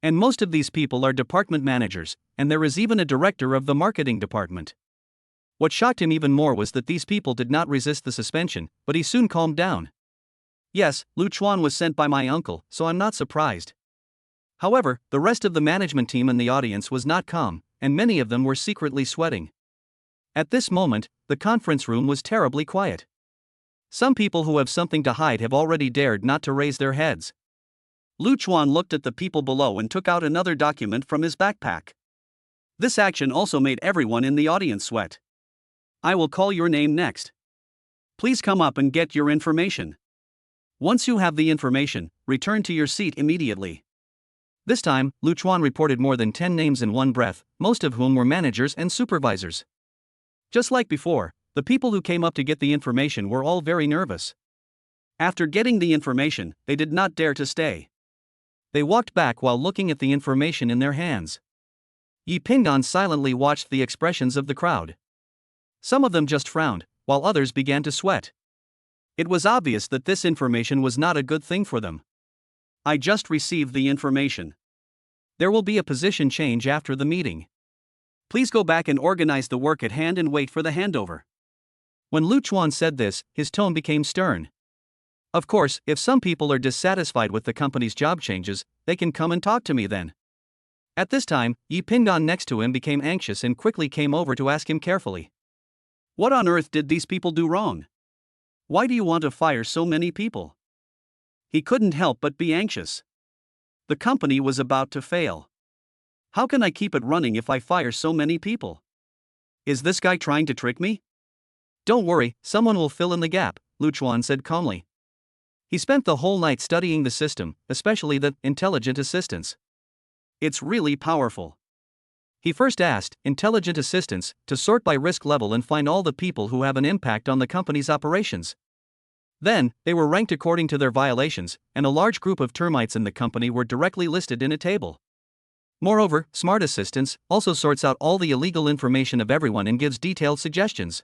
And most of these people are department managers, and there is even a director of the marketing department. What shocked him even more was that these people did not resist the suspension, but he soon calmed down. Yes, Lu Chuan was sent by my uncle, so I'm not surprised. However, the rest of the management team in the audience was not calm, and many of them were secretly sweating. At this moment, the conference room was terribly quiet. Some people who have something to hide have already dared not to raise their heads. Luchuan looked at the people below and took out another document from his backpack. This action also made everyone in the audience sweat. I will call your name next. Please come up and get your information. Once you have the information, return to your seat immediately. This time, Luchuan reported more than 10 names in one breath, most of whom were managers and supervisors. Just like before, the people who came up to get the information were all very nervous. After getting the information, they did not dare to stay. They walked back while looking at the information in their hands. Yi Ping'an silently watched the expressions of the crowd. Some of them just frowned, while others began to sweat. It was obvious that this information was not a good thing for them. I just received the information. There will be a position change after the meeting. Please go back and organize the work at hand and wait for the handover. When Luchuan said this, his tone became stern. Of course, if some people are dissatisfied with the company's job changes, they can come and talk to me then. At this time, Yi Ping'an next to him became anxious and quickly came over to ask him carefully. What on earth did these people do wrong? Why do you want to fire so many people? He couldn't help but be anxious. The company was about to fail. How can I keep it running if I fire so many people? Is this guy trying to trick me? Don't worry, someone will fill in the gap, Luchuan said calmly. He spent the whole night studying the system, especially the intelligent assistants. It's really powerful. He first asked intelligent assistants to sort by risk level and find all the people who have an impact on the company's operations. Then, they were ranked according to their violations, and a large group of termites in the company were directly listed in a table. Moreover, smart assistants also sorts out all the illegal information of everyone and gives detailed suggestions.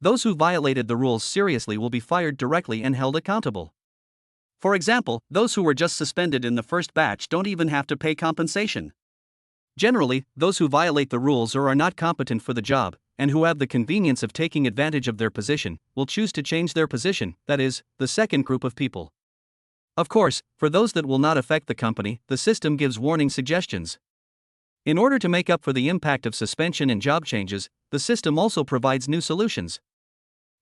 Those who violated the rules seriously will be fired directly and held accountable. For example, those who were just suspended in the first batch don't even have to pay compensation. Generally, those who violate the rules or are not competent for the job, and who have the convenience of taking advantage of their position, will choose to change their position, that is, the second group of people. Of course, for those that will not affect the company, the system gives warning suggestions. In order to make up for the impact of suspension and job changes, the system also provides new solutions.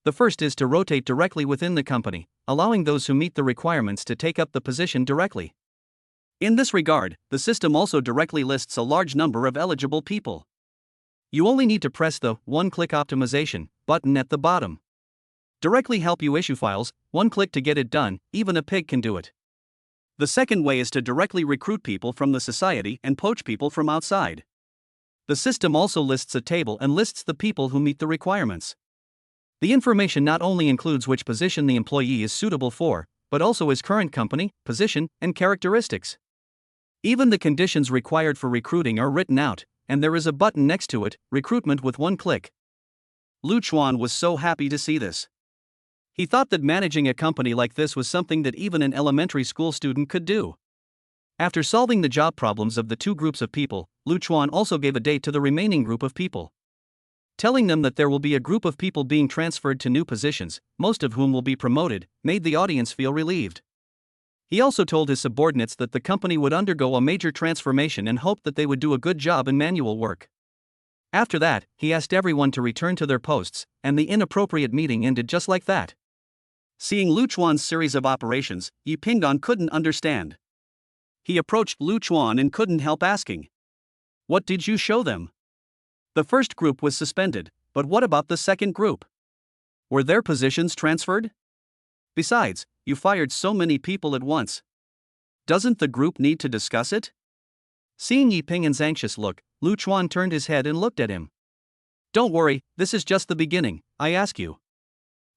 The first is to rotate directly within the company, allowing those who meet the requirements to take up the position directly. In this regard, the system also directly lists a large number of eligible people. You only need to press the one-click optimization button at the bottom. Directly help you issue files, one click to get it done, even a pig can do it. The second way is to directly recruit people from the society and poach people from outside. The system also lists a table and lists the people who meet the requirements. The information not only includes which position the employee is suitable for, but also his current company, position, and characteristics. Even the conditions required for recruiting are written out, and there is a button next to it, recruitment with one click. Luchuan was so happy to see this. He thought that managing a company like this was something that even an elementary school student could do. After solving the job problems of the two groups of people, Luchuan also gave a date to the remaining group of people. Telling them that there will be a group of people being transferred to new positions, most of whom will be promoted, made the audience feel relieved. He also told his subordinates that the company would undergo a major transformation and hoped that they would do a good job in manual work. After that, he asked everyone to return to their posts, and the inappropriate meeting ended just like that. Seeing Luchuan's series of operations, Yi Ping'an couldn't understand. He approached Luchuan and couldn't help asking, "What did you show them?" The first group was suspended, but what about the second group? Were their positions transferred? Besides, you fired so many people at once. Doesn't the group need to discuss it? Seeing Yi Ping'an's anxious look, Luchuan turned his head and looked at him. Don't worry, this is just the beginning, I ask you.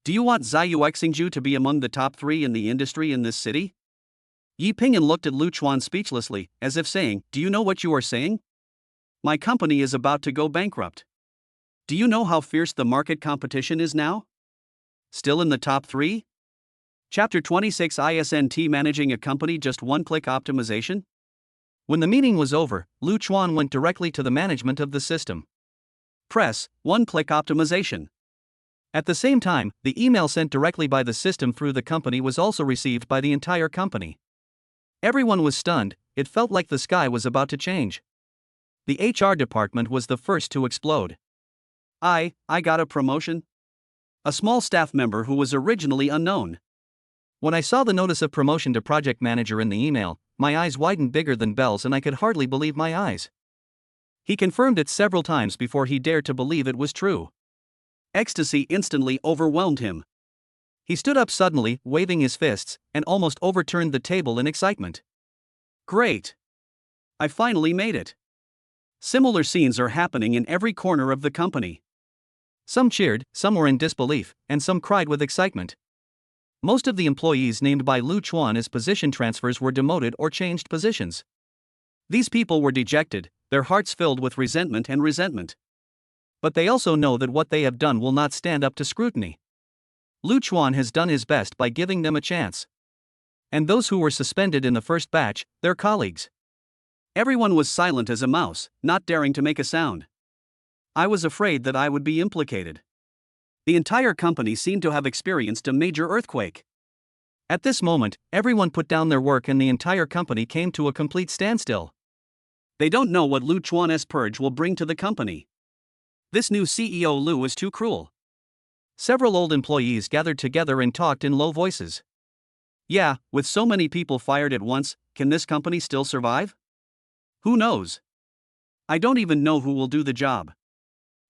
Do you want Zhili to be among the top 3 in the industry in this city? Yi Ping'an looked at Luchuan speechlessly, as if saying, do you know what you are saying? My company is about to go bankrupt. Do you know how fierce the market competition is now? Still in the top 3? Chapter 26 ISNT Managing a Company Just One-Click Optimization? When the meeting was over, Luchuan went directly to the management of the system. Press one-click optimization. At the same time, the email sent directly by the system through the company was also received by the entire company. Everyone was stunned, it felt like the sky was about to change. The HR department was the first to explode. I got a promotion? a small staff member who was originally unknown. When I saw the notice of promotion to project manager in the email, my eyes widened bigger than bells and I could hardly believe my eyes. He confirmed it several times before he dared to believe it was true. Ecstasy instantly overwhelmed him. He stood up suddenly, waving his fists, and almost overturned the table in excitement. Great! I finally made it. Similar scenes are happening in every corner of the company. Some cheered, some were in disbelief, and some cried with excitement. Most of the employees named by Lu Chuan as position transfers were demoted or changed positions. These people were dejected, their hearts filled with resentment. But they also know that what they have done will not stand up to scrutiny. Lu Chuan has done his best by giving them a chance. And those who were suspended in the first batch, their colleagues. Everyone was silent as a mouse, not daring to make a sound. I was afraid that I would be implicated. The entire company seemed to have experienced a major earthquake. At this moment, everyone put down their work and the entire company came to a complete standstill. They don't know what Lu Chuan's purge will bring to the company. This new CEO Lu is too cruel. Several old employees gathered together and talked in low voices. Yeah, with so many people fired at once, can this company still survive? Who knows? I don't even know who will do the job.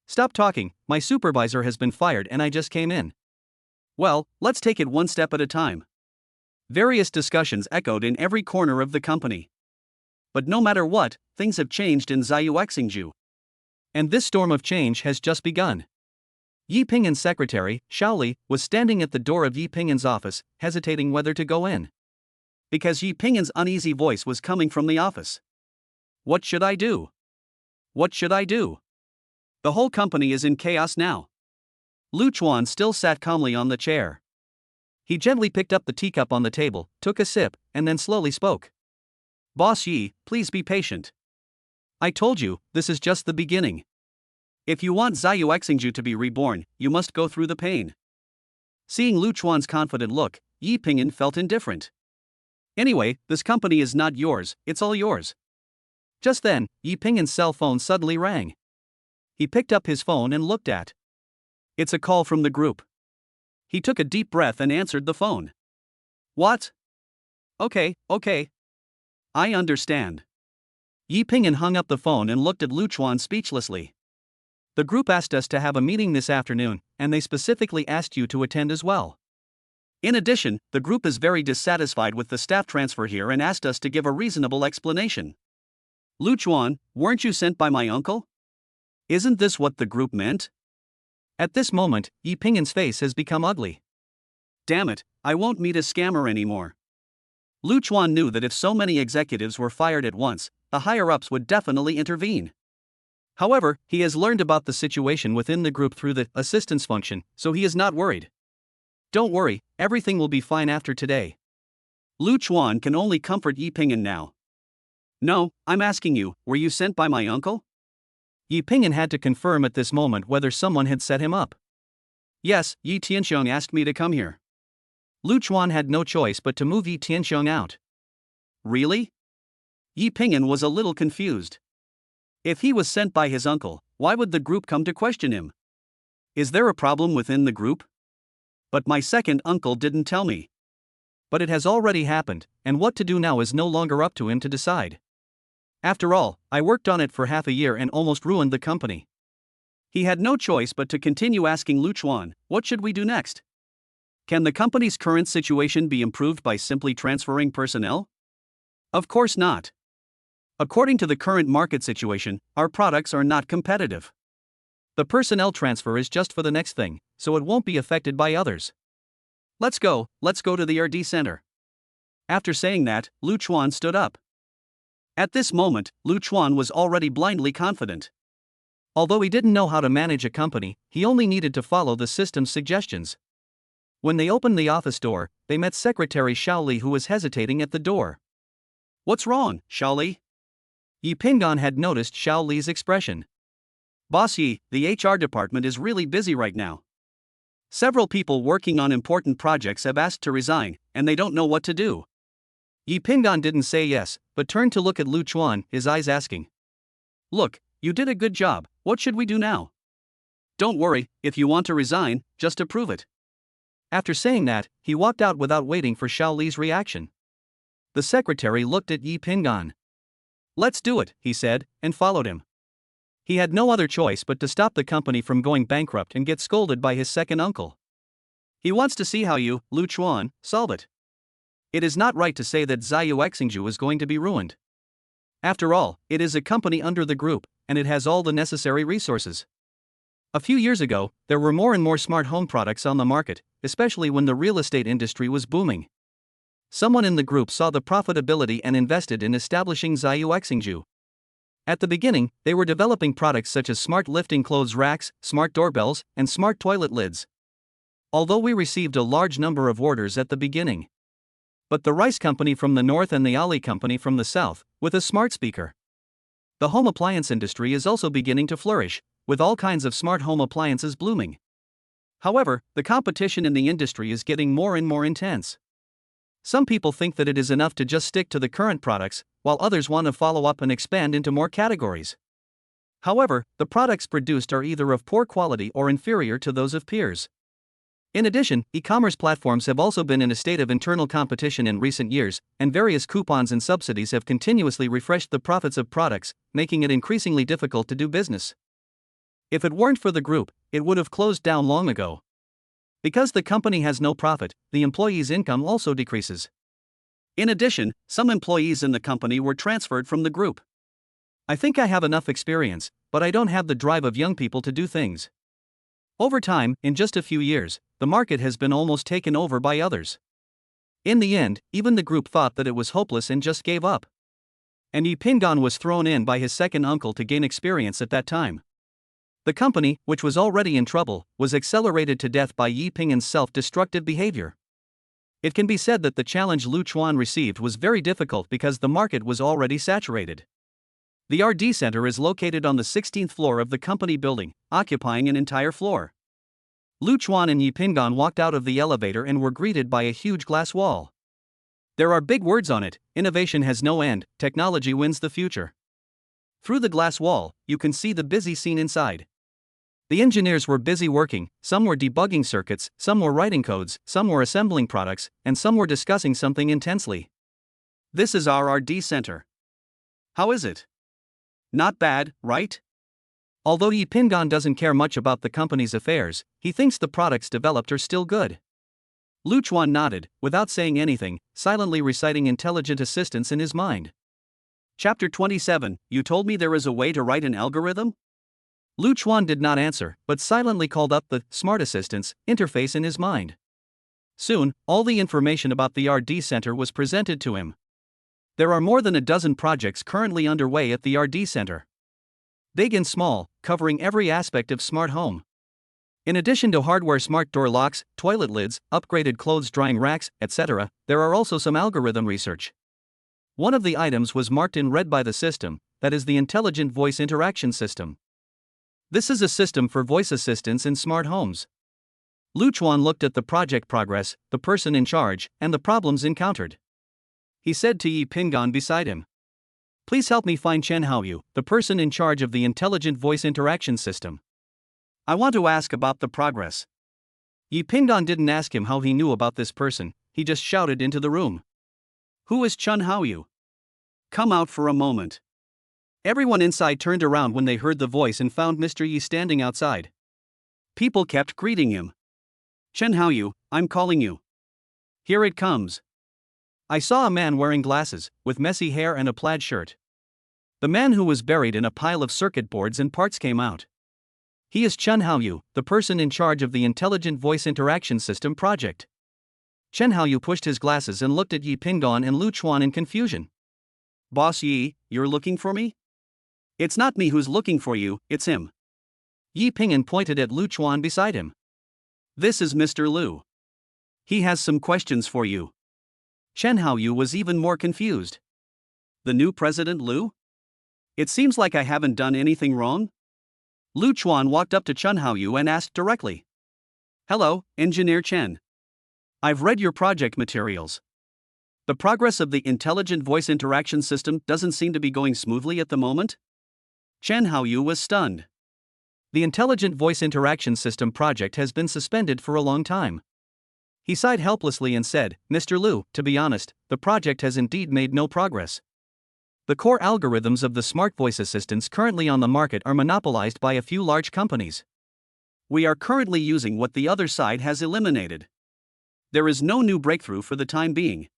Stop talking, my supervisor has been fired and I just came in. Well, let's take it one step at a time. Various discussions echoed in every corner of the company. But no matter what, things have changed in Zhili. And this storm of change has just begun. Yi Ping'an's secretary, Zhili, was standing at the door of Yi Ping'an's office, hesitating whether to go in. Because Yi Ping'an's uneasy voice was coming from the office. What should I do? What should I do? The whole company is in chaos now. Lu Chuan still sat calmly on the chair. He gently picked up the teacup on the table, took a sip, and then slowly spoke. Boss Yi, please be patient. I told you, this is just the beginning. If you want Zhili to be reborn, you must go through the pain. Seeing Lu Chuan's confident look, Yi Ping'an felt indifferent. Anyway, this company is not yours, it's all yours. Just then, Yi Ping'an's cell phone suddenly rang. He picked up his phone and looked at. It's a call from the group. He took a deep breath and answered the phone. What? Okay. I understand. Yi Ping'an hung up the phone and looked at Lu Chuan speechlessly. The group asked us to have a meeting this afternoon, and they specifically asked you to attend as well. In addition, the group is very dissatisfied with the staff transfer here and asked us to give a reasonable explanation. Lu Chuan, weren't you sent by my uncle? Isn't this what the group meant? At this moment, Yi Ping'an's face has become ugly. Damn it, I won't meet a scammer anymore. Lu Chuan knew that if so many executives were fired at once, the higher-ups would definitely intervene. However, he has learned about the situation within the group through the assistance function, so he is not worried. Don't worry, everything will be fine after today. Lu Chuan can only comfort Yi Ping'an now. No, I'm asking you, were you sent by my uncle? Yi Ping'an had to confirm at this moment whether someone had set him up. Yes, Yi Tianxiong asked me to come here. Lu Chuan had no choice but to move Yi Tianxiong out. Really? Yi Ping'an was a little confused. If he was sent by his uncle, why would the group come to question him? Is there a problem within the group? But my second uncle didn't tell me. But it has already happened, and what to do now is no longer up to him to decide. After all, I worked on it for half a year and almost ruined the company. He had no choice but to continue asking Lu Chuan, what should we do next? Can the company's current situation be improved by simply transferring personnel? Of course not. According to the current market situation, our products are not competitive. The personnel transfer is just for the next thing, so it won't be affected by others. Let's go to the RD center. After saying that, Lu Chuan stood up. At this moment, Lu Chuan was already blindly confident. Although he didn't know how to manage a company, he only needed to follow the system's suggestions. When they opened the office door, they met Secretary Zhili, who was hesitating at the door. What's wrong, Zhili? Yi Ping'an had noticed Zhili's expression. Boss Yi, the HR department is really busy right now. Several people working on important projects have asked to resign, and they don't know what to do. Yi Ping'an didn't say yes, but turned to look at Lu Chuan, his eyes asking. Look, you did a good job, what should we do now? Don't worry, if you want to resign, just approve it. After saying that, he walked out without waiting for Xiao Li's reaction. The secretary looked at Yi Pingan. Let's do it, he said, and followed him. He had no other choice but to stop the company from going bankrupt and get scolded by his second uncle. He wants to see how you, Lu Chuan, solve it. It is not right to say that Zhiyu Xingju is going to be ruined. After all, it is a company under the group, and it has all the necessary resources. A few years ago, there were more and more smart home products on the market, especially when the real estate industry was booming. Someone in the group saw the profitability and invested in establishing Zhiyu Xingju. At the beginning, they were developing products such as smart lifting clothes racks, smart doorbells, and smart toilet lids. Although we received a large number of orders at the beginning. But the rice company from the north and the Ali company from the south, with a smart speaker. The home appliance industry is also beginning to flourish, with all kinds of smart home appliances blooming. However, the competition in the industry is getting more and more intense. Some people think that it is enough to just stick to the current products, while others want to follow up and expand into more categories. However, the products produced are either of poor quality or inferior to those of peers. In addition, e-commerce platforms have also been in a state of internal competition in recent years, and various coupons and subsidies have continuously refreshed the profits of products, making it increasingly difficult to do business. If it weren't for the group, it would have closed down long ago. Because the company has no profit, the employees' income also decreases. In addition, some employees in the company were transferred from the group. I think I have enough experience, but I don't have the drive of young people to do things. Over time, in just a few years, the market has been almost taken over by others. In the end, even the group thought that it was hopeless and just gave up. And Yi Pingan was thrown in by his second uncle to gain experience at that time. The company, which was already in trouble, was accelerated to death by Yi Pingan's self-destructive behavior. It can be said that the challenge Lu Chuan received was very difficult because the market was already saturated. The RD Center is located on the 16th floor of the company building, occupying an entire floor. Lu Chuan and Yi Pingan walked out of the elevator and were greeted by a huge glass wall. There are big words on it: innovation has no end, technology wins the future. Through the glass wall, you can see the busy scene inside. The engineers were busy working, some were debugging circuits, some were writing codes, some were assembling products, and some were discussing something intensely. This is our RD Center. How is it? Not bad, right? Although Yi Pingan doesn't care much about the company's affairs, he thinks the products developed are still good. Lu Chuan nodded, without saying anything, silently reciting intelligent assistance in his mind. Chapter 27, You told me there is a way to write an algorithm? Lu Chuan did not answer, but silently called up the Smart Assistance interface in his mind. Soon, all the information about the RD Center was presented to him. There are more than a dozen projects currently underway at the RD Center. Big and small, covering every aspect of smart home. In addition to hardware smart door locks, toilet lids, upgraded clothes drying racks, etc., there are also some algorithm research. One of the items was marked in red by the system, that is the Intelligent Voice Interaction System. This is a system for voice assistance in smart homes. Lu Chuan looked at the project progress, the person in charge, and the problems encountered. He said to Yi Pingan beside him, "Please help me find Chen Haoyu, the person in charge of the Intelligent Voice Interaction System. I want to ask about the progress." Yi Pingan didn't ask him how he knew about this person, he just shouted into the room. "Who is Chen Haoyu? Come out for a moment." Everyone inside turned around when they heard the voice and found Mr. Yi standing outside. People kept greeting him. "Chen Haoyu, I'm calling you. Here it comes." I saw a man wearing glasses, with messy hair and a plaid shirt. The man who was buried in a pile of circuit boards and parts came out. He is Chen Haoyu, the person in charge of the Intelligent Voice Interaction System project. Chen Haoyu pushed his glasses and looked at Yi Pingan and Lu Chuan in confusion. "Boss Yi, you're looking for me?" "It's not me who's looking for you, it's him." Yi Pingan pointed at Lu Chuan beside him. "This is Mr. Lu. He has some questions for you." Chen Haoyu was even more confused. "The new President Lu? It seems like I haven't done anything wrong." Lu Chuan walked up to Chen Haoyu and asked directly. "Hello, Engineer Chen. I've read your project materials. The progress of the Intelligent Voice Interaction System doesn't seem to be going smoothly at the moment." Chen Haoyu was stunned. The Intelligent Voice Interaction System project has been suspended for a long time. He sighed helplessly and said, Mr. Liu, to be honest, the project has indeed made no progress. The core algorithms of the smart voice assistants currently on the market are monopolized by a few large companies. We are currently using what the other side has eliminated. There is no new breakthrough for the time being.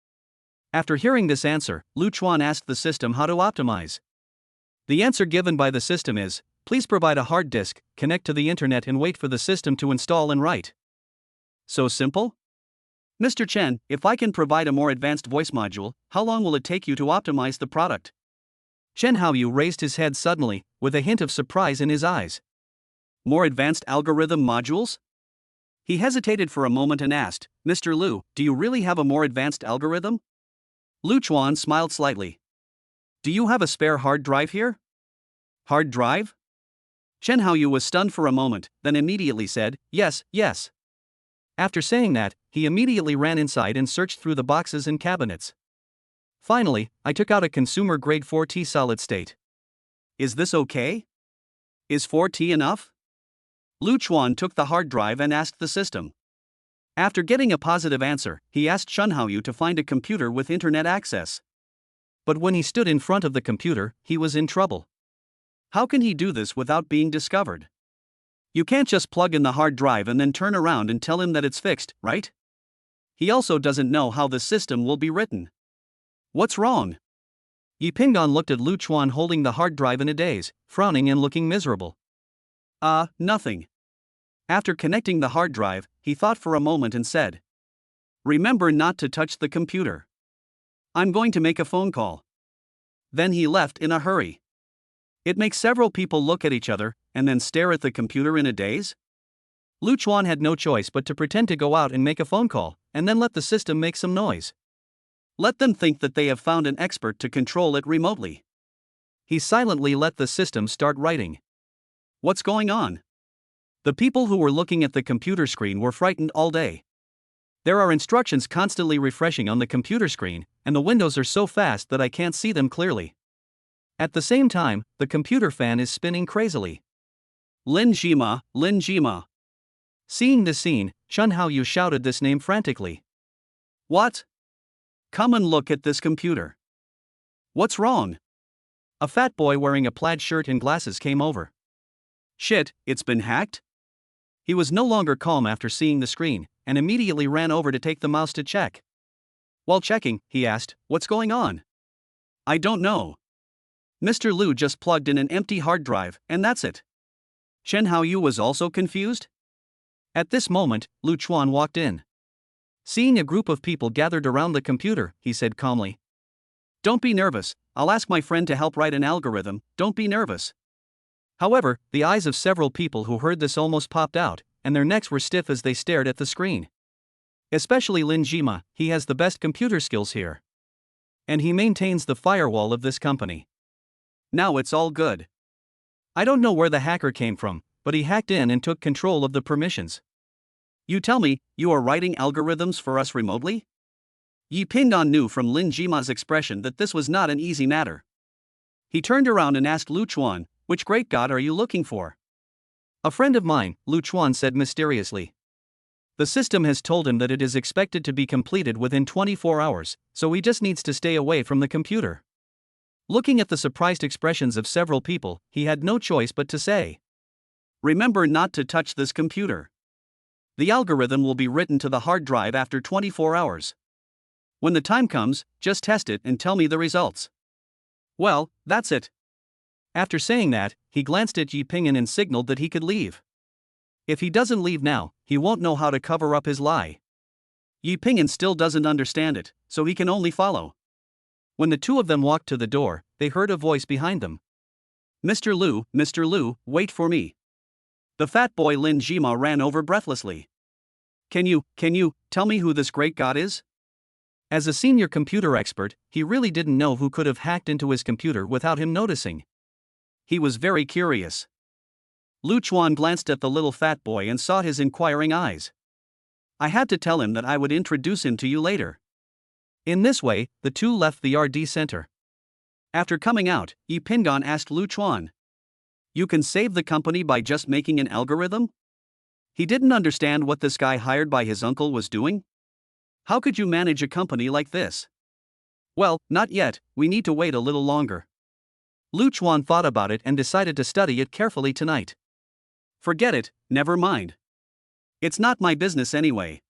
After hearing this answer, Lu Chuan asked the system how to optimize. The answer given by the system is, please provide a hard disk, connect to the internet and wait for the system to install and write. So simple? Mr. Chen, if I can provide a more advanced voice module, how long will it take you to optimize the product? Chen Haoyu raised his head suddenly, with a hint of surprise in his eyes. More advanced algorithm modules? He hesitated for a moment and asked, Mr. Liu, do you really have a more advanced algorithm? Lu Chuan smiled slightly. Do you have a spare hard drive here? Hard drive? Chen Haoyu was stunned for a moment, then immediately said, yes, yes. After saying that, he immediately ran inside and searched through the boxes and cabinets. Finally, I took out a consumer-grade 4T solid state. Is this okay? Is 4T enough? Lu Chuan took the hard drive and asked the system. After getting a positive answer, he asked Chen Haoyu to find a computer with internet access. But when he stood in front of the computer, he was in trouble. How can he do this without being discovered? You can't just plug in the hard drive and then turn around and tell him that it's fixed, right? He also doesn't know how the system will be written. What's wrong? Yi Pingan looked at Lu Chuan holding the hard drive in a daze, frowning and looking miserable. Nothing. After connecting the hard drive, he thought for a moment and said, remember not to touch the computer. I'm going to make a phone call. Then he left in a hurry. It makes several people look at each other, and then stare at the computer in a daze? Lu Chuan had no choice but to pretend to go out and make a phone call, and then let the system make some noise. Let them think that they have found an expert to control it remotely. He silently let the system start writing. What's going on? The people who were looking at the computer screen were frightened all day. There are instructions constantly refreshing on the computer screen, and the windows are so fast that I can't see them clearly. At the same time, the computer fan is spinning crazily. Lin Jima, Lin Jima. Seeing the scene, Chen Haoyu shouted this name frantically. What? Come and look at this computer. What's wrong? A fat boy wearing a plaid shirt and glasses came over. Shit, it's been hacked? He was no longer calm after seeing the screen, and immediately ran over to take the mouse to check. While checking, he asked, what's going on? I don't know. Mr. Liu just plugged in an empty hard drive, and that's it. Chen Haoyu was also confused. At this moment, Lu Chuan walked in. Seeing a group of people gathered around the computer, he said calmly. Don't be nervous, I'll ask my friend to help write an algorithm, don't be nervous. However, the eyes of several people who heard this almost popped out, and their necks were stiff as they stared at the screen. Especially Lin Jima, he has the best computer skills here. And he maintains the firewall of this company. Now it's all good. I don't know where the hacker came from, but he hacked in and took control of the permissions. You tell me, you are writing algorithms for us remotely? Yi Pingan knew from Lin Jima's expression that this was not an easy matter. He turned around and asked Lu Chuan, which great god are you looking for? A friend of mine, Lu Chuan said mysteriously. The system has told him that it is expected to be completed within 24 hours, so he just needs to stay away from the computer. Looking at the surprised expressions of several people, he had no choice but to say, remember not to touch this computer. The algorithm will be written to the hard drive after 24 hours. When the time comes, just test it and tell me the results. Well, that's it. After saying that, he glanced at Yi Pingan and signaled that he could leave. If he doesn't leave now, he won't know how to cover up his lie. Yi Pingan still doesn't understand it, so he can only follow. When the two of them walked to the door, they heard a voice behind them. Mr. Liu, wait for me. The fat boy Lin Jima ran over breathlessly. Can you tell me who this great god is? As a senior computer expert, he really didn't know who could have hacked into his computer without him noticing. He was very curious. Lu Chuan glanced at the little fat boy and saw his inquiring eyes. I had to tell him that I would introduce him to you later. In this way, the two left the RD center. After coming out, Yi Pingan asked Lu Chuan. You can save the company by just making an algorithm? He didn't understand what this guy hired by his uncle was doing. How could you manage a company like this? Well, not yet, we need to wait a little longer. Lu Chuan thought about it and decided to study it carefully tonight. Forget it, never mind. It's not my business anyway.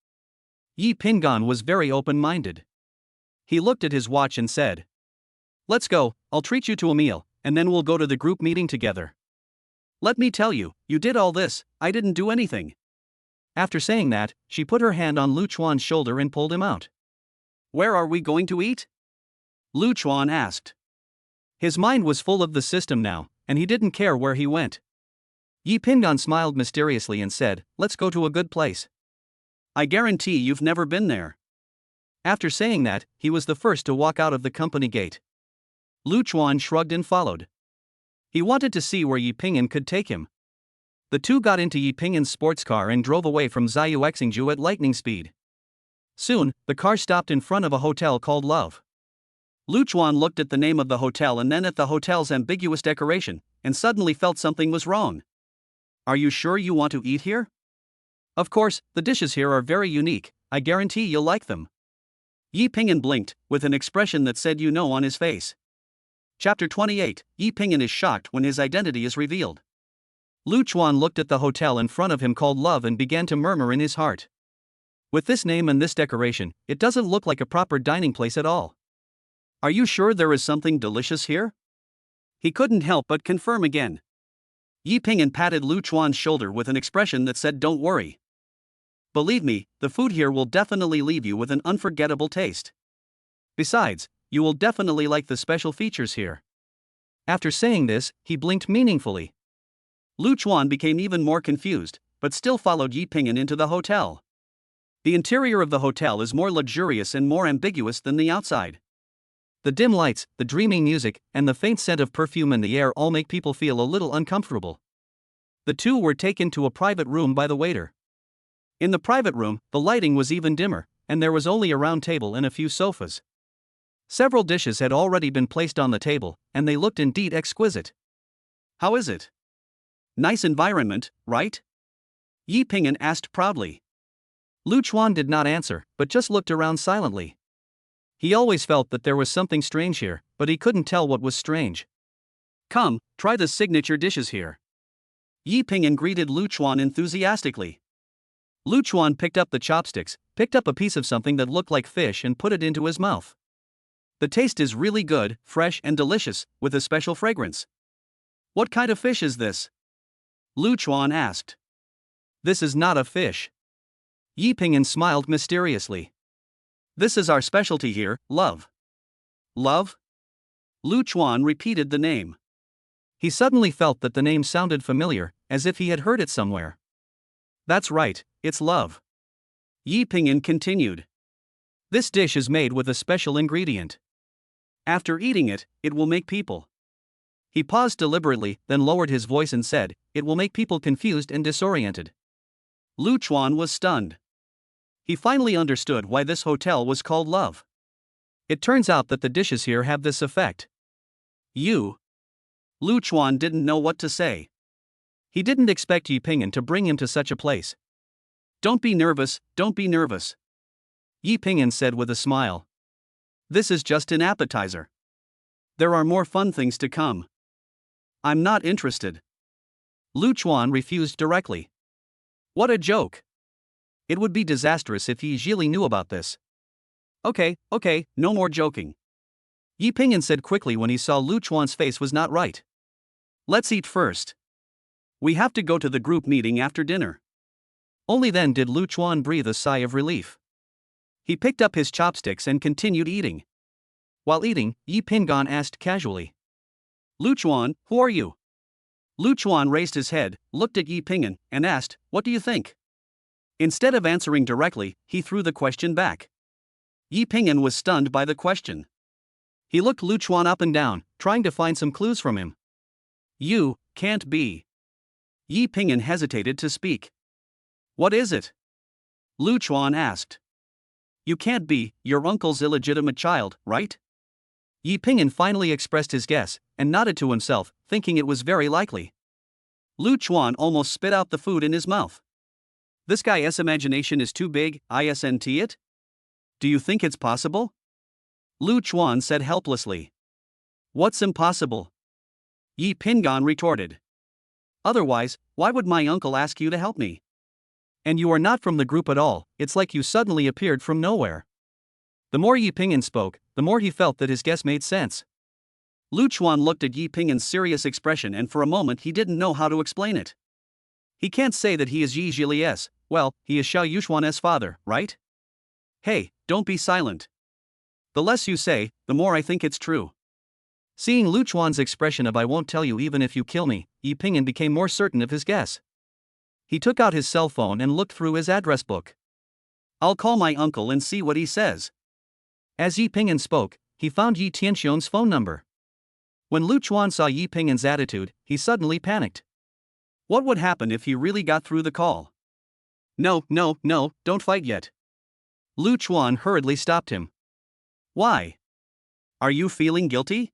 Yi Pingan was very open-minded. He looked at his watch and said, "Let's go, I'll treat you to a meal, and then we'll go to the group meeting together." Let me tell you, you did all this, I didn't do anything. After saying that, she put her hand on Lu Chuan's shoulder and pulled him out. Where are we going to eat? Lu Chuan asked. His mind was full of the system now, and he didn't care where he went. Yi Pingan smiled mysteriously and said, "Let's go to a good place. I guarantee you've never been there." After saying that, he was the first to walk out of the company gate. Lu Chuan shrugged and followed. He wanted to see where Yi Pingan could take him. The two got into Yi Pingan's sports car and drove away from Xiyu Xingju at lightning speed. Soon, the car stopped in front of a hotel called Love. Lu Chuan looked at the name of the hotel and then at the hotel's ambiguous decoration, and suddenly felt something was wrong. Are you sure you want to eat here? Of course, the dishes here are very unique, I guarantee you'll like them. Yi Pingan blinked, with an expression that said you know on his face. Chapter 28, Yi Pingan is shocked when his identity is revealed. Lu Chuan looked at the hotel in front of him called Love and began to murmur in his heart. With this name and this decoration, it doesn't look like a proper dining place at all. Are you sure there is something delicious here? He couldn't help but confirm again. Yi Pingan patted Lu Chuan's shoulder with an expression that said don't worry. Believe me, the food here will definitely leave you with an unforgettable taste. Besides, you will definitely like the special features here. After saying this, he blinked meaningfully. Lu Chuan became even more confused, but still followed Yi Pingan into the hotel. The interior of the hotel is more luxurious and more ambiguous than the outside. The dim lights, the dreaming music, and the faint scent of perfume in the air all make people feel a little uncomfortable. The two were taken to a private room by the waiter. In the private room, the lighting was even dimmer, and there was only a round table and a few sofas. Several dishes had already been placed on the table, and they looked indeed exquisite. How is it? Nice environment, right? Yi Pingan asked proudly. Lu Chuan did not answer, but just looked around silently. He always felt that there was something strange here, but he couldn't tell what was strange. Come, try the signature dishes here. Yi Pingan greeted Lu Chuan enthusiastically. Lu Chuan picked up the chopsticks, picked up a piece of something that looked like fish and put it into his mouth. The taste is really good, fresh and delicious, with a special fragrance. What kind of fish is this? Lu Chuan asked. This is not a fish. Yi Pingan smiled mysteriously. This is our specialty here, Love. Love? Lu Chuan repeated the name. He suddenly felt that the name sounded familiar, as if he had heard it somewhere. That's right, it's Love. Yi Pingan continued. This dish is made with a special ingredient. After eating it, it will make people. He paused deliberately, then lowered his voice and said, it will make people confused and disoriented. Lu Chuan was stunned. He finally understood why this hotel was called Love. It turns out that the dishes here have this effect. Lu Chuan didn't know what to say. He didn't expect Yi Pingan to bring him to such a place. Don't be nervous, don't be nervous. Yi Pingan said with a smile. This is just an appetizer. There are more fun things to come. I'm not interested. Lu Chuan refused directly. What a joke. It would be disastrous if Zhili knew about this. Okay, no more joking. Yi Pingan said quickly when he saw Lu Chuan's face was not right. Let's eat first. We have to go to the group meeting after dinner. Only then did Lu Chuan breathe a sigh of relief. He picked up his chopsticks and continued eating. While eating, Yi Pingan asked casually. Lu Chuan, who are you? Lu Chuan raised his head, looked at Yi Pingan, and asked, what do you think? Instead of answering directly, he threw the question back. Yi Pingan was stunned by the question. He looked Lu Chuan up and down, trying to find some clues from him. You can't be. Yi Pingan hesitated to speak. What is it? Lu Chuan asked. You can't be your uncle's illegitimate child, right? Yi Pingan finally expressed his guess, and nodded to himself, thinking it was very likely. Lu Chuan almost spit out the food in his mouth. This guy's imagination is too big, isn't it? Do you think it's possible? Lu Chuan said helplessly. What's impossible? Yi Pingan retorted. Otherwise, why would my uncle ask you to help me? And you are not from the group at all, it's like you suddenly appeared from nowhere. The more Yi Pingan spoke, the more he felt that his guess made sense. Lu Chuan looked at Yi Pingan's serious expression and for a moment he didn't know how to explain it. He can't say that he is Yi Zhili's, well, he is Xiao Yuxuan's father, right? Hey, don't be silent. The less you say, the more I think it's true. Seeing Lu Chuan's expression of I won't tell you even if you kill me, Yi Pingan became more certain of his guess. He took out his cell phone and looked through his address book. I'll call my uncle and see what he says. As Yi Pingan spoke, he found Yi Tianxiong's phone number. When Lu Chuan saw Yi Pingan's attitude, he suddenly panicked. What would happen if he really got through the call? No, don't fight yet. Lu Chuan hurriedly stopped him. Why? Are you feeling guilty?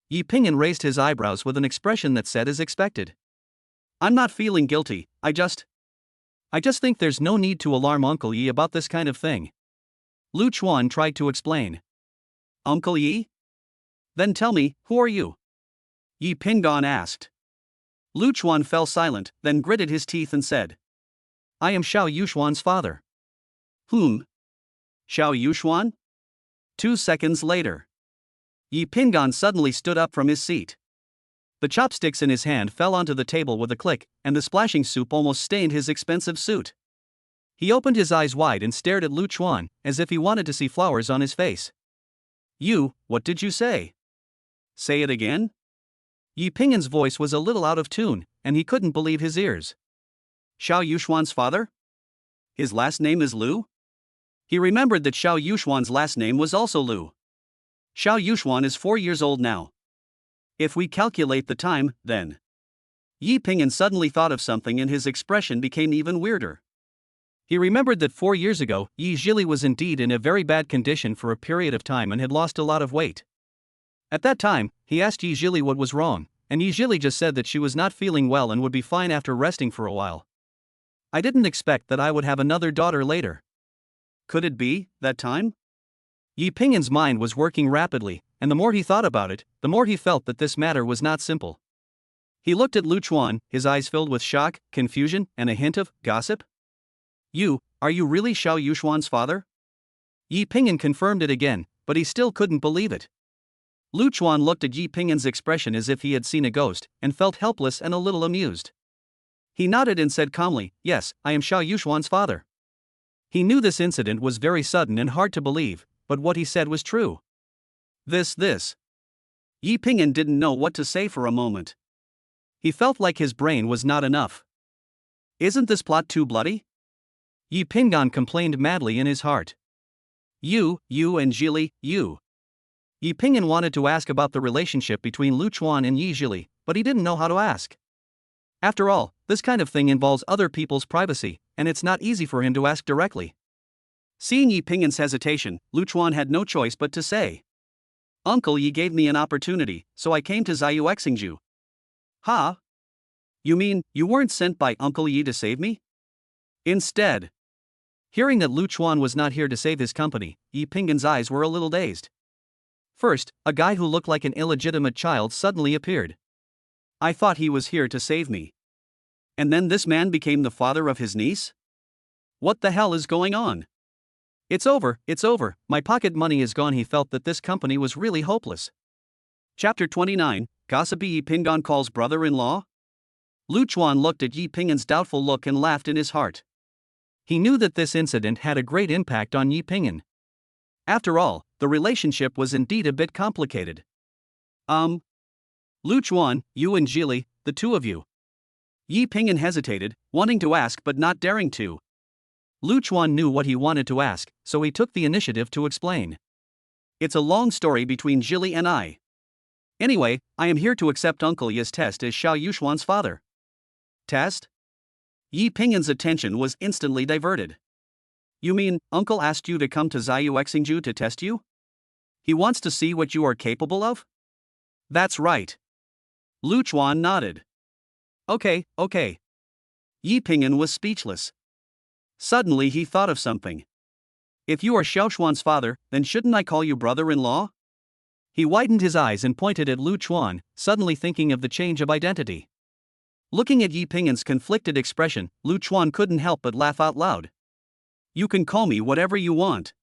Yi Pingan raised his eyebrows with an expression that said as expected. I'm not feeling guilty, I just think there's no need to alarm Uncle Yi about this kind of thing. Lu Chuan tried to explain. Uncle Yi? Then tell me, who are you? Yi Pingan asked. Lu Chuan fell silent, then gritted his teeth and said. I am Xiao Yuxuan's father. Whom? Xiao Yuxuan? 2 seconds later. Yi Pingan suddenly stood up from his seat. The chopsticks in his hand fell onto the table with a click, and the splashing soup almost stained his expensive suit. He opened his eyes wide and stared at Lu Chuan, as if he wanted to see flowers on his face. What did you say? Say it again? Yi Pingan's voice was a little out of tune, and he couldn't believe his ears. Xiao Yuxuan's father? His last name is Lu? He remembered that Xiao Yuxuan's last name was also Lu. Xiao Yuxuan is 4 years old now. If we calculate the time, then. Yi Pingan suddenly thought of something and his expression became even weirder. He remembered that 4 years ago, Yi Zhili was indeed in a very bad condition for a period of time and had lost a lot of weight. At that time, he asked Yi Zhili what was wrong, and Yi Zhili just said that she was not feeling well and would be fine after resting for a while. I didn't expect that I would have another daughter later. Could it be, that time? Yi Pingan's mind was working rapidly, and the more he thought about it, the more he felt that this matter was not simple. He looked at Lu Chuan, his eyes filled with shock, confusion, and a hint of gossip. Are you really Xiao Yuxuan's father? Yi Pingan confirmed it again, but he still couldn't believe it. Lu Chuan looked at Yi Pingan's expression as if he had seen a ghost, and felt helpless and a little amused. He nodded and said calmly, yes, I am Xiao Yuxuan's father. He knew this incident was very sudden and hard to believe, but what he said was true. This. Yi Pingan didn't know what to say for a moment. He felt like his brain was not enough. Isn't this plot too bloody? Yi Pingan complained madly in his heart. You and Zhili, you. Yi Pingan wanted to ask about the relationship between Lu Chuan and Yi Zhili, but he didn't know how to ask. After all, this kind of thing involves other people's privacy, and it's not easy for him to ask directly. Seeing Yi Pingan's hesitation, Lu Chuan had no choice but to say. Uncle Yi gave me an opportunity, so I came to Ziyuexingju. Ha? You mean, you weren't sent by Uncle Yi to save me? Instead. Hearing that Lu Chuan was not here to save his company, Yi Pingan's eyes were a little dazed. First, a guy who looked like an illegitimate child suddenly appeared. I thought he was here to save me. And then this man became the father of his niece? What the hell is going on? It's over, my pocket money is gone. He felt that this company was really hopeless. Chapter 29, Gossipy Yi Pingan calls brother-in-law? Lu Chuan looked at Yi Pingan's doubtful look and laughed in his heart. He knew that this incident had a great impact on Yi Pingan. After all, the relationship was indeed a bit complicated. Lu Chuan, you and Zhili, the two of you. Yi Pingan hesitated, wanting to ask but not daring to. Lu Chuan knew what he wanted to ask, so he took the initiative to explain. It's a long story between Zhili and I. Anyway, I am here to accept Uncle Yi's test as Xiao Yuxuan's father. Test? Yi Pingan's attention was instantly diverted. You mean, Uncle asked you to come to Ziyuexingju to test you? He wants to see what you are capable of? That's right. Lu Chuan nodded. Okay. Yi Ping'an was speechless. Suddenly he thought of something. If you are Xiaoxuan's father, then shouldn't I call you brother-in-law? He widened his eyes and pointed at Lu Chuan, suddenly thinking of the change of identity. Looking at Yi Ping'an's conflicted expression, Lu Chuan couldn't help but laugh out loud. You can call me whatever you want.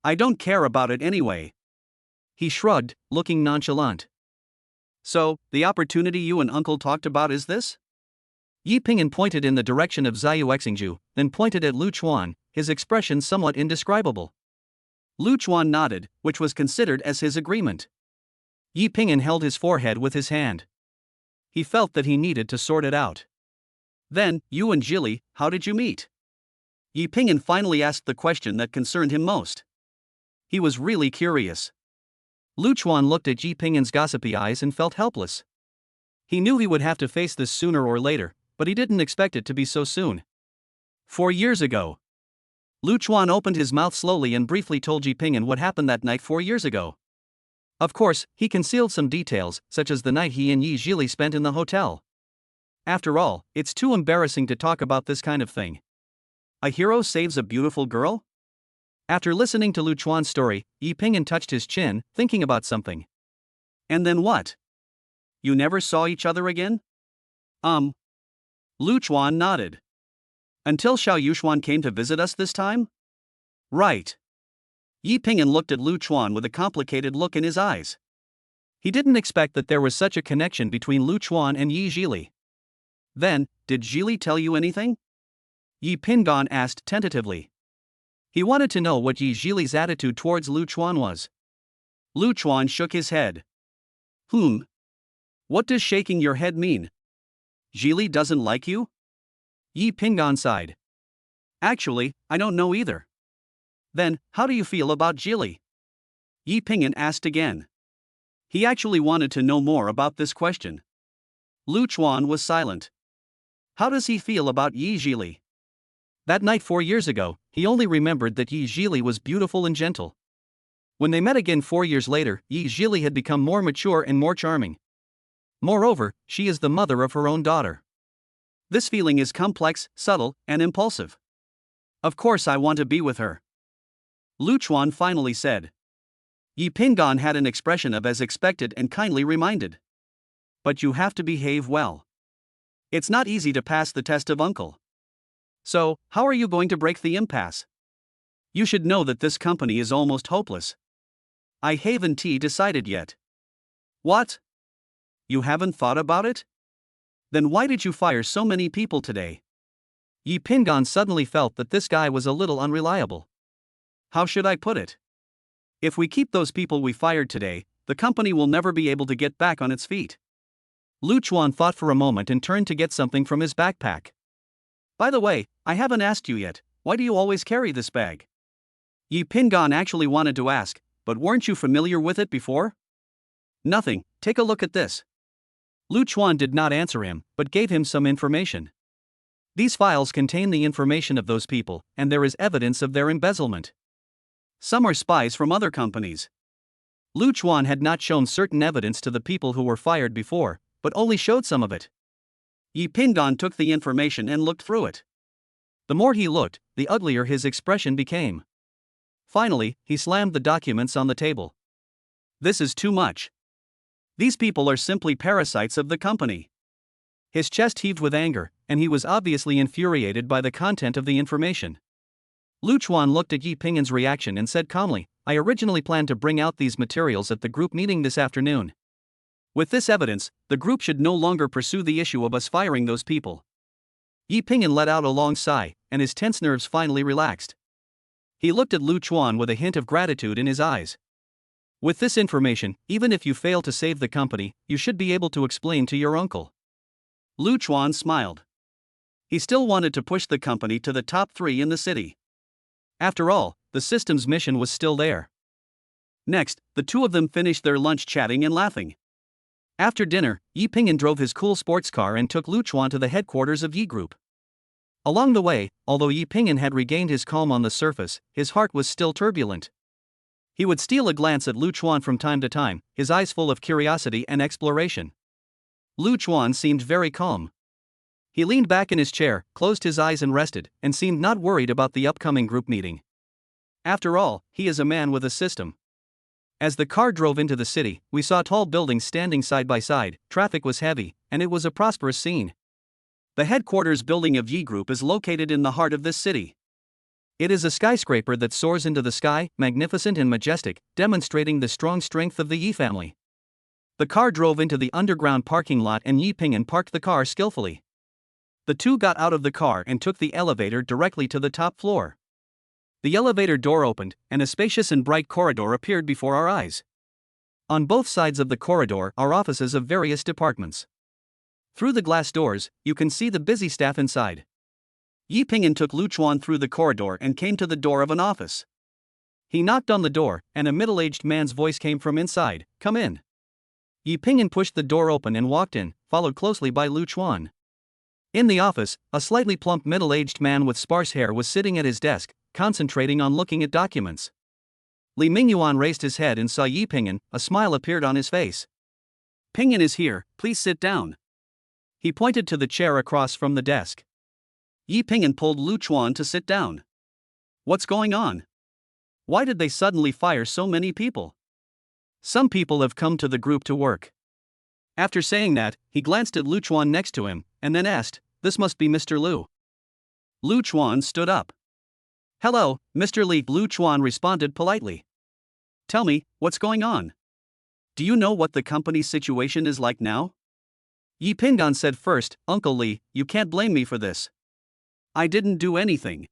I don't care about it anyway. He shrugged, looking nonchalant. So, the opportunity you and Uncle talked about is this? Yi Ping'an pointed in the direction of Xiao Xingju, then pointed at Lu Chuan, his expression somewhat indescribable. Lu Chuan nodded, which was considered as his agreement. Yi Ping'an held his forehead with his hand. He felt that he needed to sort it out. Then, you and Zhili, how did you meet? Yi Ping'an finally asked the question that concerned him most. He was really curious. Lu Chuan looked at Yi Ping'an's gossipy eyes and felt helpless. He knew he would have to face this sooner or later, but he didn't expect it to be so soon. 4 years ago. Lu Chuan opened his mouth slowly and briefly told Yi Ping'an what happened that night 4 years ago. Of course, he concealed some details, such as the night he and Yi Zhili spent in the hotel. After all, it's too embarrassing to talk about this kind of thing. A hero saves a beautiful girl? After listening to Lu Chuan's story, Yi Ping'an touched his chin, thinking about something. And then what? You never saw each other again? Lu Chuan nodded. Until Xiao Yuxuan came to visit us this time? Right. Yi Ping'an looked at Lu Chuan with a complicated look in his eyes. He didn't expect that there was such a connection between Lu Chuan and Yi Zhili. Then, did Zhili tell you anything? Yi Ping'an asked tentatively. He wanted to know what Yi Zhili's attitude towards Lu Chuan was. Lu Chuan shook his head. What does shaking your head mean? Zhili doesn't like you? Yi Ping'an sighed. Actually, I don't know either. Then, how do you feel about Zhili? Yi Ping'an asked again. He actually wanted to know more about this question. Lu Chuan was silent. How does he feel about Yi Zhili? That night 4 years ago, he only remembered that Yi Zhili was beautiful and gentle. When they met again 4 years later, Yi Zhili had become more mature and more charming. Moreover, she is the mother of her own daughter. This feeling is complex, subtle, and impulsive. Of course I want to be with her. Lu Chuan finally said. Yi Ping'an had an expression of as expected and kindly reminded. But you have to behave well. It's not easy to pass the test of uncle. So, how are you going to break the impasse? You should know that this company is almost hopeless. I haven't decided yet. What? You haven't thought about it? Then why did you fire so many people today? Yi Ping'an suddenly felt that this guy was a little unreliable. How should I put it? If we keep those people we fired today, the company will never be able to get back on its feet. Lu Chuan thought for a moment and turned to get something from his backpack. By the way, I haven't asked you yet, why do you always carry this bag? Yi Ping'an actually wanted to ask, but weren't you familiar with it before? Nothing, take a look at this. Lu Chuan did not answer him, but gave him some information. These files contain the information of those people, and there is evidence of their embezzlement. Some are spies from other companies. Lu Chuan had not shown certain evidence to the people who were fired before, but only showed some of it. Yi Ping'an took the information and looked through it. The more he looked, the uglier his expression became. Finally, he slammed the documents on the table. This is too much. These people are simply parasites of the company. His chest heaved with anger, and he was obviously infuriated by the content of the information. Lu Chuan looked at Yi Ping'an's reaction and said calmly, I originally planned to bring out these materials at the group meeting this afternoon. With this evidence, the group should no longer pursue the issue of us firing those people. Yi Ping'an let out a long sigh, and his tense nerves finally relaxed. He looked at Lu Chuan with a hint of gratitude in his eyes. With this information, even if you fail to save the company, you should be able to explain to your uncle. Lu Chuan smiled. He still wanted to push the company to the top 3 in the city. After all, the system's mission was still there. Next, the two of them finished their lunch chatting and laughing. After dinner, Yi Ping'an drove his cool sports car and took Lu Chuan to the headquarters of Yi Group. Along the way, although Yi Ping'an had regained his calm on the surface, his heart was still turbulent. He would steal a glance at Lu Chuan from time to time, his eyes full of curiosity and exploration. Lu Chuan seemed very calm. He leaned back in his chair, closed his eyes and rested, and seemed not worried about the upcoming group meeting. After all, he is a man with a system. As the car drove into the city, we saw tall buildings standing side by side, traffic was heavy, and it was a prosperous scene. The headquarters building of Yi Group is located in the heart of this city. It is a skyscraper that soars into the sky, magnificent and majestic, demonstrating the strong strength of the Yi family. The car drove into the underground parking lot and Yi Ping'an parked the car skillfully. The two got out of the car and took the elevator directly to the top floor. The elevator door opened, and a spacious and bright corridor appeared before our eyes. On both sides of the corridor are offices of various departments. Through the glass doors, you can see the busy staff inside. Yi Ping'an took Lu Chuan through the corridor and came to the door of an office. He knocked on the door, and a middle-aged man's voice came from inside, "Come in." Yi Ping'an pushed the door open and walked in, followed closely by Lu Chuan. In the office, a slightly plump middle-aged man with sparse hair was sitting at his desk, concentrating on looking at documents. Li Mingyuan raised his head and saw Yi Ping'an. A smile appeared on his face. "Ping'an is here, please sit down." He pointed to the chair across from the desk. Yi Ping'an pulled Lu Chuan to sit down. "What's going on? Why did they suddenly fire so many people? Some people have come to the group to work." After saying that, he glanced at Lu Chuan next to him, and then asked, "This must be Mr. Lu." Lu Chuan stood up. "Hello, Mr. Li," Lu Chuan responded politely. "Tell me, what's going on? Do you know what the company's situation is like now?" Yi Ping'an said first, "Uncle Li, you can't blame me for this. I didn't do anything."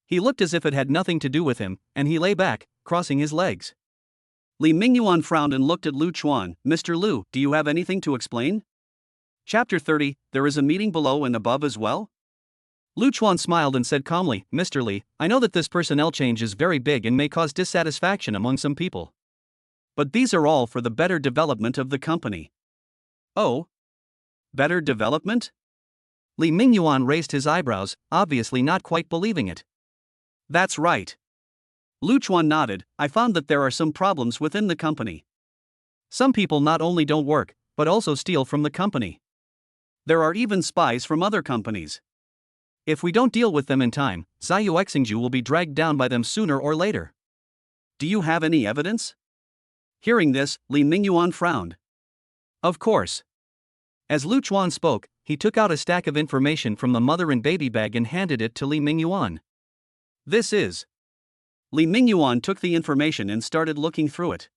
He looked as if it had nothing to do with him, and he lay back, crossing his legs. Li Mingyuan frowned and looked at Lu Chuan. "Mr. Lu, do you have anything to explain?" Chapter 30, There is a meeting below and above as well? Lu Chuan smiled and said calmly, "Mr. Li, I know that this personnel change is very big and may cause dissatisfaction among some people. But these are all for the better development of the company." "Oh? Better development?" Li Mingyuan raised his eyebrows, obviously not quite believing it. "That's right." Lu Chuan nodded. "I found that there are some problems within the company. Some people not only don't work, but also steal from the company. There are even spies from other companies. If we don't deal with them in time, Zhili Exingju will be dragged down by them sooner or later. Do you have any evidence?" Hearing this, Li Mingyuan frowned. "Of course." As Lu Chuan spoke, he took out a stack of information from the mother and baby bag and handed it to Li Mingyuan. "This is." Li Mingyuan took the information and started looking through it.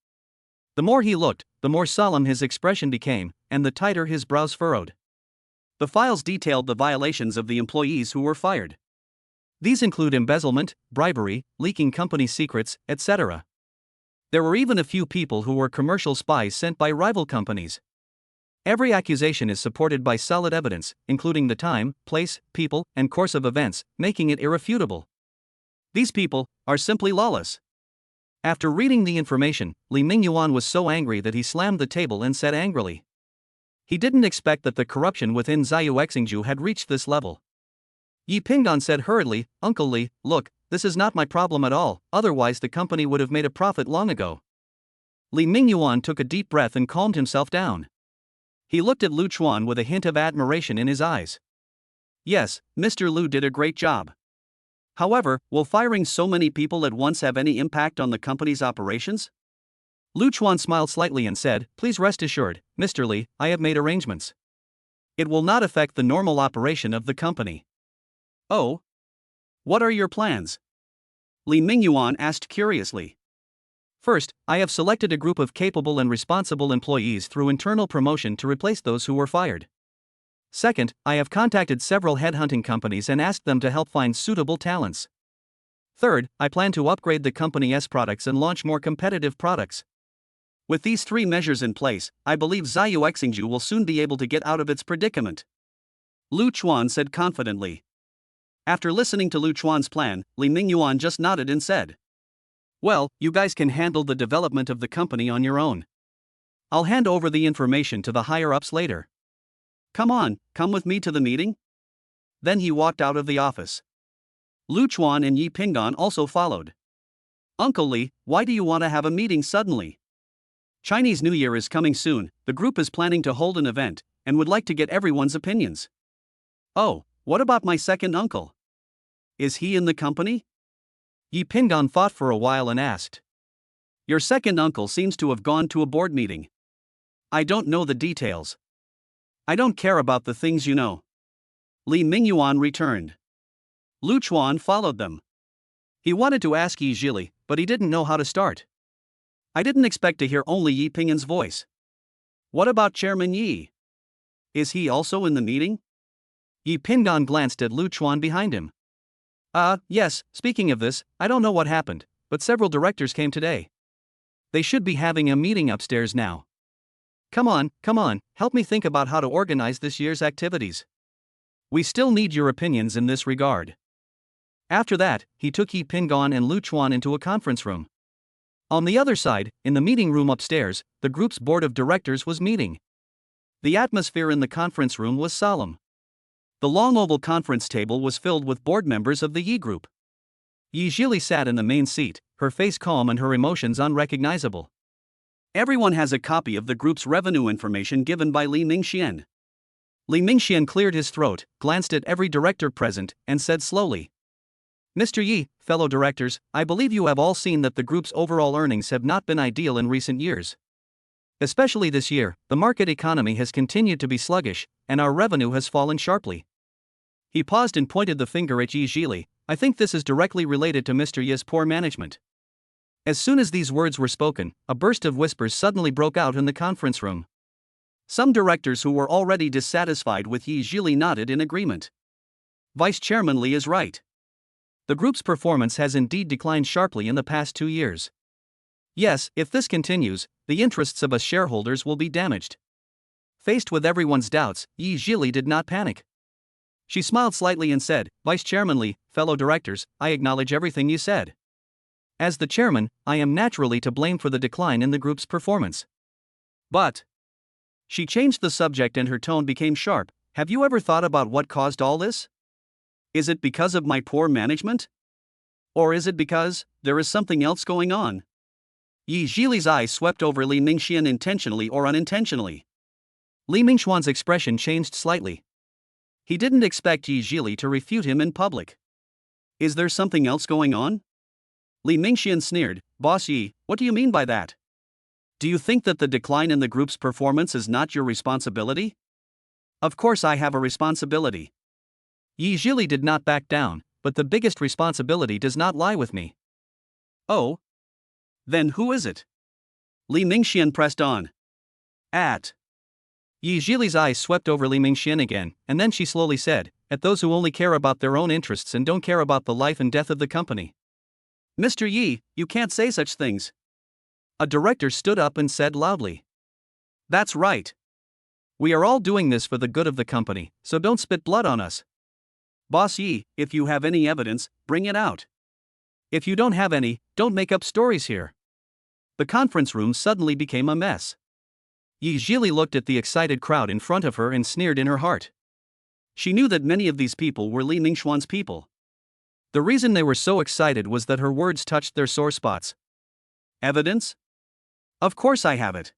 The more he looked, the more solemn his expression became, and the tighter his brows furrowed. The files detailed the violations of the employees who were fired. These include embezzlement, bribery, leaking company secrets, etc. There were even a few people who were commercial spies sent by rival companies. Every accusation is supported by solid evidence, including the time, place, people, and course of events, making it irrefutable. These people are simply lawless. After reading the information, Li Mingyuan was so angry that he slammed the table and said angrily. He didn't expect that the corruption within Zhili Exingju had reached this level. Yi Ping'an said hurriedly, "Uncle Li, look, this is not my problem at all, otherwise the company would have made a profit long ago." Li Mingyuan took a deep breath and calmed himself down. He looked at Lu Chuan with a hint of admiration in his eyes. "Yes, Mr. Lu did a great job. However, will firing so many people at once have any impact on the company's operations?" Lu Chuan smiled slightly and said, "Please rest assured, Mr. Li, I have made arrangements. It will not affect the normal operation of the company." "Oh? What are your plans?" Li Mingyuan asked curiously. "First, I have selected a group of capable and responsible employees through internal promotion to replace those who were fired. Second, I have contacted several headhunting companies and asked them to help find suitable talents. Third, I plan to upgrade the company's products and launch more competitive products. With these three measures in place, I believe Zhili Exingju will soon be able to get out of its predicament," Lu Chuan said confidently. After listening to Lu Chuan's plan, Li Mingyuan just nodded and said, "Well, you guys can handle the development of the company on your own. I'll hand over the information to the higher-ups later. Come on, come with me to the meeting." Then he walked out of the office. Lu Chuan and Yi Ping'an also followed. "Uncle Li, why do you want to have a meeting suddenly? Chinese New Year is coming soon, the group is planning to hold an event, and would like to get everyone's opinions." Oh, what about my second uncle? Is he in the company? Yi Pingan thought for a while and asked. Your second uncle seems to have gone to a board meeting. I don't know the details. I don't care about the things you know. Li Mingyuan returned. Lu Chuan followed them. He wanted to ask Yi Zhili, but he didn't know how to start. I didn't expect to hear only Yi Pingan's voice. What about Chairman Yi? Is he also in the meeting? Yi Pingan glanced at Lu Chuan behind him. Yes, speaking of this, I don't know what happened, but several directors came today. They should be having a meeting upstairs now. Come on, help me think about how to organize this year's activities. We still need your opinions in this regard. After that, he took Yi Pingan and Lu Chuan into a conference room. On the other side, in the meeting room upstairs, the group's board of directors was meeting. The atmosphere in the conference room was solemn. The long oval conference table was filled with board members of the Yi group. Yi Zhili sat in the main seat, her face calm and her emotions unrecognizable. Everyone has a copy of the group's revenue information given by Li Mingxian. Li Mingxian cleared his throat, glanced at every director present, and said slowly, Mr. Yi, fellow directors, I believe you have all seen that the group's overall earnings have not been ideal in recent years. Especially this year, the market economy has continued to be sluggish, and our revenue has fallen sharply. He paused and pointed the finger at Yi Zhili. I think this is directly related to Mr. Yi's poor management. As soon as these words were spoken, a burst of whispers suddenly broke out in the conference room. Some directors who were already dissatisfied with Yi Zhili nodded in agreement. Vice Chairman Li is right. The group's performance has indeed declined sharply in the past 2 years. Yes, if this continues, the interests of us shareholders will be damaged. Faced with everyone's doubts, Yi Zhili did not panic. She smiled slightly and said, Vice Chairman Li, fellow directors, I acknowledge everything you said. As the chairman, I am naturally to blame for the decline in the group's performance. But she changed the subject and her tone became sharp. Have you ever thought about what caused all this? Is it because of my poor management? Or is it because there is something else going on? Yi Zhili's eyes swept over Li Mingxian intentionally or unintentionally. Li Mingxuan's expression changed slightly. He didn't expect Yi Zhili to refute him in public. Is there something else going on? Li Mingxian sneered, Boss Yi, what do you mean by that? Do you think that the decline in the group's performance is not your responsibility? Of course I have a responsibility. Yi Zhili did not back down, but the biggest responsibility does not lie with me. Oh? Then who is it? Li Mingxian pressed on. Yi Zhili's eyes swept over Li Mingxian again, and then she slowly said, at those who only care about their own interests and don't care about the life and death of the company. Mr. Yi, you can't say such things. A director stood up and said loudly. That's right. We are all doing this for the good of the company, so don't spit blood on us. Boss Yi, if you have any evidence, bring it out. If you don't have any, don't make up stories here. The conference room suddenly became a mess. Yi Zhili looked at the excited crowd in front of her and sneered in her heart. She knew that many of these people were Li Mingxuan's people. The reason they were so excited was that her words touched their sore spots. Evidence? Of course I have it.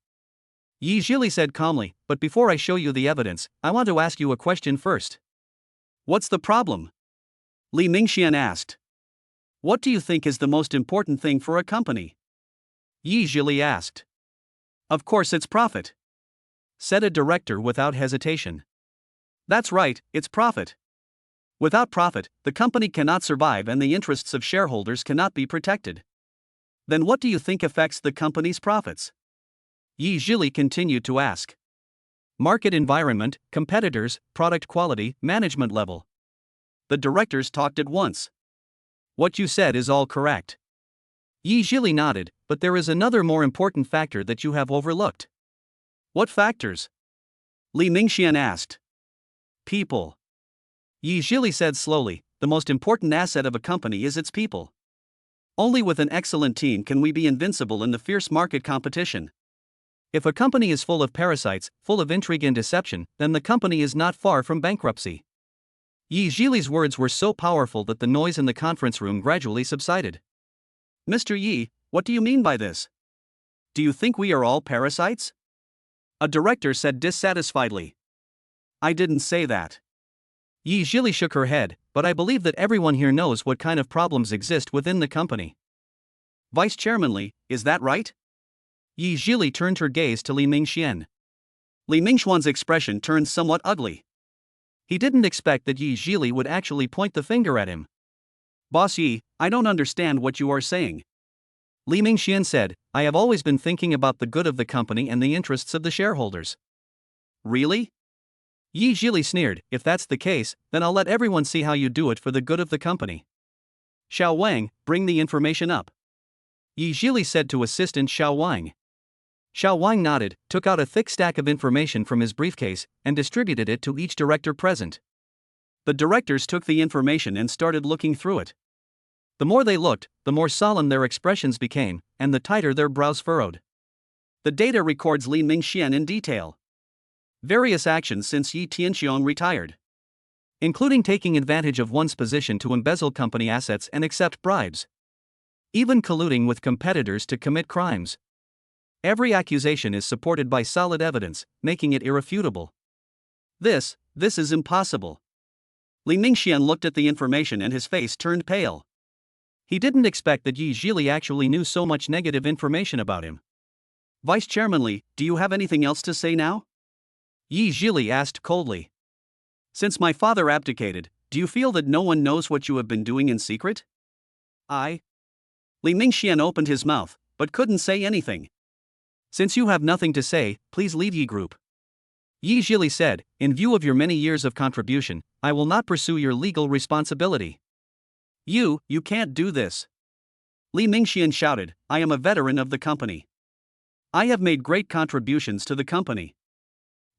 Yi Zhili said calmly, but before I show you the evidence, I want to ask you a question first. What's the problem? Li Mingxian asked. What do you think is the most important thing for a company? Yi Zhili asked. Of course it's profit, said a director without hesitation. That's right, it's profit. Without profit, the company cannot survive and the interests of shareholders cannot be protected. Then what do you think affects the company's profits? Yi Zhili continued to ask. Market environment, competitors, product quality, management level. The directors talked at once. What you said is all correct. Yi Zhili nodded, but there is another more important factor that you have overlooked. What factors? Li Mingxian asked. People. Yi Zhili said slowly, the most important asset of a company is its people. Only with an excellent team can we be invincible in the fierce market competition. If a company is full of parasites, full of intrigue and deception, then the company is not far from bankruptcy. Yi Zhili's words were so powerful that the noise in the conference room gradually subsided. Mr. Yi, what do you mean by this? Do you think we are all parasites? A director said dissatisfiedly. I didn't say that. Zhili shook her head, but I believe that everyone here knows what kind of problems exist within the company. Vice Chairman Li, is that right? Zhili turned her gaze to Li Mingxian. Li Mingxuan's expression turned somewhat ugly. He didn't expect that Zhili would actually point the finger at him. Boss Yi, I don't understand what you are saying. Li Mingxian said, I have always been thinking about the good of the company and the interests of the shareholders. Really? Zhili sneered, if that's the case, then I'll let everyone see how you do it for the good of the company. Xiao Wang, bring the information up. Zhili said to assistant Xiao Wang. Xiao Wang nodded, took out a thick stack of information from his briefcase, and distributed it to each director present. The directors took the information and started looking through it. The more they looked, the more solemn their expressions became, and the tighter their brows furrowed. The data records Li Mingxian in detail. Various actions since Yi Tianxiong retired, including taking advantage of one's position to embezzle company assets and accept bribes, even colluding with competitors to commit crimes. Every accusation is supported by solid evidence, making it irrefutable. This is impossible. Li Mingxian looked at the information and his face turned pale. He didn't expect that Zhili actually knew so much negative information about him. Vice Chairman Li, do you have anything else to say now? Zhili asked coldly. Since my father abdicated, do you feel that no one knows what you have been doing in secret? Li Mingxian opened his mouth, but couldn't say anything. Since you have nothing to say, please leave Yi Group. Zhili said, in view of your many years of contribution, I will not pursue your legal responsibility. You can't do this. Li Mingxian shouted, I am a veteran of the company. I have made great contributions to the company.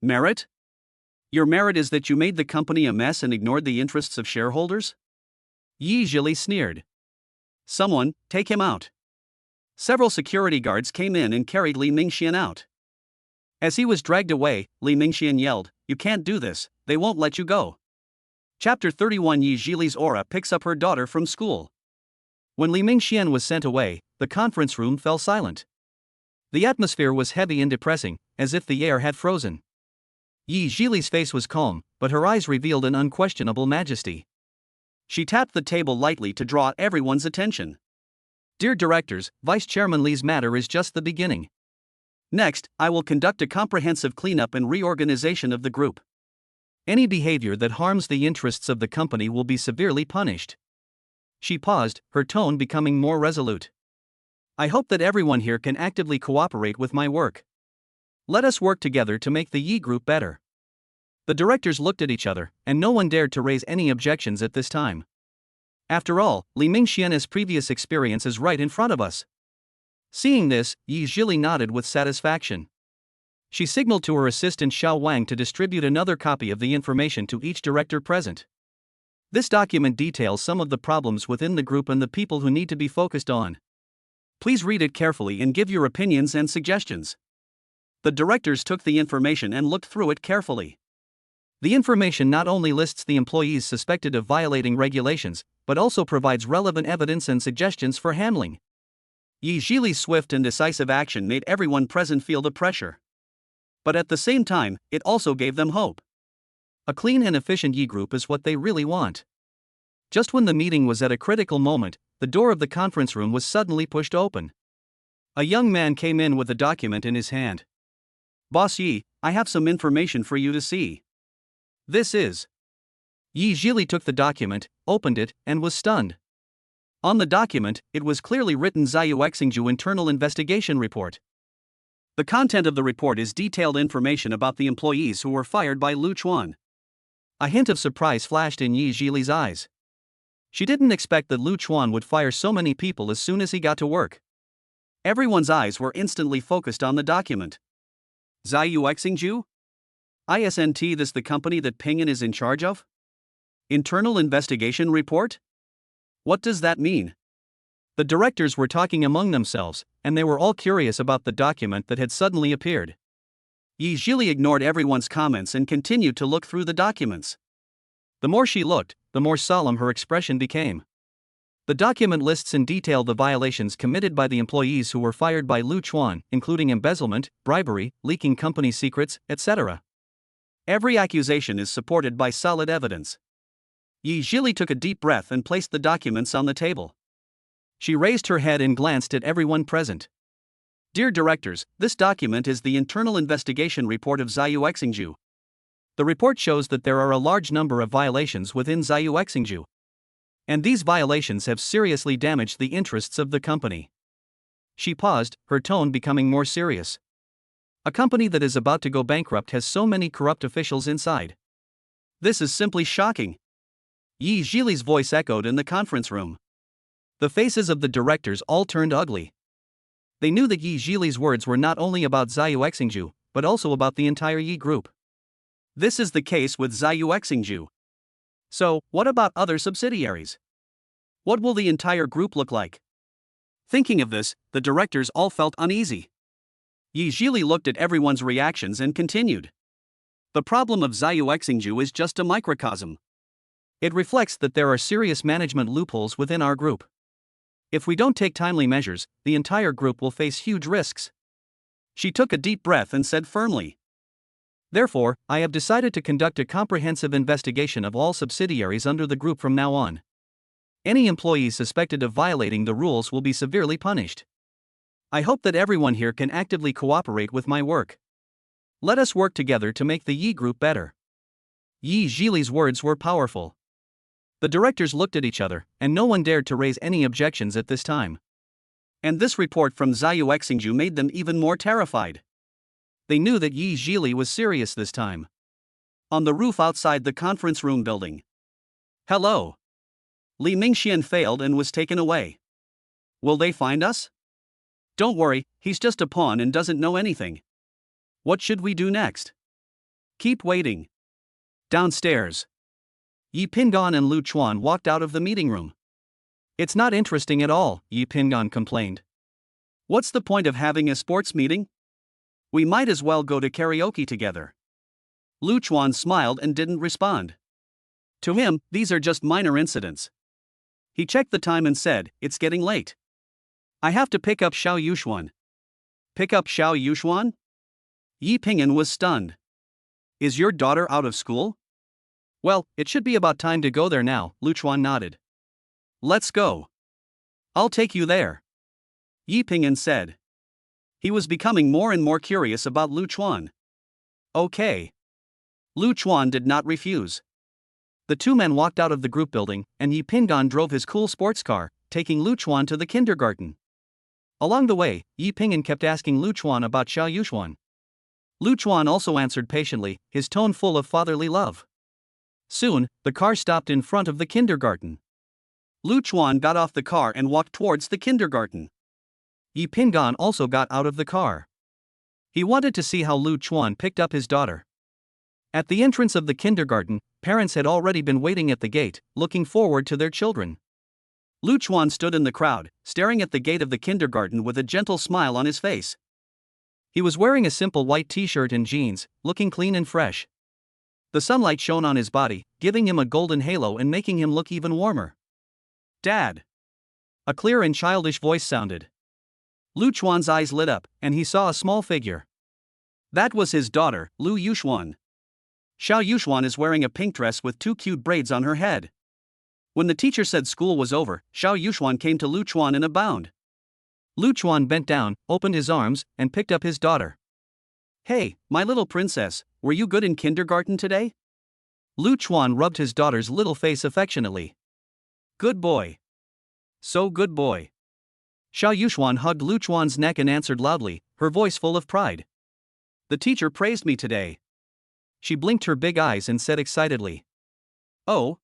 Merit? Your merit is that you made the company a mess and ignored the interests of shareholders? Zhili sneered. Someone, take him out. Several security guards came in and carried Li Mingxian out. As he was dragged away, Li Mingxian yelled, you can't do this, they won't let you go. Chapter 31 Zhili's aura picks up her daughter from school. When Li Mingxian was sent away, the conference room fell silent. The atmosphere was heavy and depressing, as if the air had frozen. Zhili's face was calm, but her eyes revealed an unquestionable majesty. She tapped the table lightly to draw everyone's attention. Dear directors, Vice Chairman Li's matter is just the beginning. Next, I will conduct a comprehensive cleanup and reorganization of the group. Any behavior that harms the interests of the company will be severely punished. She paused, her tone becoming more resolute. I hope that everyone here can actively cooperate with my work. Let us work together to make the Yi Group better. The directors looked at each other, and no one dared to raise any objections at this time. After all, Li Mingxian's previous experience is right in front of us. Seeing this, Zhili nodded with satisfaction. She signaled to her assistant Xiao Wang to distribute another copy of the information to each director present. This document details some of the problems within the group and the people who need to be focused on. Please read it carefully and give your opinions and suggestions. The directors took the information and looked through it carefully. The information not only lists the employees suspected of violating regulations, but also provides relevant evidence and suggestions for handling. Zhili's swift and decisive action made everyone present feel the pressure. But at the same time, it also gave them hope. A clean and efficient Yi Group is what they really want. Just when the meeting was at a critical moment, the door of the conference room was suddenly pushed open. A young man came in with a document in his hand. Boss Yi, I have some information for you to see. This is. Zhili took the document, opened it, and was stunned. On the document, it was clearly written Zhou Exingju Internal Investigation Report. The content of the report is detailed information about the employees who were fired by Lu Chuan. A hint of surprise flashed in Zhili's eyes. She didn't expect that Lu Chuan would fire so many people as soon as he got to work. Everyone's eyes were instantly focused on the document. Zhou Exingju? Isn't this the company that Ping'an is in charge of? Internal Investigation Report? What does that mean? The directors were talking among themselves, and they were all curious about the document that had suddenly appeared. Zhili ignored everyone's comments and continued to look through the documents. The more she looked, the more solemn her expression became. The document lists in detail the violations committed by the employees who were fired by Lu Chuan, including embezzlement, bribery, leaking company secrets, etc. Every accusation is supported by solid evidence. Zhili took a deep breath and placed the documents on the table. She raised her head and glanced at everyone present. Dear directors, this document is the internal investigation report of Zhou Xingju. The report shows that there are a large number of violations within Zhou Xingju. And these violations have seriously damaged the interests of the company. She paused, her tone becoming more serious. A company that is about to go bankrupt has so many corrupt officials inside. This is simply shocking. Zhili's voice echoed in the conference room. The faces of the directors all turned ugly. They knew that Zhili's words were not only about Zhou Xingju, but also about the entire Yi group. This is the case with Zhou Xingju. So, what about other subsidiaries? What will the entire group look like? Thinking of this, the directors all felt uneasy. Zhili looked at everyone's reactions and continued. The problem of Zhou Xingju is just a microcosm. It reflects that there are serious management loopholes within our group. If we don't take timely measures, the entire group will face huge risks. She took a deep breath and said firmly. Therefore, I have decided to conduct a comprehensive investigation of all subsidiaries under the group from now on. Any employees suspected of violating the rules will be severely punished. I hope that everyone here can actively cooperate with my work. Let us work together to make the Yi group better. Zhili's words were powerful. The directors looked at each other, and no one dared to raise any objections at this time. And this report from Zhou Xingju made them even more terrified. They knew that Zhili was serious this time. On the roof outside the conference room building. Hello. Li Mingxian failed and was taken away. Will they find us? Don't worry, he's just a pawn and doesn't know anything. What should we do next? Keep waiting. Downstairs. Yi Pingan and Lu Chuan walked out of the meeting room. It's not interesting at all, Yi Pingan complained. What's the point of having a sports meeting? We might as well go to karaoke together. Lu Chuan smiled and didn't respond. To him, these are just minor incidents. He checked the time and said, it's getting late. I have to pick up Xiao Yuxuan. Pick up Xiao Yuxuan? Yi Pingan was stunned. Is your daughter out of school? Well, it should be about time to go there now, Lu Chuan nodded. Let's go. I'll take you there. Yi Pingan said. He was becoming more and more curious about Lu Chuan. Okay. Lu Chuan did not refuse. The two men walked out of the group building, and Yi Pingan drove his cool sports car, taking Lu Chuan to the kindergarten. Along the way, Yi Pingan kept asking Lu Chuan about Xiao Yuxuan. Lu Chuan also answered patiently, his tone full of fatherly love. Soon, the car stopped in front of the kindergarten. Lu Chuan got off the car and walked towards the kindergarten. Yi Pingan also got out of the car. He wanted to see how Lu Chuan picked up his daughter. At the entrance of the kindergarten, parents had already been waiting at the gate, looking forward to their children. Lu Chuan stood in the crowd, staring at the gate of the kindergarten with a gentle smile on his face. He was wearing a simple white t-shirt and jeans, looking clean and fresh. The sunlight shone on his body, giving him a golden halo and making him look even warmer. Dad! A clear and childish voice sounded. Lu Chuan's eyes lit up, and he saw a small figure. That was his daughter, Lu Yuxuan. Xiao Yuxuan is wearing a pink dress with two cute braids on her head. When the teacher said school was over, Xiao Yuxuan came to Lu Chuan in a bound. Lu Chuan bent down, opened his arms, and picked up his daughter. Hey, my little princess, were you good in kindergarten today? Lu Chuan rubbed his daughter's little face affectionately. Good boy. So good boy. Xiao Yuxuan hugged Lu Chuan's neck and answered loudly, her voice full of pride. The teacher praised me today. She blinked her big eyes and said excitedly. Oh.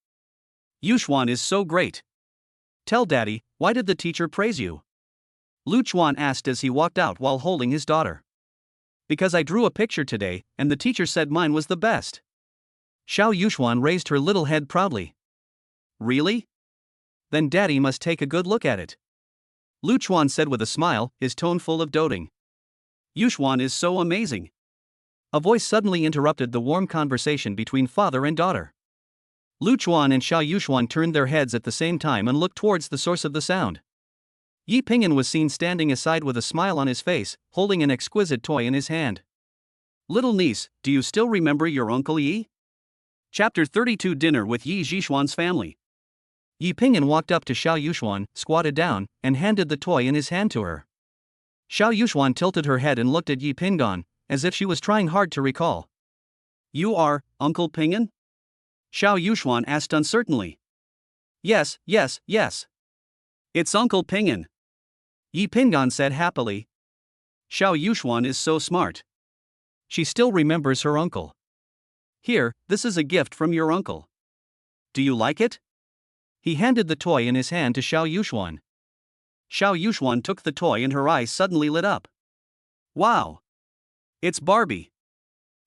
Yuxuan is so great. Tell Daddy, why did the teacher praise you? Lu Chuan asked as he walked out while holding his daughter. Because I drew a picture today, and the teacher said mine was the best. Xiao Yuxuan raised her little head proudly. Really? Then Daddy must take a good look at it. Lu Chuan said with a smile, his tone full of doting. Yuxuan is so amazing. A voice suddenly interrupted the warm conversation between father and daughter. Lu Chuan and Xiao Yuxuan turned their heads at the same time and looked towards the source of the sound. Yi Pingan was seen standing aside with a smile on his face, holding an exquisite toy in his hand. Little niece, do you still remember your Uncle Yi? Chapter 32 Dinner with Yi Zhishuan's family. Yi Pingyan walked up to Xiao Yuxuan, squatted down, and handed the toy in his hand to her. Xiao Yuxuan tilted her head and looked at Yi Pingyan, as if she was trying hard to recall. You are Uncle Pingyan? Xiao Yuxuan asked uncertainly. Yes. It's Uncle Pingyan. Yi Pingyan said happily. Xiao Yuxuan is so smart. She still remembers her uncle. Here, this is a gift from your uncle. Do you like it? He handed the toy in his hand to Xiao Yuxuan. Xiao Yuxuan took the toy and her eyes suddenly lit up. Wow! It's Barbie!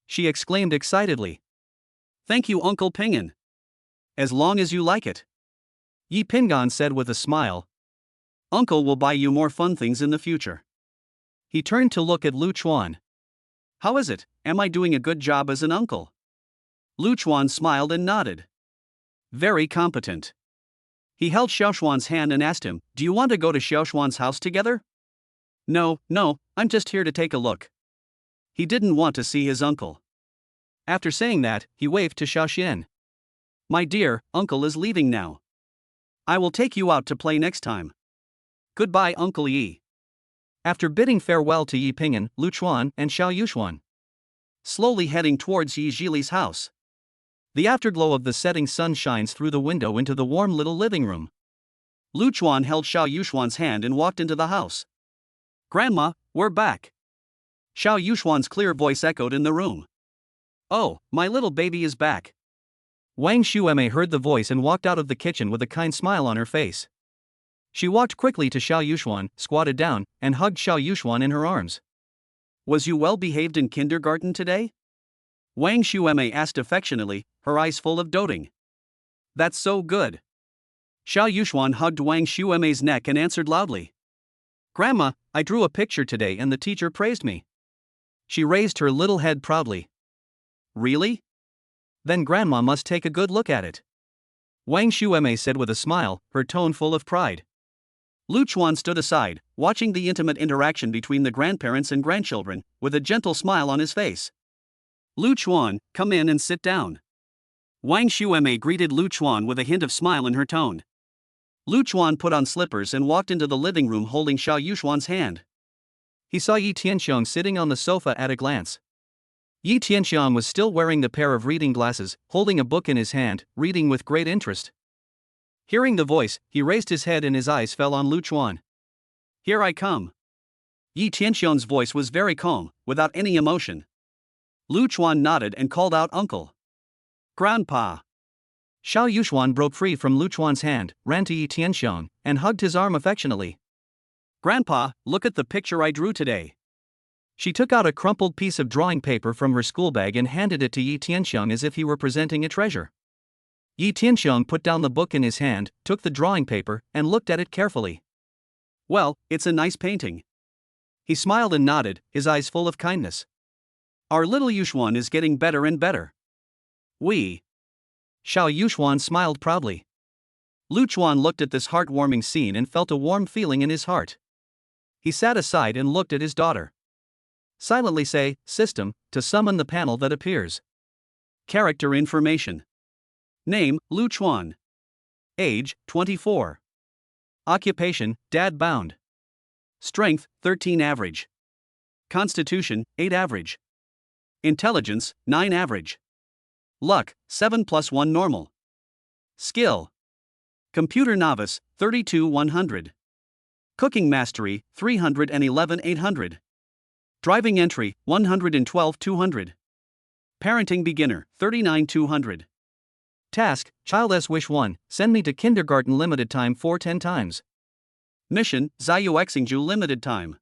She exclaimed excitedly. Thank you, Uncle Pingyan. As long as you like it. Yi Pingyan said with a smile. Uncle will buy you more fun things in the future. He turned to look at Lu Chuan. How is it? Am I doing a good job as an uncle? Lu Chuan smiled and nodded. Very competent. He held Xiaoshuan's hand and asked him, Do you want to go to Xiaoshuan's house together? No, I'm just here to take a look. He didn't want to see his uncle. After saying that, he waved to Xiaoxian. My dear, uncle is leaving now. I will take you out to play next time. Goodbye, Uncle Yi. After bidding farewell to Yi Pingyan, Lu Chuan, and Xiao Yuxuan, slowly heading towards Yi Zhili's house. The afterglow of the setting sun shines through the window into the warm little living room. Lu Chuan held Xiao Yuxuan's hand and walked into the house. Grandma, we're back. Xiao Yuxuan's clear voice echoed in the room. Oh, my little baby is back. Wang Xueme heard the voice and walked out of the kitchen with a kind smile on her face. She walked quickly to Xiao Yuxuan, squatted down, and hugged Xiao Yuxuan in her arms. Was you well behaved in kindergarten today? Wang Xueme asked affectionately, her eyes full of doting. That's so good. Xiao Yuxuan hugged Wang Xueme's neck and answered loudly. Grandma, I drew a picture today and the teacher praised me. She raised her little head proudly. Really? Then Grandma must take a good look at it. Wang Xueme said with a smile, her tone full of pride. Lu Chuan stood aside, watching the intimate interaction between the grandparents and grandchildren, with a gentle smile on his face. Lu Chuan, come in and sit down. Wang Xueme greeted Lu Chuan with a hint of smile in her tone. Lu Chuan put on slippers and walked into the living room holding Xiao Yuxuan's hand. He saw Yi Tianxiong sitting on the sofa at a glance. Yi Tianxiong was still wearing the pair of reading glasses, holding a book in his hand, reading with great interest. Hearing the voice, he raised his head and his eyes fell on Lu Chuan. Here I come. Yi Tianxiong's voice was very calm, without any emotion. Lu Chuan nodded and called out Uncle. Grandpa. Xiao Yuxuan broke free from Lu Chuan's hand, ran to Yi Tianxiong, and hugged his arm affectionately. Grandpa, look at the picture I drew today. She took out a crumpled piece of drawing paper from her school bag and handed it to Yi Tianxiong as if he were presenting a treasure. Yi Tianxiong put down the book in his hand, took the drawing paper, and looked at it carefully. Well, it's a nice painting. He smiled and nodded, his eyes full of kindness. Our little Yuxuan is getting better and better. We. Xiao Yuxuan smiled proudly. Lu Chuan looked at this heartwarming scene and felt a warm feeling in his heart. He sat aside and looked at his daughter. Silently say, System, to summon the panel that appears. Character information. Name, Lu Chuan. Age, 24. Occupation, dad bound. Strength, 13 average. Constitution, 8 average. Intelligence, 9 average. Luck, 7+1 normal. Skill. Computer novice, 32-100. Cooking mastery, 311-800. Driving entry, 112-200. Parenting beginner, 39-200. Task, Child S Wish 1, send me to kindergarten limited time 410 times. Mission, Ziyu Xingju limited time.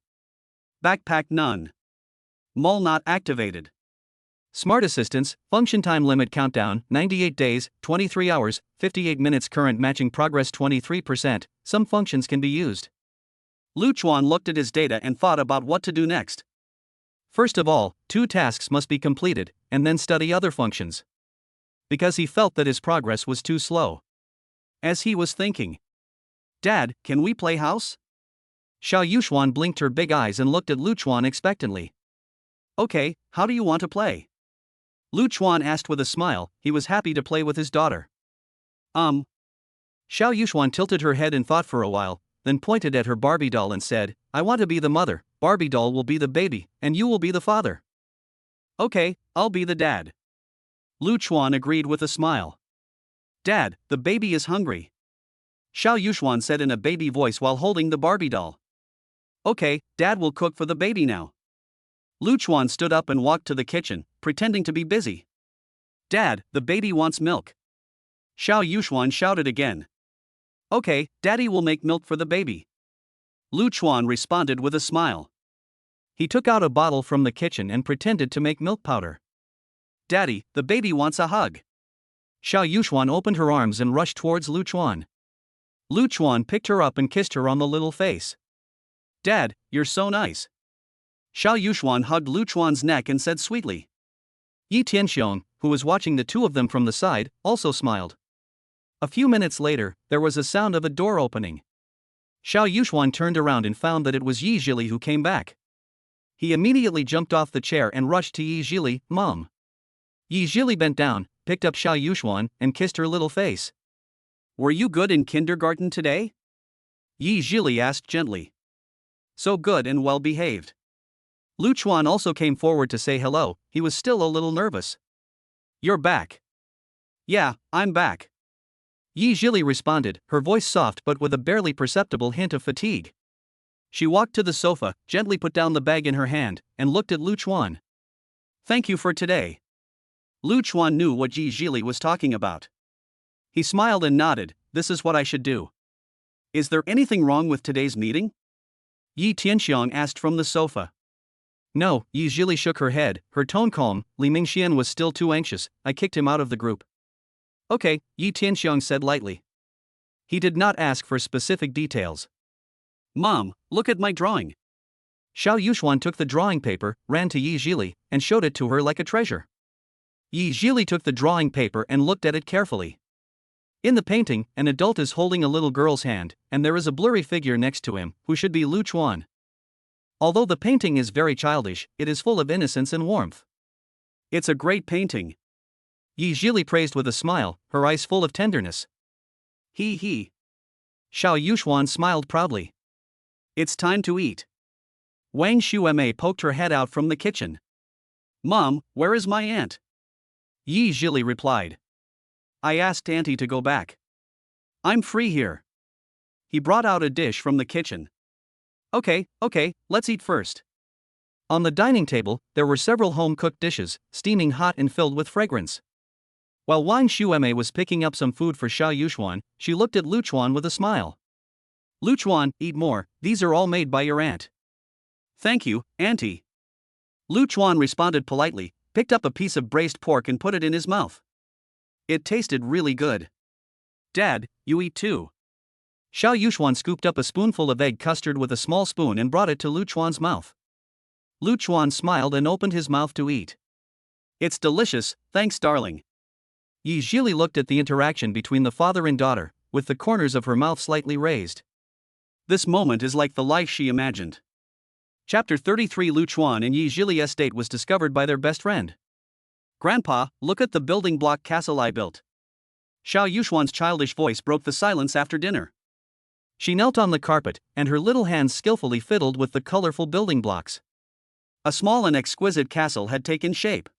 Backpack none. Mole not activated. Smart Assistance, function time limit countdown, 98 days, 23 hours, 58 minutes current matching progress 23%, some functions can be used. Lu Chuan looked at his data and thought about what to do next. First of all, 2 tasks must be completed, and then study other functions. Because he felt that his progress was too slow. As he was thinking, Dad, can we play house? Xiao Yuxuan blinked her big eyes and looked at Lu Chuan expectantly. Okay, how do you want to play? Lu Chuan asked with a smile. He was happy to play with his daughter. Xiao Yuxuan tilted her head in thought for a while, then pointed at her Barbie doll and said, I want to be the mother, Barbie doll will be the baby, and you will be the father. Okay, I'll be the dad. Lu Chuan agreed with a smile. Dad, the baby is hungry. Xiao Yuxuan said in a baby voice while holding the Barbie doll. Okay, Dad will cook for the baby now. Lu Chuan stood up and walked to the kitchen, pretending to be busy. Dad, the baby wants milk. Xiao Yuxuan shouted again. Okay, Daddy will make milk for the baby. Lu Chuan responded with a smile. He took out a bottle from the kitchen and pretended to make milk powder. Daddy, the baby wants a hug. Xiao Yuxuan opened her arms and rushed towards Lu Chuan. Lu Chuan picked her up and kissed her on the little face. Dad, you're so nice. Xiao Yuxuan hugged Lu Chuan's neck and said sweetly. Yi Tianxiong, who was watching the two of them from the side, also smiled. A few minutes later, there was a sound of a door opening. Xiao Yuxuan turned around and found that it was Yi Zhili who came back. He immediately jumped off the chair and rushed to Yi Zhili. Mom. Yi Zhili bent down, picked up Xiao Yuxuan, and kissed her little face. Were you good in kindergarten today? Yi Zhili asked gently. So good and well behaved. Lu Chuan also came forward to say hello. He was still a little nervous. You're back. Yeah, I'm back. Yi Zhili responded, her voice soft but with a barely perceptible hint of fatigue. She walked to the sofa, gently put down the bag in her hand, and looked at Lu Chuan. Thank you for today. Lu Chuan knew what Yi Zhili was talking about. He smiled and nodded. This is what I should do. Is there anything wrong with today's meeting? Yi Tianxiong asked from the sofa. No, Yi Zhili shook her head, her tone calm. Li Mingxian was still too anxious. I kicked him out of the group. Okay, Yi Tianxiong said lightly. He did not ask for specific details. Mom, look at my drawing. Xiao Yuxuan took the drawing paper, ran to Yi Zhili, and showed it to her like a treasure. Yi Zhili took the drawing paper and looked at it carefully. In the painting, an adult is holding a little girl's hand, and there is a blurry figure next to him, who should be Lu Chuan. Although the painting is very childish, it is full of innocence and warmth. It's a great painting. Yi Zhili praised with a smile, her eyes full of tenderness. He. Xiao Yuxuan smiled proudly. It's time to eat. Wang Xueme poked her head out from the kitchen. Mom, where is my aunt? Yi Zhili replied. I asked Auntie to go back. I'm free here. He brought out a dish from the kitchen. Okay, let's eat first. On the dining table, there were several home-cooked dishes, steaming hot and filled with fragrance. While Wang Xueme was picking up some food for Xiao Yuxuan, she looked at Lu Chuan with a smile. Lu Chuan, eat more, these are all made by your aunt. Thank you, Auntie. Lu Chuan responded politely, picked up a piece of braised pork and put it in his mouth. It tasted really good. Dad, you eat too. Xiao Yuxuan scooped up a spoonful of egg custard with a small spoon and brought it to Lu Chuan's mouth. Lu Chuan smiled and opened his mouth to eat. It's delicious, thanks darling. Yi Zhili looked at the interaction between the father and daughter, with the corners of her mouth slightly raised. This moment is like the life she imagined. Chapter 33. Lu Chuan and Yi Zhili's date was discovered by their best friend. Grandpa, look at the building block castle I built. Xiao Yuxuan's childish voice broke the silence after dinner. She knelt on the carpet, and her little hands skillfully fiddled with the colorful building blocks. A small and exquisite castle had taken shape.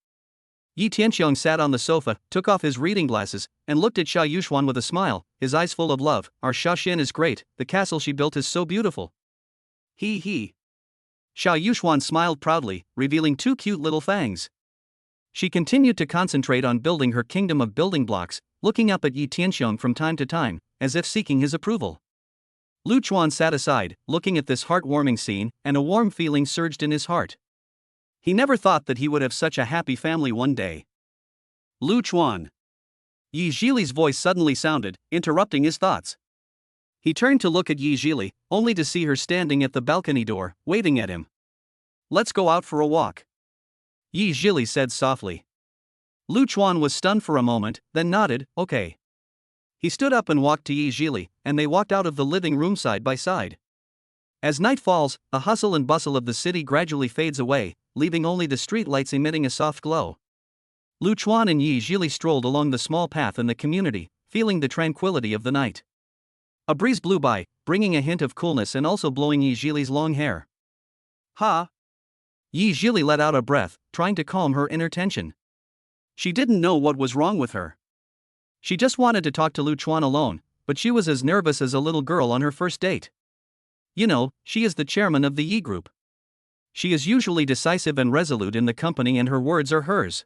Yi Tianxiong sat on the sofa, took off his reading glasses, and looked at Xiao Yuxuan with a smile, his eyes full of love. Our Xiaoxian is great, the castle she built is so beautiful. He. Xiao Yuxuan smiled proudly, revealing two cute little fangs. She continued to concentrate on building her kingdom of building blocks, looking up at Yi Tianxiong from time to time, as if seeking his approval. Lu Chuan sat aside, looking at this heartwarming scene, and a warm feeling surged in his heart. He never thought that he would have such a happy family one day. Lu Chuan. Yi Zhili's voice suddenly sounded, interrupting his thoughts. He turned to look at Yi Zhili, only to see her standing at the balcony door, waving at him. Let's go out for a walk. Yi Zhili said softly. Lu Chuan was stunned for a moment, then nodded, okay. He stood up and walked to Yi Zhili, and they walked out of the living room side by side. As night falls, the hustle and bustle of the city gradually fades away, leaving only the street lights emitting a soft glow. Lu Chuan and Yi Zhili strolled along the small path in the community, feeling the tranquility of the night. A breeze blew by, bringing a hint of coolness and also blowing Yi Zhili's long hair. Ha! Yi Zhili let out a breath, trying to calm her inner tension. She didn't know what was wrong with her. She just wanted to talk to Lu Chuan alone, but she was as nervous as a little girl on her first date. You know, she is the chairman of the Yi group. She is usually decisive and resolute in the company and her words are hers.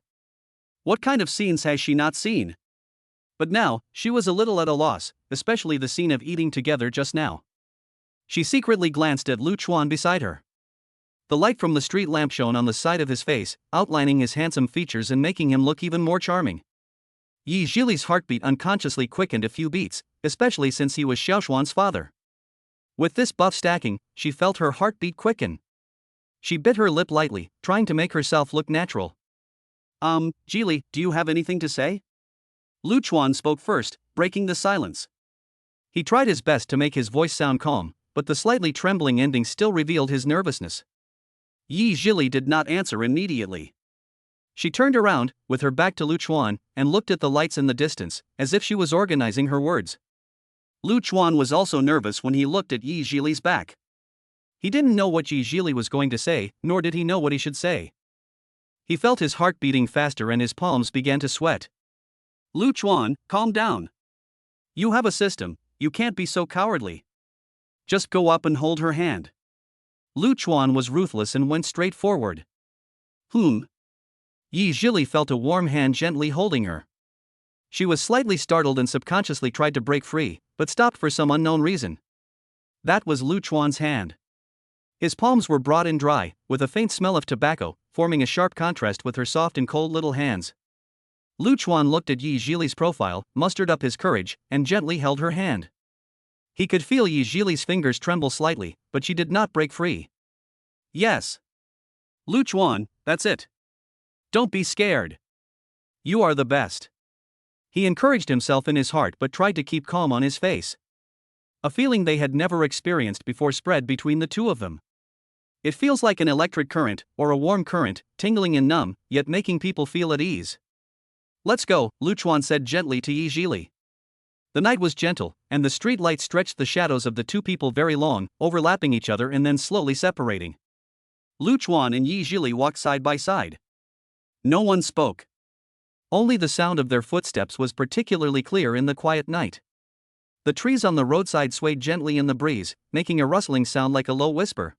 What kind of scenes has she not seen? But now, she was a little at a loss, especially the scene of eating together just now. She secretly glanced at Lu Chuan beside her. The light from the street lamp shone on the side of his face, outlining his handsome features and making him look even more charming. Yi Zhili's heartbeat unconsciously quickened a few beats, especially since he was Xiaoshuan's father. With this buff stacking, she felt her heartbeat quicken. She bit her lip lightly, trying to make herself look natural. Zhili, do you have anything to say? Lu Chuan spoke first, breaking the silence. He tried his best to make his voice sound calm, but the slightly trembling ending still revealed his nervousness. Yi Zhili did not answer immediately. She turned around, with her back to Lu Chuan, and looked at the lights in the distance, as if she was organizing her words. Lu Chuan was also nervous when he looked at Yi Zhili's back. He didn't know what Yi Zhili was going to say, nor did he know what he should say. He felt his heart beating faster and his palms began to sweat. Lu Chuan, calm down. You have a system, you can't be so cowardly. Just go up and hold her hand. Lu Chuan was ruthless and went straight forward. Yi Zhili felt a warm hand gently holding her. She was slightly startled and subconsciously tried to break free, but stopped for some unknown reason. That was Lu Chuan's hand. His palms were broad and dry, with a faint smell of tobacco, forming a sharp contrast with her soft and cold little hands. Lu Chuan looked at Yi Zhili's profile, mustered up his courage, and gently held her hand. He could feel Yi Zhili's fingers tremble slightly, but she did not break free. Yes. Lu Chuan, that's it. Don't be scared. You are the best. He encouraged himself in his heart but tried to keep calm on his face. A feeling they had never experienced before spread between the two of them. It feels like an electric current, or a warm current, tingling and numb, yet making people feel at ease. Let's go, Lu Chuan said gently to Yi Zhili. The night was gentle, and the street light stretched the shadows of the two people very long, overlapping each other and then slowly separating. Lu Chuan and Yi Zhili walked side by side. No one spoke. Only the sound of their footsteps was particularly clear in the quiet night. The trees on the roadside swayed gently in the breeze, making a rustling sound like a low whisper.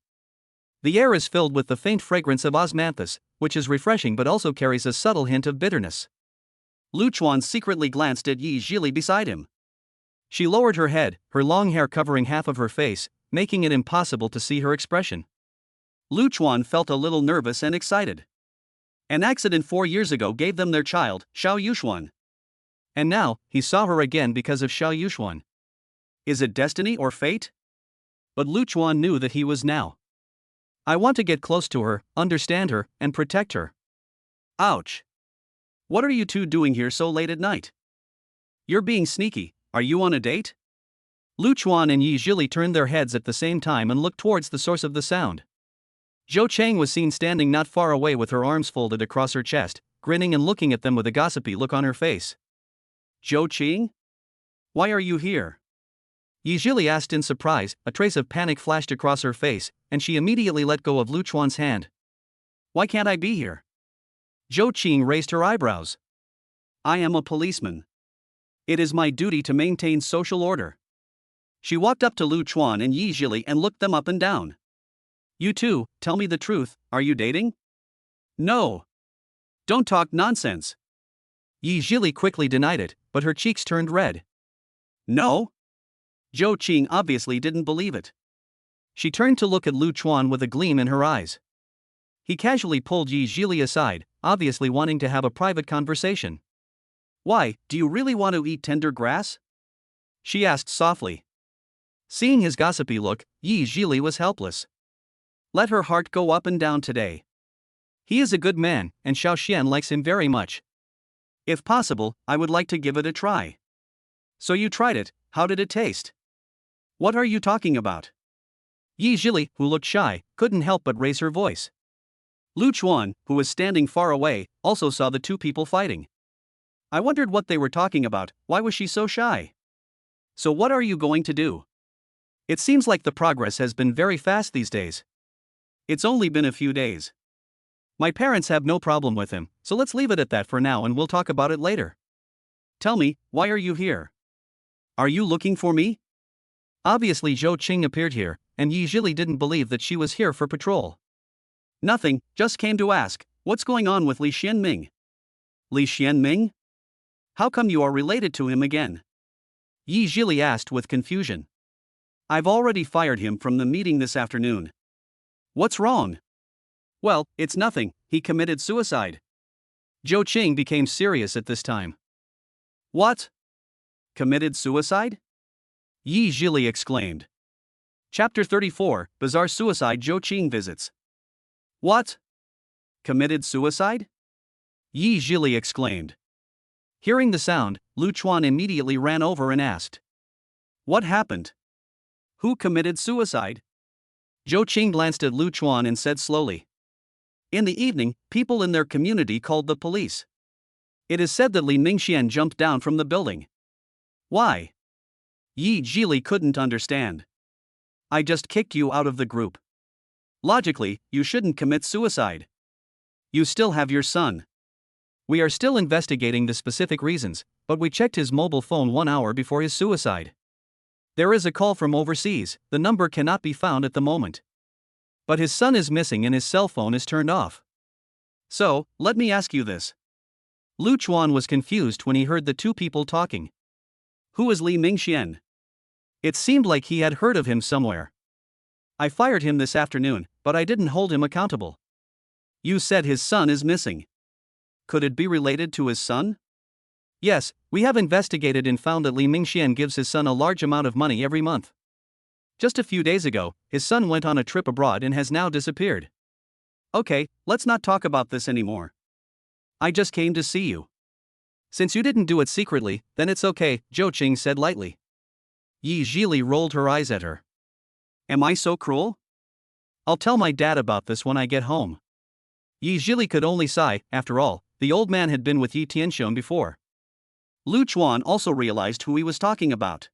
The air is filled with the faint fragrance of osmanthus, which is refreshing but also carries a subtle hint of bitterness. Lu Chuan secretly glanced at Yi Zhili beside him. She lowered her head, her long hair covering half of her face, making it impossible to see her expression. Lu Chuan felt a little nervous and excited. An accident 4 years ago gave them their child, Xiao Yuxuan. And now, he saw her again because of Xiao Yuxuan. Is it destiny or fate? But Lu Chuan knew that he was now. I want to get close to her, understand her, and protect her. Ouch. What are you two doing here so late at night? You're being sneaky, are you on a date? Lu Chuan and Yi Zhili turned their heads at the same time and looked towards the source of the sound. Zhou Chang was seen standing not far away with her arms folded across her chest, grinning and looking at them with a gossipy look on her face. Zhou Chang? Why are you here? Yi Zhili asked in surprise, a trace of panic flashed across her face, and she immediately let go of Lu Chuan's hand. Why can't I be here? Zhou Qing raised her eyebrows. I am a policeman. It is my duty to maintain social order. She walked up to Lu Chuan and Yi Zhili and looked them up and down. You two, tell me the truth, are you dating? No. Don't talk nonsense. Yi Zhili quickly denied it, but her cheeks turned red. No? Zhou Qing obviously didn't believe it. She turned to look at Lu Chuan with a gleam in her eyes. He casually pulled Yi Zhili aside, obviously wanting to have a private conversation. Why, do you really want to eat tender grass? She asked softly. Seeing his gossipy look, Yi Zhili was helpless. Let her heart go up and down today. He is a good man, and Xiao Xian likes him very much. If possible, I would like to give it a try. So you tried it, how did it taste? What are you talking about? Yi Zhili, who looked shy, couldn't help but raise her voice. Lu Chuan, who was standing far away, also saw the two people fighting. I wondered what they were talking about. Why was she so shy? So what are you going to do? It seems like the progress has been very fast these days. It's only been a few days. My parents have no problem with him, so let's leave it at that for now and we'll talk about it later. Tell me, why are you here? Are you looking for me? Obviously Zhou Qing appeared here, and Yi Zhili didn't believe that she was here for patrol. Nothing, just came to ask, what's going on with Li Xianming? Li Xianming? How come you are related to him again? Yi Zhili asked with confusion. I've already fired him from the meeting this afternoon. What's wrong? Well, it's nothing, he committed suicide. Zhou Qing became serious at this time. What? Committed suicide? Yi Zhili exclaimed. Chapter 34, Bizarre Suicide Zhou Qing Visits. What? Committed suicide? Yi Zhili exclaimed. Hearing the sound, Lu Chuan immediately ran over and asked. What happened? Who committed suicide? Zhou Qing glanced at Lu Chuan and said slowly. In the evening, people in their community called the police. It is said that Li Mingxian jumped down from the building. Why? Yi Zhili couldn't understand. I just kicked you out of the group. Logically, you shouldn't commit suicide. You still have your son. We are still investigating the specific reasons, but we checked his mobile phone 1 hour before his suicide. There is a call from overseas, the number cannot be found at the moment. But his son is missing and his cell phone is turned off. So, let me ask you this. Lu Chuan was confused when he heard the two people talking. Who is Li Mingxian? It seemed like he had heard of him somewhere. I fired him this afternoon, but I didn't hold him accountable. You said his son is missing. Could it be related to his son? Yes, we have investigated and found that Li Mingxian gives his son a large amount of money every month. Just a few days ago, his son went on a trip abroad and has now disappeared. Okay, let's not talk about this anymore. I just came to see you. Since you didn't do it secretly, then it's okay, Zhou Qing said lightly. Yi Zhili rolled her eyes at her. Am I so cruel? I'll tell my dad about this when I get home. Yi Zhili could only sigh. After all, the old man had been with Yi Tianxiong before. Lu Chuan also realized who he was talking about.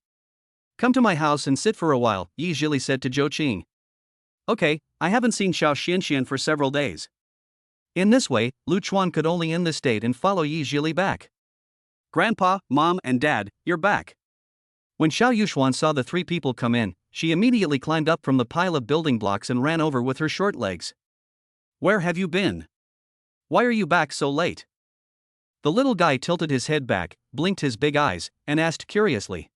Come to my house and sit for a while, Yi Zhili said to Zhou Qing. Okay, I haven't seen Xiao Xianxian for several days. In this way, Lu Chuan could only end the state and follow Yi Zhili back. Grandpa, Mom, and Dad, you're back. When Xiao Yuxuan saw the three people come in, she immediately climbed up from the pile of building blocks and ran over with her short legs. Where have you been? Why are you back so late? The little guy tilted his head back, blinked his big eyes, and asked curiously.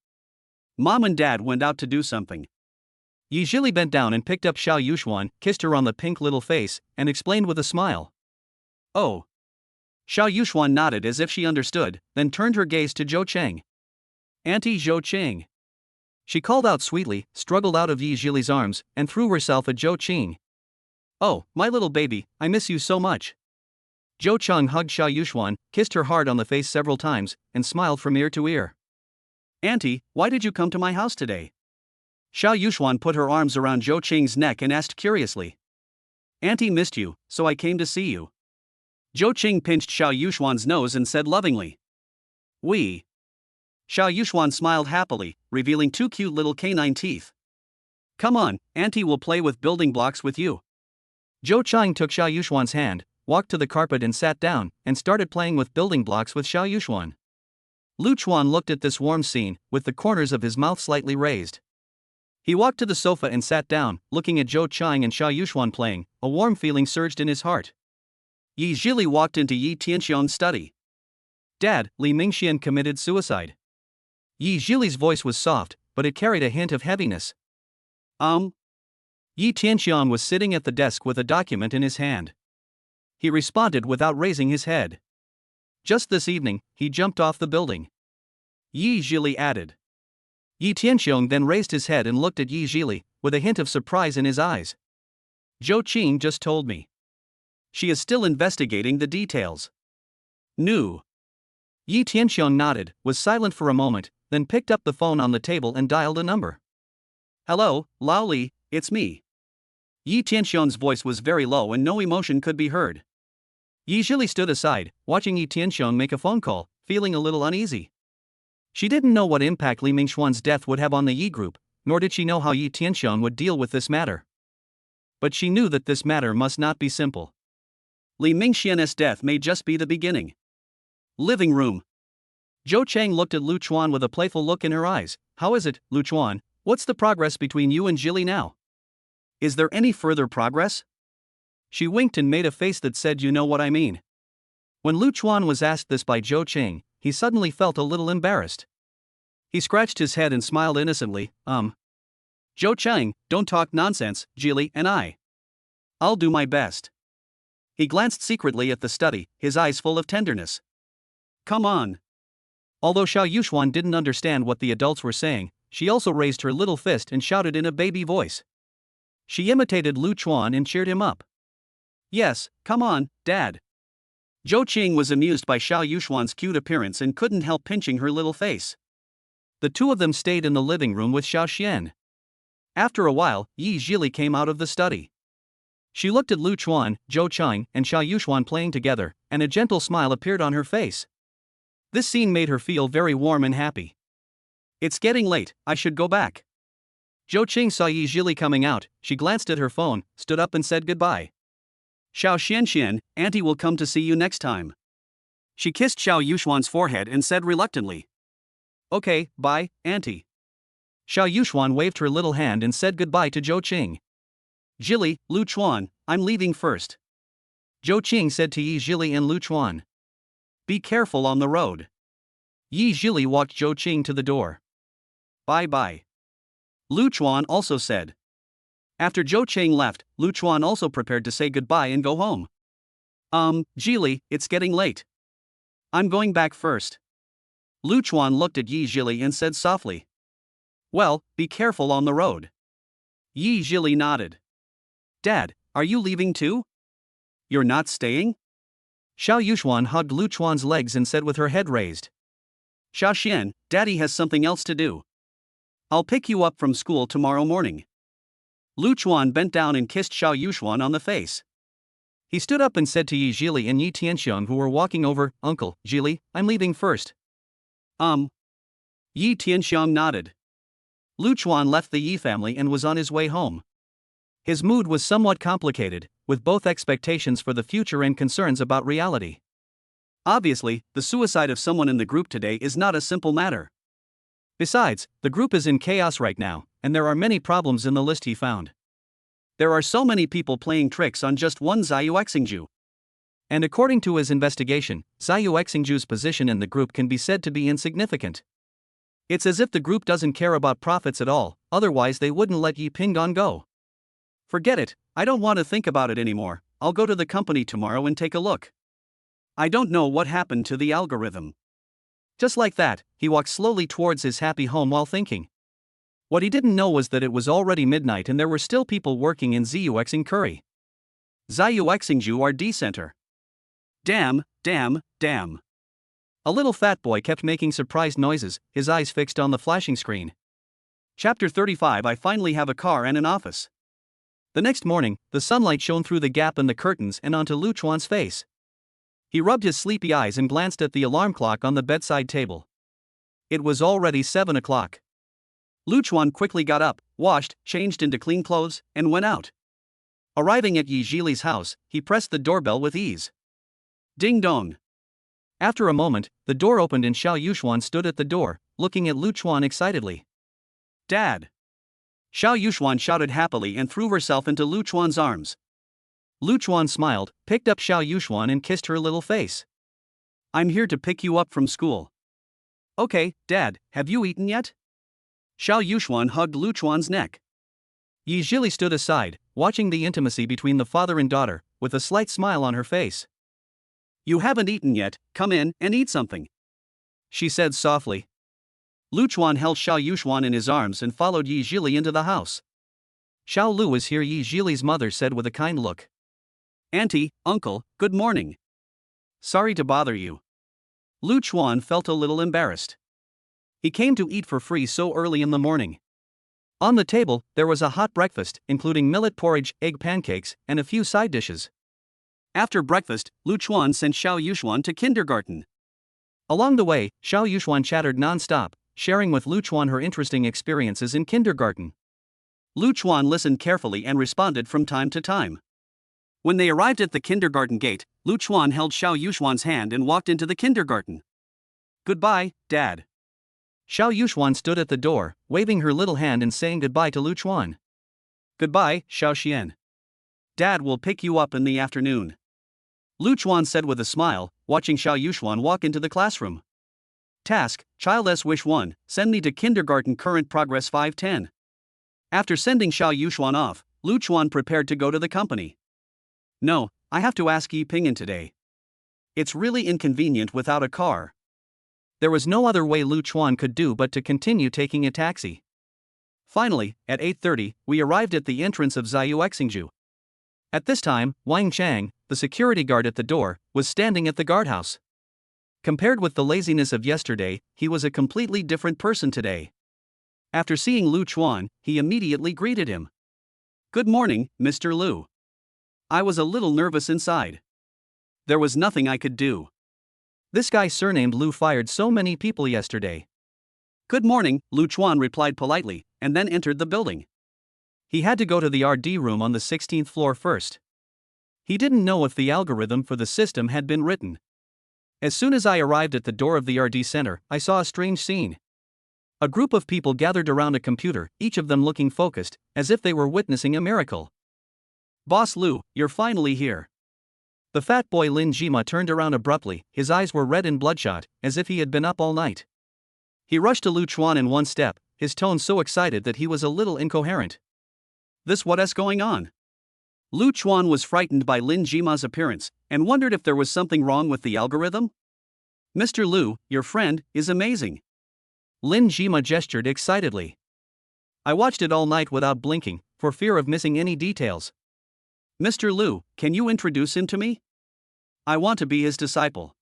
Mom and Dad went out to do something. Yi Zhili bent down and picked up Xiao Yuxuan, kissed her on the pink little face, and explained with a smile. Oh. Xiao Yuxuan nodded as if she understood, then turned her gaze to Zhou Cheng. Auntie Zhou Qing. She called out sweetly, struggled out of Yi Zhili's arms, and threw herself at Zhou Qing. Oh, my little baby, I miss you so much. Zhou Cheng hugged Xiao Yuxuan, kissed her hard on the face several times, and smiled from ear to ear. Auntie, why did you come to my house today? Xiao Yuxuan put her arms around Zhou Qing's neck and asked curiously. Auntie missed you, so I came to see you. Zhou Qing pinched Xiao Yuxuan's nose and said lovingly. We. Xiao Yuxuan smiled happily, revealing two cute little canine teeth. Come on, Auntie will play with building blocks with you. Zhou Cheng took Xiao Yuxuan's hand, walked to the carpet and sat down, and started playing with building blocks with Xiao Yuxuan. Lu Chuan looked at this warm scene, with the corners of his mouth slightly raised. He walked to the sofa and sat down, looking at Zhou Cheng and Xiao Yuxuan playing. A warm feeling surged in his heart. Yi Zhili walked into Yi Tianxiong's study. Dad, Li Mingxian committed suicide. Yi Zhili's voice was soft, but it carried a hint of heaviness. Yi Tianxiong was sitting at the desk with a document in his hand. He responded without raising his head. Just this evening, he jumped off the building. Yi Zhili added. Yi Tianxiong then raised his head and looked at Yi Zhili, with a hint of surprise in his eyes. Zhou Qing just told me. She is still investigating the details. New. Yi Tianxiong nodded, was silent for a moment, then picked up the phone on the table and dialed a number. Hello, Lao Li, it's me. Yi Tianxian's voice was very low and no emotion could be heard. Yi Zhili stood aside, watching Yi Tianxian make a phone call, feeling a little uneasy. She didn't know what impact Li Mingxuan's death would have on the Yi group, nor did she know how Yi Tianxian would deal with this matter. But she knew that this matter must not be simple. Li Mingxian's death may just be the beginning. Living room. Zhou Cheng looked at Lu Chuan with a playful look in her eyes. How is it, Lu Chuan? What's the progress between you and Zhili now? Is there any further progress? She winked and made a face that said, you know what I mean. When Lu Chuan was asked this by Zhou Cheng, he suddenly felt a little embarrassed. He scratched his head and smiled innocently. Zhou Cheng, don't talk nonsense, Zhili and I'll do my best. He glanced secretly at the study, his eyes full of tenderness. Come on. Although Xiao Yuxuan didn't understand what the adults were saying, she also raised her little fist and shouted in a baby voice. She imitated Lu Chuan and cheered him up. Yes, come on, Dad. Zhou Qing was amused by Xiao Yuxuan's cute appearance and couldn't help pinching her little face. The two of them stayed in the living room with Xiao Xian. After a while, Yi Zhili came out of the study. She looked at Lu Chuan, Zhou Cheng, and Xiao Yuxuan playing together, and a gentle smile appeared on her face. This scene made her feel very warm and happy. It's getting late, I should go back. Zhou Qing saw Yi Zhili coming out, she glanced at her phone, stood up and said goodbye. Xiao Xianxian, Auntie will come to see you next time. She kissed Xiao Yuxuan's forehead and said reluctantly. Okay, bye, Auntie. Xiao Yuxuan waved her little hand and said goodbye to Zhou Qing. Zhili, Lu Chuan, I'm leaving first. Zhou Qing said to Yi Zhili and Lu Chuan. Be careful on the road. Yi Zhili walked Zhou Qing to the door. Bye-bye. Lu Chuan also said. After Zhou Cheng left, Lu Chuan also prepared to say goodbye and go home. Zhili, it's getting late. I'm going back first. Lu Chuan looked at Yi Zhili and said softly. Well, be careful on the road. Yi Zhili nodded. Dad, are you leaving too? You're not staying? Xiao Yuxuan hugged Lu Chuan's legs and said with her head raised. Xiao Xian, Daddy has something else to do. I'll pick you up from school tomorrow morning. Lu Chuan bent down and kissed Xiao Yuxuan on the face. He stood up and said to Yi Zhili and Yi Tianxiang who were walking over, Uncle, Zhili, I'm leaving first. Yi Tianxiang nodded. Lu Chuan left the Yi family and was on his way home. His mood was somewhat complicated, with both expectations for the future and concerns about reality. Obviously, the suicide of someone in the group today is not a simple matter. Besides, the group is in chaos right now, and there are many problems in the list he found. There are so many people playing tricks on just one Zhou Xingju. And according to his investigation, Zhou Xingju's position in the group can be said to be insignificant. It's as if the group doesn't care about profits at all, otherwise they wouldn't let Yi Pinggong go. Forget it, I don't want to think about it anymore, I'll go to the company tomorrow and take a look. I don't know what happened to the algorithm. Just like that, he walked slowly towards his happy home while thinking. What he didn't know was that it was already midnight and there were still people working in Zhou Xingcurry. Zhou Xingju RD Center. Damn. A little fat boy kept making surprised noises, his eyes fixed on the flashing screen. Chapter 35 I finally have a car and an office. The next morning, the sunlight shone through the gap in the curtains and onto Lu Chuan's face. He rubbed his sleepy eyes and glanced at the alarm clock on the bedside table. It was already 7 o'clock. Lu Chuan quickly got up, washed, changed into clean clothes, and went out. Arriving at Yi Zhili's house, he pressed the doorbell with ease. Ding dong. After a moment, the door opened and Xiao Yuxuan stood at the door, looking at Lu Chuan excitedly. Dad! Xiao Yuxuan shouted happily and threw herself into Lu Chuan's arms. Lu Chuan smiled, picked up Xiao Yuxuan and kissed her little face. I'm here to pick you up from school. Okay, Dad, have you eaten yet? Xiao Yuxuan hugged Lu Chuan's neck. Yi Zhili stood aside, watching the intimacy between the father and daughter, with a slight smile on her face. You haven't eaten yet, come in and eat something. She said softly. Lu Chuan held Xiao Yuxuan in his arms and followed Yi Zhili into the house. Xiao Lu is here, Yi Zhili's mother said with a kind look. Auntie, uncle, good morning. Sorry to bother you. Lu Chuan felt a little embarrassed. He came to eat for free so early in the morning. On the table, there was a hot breakfast, including millet porridge, egg pancakes, and a few side dishes. After breakfast, Lu Chuan sent Xiao Yuxuan to kindergarten. Along the way, Xiao Yuxuan chattered non-stop, sharing with Lu Chuan her interesting experiences in kindergarten. Lu Chuan listened carefully and responded from time to time. When they arrived at the kindergarten gate, Lu Chuan held Xiao Yuxuan's hand and walked into the kindergarten. "Goodbye, Dad." Xiao Yuxuan stood at the door, waving her little hand and saying goodbye to Lu Chuan. "Goodbye, Xiao Xian. Dad will pick you up in the afternoon," Lu Chuan said with a smile, watching Xiao Yuxuan walk into the classroom. Task, Child S Wish 1, send me to kindergarten current progress 510. After sending Xiao Yuxuan off, Lu Chuan prepared to go to the company. "No, I have to ask Yi Pingyan today. It's really inconvenient without a car." There was no other way Lu Chuan could do but to continue taking a taxi. Finally, at 8:30, we arrived at the entrance of Ziyuexingju. At this time, Wang Chang, the security guard at the door, was standing at the guardhouse. Compared with the laziness of yesterday, he was a completely different person today. After seeing Lu Chuan, he immediately greeted him. "Good morning, Mr. Lu." I was a little nervous inside. There was nothing I could do. This guy surnamed Lu fired so many people yesterday. "Good morning," Lu Chuan replied politely, and then entered the building. He had to go to the RD room on the 16th floor first. He didn't know if the algorithm for the system had been written. As soon as I arrived at the door of the RD center, I saw a strange scene. A group of people gathered around a computer, each of them looking focused, as if they were witnessing a miracle. "Boss Lu, you're finally here." The fat boy Lin Jima turned around abruptly, his eyes were red and bloodshot, as if he had been up all night. He rushed to Lu Chuan in one step, his tone so excited that he was a little incoherent. What's going on?" Lu Chuan was frightened by Lin Jima's appearance, and wondered if there was something wrong with the algorithm. "Mr. Lu, your friend, is amazing." Lin Jima gestured excitedly. "I watched it all night without blinking, for fear of missing any details." "Mr. Lu, can you introduce him to me? I want to be his disciple."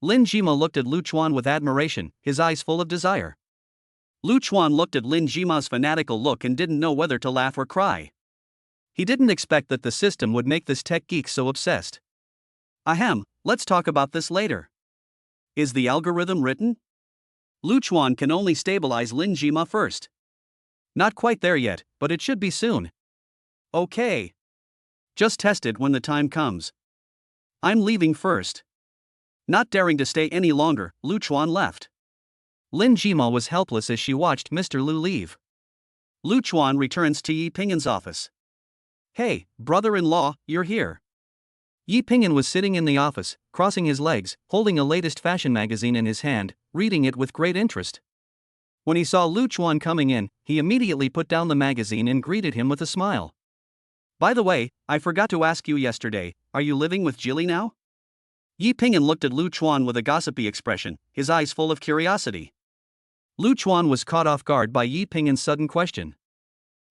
Lin Jima looked at Lu Chuan with admiration, his eyes full of desire. Lu Chuan looked at Lin Jima's fanatical look and didn't know whether to laugh or cry. He didn't expect that the system would make this tech geek so obsessed. "Ahem, let's talk about this later. Is the algorithm written?" Lu Chuan can only stabilize Lin Jima first. "Not quite there yet, but it should be soon." "Okay. Just test it when the time comes. I'm leaving first." Not daring to stay any longer, Lu Chuan left. Lin Jima was helpless as she watched Mr. Lu leave. Lu Chuan returns to Yi Pingyan's office. "Hey, brother-in-law, you're here." Yi Pingyan was sitting in the office, crossing his legs, holding a latest fashion magazine in his hand, reading it with great interest. When he saw Lu Chuan coming in, he immediately put down the magazine and greeted him with a smile. "By the way, I forgot to ask you yesterday, are you living with Zhili now?" Yi Pingyan looked at Lu Chuan with a gossipy expression, his eyes full of curiosity. Lu Chuan was caught off guard by Yi Pingyan's sudden question.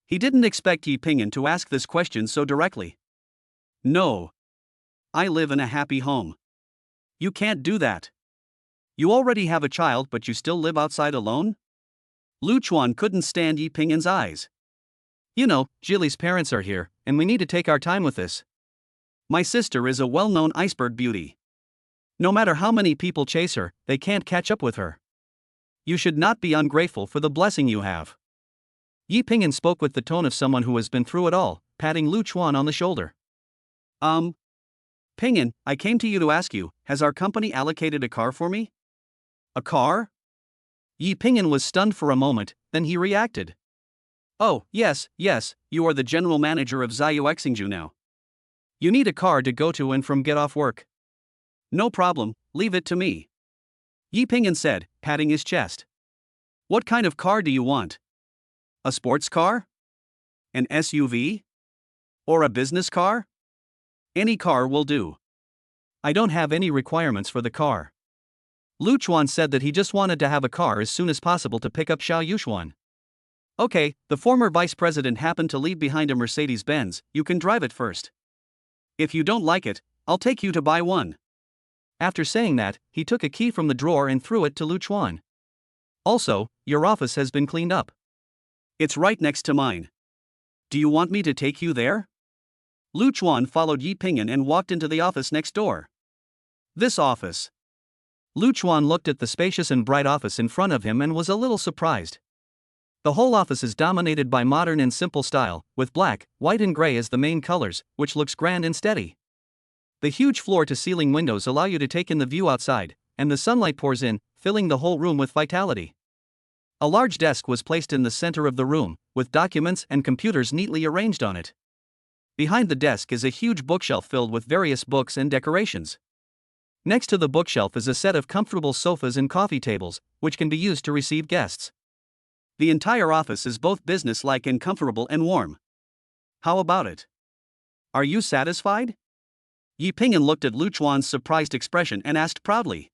He didn't expect Yi Pingyan to ask this question so directly. "No. I live in a happy home." "You can't do that. You already have a child but you still live outside alone?" Lu Chuan couldn't stand Yi Pingyan's eyes. "You know, Zhili's parents are here, and we need to take our time with this. My sister is a well-known iceberg beauty. No matter how many people chase her, they can't catch up with her. You should not be ungrateful for the blessing you have." Yi Pingyan spoke with the tone of someone who has been through it all, patting Lu Chuan on the shoulder. Pingyan, I came to you to ask you, has our company allocated a car for me?" "A car?" Yi Pingyan was stunned for a moment, then he reacted. "Oh, yes, you are the general manager of Ziyuexingju now. You need a car to go to and from get off work." "No problem, leave it to me," Yi Pingyan said, patting his chest. "What kind of car do you want? A sports car? An SUV? Or a business car? Any car will do." "I don't have any requirements for the car." Lu Chuan said that he just wanted to have a car as soon as possible to pick up Xiao Yuxuan. "Okay, the former vice president happened to leave behind a Mercedes-Benz, you can drive it first. If you don't like it, I'll take you to buy one." After saying that, he took a key from the drawer and threw it to Lu Chuan. "Also, your office has been cleaned up. It's right next to mine. Do you want me to take you there? Lu Chuan followed Yi Pingyan and walked into the office next door. This office. Lu Chuan looked at the spacious and bright office in front of him and was a little surprised. The whole office is dominated by modern and simple style, with black, white and gray as the main colors, which looks grand and steady. The huge floor-to-ceiling windows allow you to take in the view outside, and the sunlight pours in, filling the whole room with vitality. A large desk was placed in the center of the room, with documents and computers neatly arranged on it. Behind the desk is a huge bookshelf filled with various books and decorations. Next to the bookshelf is a set of comfortable sofas and coffee tables, which can be used to receive guests. The entire office is both business-like and comfortable and warm. How about it? Are you satisfied? Yi Pingyan looked at Lu Chuan's surprised expression and asked proudly.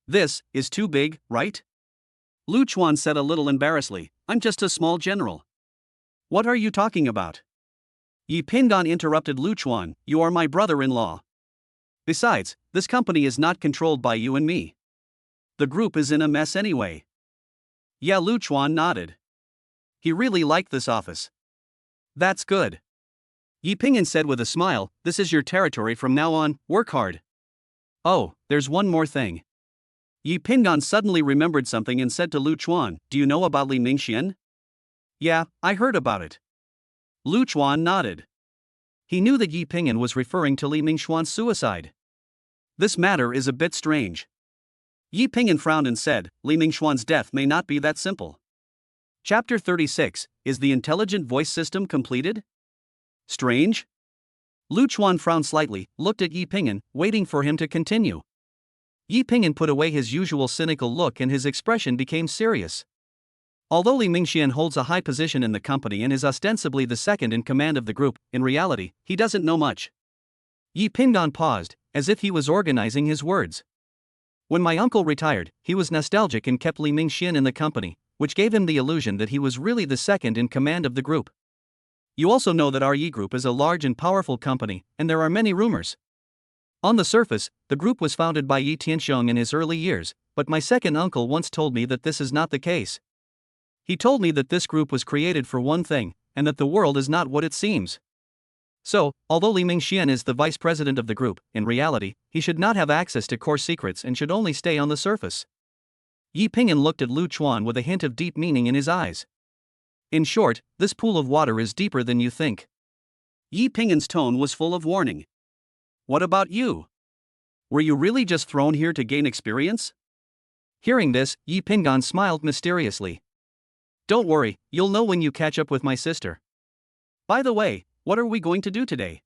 This is too big, right? Lu Chuan said a little embarrassedly, I'm just a small general. What are you talking about? Yi Pingyan interrupted Lu Chuan, you are my brother-in-law. Besides, this company is not controlled by you and me. The group is in a mess anyway. Yeah, Lu Chuan nodded. He really liked this office. That's good. Yi Pingyan said with a smile, this is your territory from now on, work hard. Oh, there's one more thing. Yi Pingyan suddenly remembered something and said to Lu Chuan, do you know about Li Mingxian? Yeah, I heard about it. Lu Chuan nodded. He knew that Yi Pingyan was referring to Li Mingxuan's suicide. This matter is a bit strange. Yi Pingyan frowned and said, Li Mingxuan's death may not be that simple. Chapter 36, is the intelligent voice system completed? Strange? Lu Chuan frowned slightly, looked at Yi Pingyan, waiting for him to continue. Yi Pingyan put away his usual cynical look and his expression became serious. Although Li Mingxian holds a high position in the company and is ostensibly the second in command of the group, in reality, he doesn't know much. Yi Pingyan paused, as if he was organizing his words. When my uncle retired, he was nostalgic and kept Li Mingxian in the company, which gave him the illusion that he was really the second in command of the group. You also know that our Yi Group is a large and powerful company, and there are many rumors. On the surface, the group was founded by Yi Tianxiong in his early years, but my second uncle once told me that this is not the case. He told me that this group was created for one thing, and that the world is not what it seems. So, although Li Mingxian is the vice president of the group, in reality, he should not have access to core secrets and should only stay on the surface. Yi Pingyan looked at Lu Chuan with a hint of deep meaning in his eyes. In short, this pool of water is deeper than you think. Yi Pingyan's tone was full of warning. What about you? Were you really just thrown here to gain experience? Hearing this, Yi Pingyan smiled mysteriously. Don't worry, you'll know when you catch up with my sister. By the way, what are we going to do today?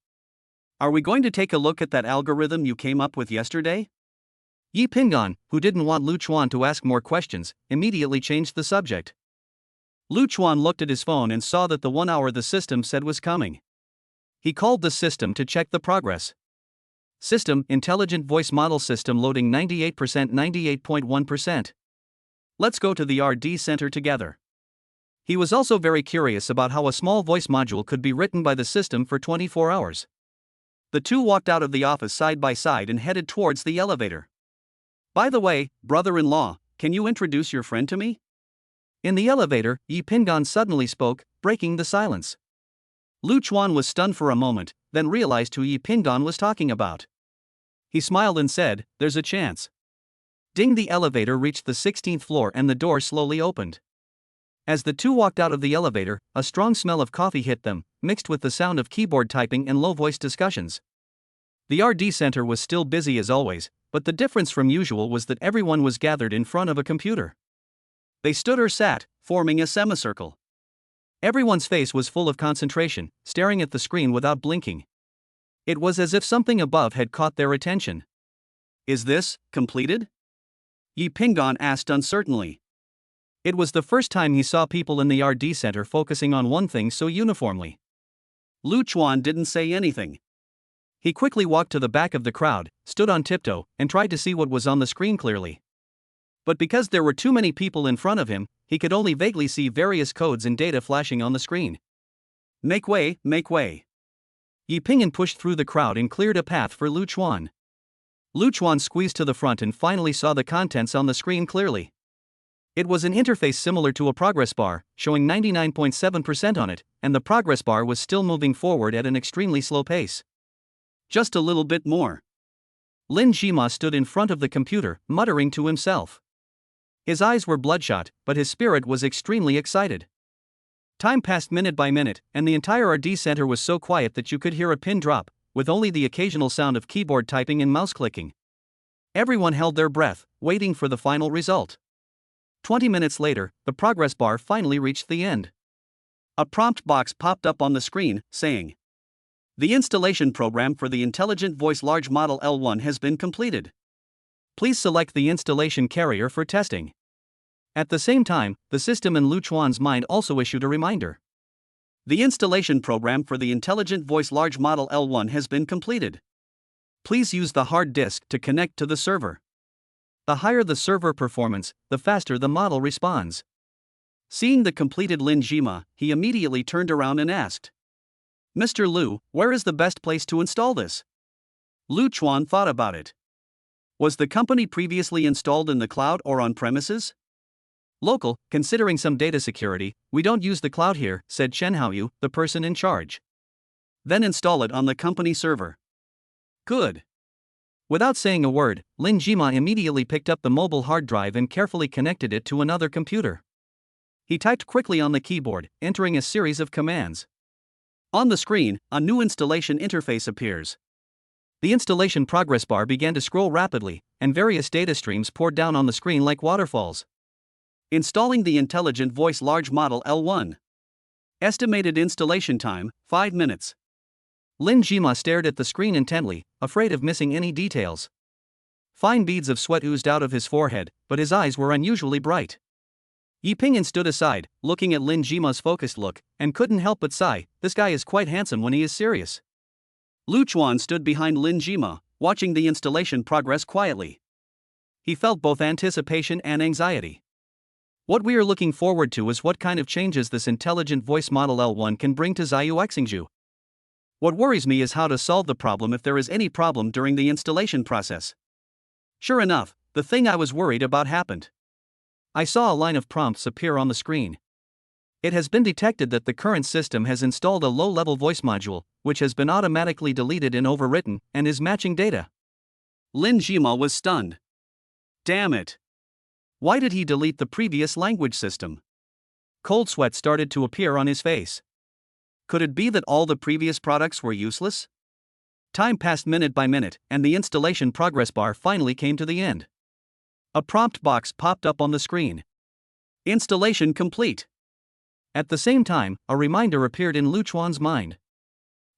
Are we going to take a look at that algorithm you came up with yesterday? Yi Pingyan, who didn't want Lu Chuan to ask more questions, immediately changed the subject. Lu Chuan looked at his phone and saw that the 1 hour the system said was coming. He called the system to check the progress. System, Intelligent Voice Model System loading 98%, 98.1%. Let's go to the RD center together. He was also very curious about how a small voice module could be written by the system for 24 hours. The two walked out of the office side by side and headed towards the elevator. By the way, brother-in-law, can you introduce your friend to me? In the elevator, Yi Pingyan suddenly spoke, breaking the silence. Lu Chuan was stunned for a moment, then realized who Yi Pingyan was talking about. He smiled and said, there's a chance. Ding! The elevator reached the 16th floor and the door slowly opened. As the two walked out of the elevator, a strong smell of coffee hit them, mixed with the sound of keyboard typing and low-voiced discussions. The RD center was still busy as always, but the difference from usual was that everyone was gathered in front of a computer. They stood or sat, forming a semicircle. Everyone's face was full of concentration, staring at the screen without blinking. It was as if something above had caught their attention. Is this completed? Yi Pingyan asked uncertainly. It was the first time he saw people in the RD center focusing on one thing so uniformly. Lu Chuan didn't say anything. He quickly walked to the back of the crowd, stood on tiptoe, and tried to see what was on the screen clearly. But because there were too many people in front of him, he could only vaguely see various codes and data flashing on the screen. Make way, make way. Yi Pingyan pushed through the crowd and cleared a path for Lu Chuan. Lu Chuan squeezed to the front and finally saw the contents on the screen clearly. It was an interface similar to a progress bar, showing 99.7% on it, and the progress bar was still moving forward at an extremely slow pace. Just a little bit more. Lin Jima stood in front of the computer, muttering to himself. His eyes were bloodshot, but his spirit was extremely excited. Time passed minute by minute, and the entire RD center was so quiet that you could hear a pin drop, with only the occasional sound of keyboard typing and mouse clicking. Everyone held their breath, waiting for the final result. 20 minutes later, the progress bar finally reached the end. A prompt box popped up on the screen, saying, "The installation program for the Intelligent Voice Large Model L1 has been completed. Please select the installation carrier for testing." At the same time, the system in Lu Chuan's mind also issued a reminder. "The installation program for the Intelligent Voice Large Model L1 has been completed. Please use the hard disk to connect to the server. The higher the server performance, the faster the model responds." Seeing the completed Lin Jima, he immediately turned around and asked, "Mr. Lu, where is the best place to install this?" Lu Chuan thought about it. Was the company previously installed in the cloud or on premises? "Local, considering some data security, we don't use the cloud here," said Chen Haoyu, the person in charge. "Then install it on the company server." "Good." Without saying a word, Lin Jima immediately picked up the mobile hard drive and carefully connected it to another computer. He typed quickly on the keyboard, entering a series of commands. On the screen, a new installation interface appears. The installation progress bar began to scroll rapidly, and various data streams poured down on the screen like waterfalls. Installing the Intelligent Voice Large Model L1. Estimated installation time, 5 minutes. Lin Jima stared at the screen intently, afraid of missing any details. Fine beads of sweat oozed out of his forehead, but his eyes were unusually bright. Yi Pingyan stood aside, looking at Lin Jima's focused look, and couldn't help but sigh, "This guy is quite handsome when he is serious." Lu Chuan stood behind Lin Jima, watching the installation progress quietly. He felt both anticipation and anxiety. What we are looking forward to is what kind of changes this intelligent voice model L1 can bring to Zhou Xingzhu. What worries me is how to solve the problem if there is any problem during the installation process. Sure enough, the thing I was worried about happened. I saw a line of prompts appear on the screen. It has been detected that the current system has installed a low-level voice module, which has been automatically deleted and overwritten, and is matching data. Lin Jima was stunned. Damn it! Why did he delete the previous language system? Cold sweat started to appear on his face. Could it be that all the previous products were useless? Time passed minute by minute, and the installation progress bar finally came to the end. A prompt box popped up on the screen. Installation complete. At the same time, a reminder appeared in Lu Chuan's mind.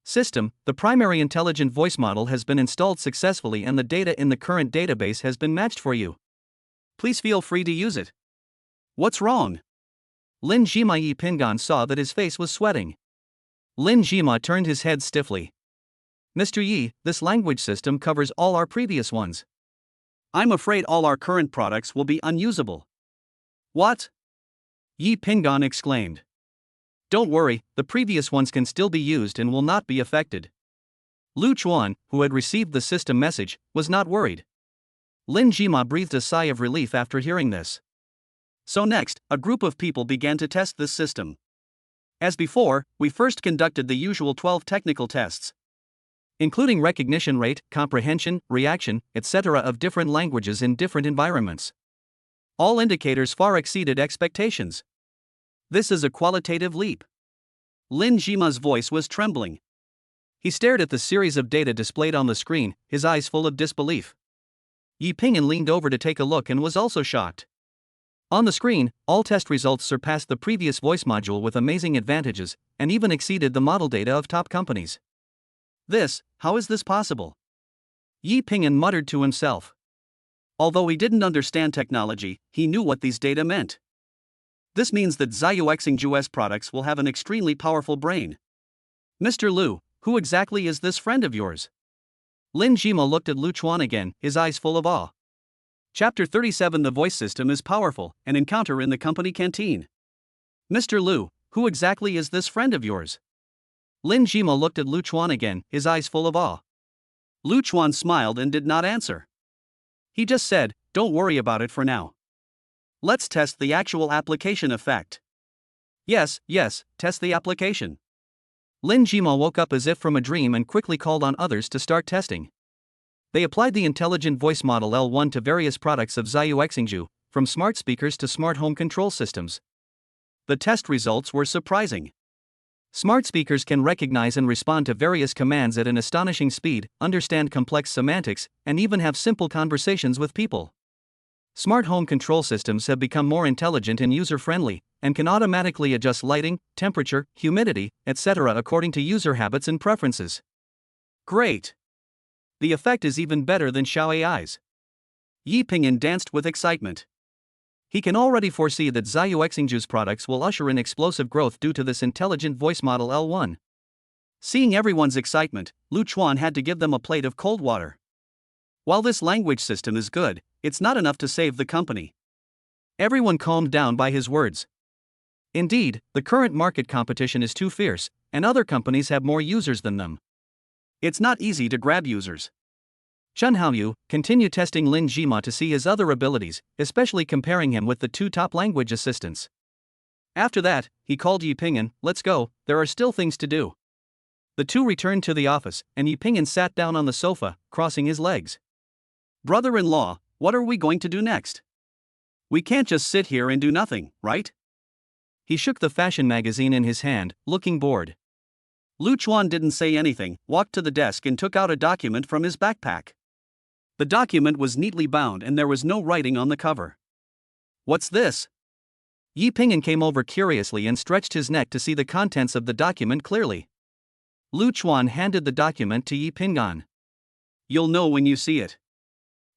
System, the primary intelligent voice model has been installed successfully and the data in the current database has been matched for you. Please feel free to use it. What's wrong? Lin Jima Yi Pingyan saw that his face was sweating. Lin Jima turned his head stiffly. "Mr. Yi, this language system covers all our previous ones. I'm afraid all our current products will be unusable." "What?" Yi Pingyan exclaimed. "Don't worry, the previous ones can still be used and will not be affected." Lu Chuan, who had received the system message, was not worried. Lin Jima breathed a sigh of relief after hearing this. So next, a group of people began to test this system. As before, we first conducted the usual 12 technical tests, including recognition rate, comprehension, reaction, etc. of different languages in different environments. All indicators far exceeded expectations. This is a qualitative leap. Lin Jima's voice was trembling. He stared at the series of data displayed on the screen, his eyes full of disbelief. Yi Pingyan leaned over to take a look and was also shocked. On the screen, all test results surpassed the previous voice module with amazing advantages, and even exceeded the model data of top companies. How is this possible? Yi Pingyan muttered to himself. Although he didn't understand technology, he knew what these data meant. This means that Zhou Xingzhu's products will have an extremely powerful brain. "Mr. Lu, who exactly is this friend of yours?" Lin Jima looked at Lu Chuan again, his eyes full of awe. Chapter 37. The voice system is powerful, an encounter in the company canteen. "Mr. Lu, who exactly is this friend of yours?" Lin Jima looked at Lu Chuan again, his eyes full of awe. Lu Chuan smiled and did not answer. He just said, "Don't worry about it for now." Let's test the actual application effect. Yes, test the application. Lin Jima woke up as if from a dream and quickly called on others to start testing. They applied the intelligent voice model L1 to various products of Zhili Exingju, from smart speakers to smart home control systems. The test results were surprising. Smart speakers can recognize and respond to various commands at an astonishing speed, understand complex semantics, and even have simple conversations with people. Smart home control systems have become more intelligent and user-friendly, and can automatically adjust lighting, temperature, humidity, etc. according to user habits and preferences. Great! The effect is even better than Xiao AI's. Yi Pingyan danced with excitement. He can already foresee that Zhili Exingju's products will usher in explosive growth due to this intelligent voice model L1. Seeing everyone's excitement, Lu Chuan had to give them a plate of cold water. While this language system is good, it's not enough to save the company. Everyone calmed down by his words. Indeed, the current market competition is too fierce, and other companies have more users than them. It's not easy to grab users. Chen Haoyu continued testing Lin Jima to see his other abilities, especially comparing him with the two top language assistants. After that, he called Yi Pingyan, "Let's go, there are still things to do." The two returned to the office, and Yi Pingyan sat down on the sofa, crossing his legs. "Brother-in-law, what are we going to do next? We can't just sit here and do nothing, right?" He shook the fashion magazine in his hand, looking bored. Lu Chuan didn't say anything, walked to the desk and took out a document from his backpack. The document was neatly bound and there was no writing on the cover. "What's this?" Yi Pingyan came over curiously and stretched his neck to see the contents of the document clearly. Lu Chuan handed the document to Yi Pingyan. "You'll know when you see it."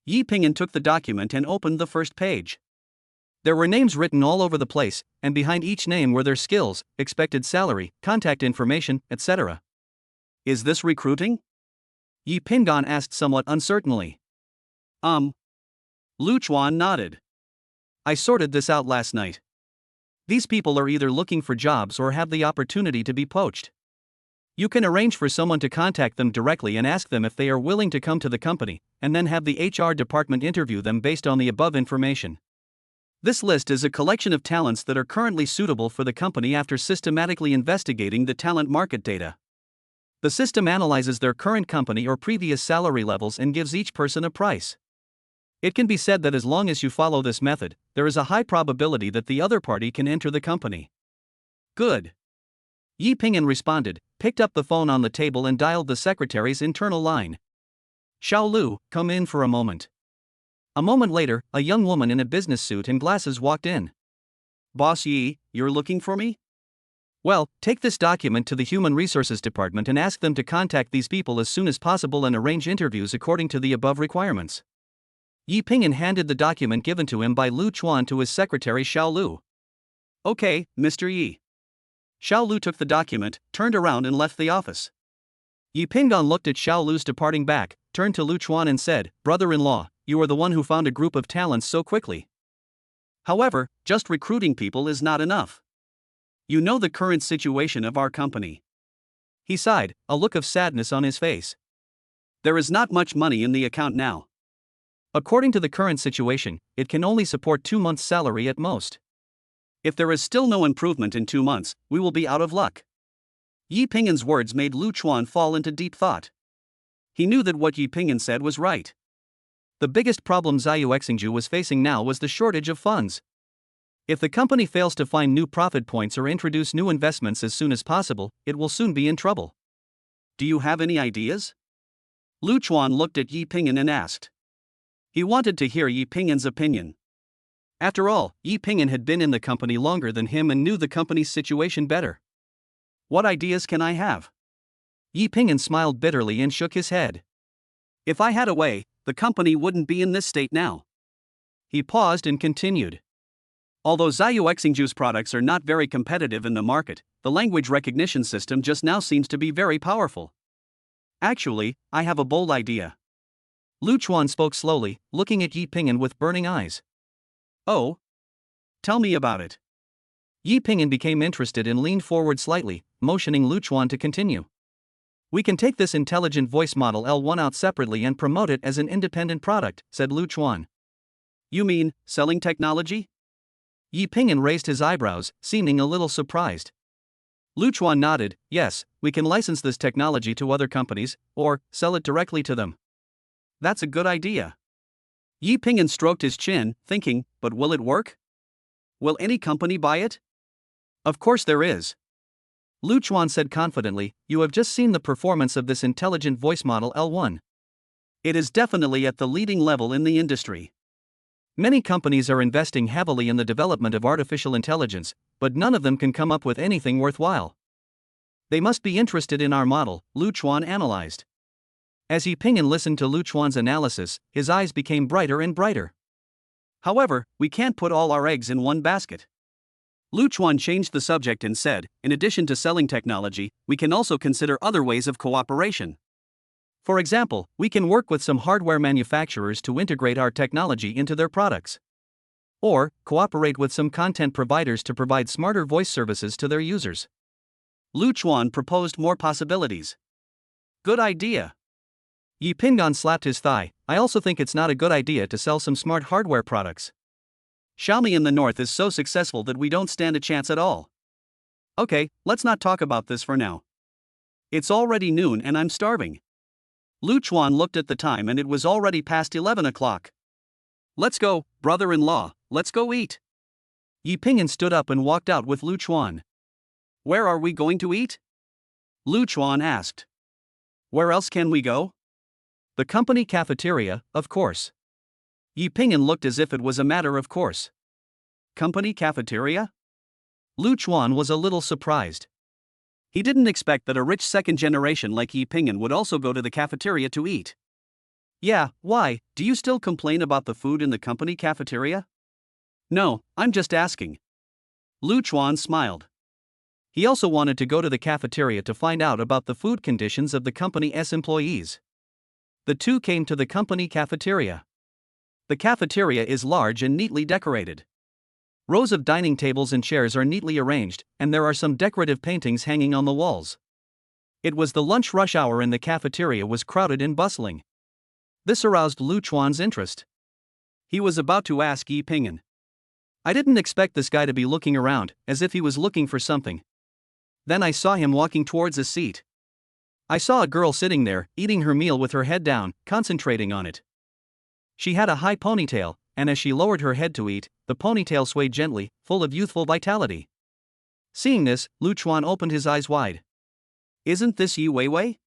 Yi Pingyan took the document and opened the first page. There were names written all over the place, and behind each name were their skills, expected salary, contact information, etc. "Is this recruiting?" Yi Pingyan asked somewhat uncertainly. Lu Chuan nodded. "I sorted this out last night. These people are either looking for jobs or have the opportunity to be poached. You can arrange for someone to contact them directly and ask them if they are willing to come to the company, and then have the HR department interview them based on the above information. This list is a collection of talents that are currently suitable for the company after systematically investigating the talent market data. The system analyzes their current company or previous salary levels and gives each person a price. It can be said that as long as you follow this method, there is a high probability that the other party can enter the company." "Good." Yi Pingyan responded, picked up the phone on the table and dialed the secretary's internal line. "Xiao Lu, come in for a moment." A moment later, a young woman in a business suit and glasses walked in. "Boss Yi, you're looking for me?" "Well, take this document to the Human Resources Department and ask them to contact these people as soon as possible and arrange interviews according to the above requirements." Yi Pingyan handed the document given to him by Lu Chuan to his secretary Xiao Lu. "Okay, Mr. Yi." Xiao Lu took the document, turned around and left the office. Yi Pingyan looked at Xiao Lu's departing back, turned to Lu Chuan and said, "Brother-in-law, you are the one who found a group of talents so quickly. However, just recruiting people is not enough. You know the current situation of our company." He sighed, a look of sadness on his face. "There is not much money in the account now. According to the current situation, it can only support 2 months' salary at most. If there is still no improvement in 2 months, we will be out of luck." Yi Pingyan's words made Lu Chuan fall into deep thought. He knew that what Yi Pingyan said was right. The biggest problem Zhili Exingju was facing now was the shortage of funds. If the company fails to find new profit points or introduce new investments as soon as possible, it will soon be in trouble. "Do you have any ideas?" Lu Chuan looked at Yi Pingyan and asked. He wanted to hear Yi Pingyan's opinion. After all, Yi Pingyan had been in the company longer than him and knew the company's situation better. "What ideas can I have?" Yi Pingyan smiled bitterly and shook his head. "If I had a way, the company wouldn't be in this state now." He paused and continued. "Although Zhili Exingju's products are not very competitive in the market, the language recognition system just now seems to be very powerful. Actually, I have a bold idea." Lu Chuan spoke slowly, looking at Yi Pingyan with burning eyes. "Oh? Tell me about it." Yi Pingyan became interested and leaned forward slightly, motioning Lu Chuan to continue. "We can take this intelligent voice model L1 out separately and promote it as an independent product," said Lu Chuan. "You mean, selling technology?" Yi Ping'an raised his eyebrows, seeming a little surprised. Lu Chuan nodded, yes, we can license this technology to other companies, or sell it directly to them. That's a good idea. Yi Ping'an stroked his chin, thinking, but will it work? Will any company buy it? Of course there is. Lu Chuan said confidently, you have just seen the performance of this intelligent voice model L1. It is definitely at the leading level in the industry. Many companies are investing heavily in the development of artificial intelligence, but none of them can come up with anything worthwhile. They must be interested in our model, Lu Chuan analyzed. As Yi Ping'an listened to Lu Chuan's analysis, his eyes became brighter and brighter. However, we can't put all our eggs in one basket. Lu Chuan changed the subject and said, in addition to selling technology, we can also consider other ways of cooperation. For example, we can work with some hardware manufacturers to integrate our technology into their products. Or, cooperate with some content providers to provide smarter voice services to their users. Lu Chuan proposed more possibilities. Good idea. Yi Ping'an slapped his thigh, I also think it's not a good idea to sell some smart hardware products. Xiaomi in the north is so successful that we don't stand a chance at all. Okay, let's not talk about this for now. It's already noon and I'm starving. Lu Chuan looked at the time and it was already past 11 o'clock. Let's go, brother-in-law, let's go eat. Yi Ping'an stood up and walked out with Lu Chuan. Where are we going to eat? Lu Chuan asked. Where else can we go? The company cafeteria, of course. Yi Ping'an looked as if it was a matter of course. Company cafeteria? Lu Chuan was a little surprised. He didn't expect that a rich second generation like Yi Ping'an would also go to the cafeteria to eat. Yeah, why, do you still complain about the food in the company cafeteria? No, I'm just asking. Lu Chuan smiled. He also wanted to go to the cafeteria to find out about the food conditions of the company's employees. The two came to the company cafeteria. The cafeteria is large and neatly decorated. Rows of dining tables and chairs are neatly arranged, and there are some decorative paintings hanging on the walls. It was the lunch rush hour and the cafeteria was crowded and bustling. This aroused Lu Chuan's interest. He was about to ask Yi Ping'an. I didn't expect this guy to be looking around, as if he was looking for something. Then I saw him walking towards a seat. I saw a girl sitting there, eating her meal with her head down, concentrating on it. She had a high ponytail, and as she lowered her head to eat, the ponytail swayed gently, full of youthful vitality. Seeing this, Lu Chuan opened his eyes wide. Isn't this Yi Weiwei?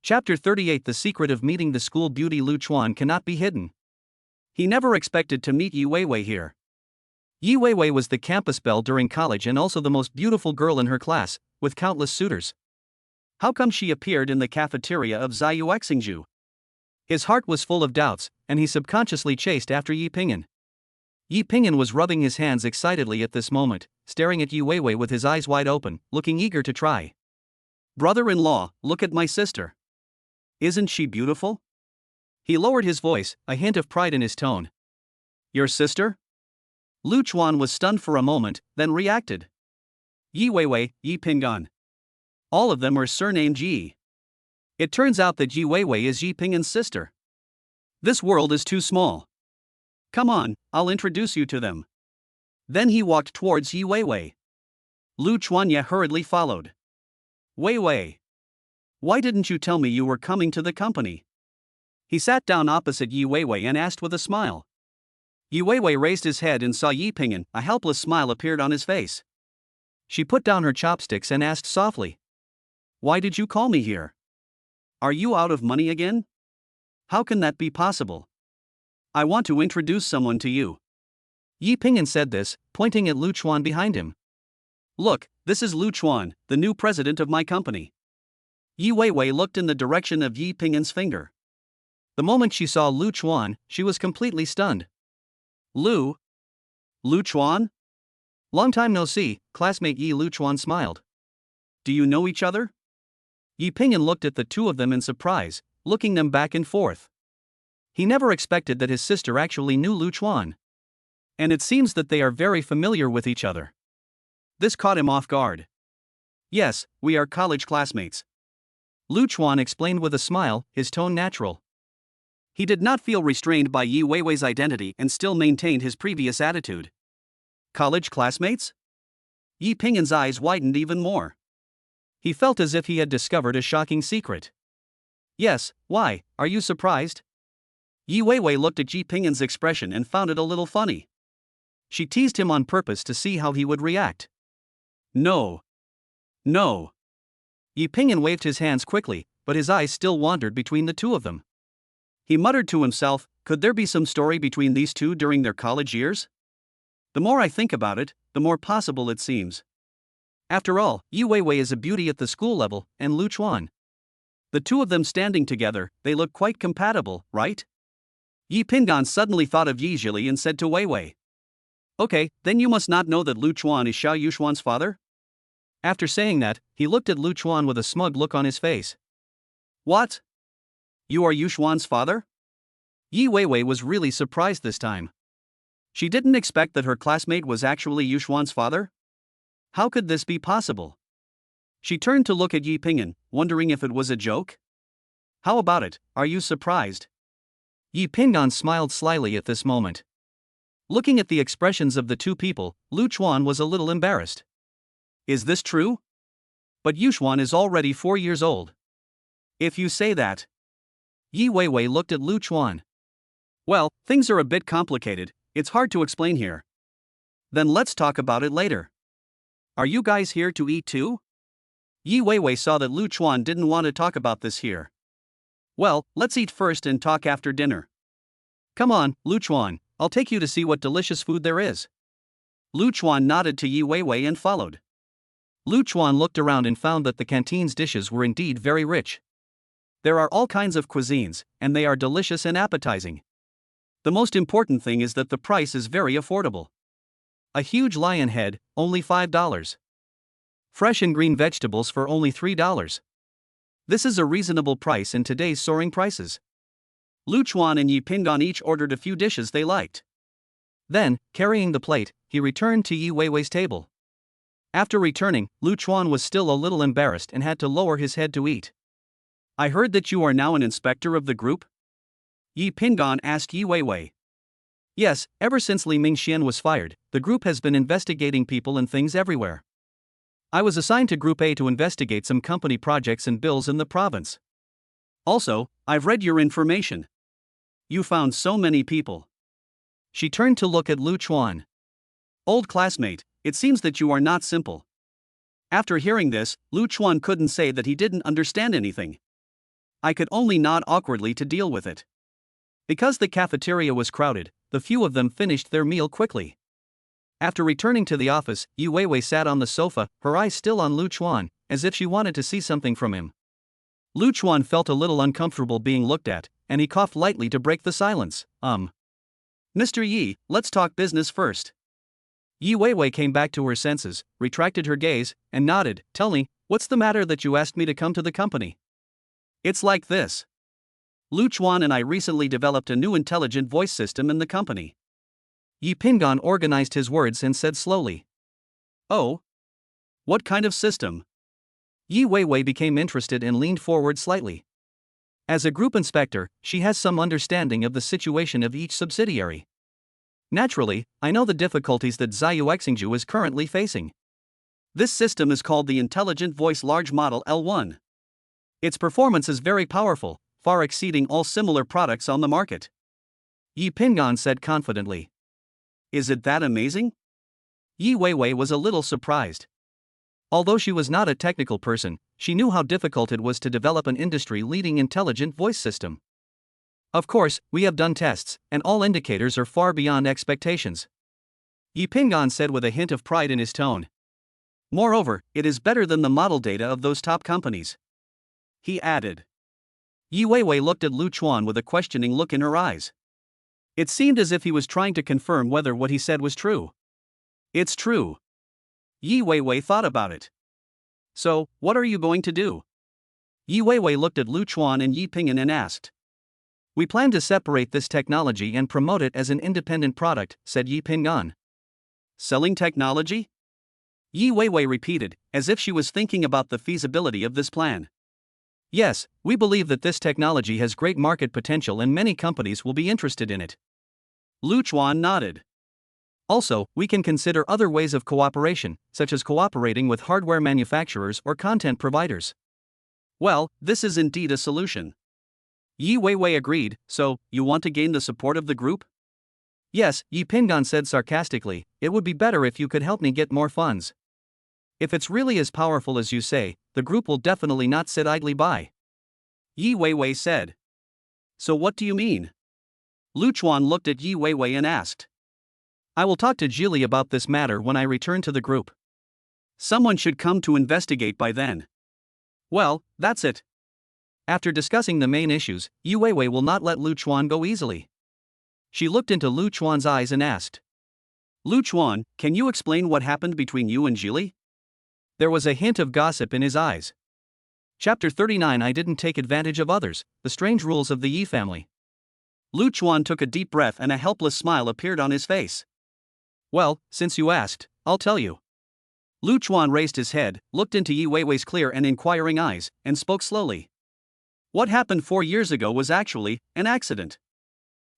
Chapter 38 The secret of meeting the school beauty. Lu Chuan cannot be hidden. He never expected to meet Yi Weiwei here. Yi Weiwei was the campus belle during college and also the most beautiful girl in her class, with countless suitors. How come she appeared in the cafeteria of Xiyu Xingju? His heart was full of doubts, and he subconsciously chased after Yi Ping'an. Yi Ping'an was rubbing his hands excitedly at this moment, staring at Yi Weiwei with his eyes wide open, looking eager to try. Brother-in-law, look at my sister. Isn't she beautiful? He lowered his voice, a hint of pride in his tone. Your sister? Lu Chuan was stunned for a moment, then reacted. Yi Weiwei, Yi Ping'an. All of them are surnamed Yi. It turns out that Yi Weiwei is Yi Ping'an's sister. This world is too small. Come on, I'll introduce you to them. Then he walked towards Yi Weiwei. Lu Chuanye hurriedly followed. Weiwei. Why didn't you tell me you were coming to the company? He sat down opposite Yi Weiwei and asked with a smile. Yi Weiwei raised his head and saw Yi Ping'an. A helpless smile appeared on his face. She put down her chopsticks and asked softly. Why did you call me here? Are you out of money again? How can that be possible? I want to introduce someone to you. Yi Ping'an said this, pointing at Lu Chuan behind him. Look, this is Lu Chuan, the new president of my company. Yi Weiwei looked in the direction of Yi Ping'an's finger. The moment she saw Lu Chuan, she was completely stunned. Lu Chuan? Long time no see, classmate Yi. Lu Chuan smiled. Do you know each other? Yi Ping'an looked at the two of them in surprise, looking them back and forth. He never expected that his sister actually knew Lu Chuan. And it seems that they are very familiar with each other. This caught him off guard. Yes, we are college classmates. Lu Chuan explained with a smile, his tone natural. He did not feel restrained by Yi Weiwei's identity and still maintained his previous attitude. College classmates? Yi Pingyan's eyes widened even more. He felt as if he had discovered a shocking secret. Yes, why, are you surprised? Yi Weiwei looked at Yi Pingyan's expression and found it a little funny. She teased him on purpose to see how he would react. No. No. Yi Pingyan waved his hands quickly, but his eyes still wandered between the two of them. He muttered to himself, could there be some story between these two during their college years? The more I think about it, the more possible it seems. After all, Yi Weiwei is a beauty at the school level, and Lu Chuan. The two of them standing together, they look quite compatible, right? Yi Pingyan suddenly thought of Yi Zhili and said to Weiwei. Okay, then you must not know that Lu Chuan is Xiao Yushuan's father? After saying that, he looked at Lu Chuan with a smug look on his face. What? You are Yushuan's father? Yi Weiwei was really surprised this time. She didn't expect that her classmate was actually Yushuan's father? How could this be possible? She turned to look at Yi Pingyan, wondering if it was a joke. How about it, are you surprised? Yi Pingyan smiled slyly at this moment. Looking at the expressions of the two people, Lu Chuan was a little embarrassed. Is this true? But Yushuan is already 4 years old. If you say that. Yi Weiwei looked at Lu Chuan. Well, things are a bit complicated, it's hard to explain here. Then let's talk about it later. Are you guys here to eat too? Yi Weiwei saw that Lu Chuan didn't want to talk about this here. Well, let's eat first and talk after dinner. Come on, Lu Chuan, I'll take you to see what delicious food there is. Lu Chuan nodded to Yi Weiwei and followed. Lu Chuan looked around and found that the canteen's dishes were indeed very rich. There are all kinds of cuisines, and they are delicious and appetizing. The most important thing is that the price is very affordable. A huge lion head, only $5. Fresh and green vegetables for only $3. This is a reasonable price in today's soaring prices. Lu Chuan and Yi Pingyan each ordered a few dishes they liked. Then, carrying the plate, he returned to Yi Weiwei's table. After returning, Lu Chuan was still a little embarrassed and had to lower his head to eat. I heard that you are now an inspector of the group? Yi Pingyan asked Yi Weiwei. Yes, ever since Li Mingxian was fired, the group has been investigating people and things everywhere. I was assigned to Group A to investigate some company projects and bills in the province. Also, I've read your information. You found so many people. She turned to look at Lu Chuan. Old classmate, it seems that you are not simple. After hearing this, Lu Chuan couldn't say that he didn't understand anything. I could only nod awkwardly to deal with it. Because the cafeteria was crowded, the few of them finished their meal quickly. After returning to the office, Yi Weiwei sat on the sofa, her eyes still on Lu Chuan, as if she wanted to see something from him. Lu Chuan felt a little uncomfortable being looked at, and he coughed lightly to break the silence. Mr. Yi, let's talk business first. Yi Weiwei came back to her senses, retracted her gaze, and nodded. Tell me, what's the matter that you asked me to come to the company? It's like this. Lu Chuan and I recently developed a new intelligent voice system in the company. Yi Pingyan organized his words and said slowly. Oh? What kind of system? Yi Weiwei became interested and leaned forward slightly. As a group inspector, she has some understanding of the situation of each subsidiary. Naturally, I know the difficulties that Zhou Xingju is currently facing. This system is called the Intelligent Voice Large Model L1. Its performance is very powerful, far exceeding all similar products on the market. Yi Pingyan said confidently. Is it that amazing? Yi Weiwei was a little surprised. Although she was not a technical person, she knew how difficult it was to develop an industry-leading intelligent voice system. Of course, we have done tests, and all indicators are far beyond expectations. Yi Pingyan said with a hint of pride in his tone. Moreover, it is better than the model data of those top companies. He added. Yi Weiwei looked at Lu Chuan with a questioning look in her eyes. It seemed as if he was trying to confirm whether what he said was true. It's true. Yi Weiwei thought about it. So, what are you going to do? Yi Weiwei looked at Lu Chuan and Yi Pingyan and asked. We plan to separate this technology and promote it as an independent product, said Yi Pingyan. Selling technology? Yi Weiwei repeated, as if she was thinking about the feasibility of this plan. Yes, we believe that this technology has great market potential and many companies will be interested in it. Lu Chuan nodded. Also, we can consider other ways of cooperation, such as cooperating with hardware manufacturers or content providers. Well, this is indeed a solution. Yi Weiwei agreed. So, you want to gain the support of the group? Yes, Yi Pingan said sarcastically, it would be better if you could help me get more funds. If it's really as powerful as you say, the group will definitely not sit idly by. Yi Weiwei said. So what do you mean? Lu Chuan looked at Yi Weiwei and asked. I will talk to Zhili about this matter when I return to the group. Someone should come to investigate by then. Well, that's it. After discussing the main issues, Yi Weiwei will not let Lu Chuan go easily. She looked into Lu Chuan's eyes and asked. Lu Chuan, can you explain what happened between you and Zhili? There was a hint of gossip in his eyes. Chapter 39. I didn't take advantage of others, the strange rules of the Yi family. Lu Chuan took a deep breath and a helpless smile appeared on his face. Well, since you asked, I'll tell you. Lu Chuan raised his head, looked into Yi Weiwei's clear and inquiring eyes, and spoke slowly. What happened 4 years ago was actually an accident.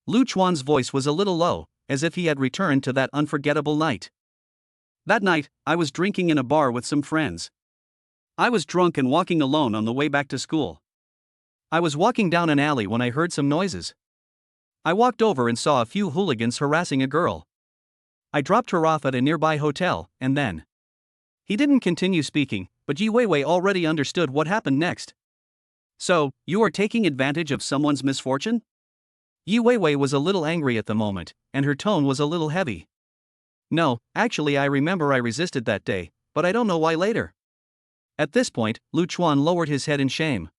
Lu Chuan's voice was a little low, as if he had returned to that unforgettable night. That night, I was drinking in a bar with some friends. I was drunk and walking alone on the way back to school. I was walking down an alley when I heard some noises. I walked over and saw a few hooligans harassing a girl. I dropped her off at a nearby hotel, and then. He didn't continue speaking, but Yi Weiwei already understood what happened next. So, you are taking advantage of someone's misfortune? Yi Weiwei was a little angry at the moment, and her tone was a little heavy. No, actually I remember I resisted that day, but I don't know why later. At this point, Lu Chuan lowered his head in shame.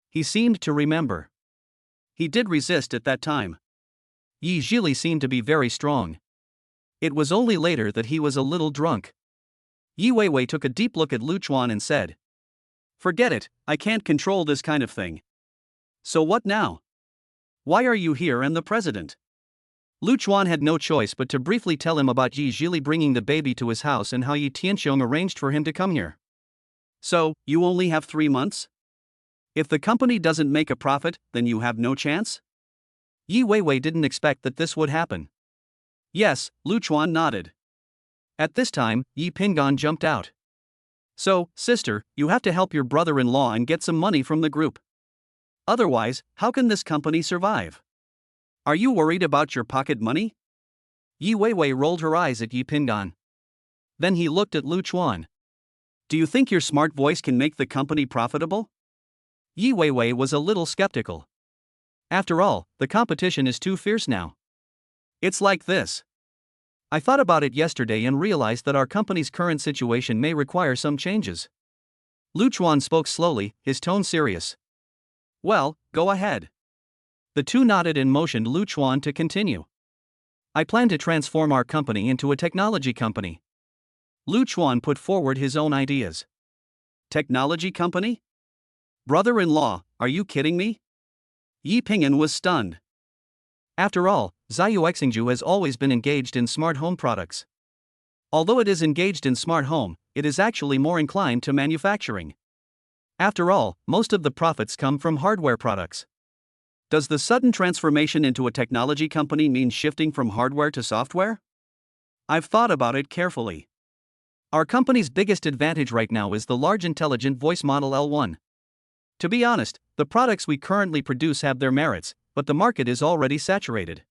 He seemed to remember. He did resist at that time. Yi Zhili seemed to be very strong. It was only later that he was a little drunk. Yi Weiwei took a deep look at Lu Chuan and said. Forget it, I can't control this kind of thing. So what now? Why are you here and the president? Lu Chuan had no choice but to briefly tell him about Yi Zhili bringing the baby to his house and how Yi Tianxiong arranged for him to come here. So, you only have 3 months? If the company doesn't make a profit, then you have no chance? Yi Weiwei didn't expect that this would happen. Yes, Lu Chuan nodded. At this time, Yi Pingan jumped out. So, sister, you have to help your brother-in-law and get some money from the group. Otherwise, how can this company survive? Are you worried about your pocket money? Yi Weiwei rolled her eyes at Yi Pingan. Then he looked at Lu Chuan. Do you think your smart voice can make the company profitable? Yi Weiwei was a little skeptical. After all, the competition is too fierce now. It's like this. I thought about it yesterday and realized that our company's current situation may require some changes. Lu Chuan spoke slowly, his tone serious. Well, go ahead. The two nodded and motioned Lu Chuan to continue. I plan to transform our company into a technology company. Lu Chuan put forward his own ideas. Technology company? Brother-in-law, are you kidding me? Yi Pingan was stunned. After all, Zhou Exingju has always been engaged in smart home products. Although it is engaged in smart home, it is actually more inclined to manufacturing. After all, most of the profits come from hardware products. Does the sudden transformation into a technology company mean shifting from hardware to software? I've thought about it carefully. Our company's biggest advantage right now is the large intelligent voice model L1. To be honest, the products we currently produce have their merits, but the market is already saturated.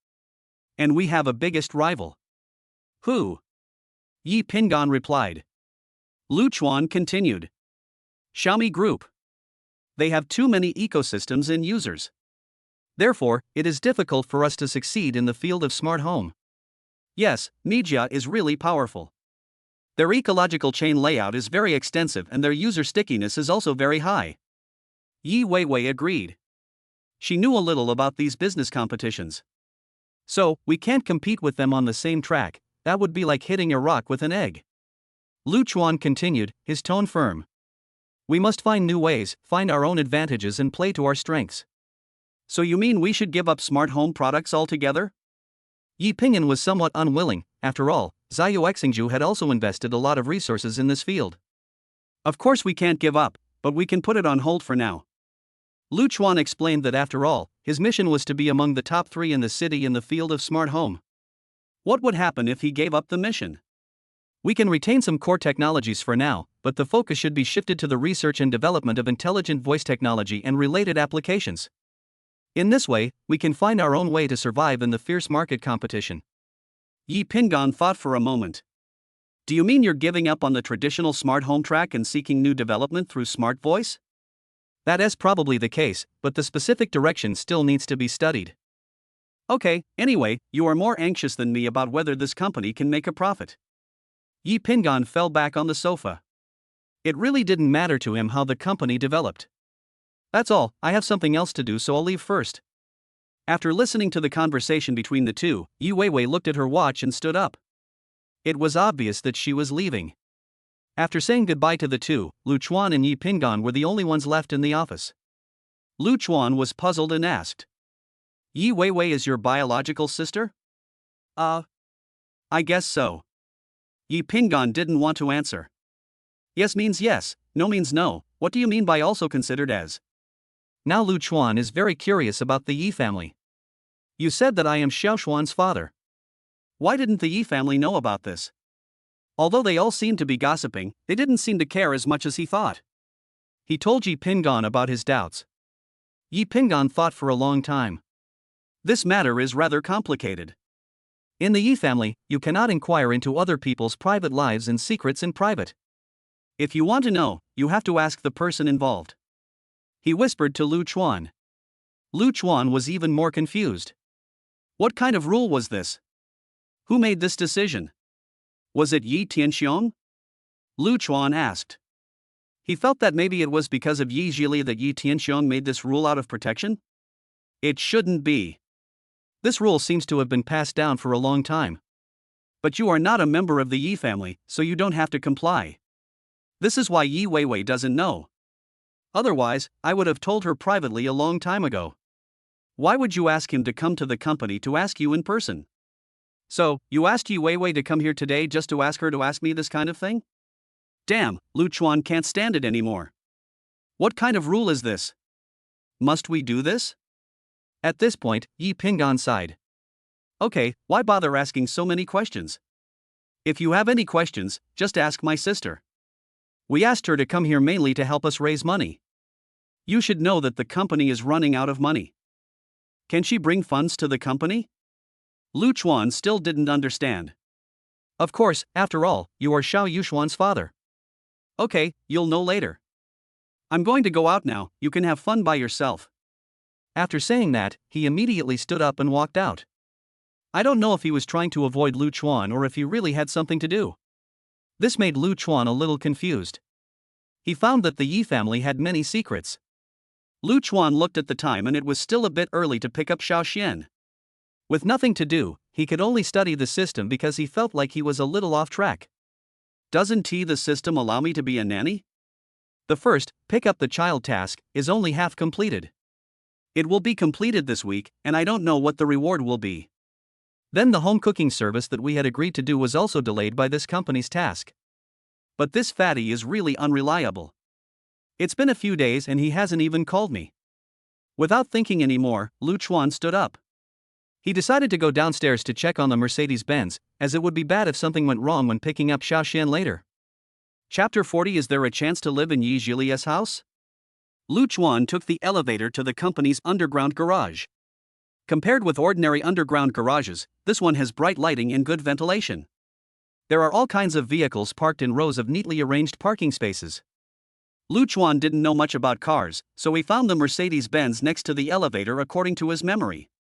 And we have a biggest rival. Who? Yi Pingan replied. Lu Chuan continued. Xiaomi Group. They have too many ecosystems and users. Therefore, it is difficult for us to succeed in the field of smart home. Yes, Mijia is really powerful. Their ecological chain layout is very extensive and their user stickiness is also very high. Yi Weiwei agreed. She knew a little about these business competitions. So, we can't compete with them on the same track, that would be like hitting a rock with an egg. Lu Chuan continued, his tone firm. We must find new ways, find our own advantages and play to our strengths. So you mean we should give up smart home products altogether? Yi Pingan was somewhat unwilling. After all, Zhou Exingju had also invested a lot of resources in this field. Of course we can't give up, but we can put it on hold for now. Lu Chuan explained that after all, his mission was to be among the top 3 in the city in the field of smart home. What would happen if he gave up the mission? We can retain some core technologies for now, but the focus should be shifted to the research and development of intelligent voice technology and related applications. In this way, we can find our own way to survive in the fierce market competition. Yi Pingan thought for a moment. Do you mean you're giving up on the traditional smart home track and seeking new development through smart voice? That is probably the case, but the specific direction still needs to be studied. Okay, anyway, you are more anxious than me about whether this company can make a profit. Yi Pingan fell back on the sofa. It really didn't matter to him how the company developed. That's all, I have something else to do, so I'll leave first. After listening to the conversation between the two, Yi Weiwei looked at her watch and stood up. It was obvious that she was leaving. After saying goodbye to the two, Lu Chuan and Yi Pingan were the only ones left in the office. Lu Chuan was puzzled and asked, Yi Weiwei is your biological sister? I guess so. Yi Pingan didn't want to answer. Yes means yes, no means no, what do you mean by also considered as? Now Lu Chuan is very curious about the Yi family. You said that I am Xiaoshuan's father. Why didn't the Yi family know about this? Although they all seemed to be gossiping, they didn't seem to care as much as he thought. He told Yi Pingan about his doubts. Yi Pingan thought for a long time. This matter is rather complicated. In the Yi family, you cannot inquire into other people's private lives and secrets in private. If you want to know, you have to ask the person involved. He whispered to Lu Chuan. Lu Chuan was even more confused. What kind of rule was this? Who made this decision? Was it Yi Tianxiong? Lu Chuan asked. He felt that maybe it was because of Yi Zhili that Yi Tianxiong made this rule out of protection? It shouldn't be. This rule seems to have been passed down for a long time. But you are not a member of the Yi family, so you don't have to comply. This is why Yi Weiwei doesn't know. Otherwise, I would have told her privately a long time ago. Why would you ask him to come to the company to ask you in person? So, you asked Yi Weiwei to come here today just to ask her to ask me this kind of thing? Damn, Lu Chuan can't stand it anymore. What kind of rule is this? Must we do this? At this point, Yi Pingan sighed. Okay, why bother asking so many questions? If you have any questions, just ask my sister. We asked her to come here mainly to help us raise money. You should know that the company is running out of money. Can she bring funds to the company? Lu Chuan still didn't understand. Of course, after all, you are Xiao Yushuan's father. Okay, you'll know later. I'm going to go out now, you can have fun by yourself. After saying that, he immediately stood up and walked out. I don't know if he was trying to avoid Lu Chuan or if he really had something to do. This made Lu Chuan a little confused. He found that the Yi family had many secrets. Lu Chuan looked at the time and it was still a bit early to pick up Xiaoxian. With nothing to do, he could only study the system because he felt like he was a little off track. Doesn't the system allow me to be a nanny? The first, pick up the child task, is only half completed. It will be completed this week, and I don't know what the reward will be. Then the home cooking service that we had agreed to do was also delayed by this company's task. But this fatty is really unreliable. It's been a few days and he hasn't even called me. Without thinking anymore, Lu Chuan stood up. He decided to go downstairs to check on the Mercedes-Benz, as it would be bad if something went wrong when picking up Xiaoxian later. Chapter 40. Is there a chance to live in Yi Zhili's house? Lu Chuan took the elevator to the company's underground garage. Compared with ordinary underground garages, this one has bright lighting and good ventilation. There are all kinds of vehicles parked in rows of neatly arranged parking spaces. Lu Chuan didn't know much about cars, so he found the Mercedes-Benz next to the elevator according to his memory.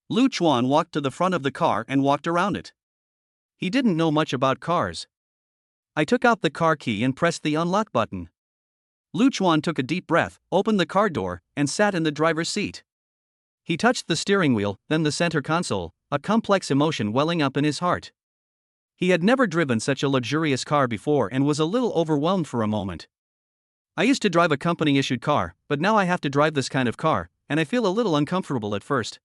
Lu Chuan walked to the front of the car and walked around it. He didn't know much about cars. I took out the car key and pressed the unlock button. Lu Chuan took a deep breath, opened the car door, and sat in the driver's seat. He touched the steering wheel, then the center console, a complex emotion welling up in his heart. He had never driven such a luxurious car before and was a little overwhelmed for a moment. I used to drive a company-issued car, but now I have to drive this kind of car, and I feel a little uncomfortable at first.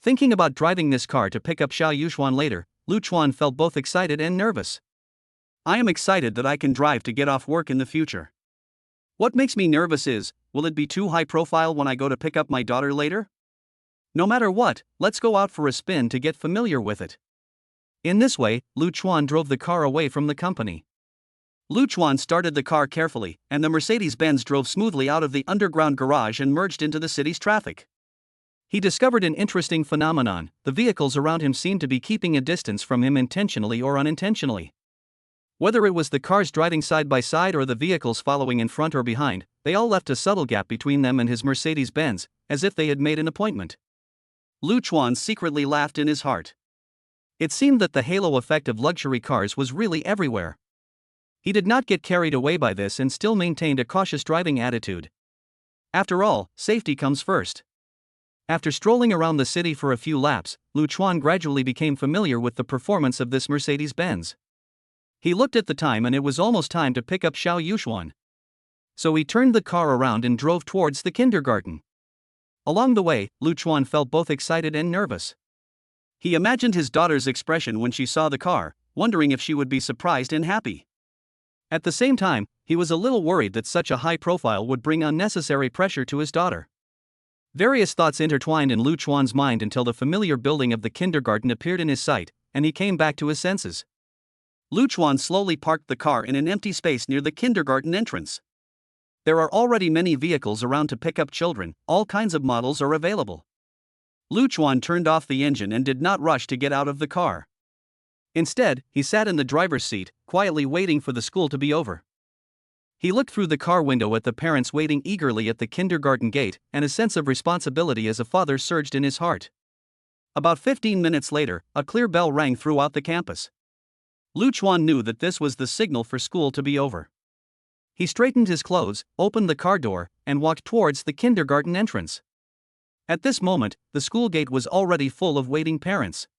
Thinking about driving this car to pick up Xiao Yushuan later, Lu Chuan felt both excited and nervous. I am excited that I can drive to get off work in the future. What makes me nervous is, will it be too high profile when I go to pick up my daughter later? No matter what, let's go out for a spin to get familiar with it. In this way, Lu Chuan drove the car away from the company. Lu Chuan started the car carefully, and the Mercedes-Benz drove smoothly out of the underground garage and merged into the city's traffic. He discovered an interesting phenomenon: the vehicles around him seemed to be keeping a distance from him intentionally or unintentionally. Whether it was the cars driving side by side or the vehicles following in front or behind, they all left a subtle gap between them and his Mercedes-Benz, as if they had made an appointment. Lu Chuan secretly laughed in his heart. It seemed that the halo effect of luxury cars was really everywhere. He did not get carried away by this and still maintained a cautious driving attitude. After all, safety comes first. After strolling around the city for a few laps, Lu Chuan gradually became familiar with the performance of this Mercedes-Benz. He looked at the time and it was almost time to pick up Xiao Yuxuan. So he turned the car around and drove towards the kindergarten. Along the way, Lu Chuan felt both excited and nervous. He imagined his daughter's expression when she saw the car, wondering if she would be surprised and happy. At the same time, he was a little worried that such a high profile would bring unnecessary pressure to his daughter. Various thoughts intertwined in Lu Chuan's mind until the familiar building of the kindergarten appeared in his sight, and he came back to his senses. Lu Chuan slowly parked the car in an empty space near the kindergarten entrance. There are already many vehicles around to pick up children, all kinds of models are available. Lu Chuan turned off the engine and did not rush to get out of the car. Instead, he sat in the driver's seat, quietly waiting for the school to be over. He looked through the car window at the parents waiting eagerly at the kindergarten gate, and a sense of responsibility as a father surged in his heart. About 15 minutes later, a clear bell rang throughout the campus. Lu Chuan knew that this was the signal for school to be over. He straightened his clothes, opened the car door, and walked towards the kindergarten entrance. At this moment, the school gate was already full of waiting parents.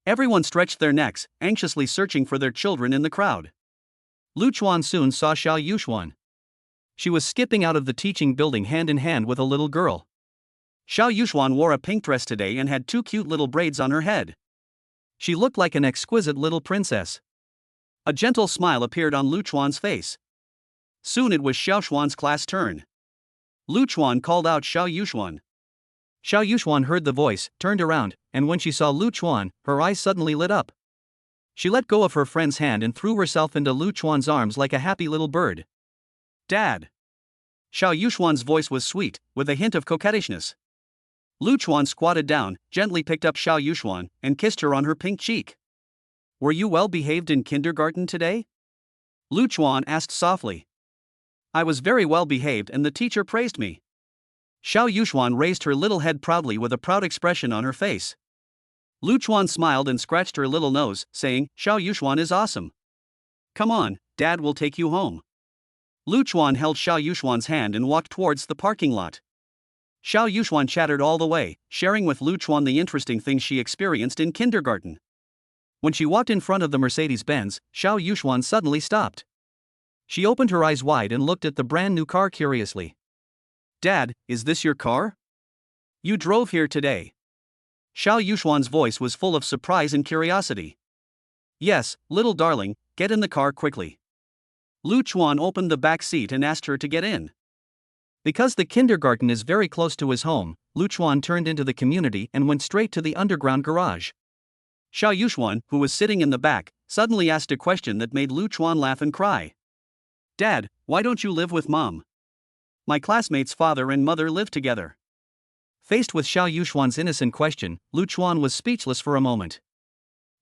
Everyone stretched their necks, anxiously searching for their children in the crowd. Lu Chuan soon saw Xiao Yuxuan. She was skipping out of the teaching building hand in hand with a little girl. Xiao Yuxuan wore a pink dress today and had 2 cute little braids on her head. She looked like an exquisite little princess. A gentle smile appeared on Lu Chuan's face. Soon it was Xiao Xuan's class turn. Lu Chuan called out Xiao Yuxuan. Xiao Yuxuan heard the voice, turned around, and when she saw Lu Chuan, her eyes suddenly lit up. She let go of her friend's hand and threw herself into Lu Chuan's arms like a happy little bird. "Dad!" Xiao Yuxuan's voice was sweet, with a hint of coquettishness. Lu Chuan squatted down, gently picked up Xiao Yuxuan, and kissed her on her pink cheek. "Were you well behaved in kindergarten today?" Lu Chuan asked softly. "I was very well behaved and the teacher praised me." Xiao Yuxuan raised her little head proudly with a proud expression on her face. Lu Chuan smiled and scratched her little nose, saying, "Xiao Yuxuan is awesome. Come on, Dad will take you home." Lu Chuan held Xiao Yuxuan's hand and walked towards the parking lot. Xiao Yuxuan chattered all the way, sharing with Lu Chuan the interesting things she experienced in kindergarten. When she walked in front of the Mercedes-Benz, Xiao Yuxuan suddenly stopped. She opened her eyes wide and looked at the brand new car curiously. "Dad, is this your car? You drove here today." Xiao Yuxuan's voice was full of surprise and curiosity. "Yes, little darling, get in the car quickly." Lu Chuan opened the back seat and asked her to get in. Because the kindergarten is very close to his home, Lu Chuan turned into the community and went straight to the underground garage. Xiao Yuxuan, who was sitting in the back, suddenly asked a question that made Lu Chuan laugh and cry. "Dad, why don't you live with Mom? My classmate's father and mother live together." Faced with Xiao Yuxuan's innocent question, Lu Chuan was speechless for a moment.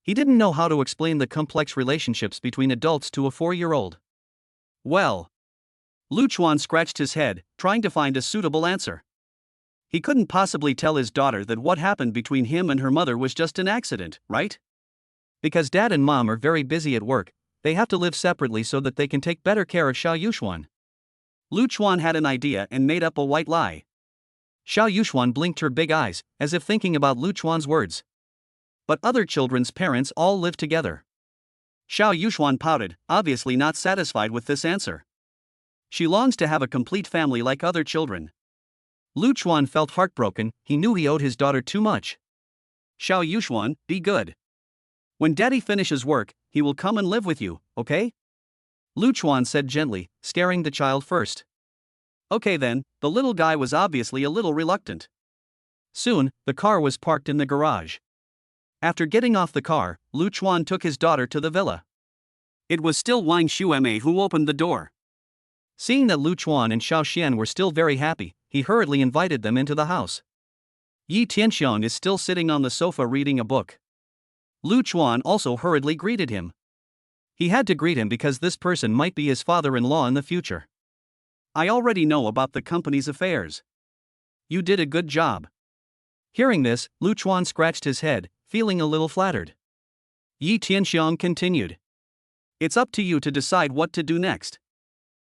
He didn't know how to explain the complex relationships between adults to a 4-year-old. Well, Lu Chuan scratched his head, trying to find a suitable answer. He couldn't possibly tell his daughter that what happened between him and her mother was just an accident, right? Because Dad and Mom are very busy at work, they have to live separately so that they can take better care of Xiao Yuxuan. Lu Chuan had an idea and made up a white lie. Xiao Yuxuan blinked her big eyes, as if thinking about Lu Chuan's words. "But other children's parents all live together." Xiao Yuxuan pouted, obviously not satisfied with this answer. She longs to have a complete family like other children. Lu Chuan felt heartbroken, he knew he owed his daughter too much. "Xiao Yuxuan, be good. When Daddy finishes work, he will come and live with you, okay?" Lu Chuan said gently, scaring the child first. Okay then, the little guy was obviously a little reluctant. Soon, the car was parked in the garage. After getting off the car, Lu Chuan took his daughter to the villa. It was still Wang Xueme who opened the door. Seeing that Lu Chuan and Xiao Xian were still very happy, he hurriedly invited them into the house. Yi Tianxiong is still sitting on the sofa reading a book. Lu Chuan also hurriedly greeted him. He had to greet him because this person might be his father-in-law in the future. I already know about the company's affairs. You did a good job. Hearing this, Lu Chuan scratched his head, feeling a little flattered. Yi Tianxiong continued. It's up to you to decide what to do next.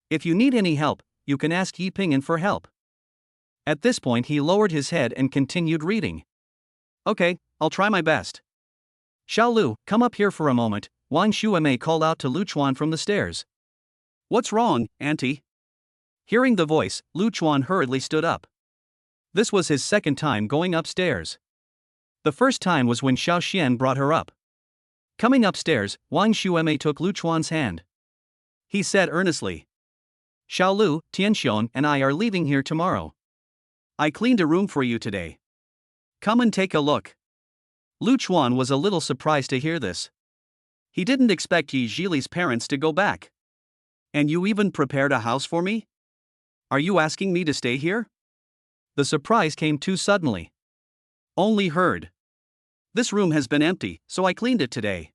If you need any help, you can ask Yi Ping'an for help. At this point he lowered his head and continued reading. Okay, I'll try my best. Xiao Lu, come up here for a moment, Wang Xueme called out to Lu Chuan from the stairs. What's wrong, auntie? Hearing the voice, Lu Chuan hurriedly stood up. This was his second time going upstairs. The first time was when Xiao Xian brought her up. Coming upstairs, Wang Xueme took Lu Chuan's hand. He said earnestly. Xiao Lu, Tianxiong and I are leaving here tomorrow. I cleaned a room for you today. Come and take a look. Lu Chuan was a little surprised to hear this. He didn't expect Yi Zhili's parents to go back. And you even prepared a house for me? Are you asking me to stay here? The surprise came too suddenly. Only heard. This room has been empty, so I cleaned it today.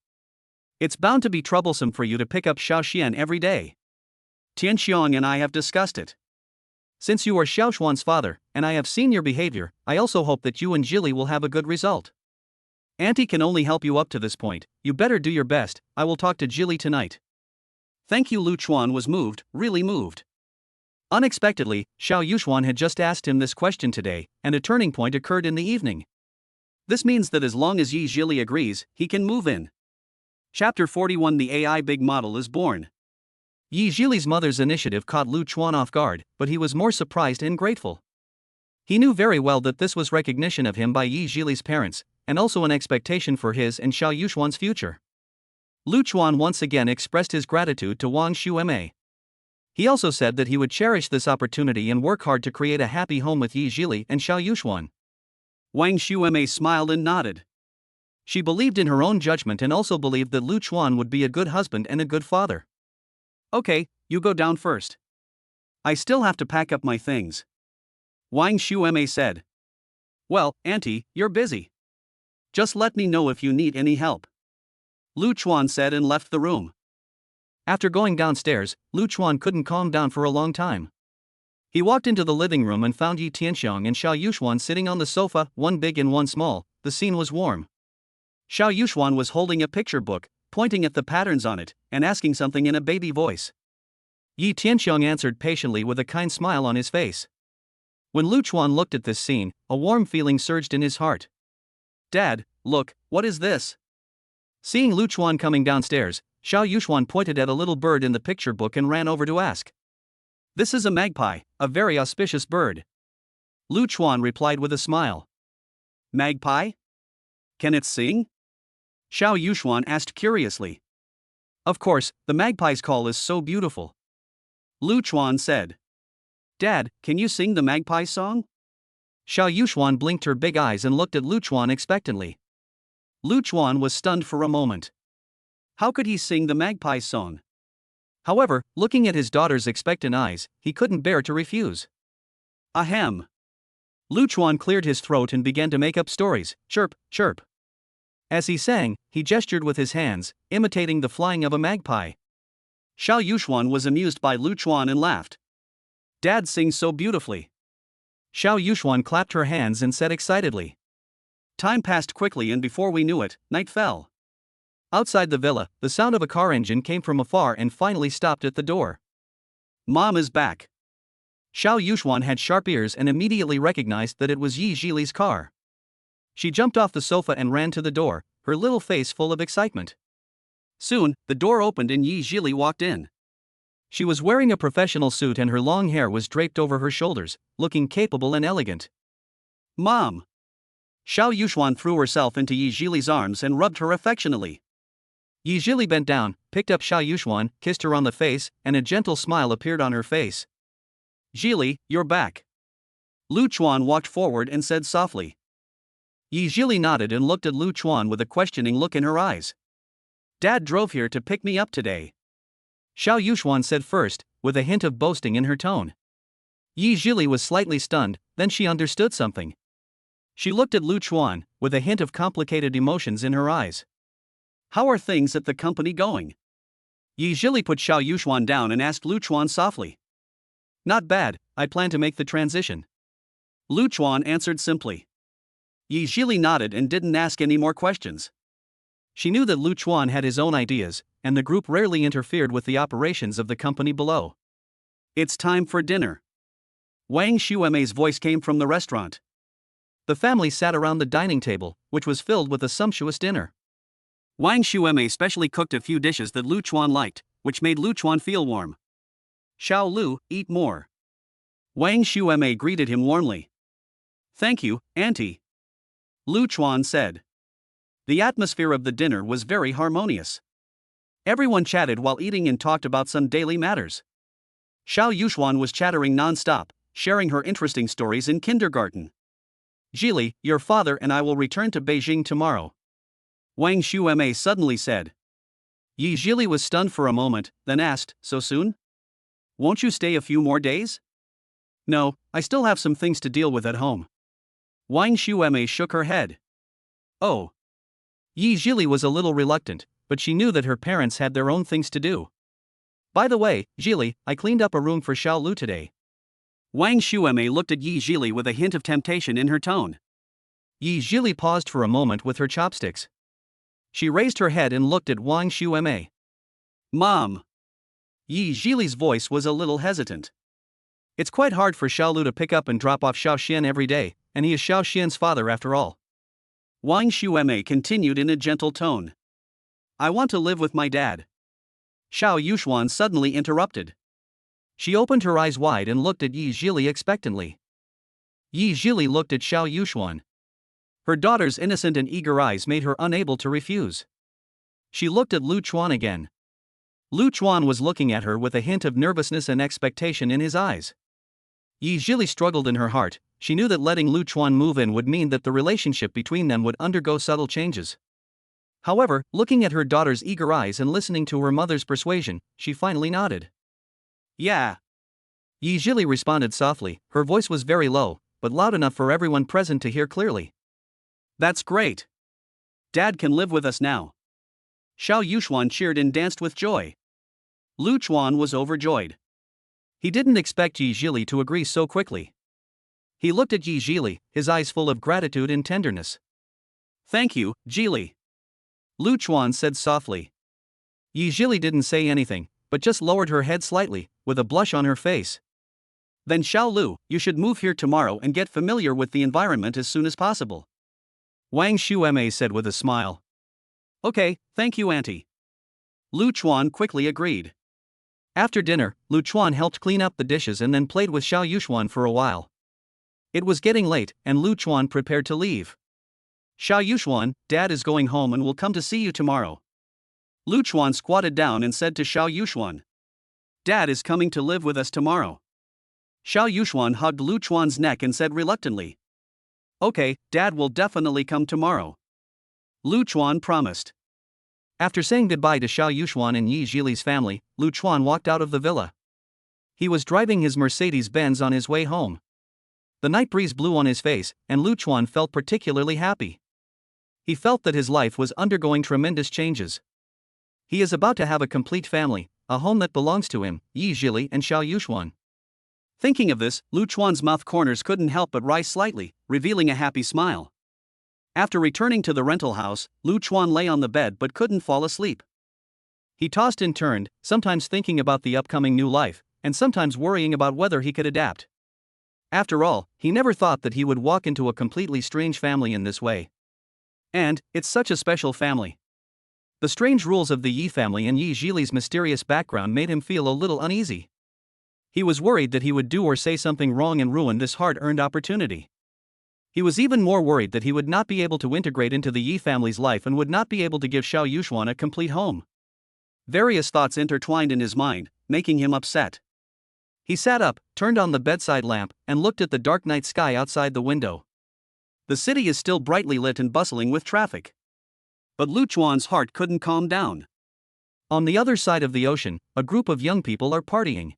It's bound to be troublesome for you to pick up Xiao Xian every day. Tianxiong and I have discussed it. Since you are Xiao Xuan's father, and I have seen your behavior, I also hope that you and Zhili will have a good result. Auntie can only help you up to this point, you better do your best. I will talk to Zhili tonight. Thank you. Lu Chuan was moved, really moved. Unexpectedly, Xiao Yuxuan had just asked him this question today, and a turning point occurred in the evening. This means that as long as Yi Zhili agrees, he can move in. Chapter 41. The AI Big Model is born. Yi Zhili's mother's initiative caught Lu Chuan off guard, but he was more surprised and grateful. He knew very well that this was recognition of him by Yi Zhili's parents, and also an expectation for his and Xiao Yuxuan's future. Lu Chuan once again expressed his gratitude to Wang Xueme. He also said that he would cherish this opportunity and work hard to create a happy home with Yi Zhili and Xiao Yuxuan. Wang Xueme smiled and nodded. She believed in her own judgment and also believed that Lu Chuan would be a good husband and a good father. Okay, you go down first. I still have to pack up my things. Wang Xueme said. Well, auntie, you're busy. Just let me know if you need any help. Lu Chuan said and left the room. After going downstairs, Lu Chuan couldn't calm down for a long time. He walked into the living room and found Yi Tianxiong and Xiao Yuxuan sitting on the sofa, one big and one small. The scene was warm. Xiao Yuxuan was holding a picture book, pointing at the patterns on it, and asking something in a baby voice. Yi Tianxiong answered patiently with a kind smile on his face. When Lu Chuan looked at this scene, a warm feeling surged in his heart. Dad, look, what is this? Seeing Lu Chuan coming downstairs, Xiao Yuxuan pointed at a little bird in the picture book and ran over to ask. This is a magpie, a very auspicious bird. Lu Chuan replied with a smile. Magpie? Can it sing? Xiao Yuxuan asked curiously. Of course, the magpie's call is so beautiful. Lu Chuan said. Dad, can you sing the magpie song? Xiao Yuxuan blinked her big eyes and looked at Lu Chuan expectantly. Lu Chuan was stunned for a moment. How could he sing the magpie song? However, looking at his daughter's expectant eyes, he couldn't bear to refuse. Ahem. Lu Chuan cleared his throat and began to make up stories, chirp, chirp. As he sang, he gestured with his hands, imitating the flying of a magpie. Xiao Yuxuan was amused by Lu Chuan and laughed. Dad sings so beautifully. Xiao Yuxuan clapped her hands and said excitedly. Time passed quickly and before we knew it, night fell. Outside the villa, the sound of a car engine came from afar and finally stopped at the door. Mom is back. Xiao Yuxuan had sharp ears and immediately recognized that it was Yi Zhili's car. She jumped off the sofa and ran to the door, her little face full of excitement. Soon, the door opened and Yi Zhili walked in. She was wearing a professional suit and her long hair was draped over her shoulders, looking capable and elegant. Mom! Xiao Yuxuan threw herself into Yi Zhili's arms and rubbed her affectionately. Yi Zhili bent down, picked up Xiao Yuxuan, kissed her on the face, and a gentle smile appeared on her face. Zhili, you're back. Lu Chuan walked forward and said softly. Zhili nodded and looked at Lu Chuan with a questioning look in her eyes. Dad drove here to pick me up today, Xiao Yuxuan said first, with a hint of boasting in her tone. Zhili was slightly stunned, then she understood something. She looked at Lu Chuan, with a hint of complicated emotions in her eyes. How are things at the company going? Zhili put Xiao Yuxuan down and asked Lu Chuan softly. Not bad, I plan to make the transition, Lu Chuan answered simply. Zhili nodded and didn't ask any more questions. She knew that Lu Chuan had his own ideas, and the group rarely interfered with the operations of the company below. It's time for dinner, Wang Xuemei's voice came from the restaurant. The family sat around the dining table, which was filled with a sumptuous dinner. Wang Xuemei specially cooked a few dishes that Lu Chuan liked, which made Lu Chuan feel warm. Xiao Lu, eat more, Wang Xuemei greeted him warmly. Thank you, Auntie, Lu Chuan said. The atmosphere of the dinner was very harmonious. Everyone chatted while eating and talked about some daily matters. Xiao Yuxuan was chattering non-stop, sharing her interesting stories in kindergarten. Zhili, your father and I will return to Beijing tomorrow, Wang Xuemei suddenly said. Zhili was stunned for a moment, then asked, so soon? Won't you stay a few more days? No, I still have some things to deal with at home. Wang Xuemei shook her head. Oh. Zhili was a little reluctant, but she knew that her parents had their own things to do. By the way, Zhili, I cleaned up a room for Xiao Lu today. Wang Xuemei looked at Zhili with a hint of temptation in her tone. Zhili paused for a moment with her chopsticks. She raised her head and looked at Wang Xuemei. Mom. Zhili's voice was a little hesitant. It's quite hard for Xiao Lu to pick up and drop off Xiao Xian every day, and he is Xiao Xian's father after all. Wang Xuemei continued in a gentle tone. I want to live with my dad. Xiao Yuxuan suddenly interrupted. She opened her eyes wide and looked at Zhili expectantly. Zhili looked at Xiao Yuxuan. Her daughter's innocent and eager eyes made her unable to refuse. She looked at Lu Chuan again. Lu Chuan was looking at her with a hint of nervousness and expectation in his eyes. Zhili struggled in her heart. She knew that letting Lu Chuan move in would mean that the relationship between them would undergo subtle changes. However, looking at her daughter's eager eyes and listening to her mother's persuasion, she finally nodded. Yeah. Zhili responded softly. Her voice was very low, but loud enough for everyone present to hear clearly. That's great. Dad can live with us now. Xiao Yuxuan cheered and danced with joy. Lu Chuan was overjoyed. He didn't expect Zhili to agree so quickly. He looked at Zhili, his eyes full of gratitude and tenderness. Thank you, Zhili, Lu Chuan said softly. Zhili didn't say anything, but just lowered her head slightly, with a blush on her face. Then Xiao Lu, you should move here tomorrow and get familiar with the environment as soon as possible, Wang Xuemei said with a smile. Okay, thank you, Auntie, Lu Chuan quickly agreed. After dinner, Lu Chuan helped clean up the dishes and then played with Xiao Yuxuan for a while. It was getting late, and Lu Chuan prepared to leave. Xiao Yuxuan, Dad is going home and will come to see you tomorrow. Lu Chuan squatted down and said to Xiao Yuxuan. Dad is coming to live with us tomorrow. Xiao Yuxuan hugged Lu Chuan's neck and said reluctantly. Okay, Dad will definitely come tomorrow, Lu Chuan promised. After saying goodbye to Xiao Yuxuan and Zhili's family, Lu Chuan walked out of the villa. He was driving his Mercedes-Benz on his way home. The night breeze blew on his face, and Lu Chuan felt particularly happy. He felt that his life was undergoing tremendous changes. He is about to have a complete family, a home that belongs to him, Zhili and Xiao Yuxuan. Thinking of this, Lu Chuan's mouth corners couldn't help but rise slightly, revealing a happy smile. After returning to the rental house, Lu Chuan lay on the bed but couldn't fall asleep. He tossed and turned, sometimes thinking about the upcoming new life, and sometimes worrying about whether he could adapt. After all, he never thought that he would walk into a completely strange family in this way. And, it's such a special family. The strange rules of the Yi family and Zhili's mysterious background made him feel a little uneasy. He was worried that he would do or say something wrong and ruin this hard-earned opportunity. He was even more worried that he would not be able to integrate into the Yi family's life and would not be able to give Xiao Yuxuan a complete home. Various thoughts intertwined in his mind, making him upset. He sat up, turned on the bedside lamp, and looked at the dark night sky outside the window. The city is still brightly lit and bustling with traffic. But Luchuan's heart couldn't calm down. On the other side of the ocean, a group of young people are partying.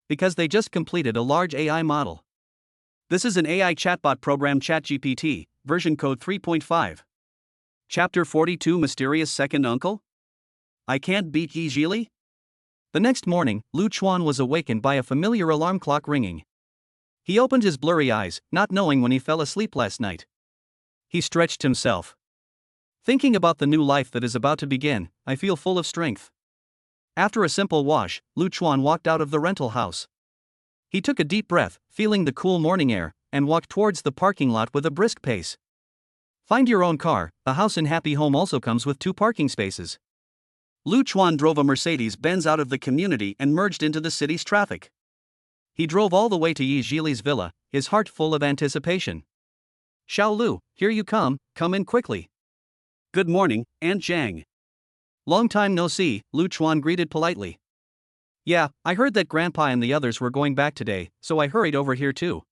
Because they just completed a large AI model. This is an AI chatbot program, ChatGPT, version code 3.5. Chapter 42, Mysterious Second Uncle? I can't beat ye, Zhili? The next morning, Luchuan was awakened by a familiar alarm clock ringing. He opened his blurry eyes, not knowing when he fell asleep last night. He stretched himself. Thinking about the new life that is about to begin, I feel full of strength. After a simple wash, Luchuan walked out of the rental house. He took a deep breath, feeling the cool morning air, and walked towards the parking lot with a brisk pace. Find your own car. A house in Happy Home also comes with 2 parking spaces. Luchuan drove a Mercedes-Benz out of the community and merged into the city's traffic. He drove all the way to Zhili's villa, his heart full of anticipation. Xiao Lu, here you come in quickly. Good morning, Aunt Zhang. Long time no see, Luchuan greeted politely. Yeah, I heard that Grandpa and the others were going back today, so I hurried over here too.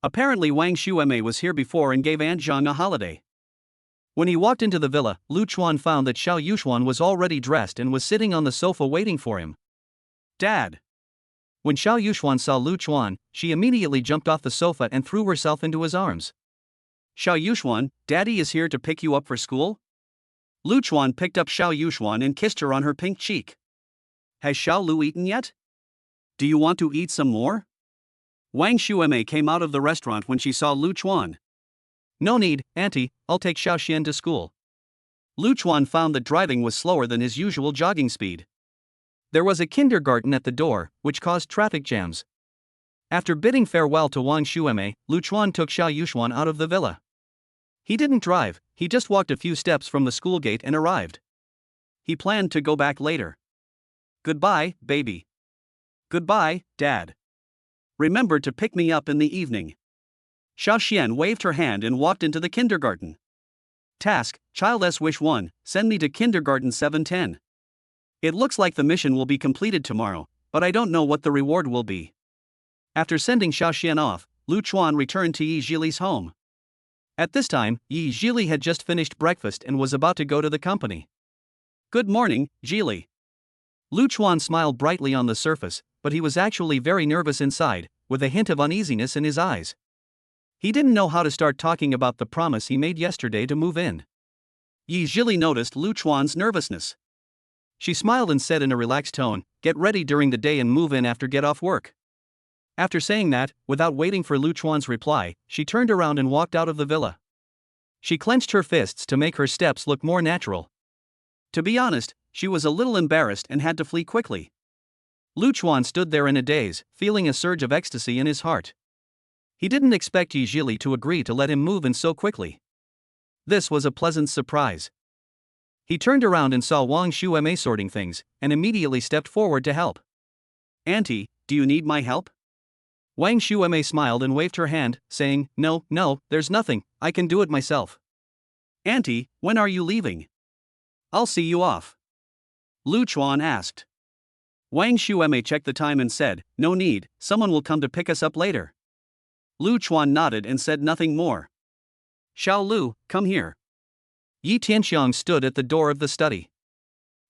Apparently Wang Xueme was here before and gave Aunt Zhang a holiday. When he walked into the villa, Luchuan found that Xiao Yuxuan was already dressed and was sitting on the sofa waiting for him. Dad. When Xiao Yuxuan saw Luchuan, she immediately jumped off the sofa and threw herself into his arms. Xiao Yuxuan, Daddy is here to pick you up for school? Luchuan picked up Xiao Yuxuan and kissed her on her pink cheek. Has Xiao Lu eaten yet? Do you want to eat some more? Wang Xueme came out of the restaurant when she saw Luchuan. No need, Auntie, I'll take Xiao Xian to school. Luchuan found that driving was slower than his usual jogging speed. There was a kindergarten at the door, which caused traffic jams. After bidding farewell to Wang Xueme, Luchuan took Xiao Yuxuan out of the villa. He didn't drive, he just walked a few steps from the school gate and arrived. He planned to go back later. Goodbye, baby. Goodbye, Dad. Remember to pick me up in the evening. Xiao Xian waved her hand and walked into the kindergarten. Task, Child S Wish 1, send me to kindergarten 710. It looks like the mission will be completed tomorrow, but I don't know what the reward will be. After sending Xiao Xian off, Luchuan returned to Zhili's home. At this time, Zhili had just finished breakfast and was about to go to the company. Good morning, Zhili. Luchuan smiled brightly on the surface, but he was actually very nervous inside, with a hint of uneasiness in his eyes. He didn't know how to start talking about the promise he made yesterday to move in. Zhili noticed Luchuan's nervousness. She smiled and said in a relaxed tone, "Get ready during the day and move in after get off work." After saying that, without waiting for Luchuan's reply, she turned around and walked out of the villa. She clenched her fists to make her steps look more natural. To be honest, she was a little embarrassed and had to flee quickly. Luchuan stood there in a daze, feeling a surge of ecstasy in his heart. He didn't expect Zhili to agree to let him move in so quickly. This was a pleasant surprise. He turned around and saw Wang Xueme sorting things, and immediately stepped forward to help. Auntie, do you need my help? Wang Xueme smiled and waved her hand, saying, No, there's nothing, I can do it myself. Auntie, when are you leaving? I'll see you off. Luchuan asked. Wang Xueme checked the time and said, No need, someone will come to pick us up later. Luchuan nodded and said nothing more. Xiao Lu, come here. Yi Tianxiang stood at the door of the study.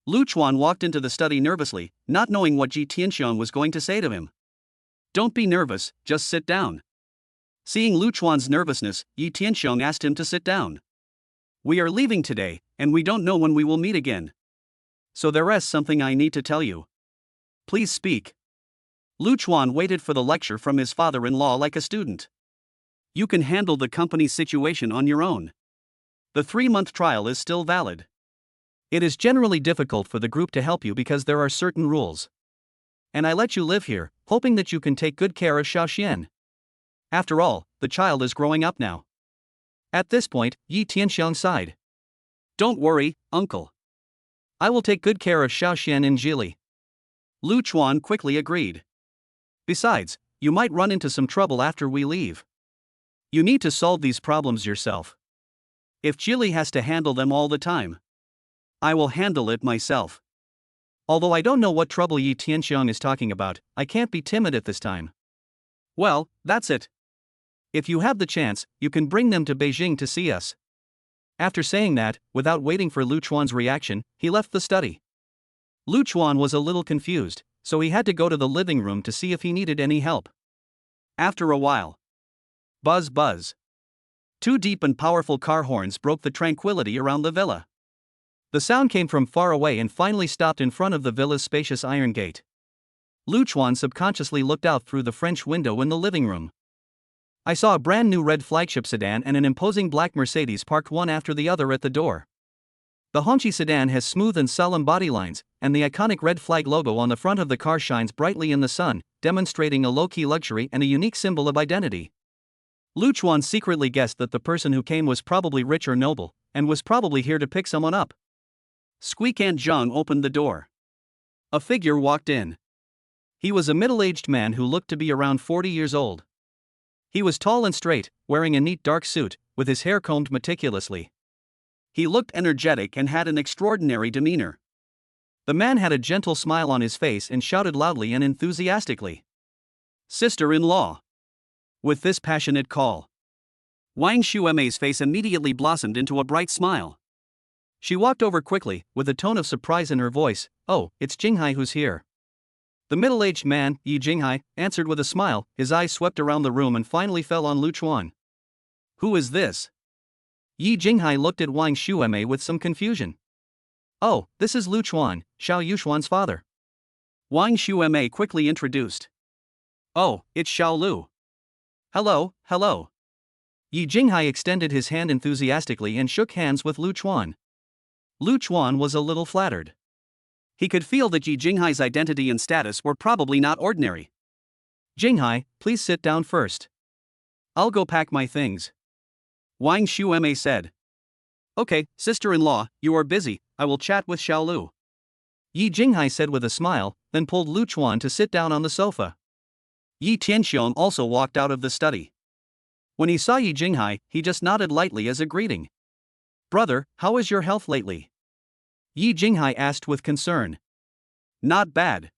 Luchuan walked into the study nervously, not knowing what Yi Tianxiang was going to say to him. Don't be nervous, just sit down. Seeing Luchuan's nervousness, Yi Tianxiang asked him to sit down. We are leaving today, and we don't know when we will meet again. So there is something I need to tell you. Please speak. Luchuan waited for the lecture from his father-in-law like a student. You can handle the company's situation on your own. The 3-month trial is still valid. It is generally difficult for the group to help you because there are certain rules. And I let you live here, hoping that you can take good care of Xiao Xian. After all, the child is growing up now. At this point, Yi Tianxiang sighed. Don't worry, uncle. I will take good care of Xiao Xian and Zhili. Luchuan quickly agreed. Besides, you might run into some trouble after we leave. You need to solve these problems yourself. If Zhili has to handle them all the time, I will handle it myself. Although I don't know what trouble Yi Tianxiang is talking about, I can't be timid at this time. Well, that's it. If you have the chance, you can bring them to Beijing to see us. After saying that, without waiting for Lu Chuan's reaction, he left the study. Lu Chuan was a little confused, so he had to go to the living room to see if he needed any help. After a while, buzz buzz. Two deep and powerful car horns broke the tranquility around the villa. The sound came from far away and finally stopped in front of the villa's spacious iron gate. Lu Chuan subconsciously looked out through the French window in the living room. I saw a brand new red flagship sedan and an imposing black Mercedes parked one after the other at the door. The Hongqi sedan has smooth and solemn body lines, and the iconic red flag logo on the front of the car shines brightly in the sun, demonstrating a low-key luxury and a unique symbol of identity. Lu Chuan secretly guessed that the person who came was probably rich or noble, and was probably here to pick someone up. Squeak Aunt Zhang opened the door. A figure walked in. He was a middle-aged man who looked to be around 40 years old. He was tall and straight, wearing a neat dark suit, with his hair combed meticulously. He looked energetic and had an extraordinary demeanor. The man had a gentle smile on his face and shouted loudly and enthusiastically, "Sister-in-law!" With this passionate call, Wang Xuemei's face immediately blossomed into a bright smile. She walked over quickly, with a tone of surprise in her voice. "Oh, it's Jinghai who's here." The middle-aged man, Yi Jinghai, answered with a smile. His eyes swept around the room and finally fell on Lu Chuan. "Who is this?" Yi Jinghai looked at Wang Xuemei with some confusion. "Oh, this is Lu Chuan, Xiao Yushuan's father." Wang Xuemei quickly introduced. "Oh, it's Xiao Lu. Hello, hello." Yi Jinghai extended his hand enthusiastically and shook hands with Lu Chuan. Lu Chuan was a little flattered. He could feel that Yi Jinghai's identity and status were probably not ordinary. "Jinghai, please sit down first. I'll go pack my things," Wang Xuemei said. "Okay, sister-in-law, you are busy, I will chat with Xiao Lu," Yi Jinghai said with a smile, then pulled Lu Chuan to sit down on the sofa. Yi Tianxiong also walked out of the study. When he saw Yi Jinghai, he just nodded lightly as a greeting. "Brother, how is your health lately?" Yi Jinghai asked with concern. "Not bad."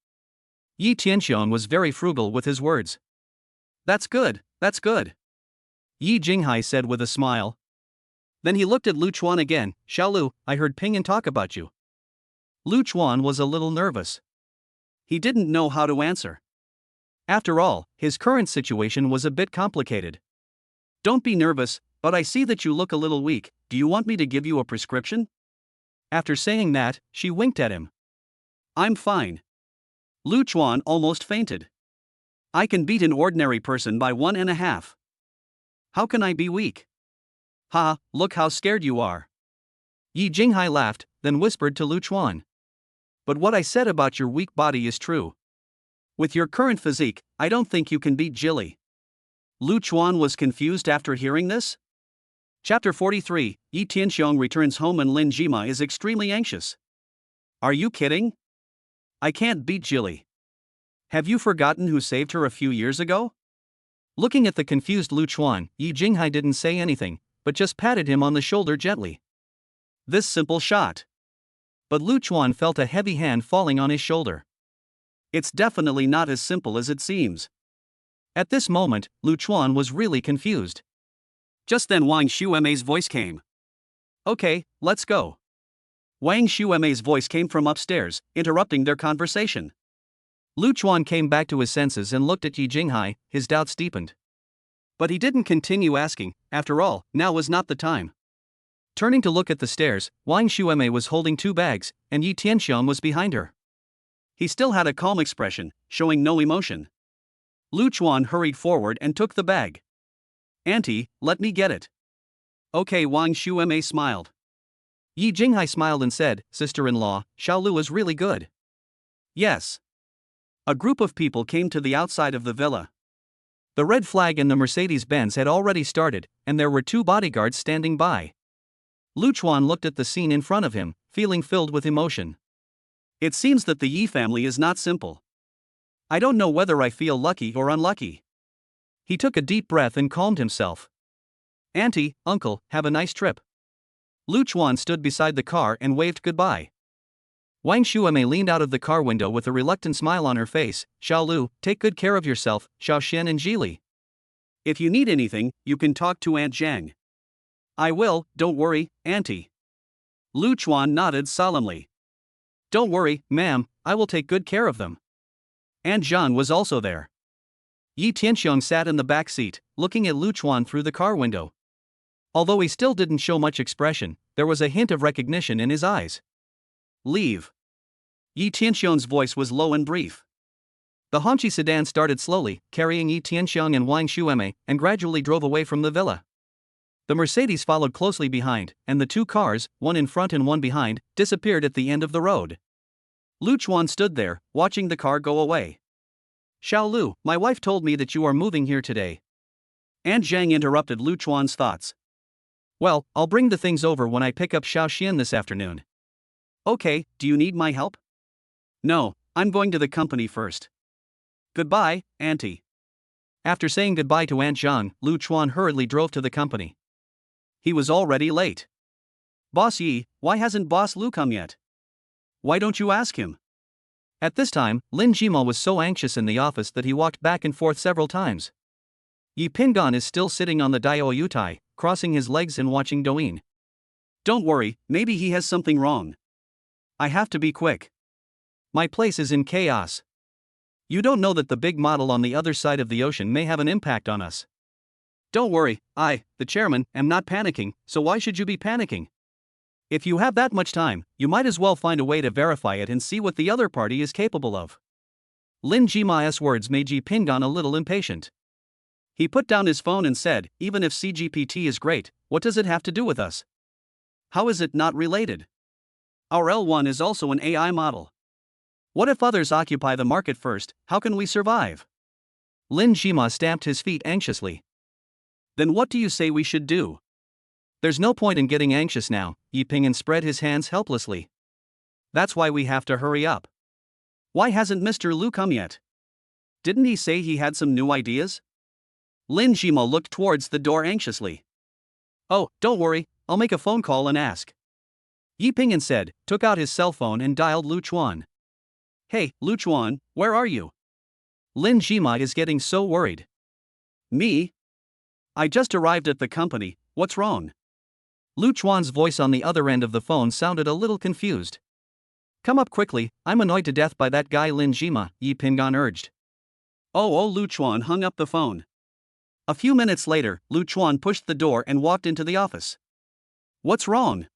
Yi Tianxiong was very frugal with his words. That's good, Yi Jinghai said with a smile. Then he looked at Lu Chuan again. "Xiao Lu, I heard Pingyan talk about you." Lu Chuan was a little nervous. He didn't know how to answer. After all, his current situation was a bit complicated. "Don't be nervous, but I see that you look a little weak. Do you want me to give you a prescription?" After saying that, she winked at him. "I'm fine." Lu Chuan almost fainted. "I can beat an ordinary person by 1.5. How can I be weak?" "Ha, look how scared you are." Yi Jinghai laughed, then whispered to Lu Chuan. "But what I said about your weak body is true. With your current physique, I don't think you can beat Zhili." Lu Chuan was confused after hearing this. Chapter 43, Yi Tianxiong returns home and Lin Jima is extremely anxious. "Are you kidding? I can't beat Zhili. Have you forgotten who saved her a few years ago?" Looking at the confused Lu Chuan, Yi Jinghai didn't say anything, but just patted him on the shoulder gently. This simple shot. But Lu Chuan felt a heavy hand falling on his shoulder. It's definitely not as simple as it seems. At this moment, Lu Chuan was really confused. Just then Wang Xuemei's voice came. "Okay, let's go." Wang Xuemei's voice came from upstairs, interrupting their conversation. Lu Chuan came back to his senses and looked at Yi Jinghai, his doubts deepened. But he didn't continue asking. After all, now was not the time. Turning to look at the stairs, Wang Xuemei was holding 2 bags, and Yi Tianxiong was behind her. He still had a calm expression, showing no emotion. Lu Chuan hurried forward and took the bag. "Auntie, let me get it." "Okay." Wang Xuemei smiled. Yi Jinghai smiled and said, "Sister-in-law, Xiao Lu is really good." "Yes." A group of people came to the outside of the villa. The red flag and the Mercedes-Benz had already started, and there were 2 bodyguards standing by. Lu Chuan looked at the scene in front of him, feeling filled with emotion. It seems that the Yi family is not simple. I don't know whether I feel lucky or unlucky. He took a deep breath and calmed himself. "Auntie, uncle, have a nice trip." Lu Chuan stood beside the car and waved goodbye. Wang Xuemei leaned out of the car window with a reluctant smile on her face. "Xiao Lu, take good care of yourself, Xiao Xian and Zhili." If you need anything, you can talk to Aunt Zhang. I will, don't worry, Auntie. Lu Chuan nodded solemnly. Don't worry, ma'am, I will take good care of them. Aunt Zhang was also there. Yi Tianxiong sat in the back seat, looking at Lu Chuan through the car window. Although he still didn't show much expression, there was a hint of recognition in his eyes. Leave. Yi Tianxiong's voice was low and brief. The Hongqi sedan started slowly, carrying Yi Tianxiong and Wang Xueme, and gradually drove away from the villa. The Mercedes followed closely behind, and the two cars, one in front and one behind, disappeared at the end of the road. Lu Chuan stood there, watching the car go away. Xiao Lu, my wife told me that you are moving here today. Aunt Zhang interrupted Lu Chuan's thoughts. Well, I'll bring the things over when I pick up Xiao Xian this afternoon. Okay, do you need my help? No, I'm going to the company first. Goodbye, Auntie. After saying goodbye to Aunt Zhang, Lu Chuan hurriedly drove to the company. He was already late. Boss Yi, why hasn't Boss Lu come yet? Why don't you ask him? At this time, Lin Jima was so anxious in the office that he walked back and forth several times. Yi Pingan is still sitting on the Daiou Yutai, crossing his legs and watching Douyin. Don't worry, maybe he has something wrong. I have to be quick. My place is in chaos. You don't know that the big model on the other side of the ocean may have an impact on us. Don't worry, I, the chairman, am not panicking, so why should you be panicking? If you have that much time, you might as well find a way to verify it and see what the other party is capable of. Lin Jima's words made Yi Pingan a little impatient. He put down his phone and said, even if CGPT is great, what does it have to do with us? How is it not related? Our L1 is also an AI model. What if others occupy the market first, how can we survive? Lin Jima stamped his feet anxiously. Then what do you say we should do? There's no point in getting anxious now, Yi Pingan spread his hands helplessly. That's why we have to hurry up. Why hasn't Mr. Lu come yet? Didn't he say he had some new ideas? Lin Jima looked towards the door anxiously. Oh, don't worry, I'll make a phone call and ask. Yi Pingan said, took out his cell phone and dialed Lu Chuan. Hey, Lu Chuan, where are you? Lin Jima is getting so worried. Me? I just arrived at the company, what's wrong? Lu Chuan's voice on the other end of the phone sounded a little confused. Come up quickly, I'm annoyed to death by that guy Lin Jima, Yi Pingan urged. Oh, Lu Chuan hung up the phone. A few minutes later, Lu Chuan pushed the door and walked into the office. What's wrong?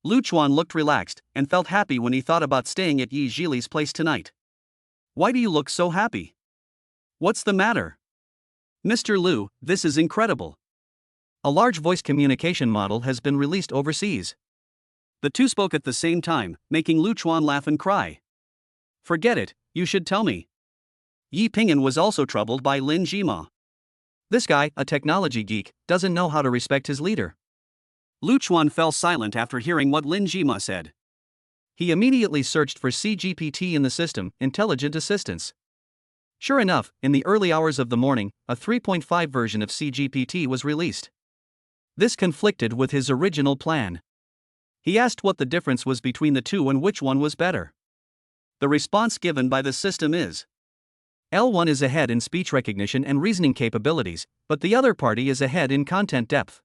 Lu Chuan looked relaxed and felt happy when he thought about staying at Yi Zhili's place tonight. Why do you look so happy? What's the matter? Mr. Lu, this is incredible. A large voice communication model has been released overseas. The two spoke at the same time, making Lu Chuan laugh and cry. Forget it, you should tell me. Yi Pingan was also troubled by Lin Jima. This guy, a technology geek, doesn't know how to respect his leader. Lu Chuan fell silent after hearing what Lin Jima said. He immediately searched for CGPT in the system, Intelligent Assistance. Sure enough, in the early hours of the morning, a 3.5 version of CGPT was released. This conflicted with his original plan. He asked what the difference was between the two and which one was better. The response given by the system is: L1 is ahead in speech recognition and reasoning capabilities, but the other party is ahead in content depth.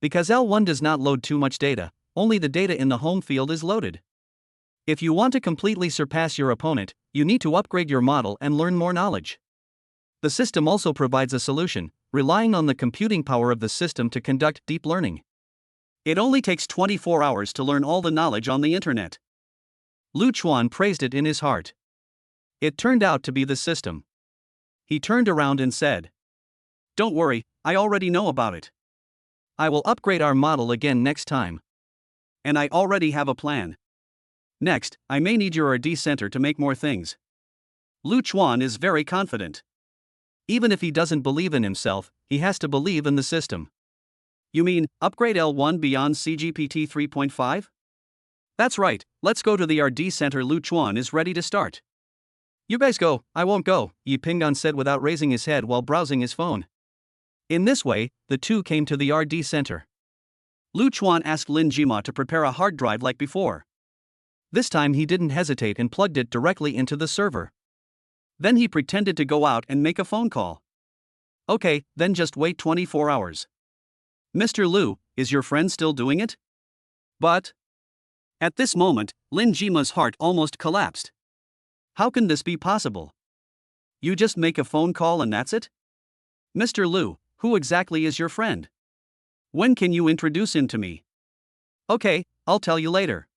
Because L1 does not load too much data, only the data in the home field is loaded. If you want to completely surpass your opponent, you need to upgrade your model and learn more knowledge. The system also provides a solution, relying on the computing power of the system to conduct deep learning. It only takes 24 hours to learn all the knowledge on the internet. Lu Chuan praised it in his heart. It turned out to be the system. He turned around and said, Don't worry, I already know about it. I will upgrade our model again next time. And I already have a plan. Next, I may need your R&D center to make more things. Lu Chuan is very confident. Even if he doesn't believe in himself, he has to believe in the system. You mean, upgrade L1 beyond CGPT 3.5? That's right, let's go to the R&D center. Lu Chuan is ready to start. You guys go, I won't go, Yi Pingan said without raising his head while browsing his phone. In this way, the two came to the R&D center. Lu Chuan asked Lin Jima to prepare a hard drive like before. This time he didn't hesitate and plugged it directly into the server. Then he pretended to go out and make a phone call. Okay, then just wait 24 hours. Mr. Liu, is your friend still doing it? But. At this moment, Lin Jima's heart almost collapsed. How can this be possible? You just make a phone call and that's it? Mr. Liu, who exactly is your friend? When can you introduce him to me? Okay, I'll tell you later.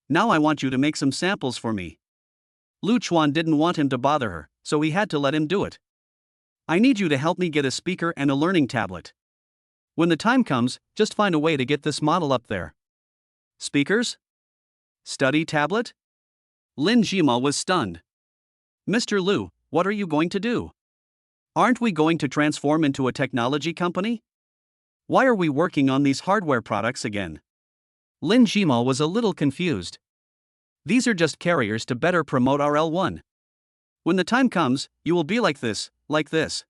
Now I want you to make some samples for me. Lu Chuan didn't want him to bother her, so he had to let him do it. I need you to help me get a speaker and a learning tablet. When the time comes, just find a way to get this model up there. Speakers? Study tablet? Lin Jima was stunned. Mr. Liu, what are you going to do? Aren't we going to transform into a technology company? Why are we working on these hardware products again? Lin Jima was a little confused. These are just carriers to better promote our L1. When the time comes, you will be like this, like this.